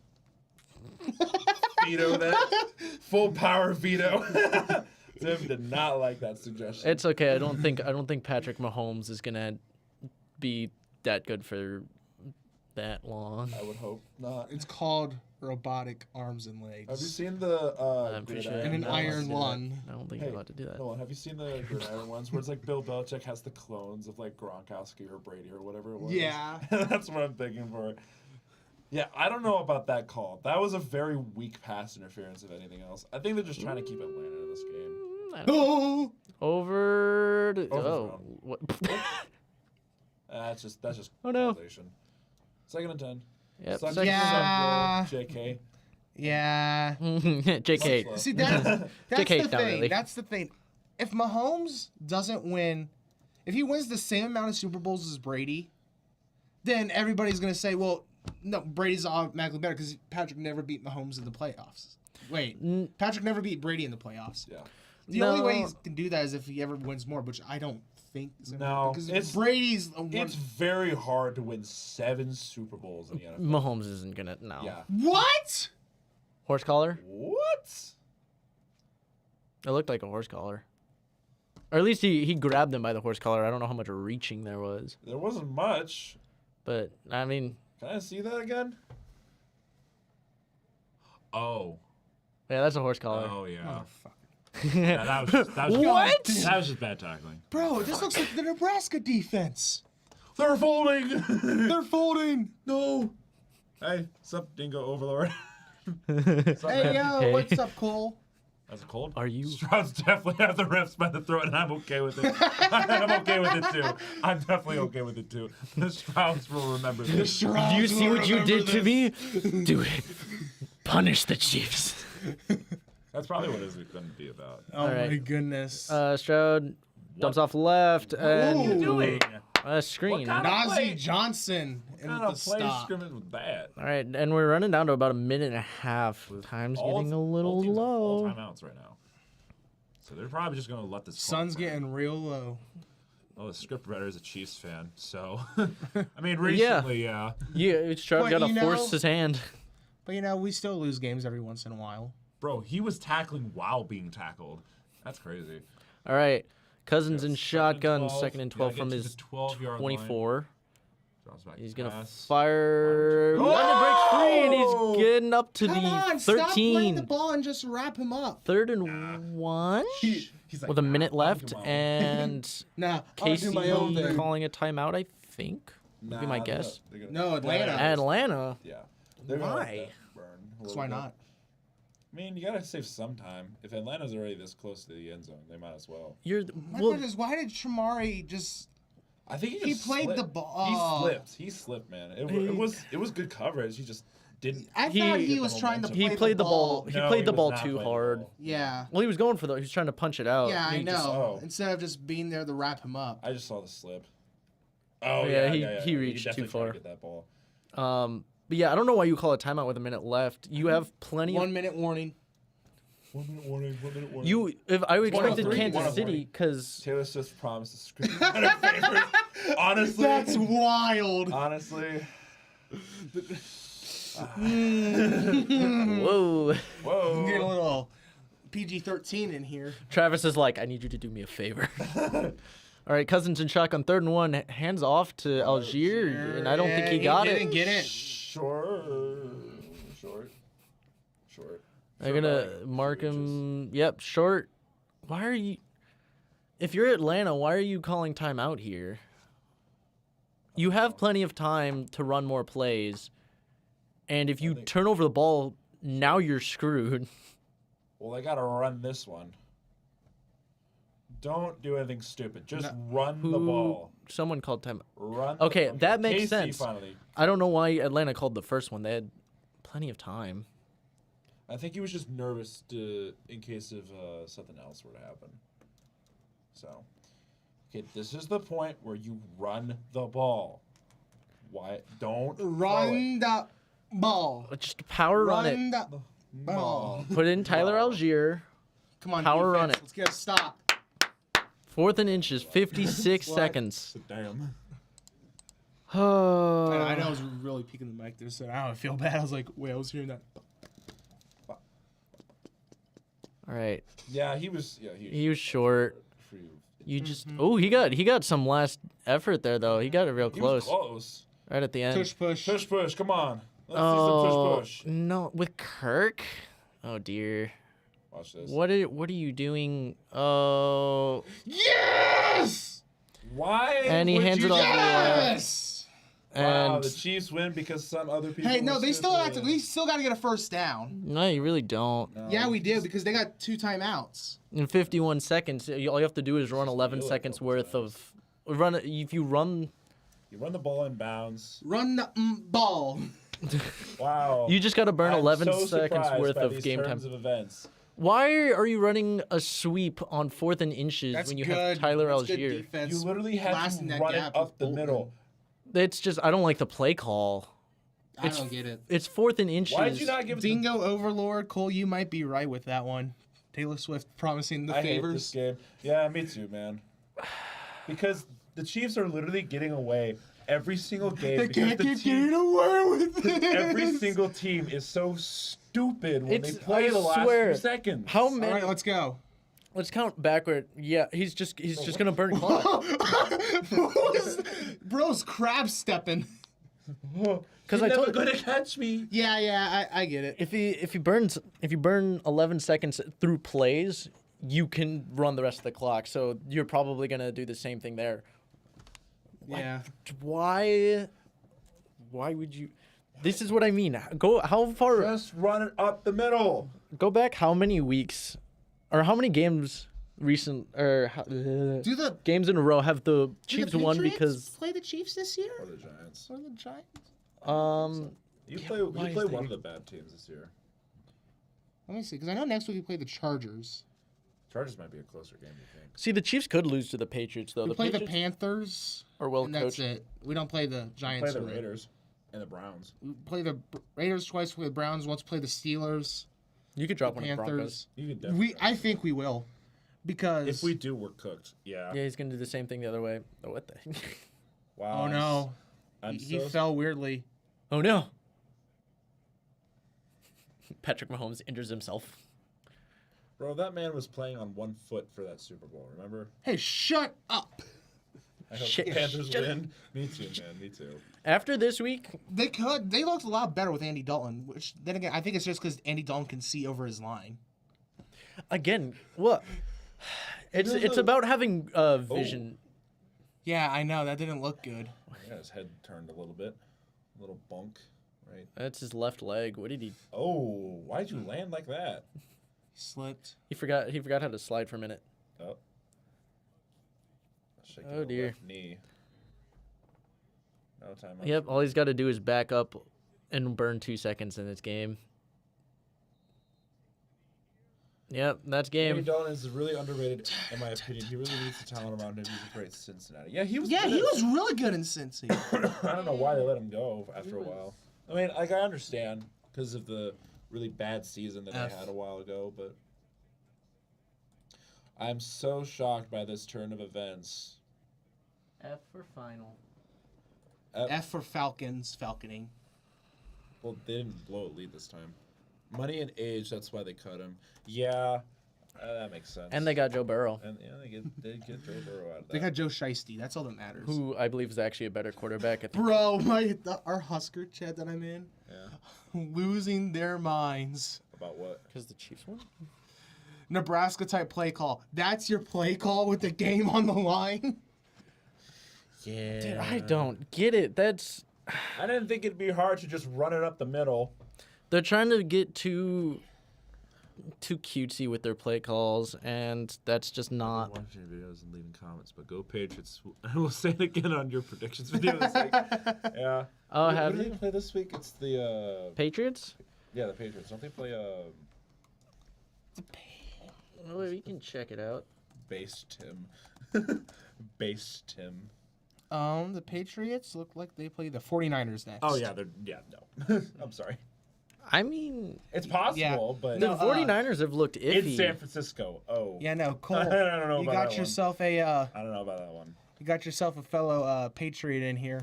A: Veto that. Full power veto. Tim did not like that suggestion.
D: It's okay. I don't think Patrick Mahomes is gonna be that good for that long.
A: I would hope not.
E: It's called robotic arms and legs.
A: Have you seen the
D: I'm pretty sure.
E: and an
D: No,
E: iron
D: I
E: lun.
D: don't think
A: Hey,
D: you're allowed to do that.
A: No, have you seen the gridiron ones where it's like Bill Belichick has the clones of like Gronkowski or Brady or whatever it was?
E: Yeah.
A: That's what I'm thinking for. Yeah, I don't know about that call. That was a very weak pass interference, if anything else. I think they're just trying to keep Atlanta in this game.
D: I don't-
E: Oh.
D: Over. Oh.
A: Overthrown.
D: What?
A: That's just
D: Oh, no.
A: causation. 2nd and 10.
D: Yep.
A: Suck
D: second-
E: Yeah.
A: JK.
E: Yeah.
D: JK.
A: Much love.
E: See, that's
D: JK,
E: the
D: not
E: thing.
D: really.
E: That's the thing. If Mahomes doesn't win, if he wins the same amount of Super Bowls as Brady, then everybody's gonna say, "Well, no, Brady's automatically better because Patrick never beat Mahomes in the playoffs." Wait, Patrick never beat Brady in the playoffs.
A: Yeah.
E: The only way he
D: No.
E: can do that is if he ever wins more, which I don't think is gonna
A: No,
E: happen because
A: it's-
E: Brady's the one.
A: It's very hard to win 7 Super Bowls in the NFL.
D: Mahomes isn't gonna. No.
A: Yeah.
E: What?
D: Horse collar.
A: What?
D: It looked like a horse collar. Or at least he grabbed him by the horse collar. I don't know how much reaching there was,
A: There wasn't much.
D: but I mean,
A: Can I see that again? Oh.
D: yeah, that's a horse collar.
A: Oh, yeah.
E: Motherfucker.
A: Yeah, that was just,
D: What?
A: That was just bad tackling.
E: Bro, this looks like the Nebraska defense.
A: They're folding.
E: They're folding.
A: No. Hey, sup, Dingo Overlord?
E: Hey, yo,
D: Hey.
E: what's up, Cole?
A: That's cold.
D: Are you?
A: Strouds definitely have the refs by the throat, and I'm okay with it. I'm okay with it too. I'm definitely okay with it too. The Strouds will remember this.
D: Do you see what you did to me? Do it. Punish the Chiefs.
A: That's probably what it's going to be about.
E: Oh
D: All right.
E: my goodness.
D: Stroud dumps off left and
E: What are you
A: doing?
D: screen.
A: What kind of
E: Nazi
A: play?
E: Johnson in
A: Kind
E: the
A: of play
E: stop.
A: scrimmage with that.
D: All right, and we're running down to about a minute and a half. Time's getting a little
A: teams have all
D: low.
A: timeouts right now. So they're probably just going to let this.
E: Sun's
A: clock run.
E: getting real low.
A: Oh, the script writer is a Chiefs fan, so I mean, recently, yeah.
D: Yeah, Stroud
E: But
D: got
E: you
D: to
E: know-
D: force his hand.
E: But you know, we still lose games every once in a while.
A: Bro, he was tackling while being tackled. That's crazy.
D: All right, Cousins in
A: 2nd and
D: shotgun,
A: 12.
D: 2nd and 12
A: Gotta
D: from
A: get to
D: his
A: the 12-yard
D: 24.
A: Drops back
D: He's
A: to
D: gonna
A: pass.
D: fire.
A: Oh!
D: London breaks free, and he's getting up to
E: Come
D: the
E: on, stop playing the
D: 13.
E: ball and just wrap him up.
D: 3rd and 1
A: He's like,
D: with a minute
A: "Nah,
D: left,
A: come on."
D: and
E: Nah, I'll
D: Casey
E: do my own thing.
D: calling a timeout. I think would be my
A: Nah,
D: guess.
A: they're gonna-
E: No, Atlanta.
D: Atlanta.
A: Yeah. They're gonna let
D: Why?
A: that burn a
E: That's
A: little
E: why
A: bit.
E: not.
A: I mean, you gotta save some time. If Atlanta's already this close to the end zone, they might as well.
D: You're
E: My
D: well.
E: goodness, why did Shamari just?
A: I think
E: He
A: just
E: played
A: slipped.
E: the ball.
A: He slipped, man. It was good coverage. He just didn't.
E: I
D: He-
E: thought he
A: Get
E: was
A: the
E: trying to
A: momentum.
E: play
D: He played the ball. He
A: No,
D: played the
A: was
D: ball
A: not
D: too
A: playing the
D: hard.
A: ball.
E: Yeah.
D: Well, he was going for the. He was trying to punch it out.
E: Yeah, I
D: He
E: know.
D: just-
A: oh.
E: Instead of just being there to wrap him up.
A: I just saw the slip. Oh
D: Yeah,
A: yeah,
D: he reached too
A: definitely tried to
D: far.
A: Get that ball.
D: But yeah, I don't know why you call a timeout with a minute left. You have plenty of
E: 1 minute warning.
A: 1 minute warning. 1 minute warning.
D: you. If I expected
A: 103,
D: Kansas
A: 103.
D: City, because
A: Taylor Swift promised to screw in our favor. Honestly,
E: That's wild.
A: honestly.
D: whoa,
A: Whoa.
E: Get a little PG-13 in here.
D: Travis is like, I need you to do me a favor. All right, Cousins in shotgun, 3rd and 1, hands off to Algier, and I don't think he got
E: didn't
D: it.
E: get it.
A: Short.
D: They're gonna mark him. Yep, short. Why are you? If you're Atlanta, why are you calling timeout here? You have plenty of time to run more plays, and if you turn over the ball, now you're screwed.
A: Well, I gotta run this one. Don't do anything stupid. Just run the ball.
D: Someone called time.
A: Run.
D: Okay, that makes
A: Casey
D: sense.
A: Finally.
D: I don't know why Atlanta called the first one. They had plenty of time.
A: I think he was just nervous in case of something else were to happen. So, okay, this is the point where you run the ball. Why? Don't
E: Run the ball.
D: Just power run it.
E: Run the ball.
D: Put in Tyler Algier.
E: Come on,
D: Power
E: defense.
D: run it.
E: Let's get a stop.
D: 4th and inches, 56
E: What?
D: seconds.
A: Damn.
E: I know I was really peeking the mic there, so now I feel bad. I was like, wait, I was hearing that.
D: All right.
A: Yeah, he was. Yeah,
D: He was short.
A: for you.
D: You just he got some last effort there though. He got it real
A: He was
D: close.
A: close.
D: Right at the end.
E: Push, push.
A: Push, push. Come on. Let's
D: Oh
A: see some push, push.
D: no, with Kirk. Oh dear.
A: Watch this.
D: What are you doing? Oh.
E: Yes!
A: Why?
D: And he
A: would
D: hands
A: you
D: it off
A: do
D: to the
A: that?
D: left.
E: Yes!
A: Wow,
D: And
A: the Chiefs win because some other people.
E: Hey, no,
A: were
E: they still have to.
A: stupid.
E: We still got to get a first down.
D: no, you really don't.
A: No,
E: Yeah, we do because they got 2 timeouts.
D: In 51 seconds, all you have to do is run 11
A: steal it a
D: seconds
A: couple
D: worth
A: times.
D: of run. If you run,
A: You run the ball in bounds.
E: Run the ball.
A: Wow.
D: you just got to burn
A: I'm
D: 11
A: so
D: seconds
A: surprised
D: worth
A: by
D: of
A: these
D: game time.
A: turns of events.
D: Why are you running a sweep on 4th and inches
E: That's
D: when you
E: good.
D: have Tyler
E: That's good
D: Algier?
E: defense.
A: You literally had
E: Blasting
A: to
E: that
A: run it
E: gap
A: up
E: with
A: the
E: Bolton.
A: middle.
D: It's just I don't like the play call.
E: I don't get it.
D: It's 4th and inches.
A: Why did you not give it to
E: Bingo Overlord, Cole, you might be right with that one. Taylor Swift promising the
A: I hate this
E: favors.
A: game. Yeah, me too, man. Because the Chiefs are literally getting away every single game.
E: They
A: because
E: can't
A: the
E: keep
A: team-
E: getting away with it.
A: Every single team is so stupid when they play
D: I
A: the last
D: swear.
A: few seconds.
D: How
E: All
D: many?
E: right, let's go.
D: Let's count backward. Yeah, he's just gonna burn clock.
E: Bro's crab stepping.
D: Because
A: You're
D: I
A: never
D: told
A: gonna catch me.
E: Yeah, I get it.
D: if you burn 11 seconds through plays, you can run the rest of the clock. So you're probably gonna do the same thing there.
E: Yeah.
D: Why would you? This is what I mean. Go how far?
A: Just run it up the middle.
D: Go back how many weeks, or how many games
E: Do the
D: games in a row have the
E: do
D: Chiefs
E: the
D: won
E: Patriots
D: because
E: play the Chiefs this year
A: Or the Giants.
E: or the Giants?
A: You
D: Yeah,
A: play
D: why is
A: one
D: there-
A: of the bad teams this year.
E: Let me see, because I know next week we play the Chargers.
A: Chargers might be a closer game, you think?
D: see the Chiefs could lose to the Patriots though.
E: We
D: the
E: play the
D: Patriots
E: Panthers,
D: are well
E: and that's
D: coached.
E: it. We don't play the
A: Play
E: Giants.
A: the
E: or
A: Raiders and the Browns.
E: We play the Raiders twice. We play the Browns once. Play the Steelers.
D: You could drop one of the Broncos.
E: Panthers.
A: You can definitely.
E: I think we will, because
A: If we do, we're cooked. Yeah.
D: Yeah, he's gonna do the same thing the other way. Oh, what the?
A: Wow.
E: Oh no,
A: I'm
E: he
A: so
E: fell weirdly.
D: Oh no! Patrick Mahomes injures himself.
A: Bro, that man was playing on one foot for that Super Bowl. Remember?
E: Hey, shut up!
A: I hope
D: Shit.
A: the Panthers
D: Shut
A: win. Me too, man. Me too.
D: After this week,
E: They could. They looked a lot better with Andy Dalton. Which then again, I think it's just because Andy Dalton can see over his line.
D: again, what? It's
A: No, no.
D: about having vision.
E: Yeah, I know that didn't look good.
A: Yeah, his head turned a little bit. A little bunk, right?
D: That's his left leg. What did he?
A: Oh, why'd you land like that?
E: He slipped.
D: He forgot how to slide for a minute.
A: Oh. Shaking
D: Oh,
A: the
D: dear.
A: left knee. No time.
D: Yep. All he's got to do is back up and burn 2 seconds in this game. Yep, that's
A: Andy
D: game.
A: Dalton is really underrated, in my opinion. He really needs the talent around him. He's a great Cincinnati. Yeah, he was.
E: Yeah,
A: good
E: he
A: at-
E: was really good in Cincy.
A: I don't know why they let him go after a while. I mean, like I understand because of the really bad season that
E: F.
A: they had a while ago, but I'm so shocked by this turn of events.
D: F for final.
E: F for Falcons, falconing.
A: Well, they didn't blow a lead this time. Money and age, that's why they cut him. Yeah, that makes sense.
D: And they got Joe Burrow,
A: And yeah, they get Joe Burrow out of that.
E: They got Joe Shiesty. That's all that matters.
D: who I believe is actually a better quarterback. I think.
E: Bro, our Husker chat that I'm in,
A: Yeah.
E: losing their minds.
A: About what?
D: Because the Chiefs won.
E: Nebraska type play call. That's your play call with the game on the line.
A: Yeah.
D: Dude, I don't get it. That's
A: I didn't think it'd be hard to just run it up the middle.
D: they're trying to get too. too cutesy with their play calls, and that's just not.
A: Watching your videos and leaving comments, but go Patriots. We'll say it again on your predictions video this week. Yeah.
D: Oh,
A: What
D: have
A: do they
D: you?
A: play this week? It's the
D: Patriots?
A: the Patriots. Don't they play
D: Oh, we can check it out.
A: Base Tim? Base Tim.
B: The Patriots look like they play the 49ers next.
A: Oh yeah, no. I'm sorry.
D: I mean,
A: It's possible, but
D: the 49ers have looked iffy.
A: in San Francisco. Oh.
B: Yeah, no, Cole.
A: I don't know
B: you
A: about
B: got
A: that
B: yourself
A: I don't know about that one.
B: you got yourself a fellow Patriot in here.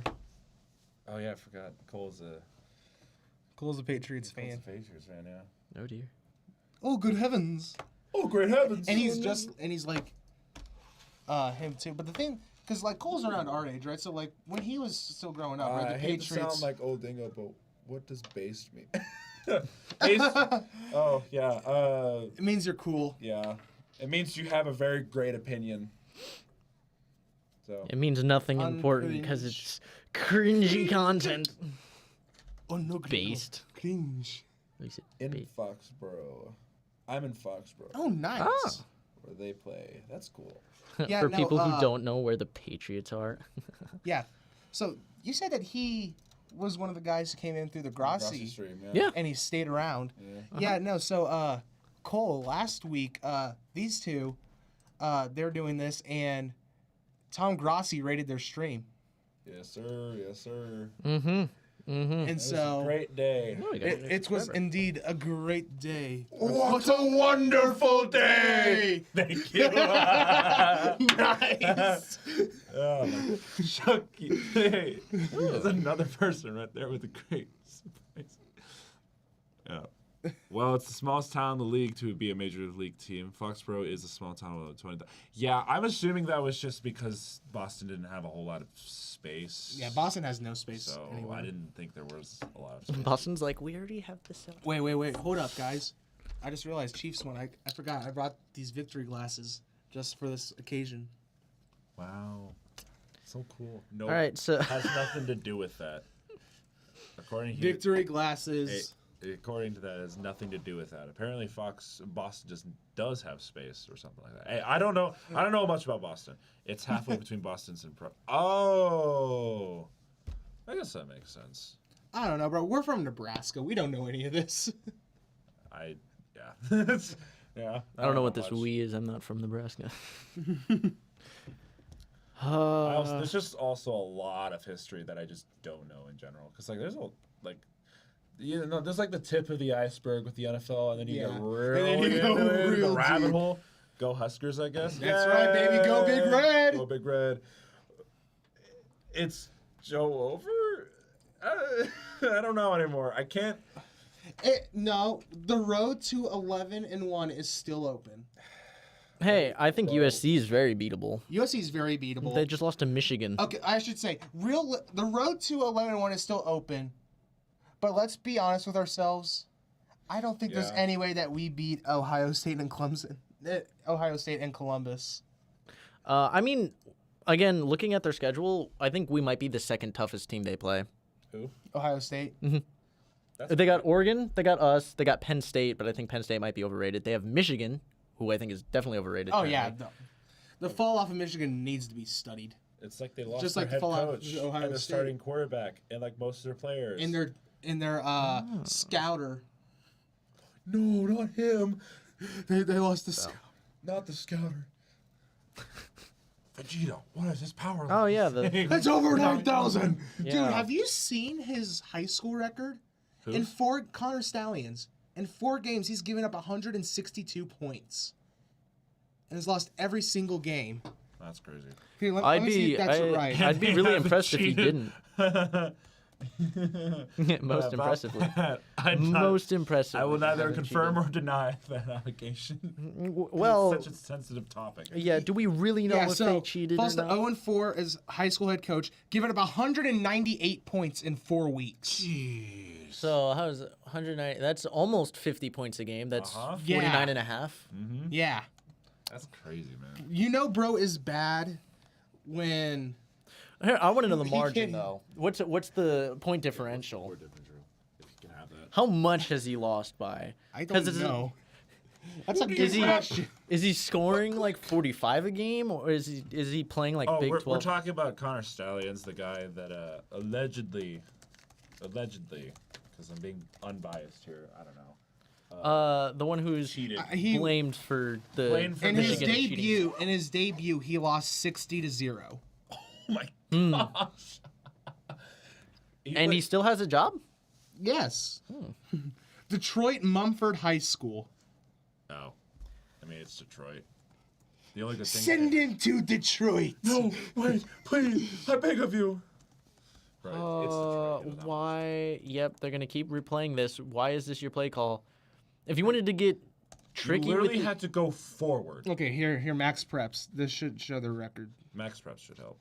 A: Oh yeah, I forgot. Cole's
B: Cole's a Patriots fan.
A: a Patriots fan, yeah.
D: Oh dear.
B: Oh, good heavens!
A: Oh great heavens!
B: And he's like, him too. But the thing, because like Cole's around our age, right? So like when he was still growing up, right? The
A: I hate to
B: Patriots.
A: sound like old dingo, but what does based mean? Based? Oh yeah.
B: It means you're cool.
A: Yeah. It means you have a very great opinion. So.
D: It means nothing important because
B: Uncringe.
D: it's cringy content.
B: Oh no,
D: Based.
B: cringe.
D: At least
A: In
D: it
A: Foxborough. I'm in Foxborough.
B: Oh, nice.
D: Ah.
A: Where they play. That's cool.
B: Yeah,
D: For
B: no,
D: people who don't know where the Patriots are.
B: Yeah. So you said that he was one of the guys who came in through the Grossi,
A: stream,
D: Yeah.
B: and he stayed around.
A: Yeah.
B: Yeah, no. So Cole, last week, these two, they're doing this, and Tom Grossi rated their stream,
A: Yes, sir. Yes, sir.
D: Mm-hmm.
B: and
A: It was a
B: so
A: great day.
D: Oh, we got
B: it was indeed a great day.
A: What a wonderful day! Thank you.
B: Nice.
A: Oh, Chucky. Hey, there's another person right there with a great surprise. Yeah. Well, it's the smallest town in the league to be a major league team. Foxborough is a small town with 20. Yeah, I'm assuming that was just because Boston didn't have a whole lot of space.
B: Yeah, Boston has no space
A: So
B: anywhere.
A: I didn't think there was a lot of space.
D: Boston's like, we already have this out.
B: Wait. Hold up, guys. I just realized Chiefs won. I forgot. I brought these victory glasses just for this occasion.
A: Wow. So cool. No,
D: All right, so
A: has nothing to do with that. According to
B: Victory glasses.
A: According to that, it has nothing to do with that. Apparently, Boston just does have space or something like that. Hey, I don't know. I don't know much about Boston. It's halfway between Boston and Oh, I guess that makes sense.
B: I don't know, bro. We're from Nebraska. We don't know any of this.
A: Yeah. Yeah.
D: I don't know what this
A: much.
D: we is. I'm not from Nebraska.
A: There's just also a lot of history that I just don't know in general. Because like there's there's like the tip of the iceberg with the NFL, and then you
B: Yeah.
A: get
B: And
A: real
B: then you go
A: into
B: real
A: the rabbit
B: deep.
A: hole. Go Huskers, I guess.
B: That's right, baby. Go Big Red.
A: Go Big Red. It's Joe over? I don't know anymore. I can't.
B: No, the road to 11-1 is still open.
D: Hey, I think USC is very beatable.
B: USC is very beatable.
D: They just lost to Michigan.
B: Okay, I should say, the road to 11-1 is still open, but let's be honest with ourselves. I don't think there's
A: Yeah.
B: any way that we beat Ohio State and Clemson. Ohio State and Columbus.
D: I mean, again, looking at their schedule, I think we might be the second toughest team they play.
A: Who?
B: Ohio State.
D: They got Oregon, they got us, they got Penn State, but I think Penn State might be overrated. They have Michigan, who I think is definitely overrated.
B: Oh,
D: currently.
B: yeah. The fall off of Michigan needs to be studied.
A: It's like they lost
B: Just
A: their
B: like
A: head
B: Fallout
A: coach
B: with Ohio
A: and their
B: State.
A: starting quarterback and like most of their players.
B: In their scouter.
A: No, not him.
B: They lost the scout.
A: Not the scouter. Vegeta, what is his power?
D: Oh, yeah,
B: That's over 9,000. Dude,
D: Yeah.
B: have you seen his high school record?
A: Who?
B: Connor Stallions. In 4 games, he's given up 162 points. And has lost every single game.
A: That's crazy.
B: Okay, let me see if that's right.
D: I'd be really
A: haven't
D: impressed if he
A: cheated.
D: didn't. Most
A: About
D: impressively.
A: that, I'm not-
D: Most impressive.
A: I will neither confirm or deny that allegation.
D: Well,
A: It's such a sensitive topic.
D: yeah. Do we really know
B: Yeah,
D: if
B: so
D: they cheated or
B: falls to
D: not?
B: 0-4 as high school head coach, giving up 198 points in 4 weeks.
A: Jeez.
D: So how's 190? That's almost 50 points a game. That's
A: Uh-huh.
D: 49 and a half.
B: Yeah.
A: That's crazy, man.
B: You know bro is bad when...
D: Here, I want to know the
B: He
D: margin
B: can-
D: though. What's the point differential?
A: Or different, Drew, if you can have that.
D: How much has he lost by?
B: I
D: 'Cause
B: don't
D: it's-
B: know.
E: That's a good
D: Is he
E: question.
D: is he scoring like 45 a game, or is he playing like Big
A: we're
D: 12?
A: talking about Connor Stallions, the guy that allegedly, because I'm being unbiased here. I don't know.
D: The one who's
A: Cheated.
E: He
D: blamed for the
A: Blamed for
E: in his
D: Michigan cheating.
E: debut, he lost 60-0.
A: Oh my gosh.
D: And he still has a job?
E: Yes. Detroit Mumford High School.
A: Oh, I mean it's Detroit. The only good thing.
E: Send him to Detroit.
A: No, wait, please, I beg of you. Right, it's Detroit. you know,
D: Why? Yep, they're gonna keep replaying this. Why is this your play call? If you wanted to get tricky,
A: You literally
D: with
A: had to go forward.
E: Okay, here, Max Preps. This should show the record.
A: Max Preps should help.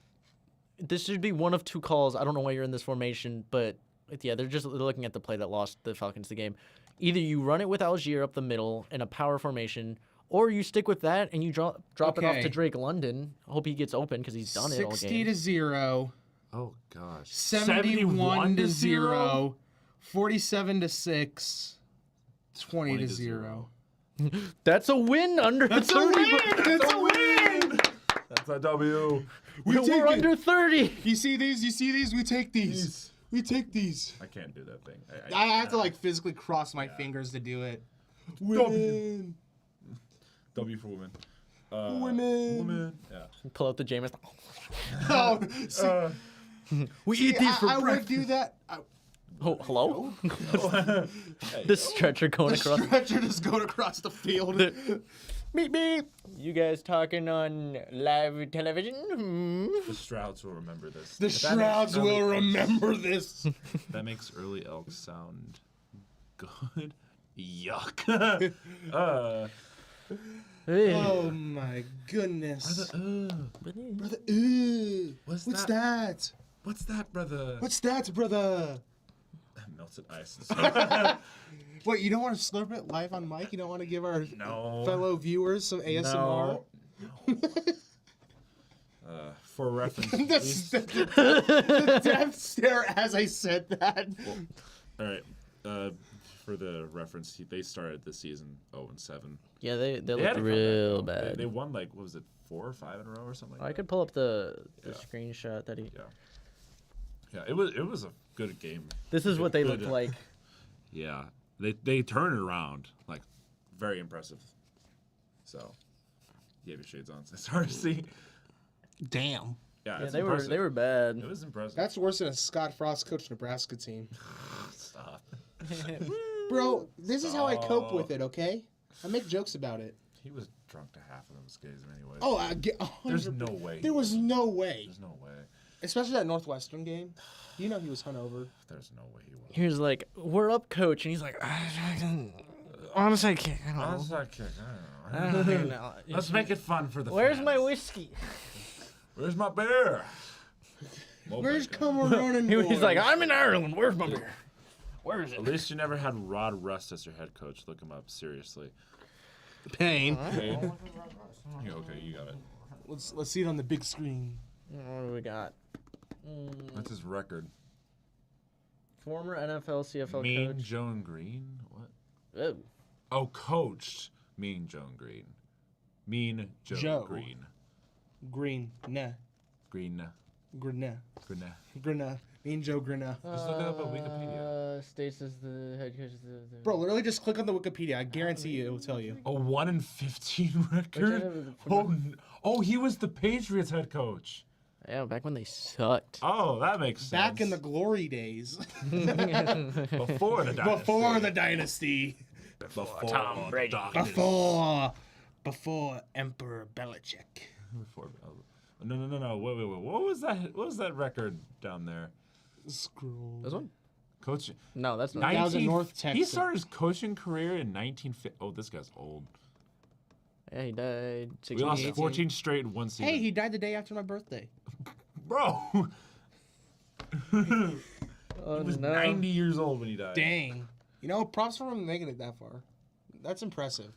D: this should be one of two calls. I don't know why you're in this formation, but yeah, they're looking at the play that lost the Falcons the game. Either you run it with Algier up the middle in a power formation, or you stick with that and you drop it off
E: Okay.
D: to Drake London. Hope he gets open because he's done it all game.
E: 60-0.
A: Oh gosh.
E: 71-0. 47-6. 20-0.
D: That's a win under 30.
E: It's a win!
A: That's a W.
D: We're under 30.
E: You see these? We take these. We take these.
A: I can't do that thing.
E: I have to like physically cross my fingers to do it. Women.
A: W for women.
E: Women.
A: Women. Yeah.
D: Pull out the Jameis.
E: Oh, see,
D: We eat these for
E: I would
D: breakfast.
E: do that.
D: Oh, hello?
A: Hey,
D: The stretcher going across.
E: Stretcher just going across the field.
D: Beep, beep. You guys talking on live television?
A: the Strouds will remember this.
E: The Shrouds will remember this.
A: That makes early elk sound good. Yuck.
D: Hey.
E: Oh my goodness. Brother,
A: What's
E: what's
A: that?
E: that?
A: What's that, brother?
E: What's that, brother?
A: Melted ice.
E: What, you don't want to slurp it live on mic? You don't want to give our
A: No.
E: fellow viewers some ASMR?
A: No. For reference, please.
E: the death stare as I said that.
A: All right. For the reference, they started the season 0-7.
D: Yeah, they
A: They
D: looked
A: had a comeback,
D: real
A: though.
D: bad.
A: They won like what was it, 4 or 5 in a row or something like
D: I
A: that.
D: could pull up the
A: Yeah.
D: screenshot that he.
A: Yeah, it was a good game.
D: This is what they
A: Good.
D: looked like.
A: Yeah, they turned it around, like very impressive. So, you have your shades on. So it's hard to see.
E: Damn.
A: Yeah,
D: Yeah,
A: it's
D: they
A: impressive.
D: were bad.
A: It was impressive.
E: That's worse than a Scott Frost coach Nebraska team.
A: Stop.
E: Bro, this is how I cope with it, okay? I make jokes about it.
A: He was drunk to half of those games anyway.
E: Oh, I get.
A: There's no way.
E: There was no way.
A: There's no way.
E: Especially that Northwestern game. You know he was hungover.
A: There's no way he was.
D: He was like, "We're up, coach," and he's like, "Honestly, I can't. I don't know.
A: Honestly, I can't- I
D: I
A: don't know.
D: don't even know.
A: Let's make it fun for the
D: Where's
A: fans.
D: my whiskey?"
A: Where's my beer?
E: Where's
A: Moped guy.
E: Cameron?
D: He's like, "I'm in Ireland. Where's my beer? Where is
A: At
D: it?"
A: least you never had Rod Rust as your head coach. Look him up, seriously.
E: Pain.
A: Okay, okay, you got it.
E: Let's see it on the big screen.
D: What do we got?
A: That's his record.
D: Former NFL CFL
A: Mean
D: coach.
A: Joan Green? What?
D: Oh.
A: Oh, coached Mean Joan Green. Mean
E: Joe.
A: Green.
E: Green. Nah.
A: Green.
E: Grina.
A: Green.
E: Grina. Mean Joe Grina.
A: Just look it up on Wikipedia.
D: States as the head coach.
E: Bro, literally just click on the Wikipedia. I guarantee you it will tell you.
A: A 1-15 record? Oh, he was the Patriots head coach.
D: Yeah, back when they sucked.
A: Oh, that makes sense.
E: Back in the glory days.
A: Before the dynasty.
E: Before the dynasty.
A: Before
D: Tom Brady.
E: Before Emperor Belichick.
A: Before. No. Wait. What was that? What was that record down there?
E: Scroll.
D: This one?
A: Coach.
D: No, that's not.
E: That was in North
A: He
E: Texas.
A: started his coaching career in 1950. Oh, this guy's old.
D: Yeah, he died.
A: We lost
D: 16,
A: 14 straight in one season.
E: Hey, he died the day after my birthday.
A: Bro.
D: Oh,
A: He was
D: no.
A: 90 years old when he died.
E: Dang. You know, props for him making it that far. That's impressive.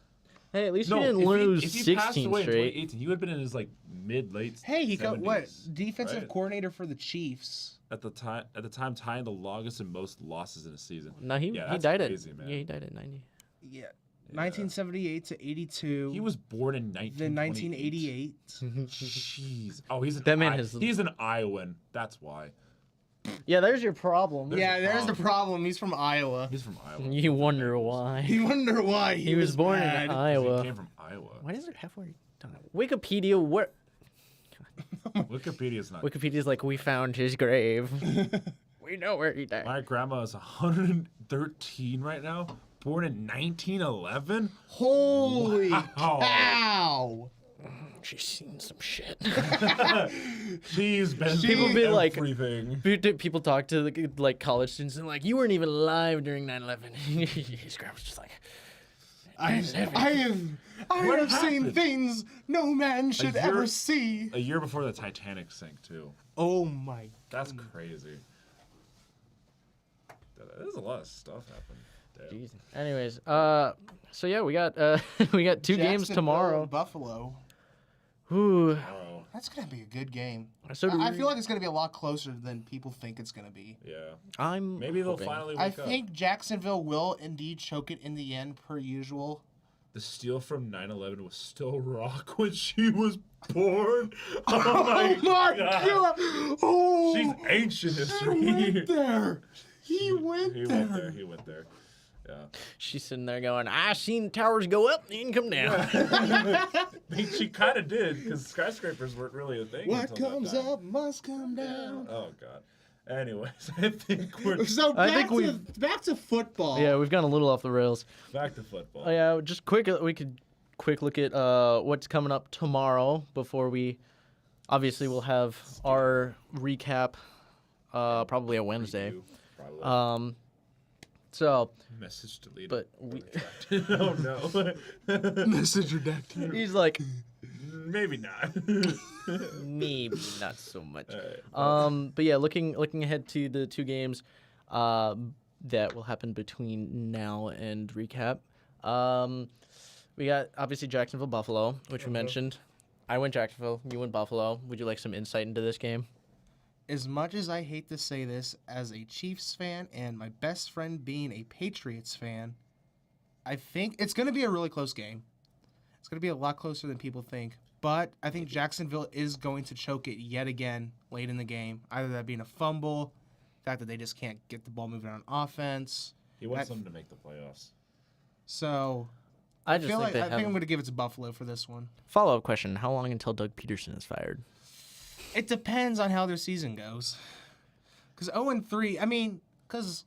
D: Hey, at least
A: No,
D: you didn't
A: if
D: lose
A: he passed
D: 16
A: away in
D: straight.
A: 2018, he would have been in his like mid-late.
E: Hey, he got what?
A: 70s,
E: Defensive
A: right?
E: coordinator for the Chiefs.
A: At the time, tying the longest and most losses in a season.
D: No, he
A: Yeah, that's
D: died
A: crazy,
D: at
A: man.
D: yeah, he died at 90.
E: Yeah.
B: 1978 to 82.
A: He was born in 1928.
B: Then 1988.
A: Jeez. Oh, he's an
D: That man has-
A: he's an Iowan. That's why.
D: Yeah, there's your problem.
B: Yeah, there's the problem. He's from Iowa.
A: He's from Iowa.
D: You wonder why.
B: You wonder why
D: He was born
B: bad.
D: in
A: 'Cause
D: Iowa.
A: He came from Iowa.
D: Why does it halfway done? Wikipedia, where?
A: Wikipedia's not.
D: Wikipedia's like, we found his grave. We know where he died.
A: My grandma is 113 right now. Born in 1911.
B: Holy
A: Wow.
B: cow!
D: She's seen some shit.
A: She's been
D: People be like-
A: everything.
D: People talk to like college students and like, you weren't even alive during 9/11. His grandma's just like,
B: I
A: What
B: have seen
A: happened?
B: things no man should
A: year-
B: ever see.
A: A year before the Titanic sank too.
B: Oh my!
A: That's crazy. There's a lot of stuff happened. Damn.
D: jeez. Anyways, so yeah, we got we got 2 games
B: Jacksonville,
D: tomorrow.
B: Buffalo.
D: Ooh.
A: Oh,
B: That's gonna be a good game.
D: So do
B: I
D: we-
B: feel like it's gonna be a lot closer than people think it's gonna be.
A: yeah.
D: I'm
A: Maybe they'll
D: hoping.
A: finally
B: I
A: wake up.
B: think Jacksonville will indeed choke it in the end, per usual.
A: The steal from 9/11 was still rock when she was born. Oh my, god.
B: Oh,
A: She's ancient
B: he
A: history.
B: went there. He went
A: He
B: there.
A: went there. He went there. Yeah.
D: She's sitting there going, I seen towers go up and come down.
A: I mean, she kind of did because skyscrapers weren't really a thing.
B: What
A: until that
B: comes
A: time.
B: up must come down.
A: Oh god. Anyways, I think we're
B: So
D: I
B: back,
D: think
B: back to football.
D: Yeah, we've gone a little off the rails.
A: back to football.
D: Oh yeah, just quick. We could quick look at what's coming up tomorrow before we. Obviously, we'll have our recap. Probably a Wednesday.
A: Probably.
D: So
A: Message deleted.
D: but we-
A: oh no.
B: Message redacted.
D: he's like,
A: Maybe not.
D: maybe not so much.
A: Alright.
D: But yeah, looking ahead to the 2 games, that will happen between now and recap. We got obviously Jacksonville Buffalo, which we mentioned. I went Jacksonville. You went Buffalo. Would you like some insight into this game?
B: As much as I hate to say this, as a Chiefs fan and my best friend being a Patriots fan, I think it's going to be a really close game. It's going to be a lot closer than people think. But I think Jacksonville is going to choke it yet again late in the game. Either that being a fumble, the fact that they just can't get the ball moving on offense.
A: He wants them to make the playoffs.
B: So
D: I just
B: feel
D: think
B: like
D: they
B: I think I'm
D: have.
B: going to give it to Buffalo for this one.
D: Follow-up question: how long until Doug Peterson is fired?
B: It depends on how their season goes. Because 0-3, I mean, because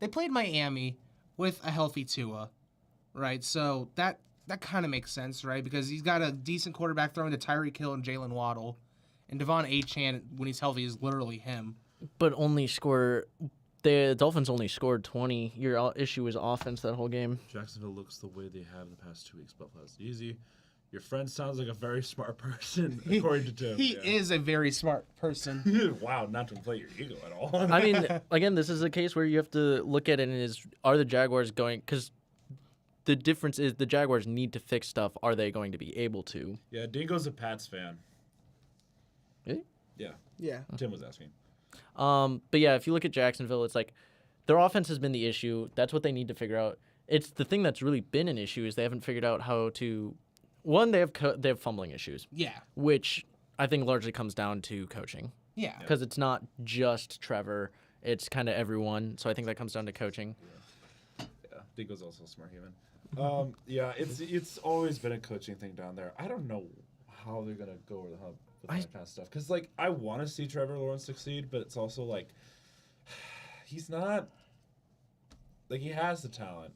B: they played Miami with a healthy Tua, right? So that kind of makes sense, right? Because he's got a decent quarterback throwing to Tyreek Hill and Jalen Waddle. And Devon Achane, when he's healthy, is literally him.
D: But only score. The Dolphins only scored 20. Your issue is offense that whole game.
A: Jacksonville looks the way they have the past 2 weeks. Buffalo's easy. Your friend sounds like a very smart person, according to Tim.
B: He is a very smart person.
A: Wow, not to inflate your ego at all.
D: I mean, again, this is a case where you have to look at it and are the Jaguars going? Because the difference is the Jaguars need to fix stuff. Are they going to be able to?
A: Yeah, Dingo's a Pats fan.
D: Really?
A: Yeah,
B: Yeah.
A: Tim was asking.
D: But yeah, if you look at Jacksonville, it's like their offense has been the issue. That's what they need to figure out. It's the thing that's really been an issue is they haven't figured out how to. One, they have fumbling issues,
B: Yeah.
D: which I think largely comes down to coaching
B: Yeah.
D: because it's not just Trevor; it's kind of everyone. So I think that comes down to coaching.
A: Yeah, Dingo's also a smart human. Yeah, it's always been a coaching thing down there. I don't know how they're gonna go over the hump with that kind of stuff. Because like I want to see Trevor Lawrence succeed, but it's also like he's not. Like he has the talent.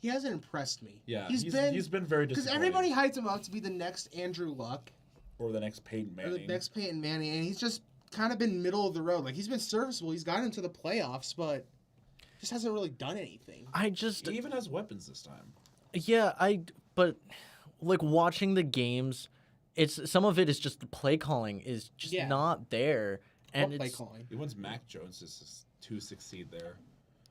B: He hasn't impressed me.
A: Yeah,
B: he's
A: been very
B: because
A: disappointing.
B: everybody hyped him up to be the next Andrew Luck
A: or the next Peyton
B: or
A: Manning.
B: the next Peyton Manning, and he's just kind of been middle of the road. Like he's been serviceable. He's gotten into the playoffs, but just hasn't really done anything.
D: I just
A: He even has weapons this time.
D: yeah, but like watching the games, it's some of it is just the play calling is just
B: Yeah.
D: not there, and
B: What play
D: it's
B: calling?
A: He wants Mac Jones to succeed there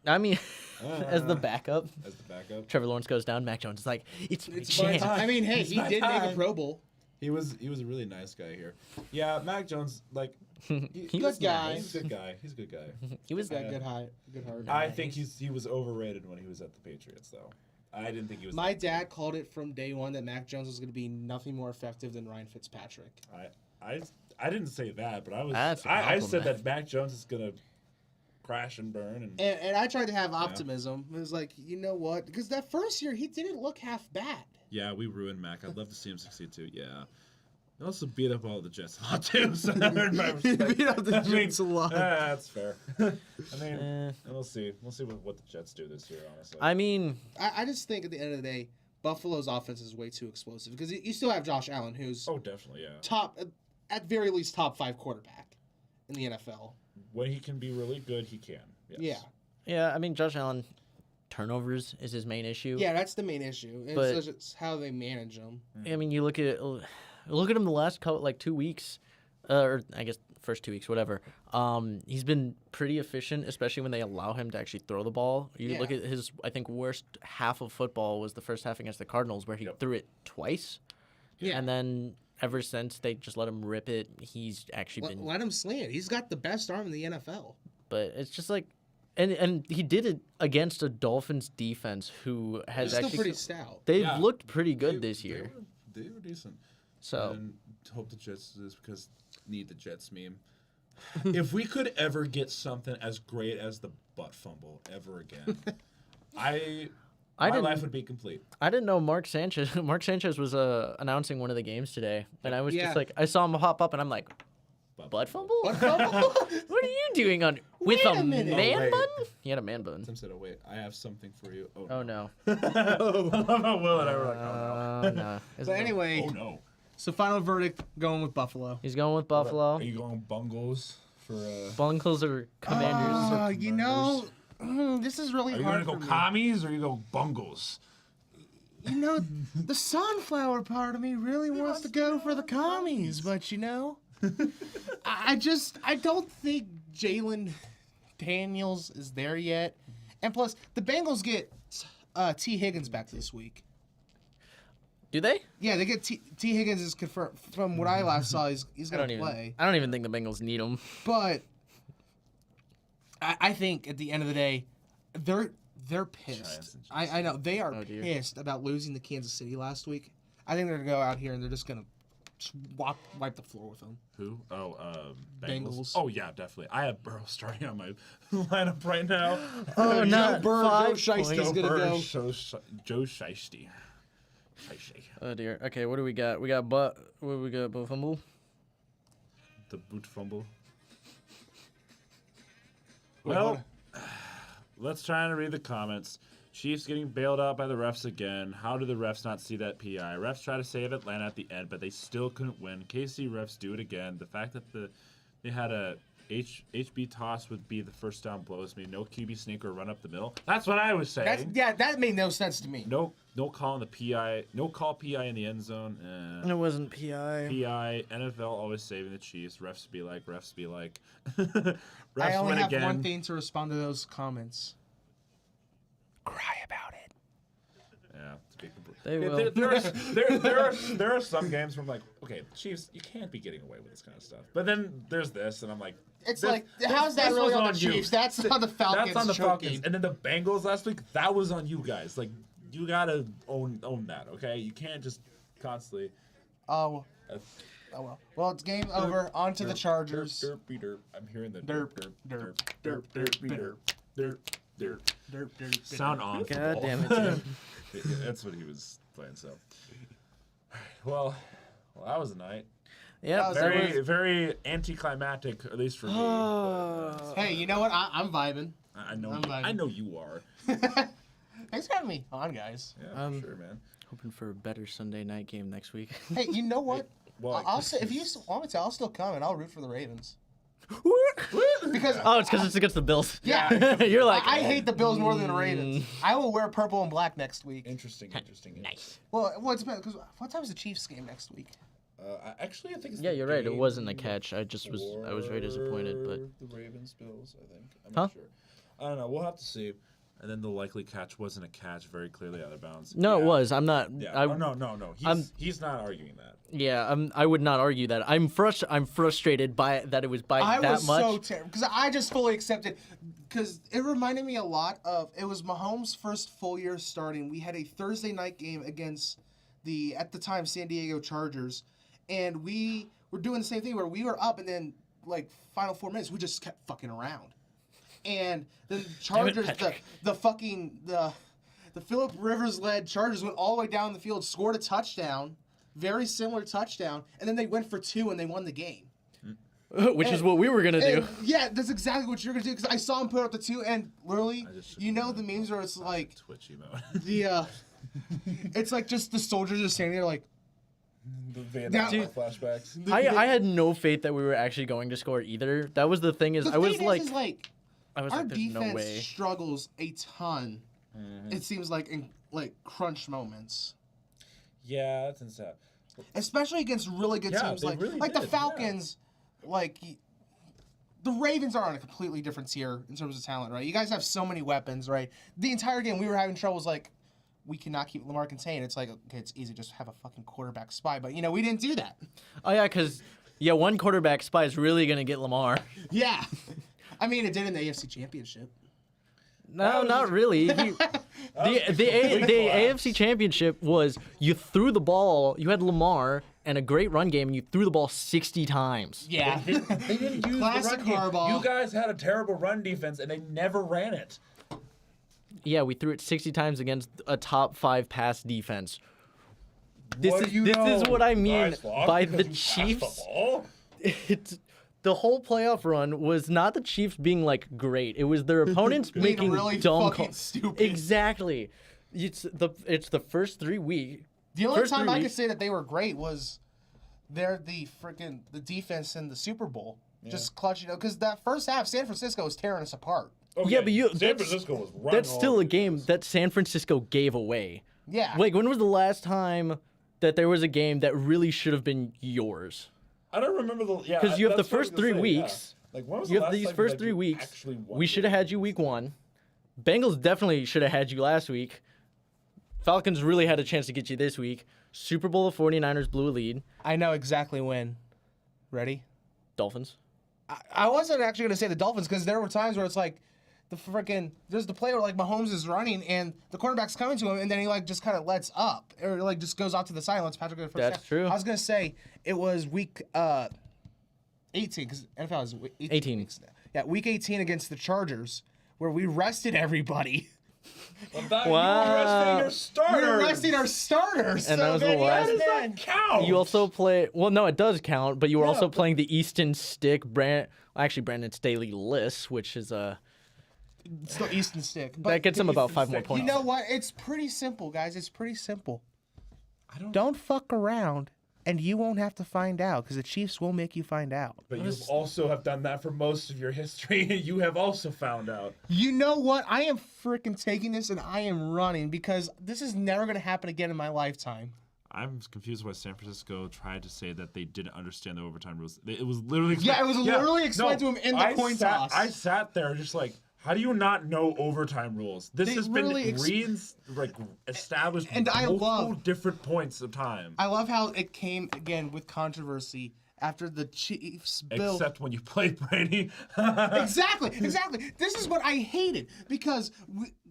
D: I mean, as the backup,
A: as the backup.
D: Trevor Lawrence goes down. Mac Jones is like, it's my
B: It's my
D: chance.
B: time. I mean, hey,
A: It's
B: he
A: my
B: did make a
A: time.
B: Pro Bowl.
A: He was a really nice guy here. Yeah, Mac Jones, like
D: He
B: was
D: was
B: guy.
A: He's a good guy. He's a good guy.
D: He was
B: Got
A: Yeah.
B: good heart.
A: I think he was overrated when he was at the Patriots, though. I didn't think he was.
E: My dad called it from day one that Mac Jones was going to be nothing more effective than Ryan Fitzpatrick.
A: I didn't say that, but I was.
D: That's a
A: I said
D: compliment.
A: that Mac Jones is gonna crash and burn,
E: And I tried to have optimism. It was like, you know what? Because that first year, he didn't look half bad.
A: yeah, we ruined Mac. I'd love to see him succeed too. Yeah. He also beat up all the Jets a lot too, so I earned my
E: He
A: respect.
E: beat up the Jets a lot.
A: That's fair. I mean, we'll see. We'll see what the Jets do this year. Honestly,
D: I mean,
E: I just think at the end of the day, Buffalo's offense is way too explosive because you still have Josh Allen, who's
A: oh, definitely, yeah.
E: top, at very least top 5 quarterback in the NFL.
A: When he can be really good, he can. Yes.
E: Yeah.
D: yeah, I mean, Josh Allen, turnovers is his main issue.
E: Yeah, that's the main issue.
D: But-
E: It's how they manage them.
D: I mean, you look at him the last couple, like 2 weeks, or I guess first 2 weeks, whatever. He's been pretty efficient, especially when they allow him to actually throw the ball. You look at his, I think, worst half of football was the first half against the Cardinals, where he threw it twice.
E: Yeah.
D: And then ever since they just let him rip it, he's actually been.
E: Let him sling it. He's got the best arm in the NFL.
D: But it's just like, and he did it against a Dolphins defense who has
E: He's still
D: actually
E: pretty stout.
D: they've
A: Yeah.
D: looked pretty good this year.
A: They were decent.
D: So
A: And hope the Jets do this because need the Jets meme. If we could ever get something as great as the butt fumble ever again, my
D: didn't-
A: life would be complete.
D: I didn't know Mark Sanchez. Mark Sanchez was announcing one of the games today, and I was
E: Yeah.
D: just like, I saw him pop up, and I'm like, butt fumble?
E: Butt fumble?
D: What are you doing on with
E: Wait
D: a
E: a minute.
D: man
A: Oh, wait.
D: bun? He had a man bun.
A: Tim said, "Oh wait, I have something for you." Oh,
D: Oh no.
A: I love how Will and I were like, "Oh
D: No.
E: So anyway,
A: no, oh no."
E: so final verdict going with Buffalo.
D: He's going with Buffalo.
A: Are you going Bungles for?
D: Bungles or Commanders?
E: You know, this is really
A: Are you
E: hard
A: gonna
E: for
A: go
E: me.
A: commies or you go Bungles?
E: You know, the sunflower part of me really wants to go for the commies, but you know, I don't think Jalen Daniels is there yet. And plus, the Bengals get T. Higgins back this week.
D: Do they?
E: Yeah, they get T. Higgins is confirmed. From what I last saw, he's
D: I
E: going
D: don't
E: to play.
D: I don't even think the Bengals need him.
E: But I think at the end of the day, they're pissed.
A: Giants and
E: I know they are
D: Oh, dear.
E: pissed about losing to Kansas City last week. I think they're gonna go out here and they're just gonna wipe the floor with them.
A: Who? Oh,
E: Bengals.
A: Oh yeah, definitely. I have Burrow starting on my lineup right now.
D: Oh,
E: no,
D: no.
E: Burrow, Joe Shiesty's gonna go.
A: Joe Shiesty. Shiesty.
D: Oh dear. Okay, what do we got? We got butt fumble.
A: The boot fumble.
E: Wait,
A: Well, let's try and read the comments. Chiefs getting bailed out by the refs again. How did the refs not see that PI? Refs try to save Atlanta at the end, but they still couldn't win. KC refs do it again. The fact that they had a HB toss would be the first down blows me. No QB sneak or run up the middle. That's what I was saying.
E: That made no sense to me.
A: No call on the PI. No call PI in the end zone.
D: It wasn't PI.
A: PI. NFL always saving the Chiefs. Refs be like. Refs
E: I only
A: win
E: have
A: again.
E: one thing to respond to those comments. Cry about it.
A: Yeah, to be complete.
D: They
A: Yeah,
D: will.
A: there are some games where I'm like, okay, Chiefs, you can't be getting away with this kind of stuff. But then there's this, and I'm like,
E: It's
A: this-
E: like, how's that
A: this
E: really
A: was
E: on the
A: you.
E: Chiefs? That's on the Falcons.
A: That's on the Falcons.
E: choking.
A: And then the Bengals last week, that was on you guys. Like, you gotta own that, okay? You can't just constantly.
E: Oh,
A: Uh,
E: oh well. Well, it's game over. On to the Chargers.
A: Derp, derp, derp. I'm hearing the
E: Derp,
A: derp,
E: derp,
A: derp, derp, derp, derp, derp.
E: Derp, derp,
A: Sound on.
D: God
A: football.
D: damn it, Tim.
A: That's what he was playing. So, well, that was a night.
D: Yeah,
A: Very anticlimactic, at least for me. but,
E: Hey, you know what? I'm vibing.
A: I know.
E: I'm vibing.
A: I know you are.
E: Thanks for having me on, guys.
A: Yeah, for sure, man.
D: hoping for a better Sunday night game next week.
E: Hey, you know what?
A: Well,
E: I'll say, if you want me to, I'll still come and I'll root for the Ravens.
D: Because it's because it's against the Bills.
E: Yeah.
D: You're like
E: I hate the Bills more than the Ravens. I will wear purple and black next week.
A: Interesting.
D: nice.
E: Well, it depends. Because what time is the Chiefs game next week?
A: Actually, I think it's
D: Yeah,
A: the
D: you're right. It
A: game
D: wasn't a catch. I was very disappointed, but
A: the Ravens Bills, I think. I'm
D: Huh?
A: not sure. I don't know. We'll have to see. And then the likely catch wasn't a catch, very clearly out of bounds.
D: No, it was. I'm not.
A: Yeah. No. He's not arguing that.
D: Yeah, I would not argue that. I'm frustrated by that it was by
E: I
D: that
E: was
D: much.
E: so terrible because I just fully accepted because it reminded me a lot of it was Mahomes' first full year starting. We had a Thursday night game against the at the time San Diego Chargers, and we were doing the same thing where we were up and then like final 4 minutes we just kept fucking around, and then Chargers the Phillip Rivers led Chargers went all the way down the field, scored a touchdown. Very similar touchdown, and then they went for 2 and they won the game.
D: Which is what we were gonna do.
E: Yeah, that's exactly what you're gonna do because I saw him put up the 2 and literally, you know the memes where it's like
A: Twitchy mode.
E: it's like just the soldiers just standing there like.
A: The Vietnam flashbacks.
D: I had no faith that we were actually going to score either. That was the thing. I was like,
E: our
D: there's
E: defense
D: no way.
E: struggles a ton. It seems like in like crunch moments.
A: Yeah, that's insane.
E: Especially against really good teams like the Falcons, like the Ravens are on a completely different tier in terms of talent, right? You guys have so many weapons, right? The entire game we were having troubles like we cannot keep Lamar contained. It's like okay, it's easy, just have a fucking quarterback spy, but we didn't do that.
D: Oh yeah, because one quarterback spy is really gonna get Lamar.
E: Yeah, I mean it did in the AFC Championship.
D: No, not really. The AFC Championship was you threw the ball. You had Lamar and a great run game, and you threw the ball 60 times.
E: Yeah,
A: They didn't use
E: Classic
A: the run game.
E: Harbaugh.
A: You guys had a terrible run defense, and they never ran it.
D: Yeah, we threw it 60 times against a top 5 pass defense. This
A: What
D: is
A: do you
D: this
A: know?
D: is what I mean
A: Guys lost
D: by
A: because
D: the
A: we passed
D: Chiefs.
A: the ball?
D: It's the whole playoff run was not the Chiefs being like great. It was their opponents making
E: really
D: dumb
E: fucking
D: calls.
E: stupid.
D: Exactly. It's the first 3 weeks.
E: The only
D: First
E: time
D: 3
E: I could
D: weeks.
E: say that they were great was they're the defense in the Super Bowl. Just clutch, because that first half, San Francisco was tearing us apart.
A: Oh,
D: Yeah, but
A: San
D: that's-
A: Francisco was running
D: That's
A: all
D: still
A: over
D: a
A: the
D: game
A: place.
D: that San Francisco gave away.
E: Yeah.
D: Like, when was the last time that there was a game that really should have been yours?
A: I don't remember the
D: Because you have the first 3 weeks.
A: Like when was
D: You
A: the
D: have
A: last
D: these
A: time,
D: first
A: like,
D: 3
A: you
D: weeks.
A: actually won
D: We should have had
A: games?
D: you week 1. Bengals definitely should have had you last week. Falcons really had a chance to get you this week. Super Bowl, the 49ers blew a lead.
E: I know exactly when. Ready?
D: Dolphins.
E: I wasn't actually going to say the Dolphins because there were times where it's like there's the play where like Mahomes is running and the quarterback's coming to him and then he like just kind of lets up or like just goes off to the side and lets Patrick go first.
D: That's true.
E: I was going to say it was week 18 because NFL is
D: 18.
E: weeks now. Yeah, week 18 against the Chargers where we rested everybody.
A: Wow.
D: Wow.
A: You were resting your starters.
E: We were resting our starters.
D: And
E: so
D: that was the
E: then,
D: last-
A: How does
E: man.
A: that count?
D: You also play. Well, no, it does count, but you were also
A: but-
D: playing the Easton Stick Brandon Staley list, which is
E: Still Easton Stick. But
D: that gets him about 5 more
A: Stick.
D: points.
E: you know what? It's pretty simple, guys. It's pretty simple.
A: I don't.
E: Don't fuck around, and you won't have to find out because the Chiefs will make you find out.
A: But you also have done that for most of your history. You have also found out.
E: You know what? I am freaking taking this and I am running because this is never going to happen again in my lifetime.
A: I'm confused why San Francisco tried to say that they didn't understand the overtime rules. It was literally
E: Yeah, it was literally explained to him in the coin toss.
A: I sat there just like, how do you not know overtime rules? This
E: They
A: has been
E: really
A: established
E: And I
A: multiple
E: love-
A: different points of time.
E: I love how it came again with controversy after the Chiefs bill.
A: Except when you played Brady.
E: Exactly. This is what I hated because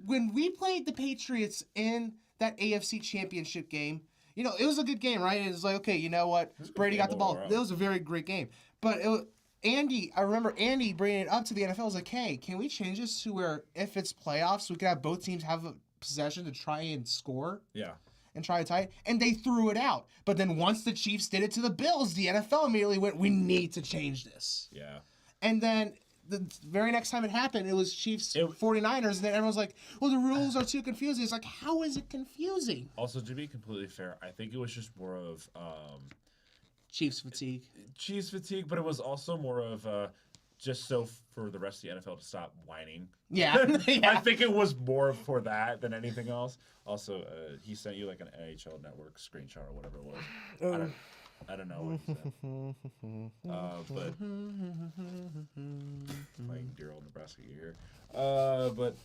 E: when we played the Patriots in that AFC Championship game, it was a good game, right? It was like, okay, you know what? Brady got the ball.
A: overall.
E: It was a very great game. But I remember Andy bringing it up to the NFL. I was like, hey, can we change this to where if it's playoffs, we could have both teams have a possession to try and score?
A: Yeah.
E: And try to tie it, and they threw it out. But then once the Chiefs did it to the Bills, the NFL immediately went, we need to change this.
A: Yeah.
E: And then the very next time it happened, it was Chiefs 49ers, and then everyone's like, well, the rules are too confusing. It's like, how is it confusing?
A: Also, to be completely fair, I think it was just more of
E: Chiefs fatigue.
A: Chiefs fatigue, but it was also more of just so for the rest of the NFL to stop whining.
E: Yeah.
A: I think it was more for that than anything else. Also, he sent you like an NHL Network screenshot or whatever it was. I don't, I don't know what he said. But playing dear old Nebraska here. But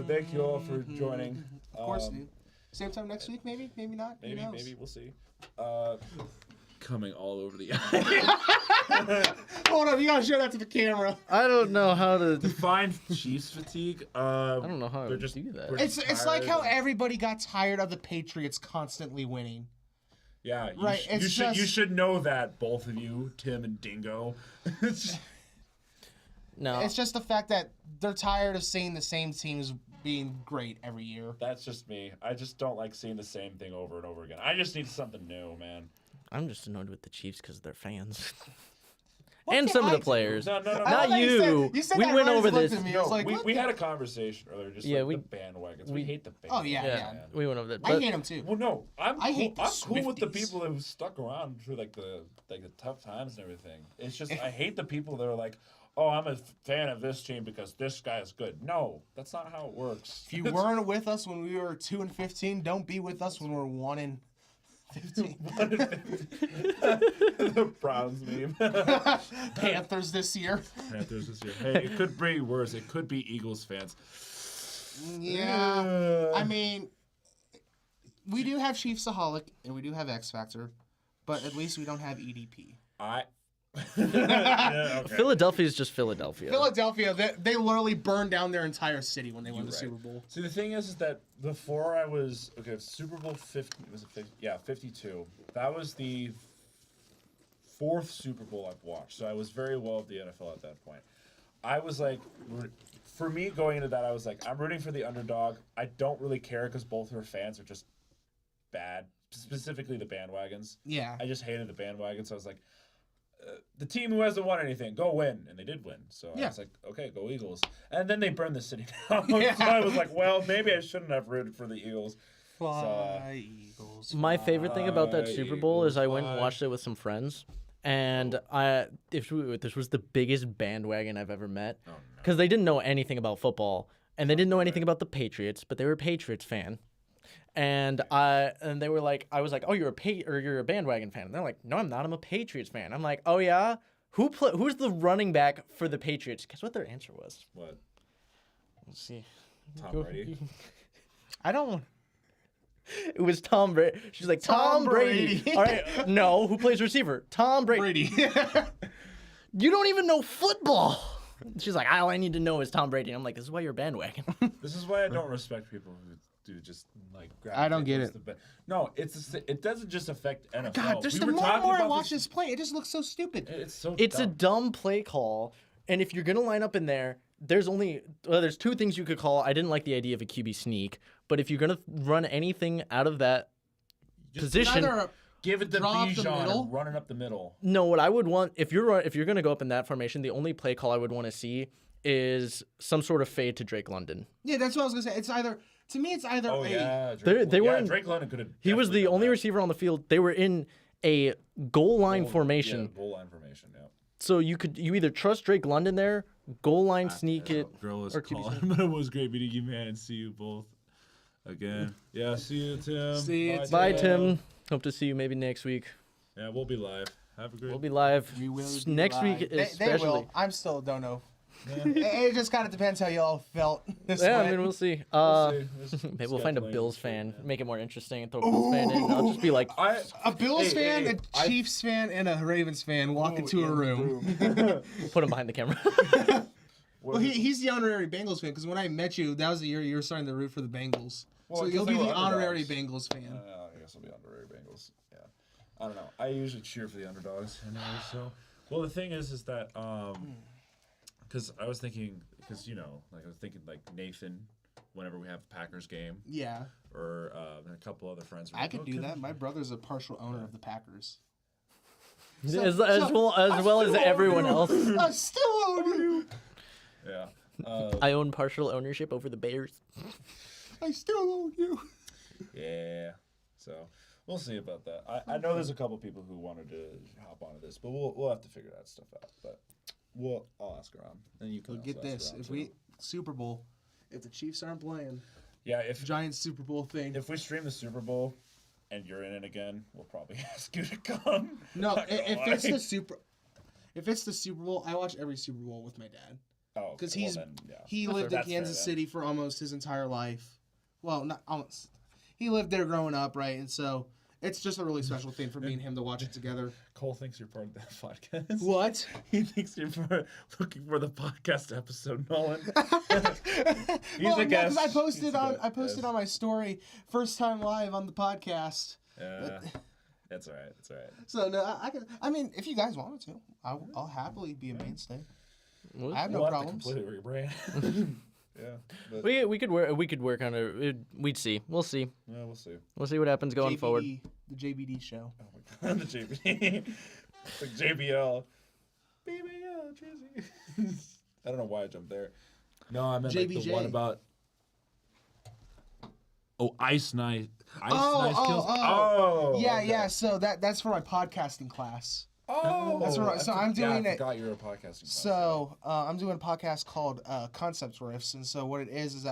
A: thank you all for joining.
E: Of course, dude. Same time next week, maybe? Maybe not? Who knows?
A: Maybe we'll see. Coming all over the
E: Hold up, you gotta show that to the camera.
D: I don't know how to
A: define Chiefs fatigue.
D: I don't know how
A: they're
D: to
A: just
D: do that.
A: we're
E: It's like
A: tired.
E: how everybody got tired of the Patriots constantly winning.
A: Yeah,
E: Right, it's
A: you
E: just-
A: should know that, both of you, Tim and Dingo.
D: No.
E: It's just the fact that they're tired of seeing the same teams being great every year.
A: That's just me. I just don't like seeing the same thing over and over again. I just need something new, man.
D: I'm just annoyed with the Chiefs because they're fans.
E: What
D: And
E: can
D: some of
E: I
D: the
E: do?
D: players.
A: No.
E: I
D: Not
E: love that
D: you.
E: You said
D: We
E: that
D: went
E: right as
D: over
E: he looked
D: this.
E: at me. I was like,
A: we
E: what the-
A: had a conversation earlier, just
D: Yeah,
A: like the bandwagons. We
D: we-
A: hate the bandwagons.
E: Oh, yeah.
D: Yeah, we went over that.
E: I
D: But
E: hate them too.
A: Well, no, I'm
E: I
A: cool.
E: hate the
A: I'm cool with the
E: Swifties.
A: people that stuck around through like the tough times and everything. It's just I hate the people that are like, oh, I'm a fan of this team because this guy is good. No, that's not how it works.
E: If you weren't with us when we were 2-15, don't be with us when we're 1-15.
A: The Browns meme.
E: Panthers this year.
A: Panthers this year. Hey, it could be worse. It could be Eagles fans.
E: Yeah. I mean, we do have Chiefsaholic and we do have X Factor, but at least we don't have EDP.
A: Yeah, okay.
D: Philadelphia is just Philadelphia.
E: Philadelphia, they literally burned down their entire city when they won the
A: right.
E: Super Bowl.
A: See, the thing is that before I was Super Bowl 50 was it 50? Yeah, 52. That was the fourth Super Bowl I've watched, so I was very well of the NFL at that point. I was like, for me going into that, I was like, I'm rooting for the underdog. I don't really care because both her fans are just bad, specifically the bandwagons.
E: Yeah.
A: I just hated the bandwagon, so I was like, the team who hasn't won anything, go win. And they did win. So I
E: Yeah.
A: was like, okay, go Eagles. And then they burned the city down.
E: Yeah.
A: So I was like, well, maybe I shouldn't have rooted for the Eagles.
E: Fly, Eagles.
D: My favorite thing about that
A: Fly,
D: Super Bowl is I went and
A: Eagles,
D: watched it with some friends, and this was the biggest bandwagon I've ever met
A: Oh, no.
D: because they didn't know anything about football and they didn't know anything about the Patriots, but they were a Patriots fan. And they were like, I was like, oh, you're a bandwagon fan. And they're like, no, I'm not. I'm a Patriots fan. I'm like, oh yeah, who's the running back for the Patriots? Guess what their answer was?
A: What?
D: Let's see.
A: Tom Brady?
E: I don't.
D: It was Tom Brady. She's like, Tom Brady.
E: Brady.
D: All right, no, who plays receiver? Tom Brady.
E: Brady.
D: You don't even know football. She's like, all I need to know is Tom Brady. And I'm like, this is why you're a bandwagon.
A: This is why I don't respect people who do just like grab
E: I don't get it.
A: No, it doesn't just affect NFL.
E: God, there's the more I watch this play, it just looks so stupid.
A: It's so
D: It's a
A: dumb.
D: dumb play call. And if you're going to line up in there, there's two things you could call. I didn't like the idea of a QB sneak. But if you're going to run anything out of that position,
E: Either
A: Give it to
E: drop the
A: Bijan
E: middle.
A: and running up the middle.
D: no, what I would want, if you're going to go up in that formation, the only play call I would want to see is some sort of fade to Drake London.
E: Yeah, that's what I was gonna say. It's either
A: Oh
E: a
A: yeah,
D: They
A: yeah,
D: weren't-
A: Drake London could have.
D: He was the only receiver on the field. They were in a goal line formation.
A: Yeah, goal line formation. Yeah.
D: So you either trust Drake London there, goal line sneak it.
A: Girl was
D: or QB
A: calling, but it was great meeting you, man, and see you both again. Yeah, see you, Tim.
E: See you,
D: Bye, Tim. Hope to see you maybe next week.
A: Yeah, we'll be live. Have a great.
D: We'll be live.
E: We will be
D: next
E: live.
D: week,
E: They
D: especially.
E: will. I'm still don't know. It just kind of depends how y'all felt. This
D: Yeah,
E: went.
D: I mean, we'll see. Maybe we'll find a
A: scheduling
D: Bills
A: and
D: fan,
A: stuff, yeah.
D: make it more interesting, and throw a Bills fan in. I'll just be like,
E: A Bills fan,
A: hey,
E: a Chiefs fan, and a Ravens fan walk into a room.
D: put him behind the camera.
E: Well, he's the honorary Bengals fan because when I met you, that was the year you were starting to root for the Bengals.
A: Well,
E: So
A: 'cause
E: you'll
A: they
E: be
A: were
E: the honorary
A: underdogs.
E: Bengals fan.
A: I guess I'll be honorary Bengals. Yeah. I don't know. I usually cheer for the underdogs anyway. So, well, the thing is that because I was thinking, because I was thinking like Nathan, whenever we have a Packers game,
E: Yeah,
A: or a couple other friends. were
E: I
A: like,
E: could
A: "Oh,
E: do that. My brother's a partial owner of the Packers.
D: as well as everyone else.
E: I still own you.
A: Yeah.
D: I own partial ownership over the Bears.
E: I still own you.
A: Yeah. So we'll see about that. I know there's a couple people who wanted to hop onto this, but we'll have to figure that stuff out. But I'll ask around, and you can
E: But get
A: also ask
E: this:
A: around,
E: if
A: too.
E: we Super Bowl, if the Chiefs aren't playing,
A: if
E: Giants Super Bowl thing.
A: if we stream the Super Bowl, and you're in it again, we'll probably ask you to come.
E: No,
A: Not gonna
E: if
A: lie.
E: it's the Super Bowl, I watch every Super Bowl with my dad.
A: Oh,
E: Because
A: well then, yeah.
E: he
D: That's
E: lived
A: fair.
E: in Kansas
A: That's fair,
E: City for almost his entire life. Well, not almost. He lived there growing up, right? And so it's just a really special thing for me and him to watch it together.
A: Cole thinks you're part of that podcast.
E: What?
A: He thinks you're looking for the podcast episode, Nolan.
E: Well,
A: a guest.
E: because I
A: He's
E: posted
A: a
E: on
A: guest.
E: on my story first time live on the podcast.
A: That's all right. That's all right.
E: So no, I can. I mean, if you guys wanted to, I'll happily be a mainstay.
D: Well,
E: I have no
A: We'll have to
E: problems.
A: completely rebrand. Yeah. But,
D: we could work on it. We'd see. We'll see.
A: yeah, we'll see.
D: We'll see what happens going forward.
E: The JBD show.
A: Oh my god, the JBL. Like JBL. BBL, Tracy. I don't know why I jumped there. No, I meant like the
E: JBJ.
A: one about. Oh, Ice Nice. Ice
E: Oh,
A: Nice
E: oh,
A: Kills.
E: oh. Yeah,
A: okay.
E: yeah. So that's for my podcasting class.
A: Oh,
E: That's right. So I'm doing
A: I
E: it-
A: forgot you were a podcasting. class,
E: So I'm doing a podcast called Concept Riffs, and so what it is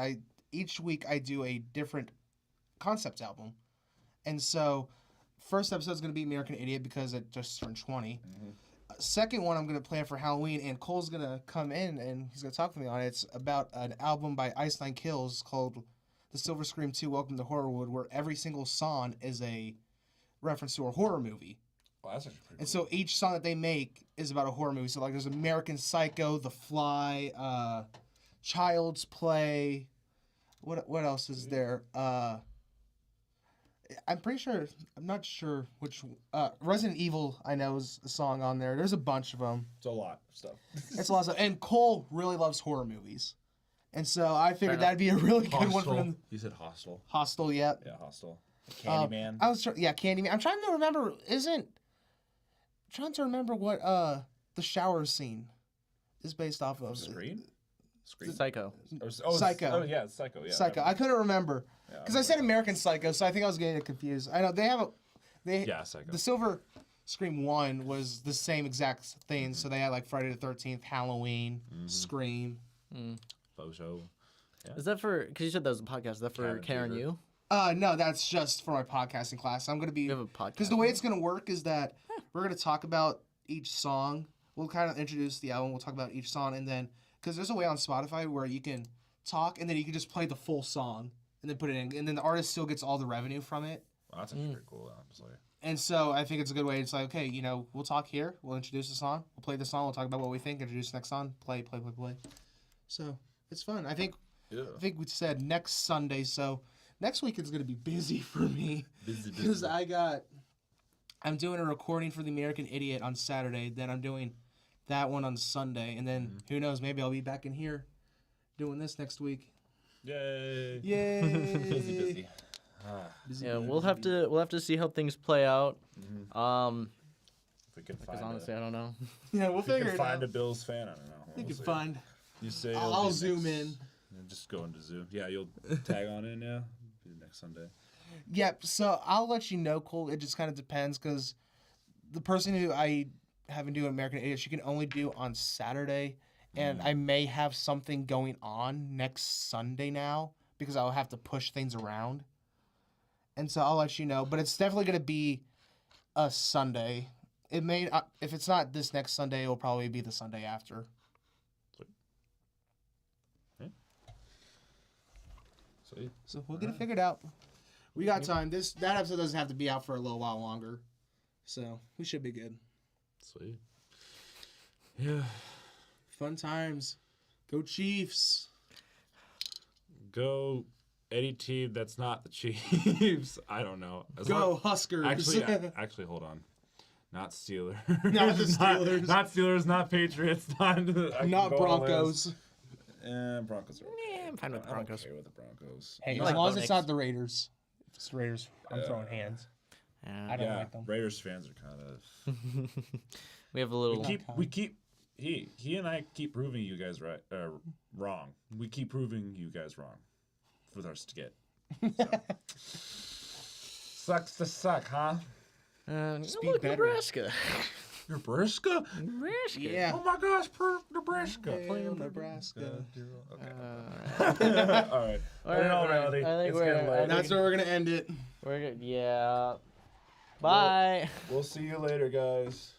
E: each week I do a different concept album, and so first episode is going to be American Idiot because it just turned 20. Second one I'm going to plan for Halloween, and Cole's going to come in and he's going to talk to me on it. It's about an album by Ice Nine Kills called The Silver Scream 2 Welcome to Horrorwood, where every single song is a reference to a horror movie.
A: Oh, that's actually pretty
E: And
A: cool.
E: so each song that they make is about a horror movie. So like there's American Psycho, The Fly, Child's Play. What else is there? I'm pretty sure. I'm not sure which. Resident Evil I know is a song on there. There's a bunch of them.
A: It's a lot of stuff.
E: It's a lot of stuff. And Cole really loves horror movies, and so I figured
D: enough.
E: that'd be a really good one for
A: Hostel.
E: him.
A: You said Hostel.
E: Hostel, yep.
A: Yeah, Hostel. Candyman.
E: I was Candyman. I'm trying to remember. Trying to remember what the shower scene is based off of.
A: Scream.
D: Psycho.
E: Psycho.
A: Oh yeah, it's Psycho. Yeah.
E: Psycho. I couldn't remember
A: Yeah,
E: because I said American Psycho, so I think I was getting it confused. I know they have
A: Yeah, Psycho.
E: the Silver Scream 1 was the same exact thing, so they had like Friday the 13th, Halloween, Scream.
A: Faux show.
D: Is that for? Because you said that was a podcast. Is that for
A: Karen
D: Karen?
A: Beaver.
D: You?
E: No, that's just for my podcasting class. I'm gonna be
D: You have a podcast.
E: because the way it's gonna work is that we're gonna talk about each song. We'll kind of introduce the album. We'll talk about each song, and then because there's a way on Spotify where you can talk and then you can just play the full song and then put it in, and then the artist still gets all the revenue from it.
A: Well, that's actually pretty cool. Honestly.
E: And so I think it's a good way. It's like, okay, we'll talk here. We'll introduce the song. We'll play the song. We'll talk about what we think. Introduce the next song. Play. So it's fun. I think we said next Sunday. So next week is going to be busy for me because I'm doing a recording for the American Idiot on Saturday. Then I'm doing that one on Sunday, and then who knows? Maybe I'll be back in here doing this next week.
A: Yay.
E: Yay!
A: Busy.
D: Yeah, we'll have to see how things play out.
A: If we can
D: Because
A: find
D: honestly, I don't know.
E: Yeah, we'll
A: if we
E: figure
A: can
E: it
A: find
E: out.
A: a Bills fan, I don't know.
E: You
A: We'll
E: can
A: see.
E: find.
A: You say
E: I'll zoom in.
A: Just go into Zoom. Yeah, you'll tag on in. Yeah, be next Sunday.
E: Yep. So I'll let you know, Cole. It just kind of depends because the person who I have been doing American Idiot, she can only do on Saturday, and I may have something going on next Sunday now because I'll have to push things around. And so I'll let you know, but it's definitely gonna be a Sunday. It may if it's not this next Sunday, it'll probably be the Sunday after.
A: Sweet.
E: So we'll get it figured out. We got time. That episode doesn't have to be out for a little while longer, so we should be good.
A: Sweet. Yeah.
E: Fun times. Go Chiefs.
A: Go any team that's not the Chiefs. I don't know.
E: Go Huskers.
A: Actually, hold on. Not Steelers.
E: Not the Steelers.
A: Not Steelers. Not Patriots.
E: Not Broncos.
A: Broncos are okay.
D: Yeah, I'm fine with the Broncos.
A: I'm okay with the Broncos.
E: Hey,
D: You
E: as
D: like
E: long
D: Bo
E: as it's
D: Nix?
E: not the Raiders. If it's the Raiders, I'm throwing hands.
D: Yeah.
E: I don't
A: Yeah,
E: like them.
A: Raiders fans are kind of.
D: We have a little.
A: He and I keep proving you guys wrong. We keep proving you guys wrong with our skit. So. Sucks to suck, huh?
E: Speak
D: look,
E: better.
D: Nebraska.
A: Nebraska?
D: Nebraska.
E: Yeah.
A: Oh my gosh, Nebraska.
E: Hail Nebraska.
A: Okay. All right.
D: All right,
A: In all
D: all right.
A: reality,
D: I think
A: it's
D: we're-
A: getting
D: I
A: late.
D: think-
E: That's where we're gonna end it.
D: We're good. Yeah. Bye.
A: We'll see you later, guys.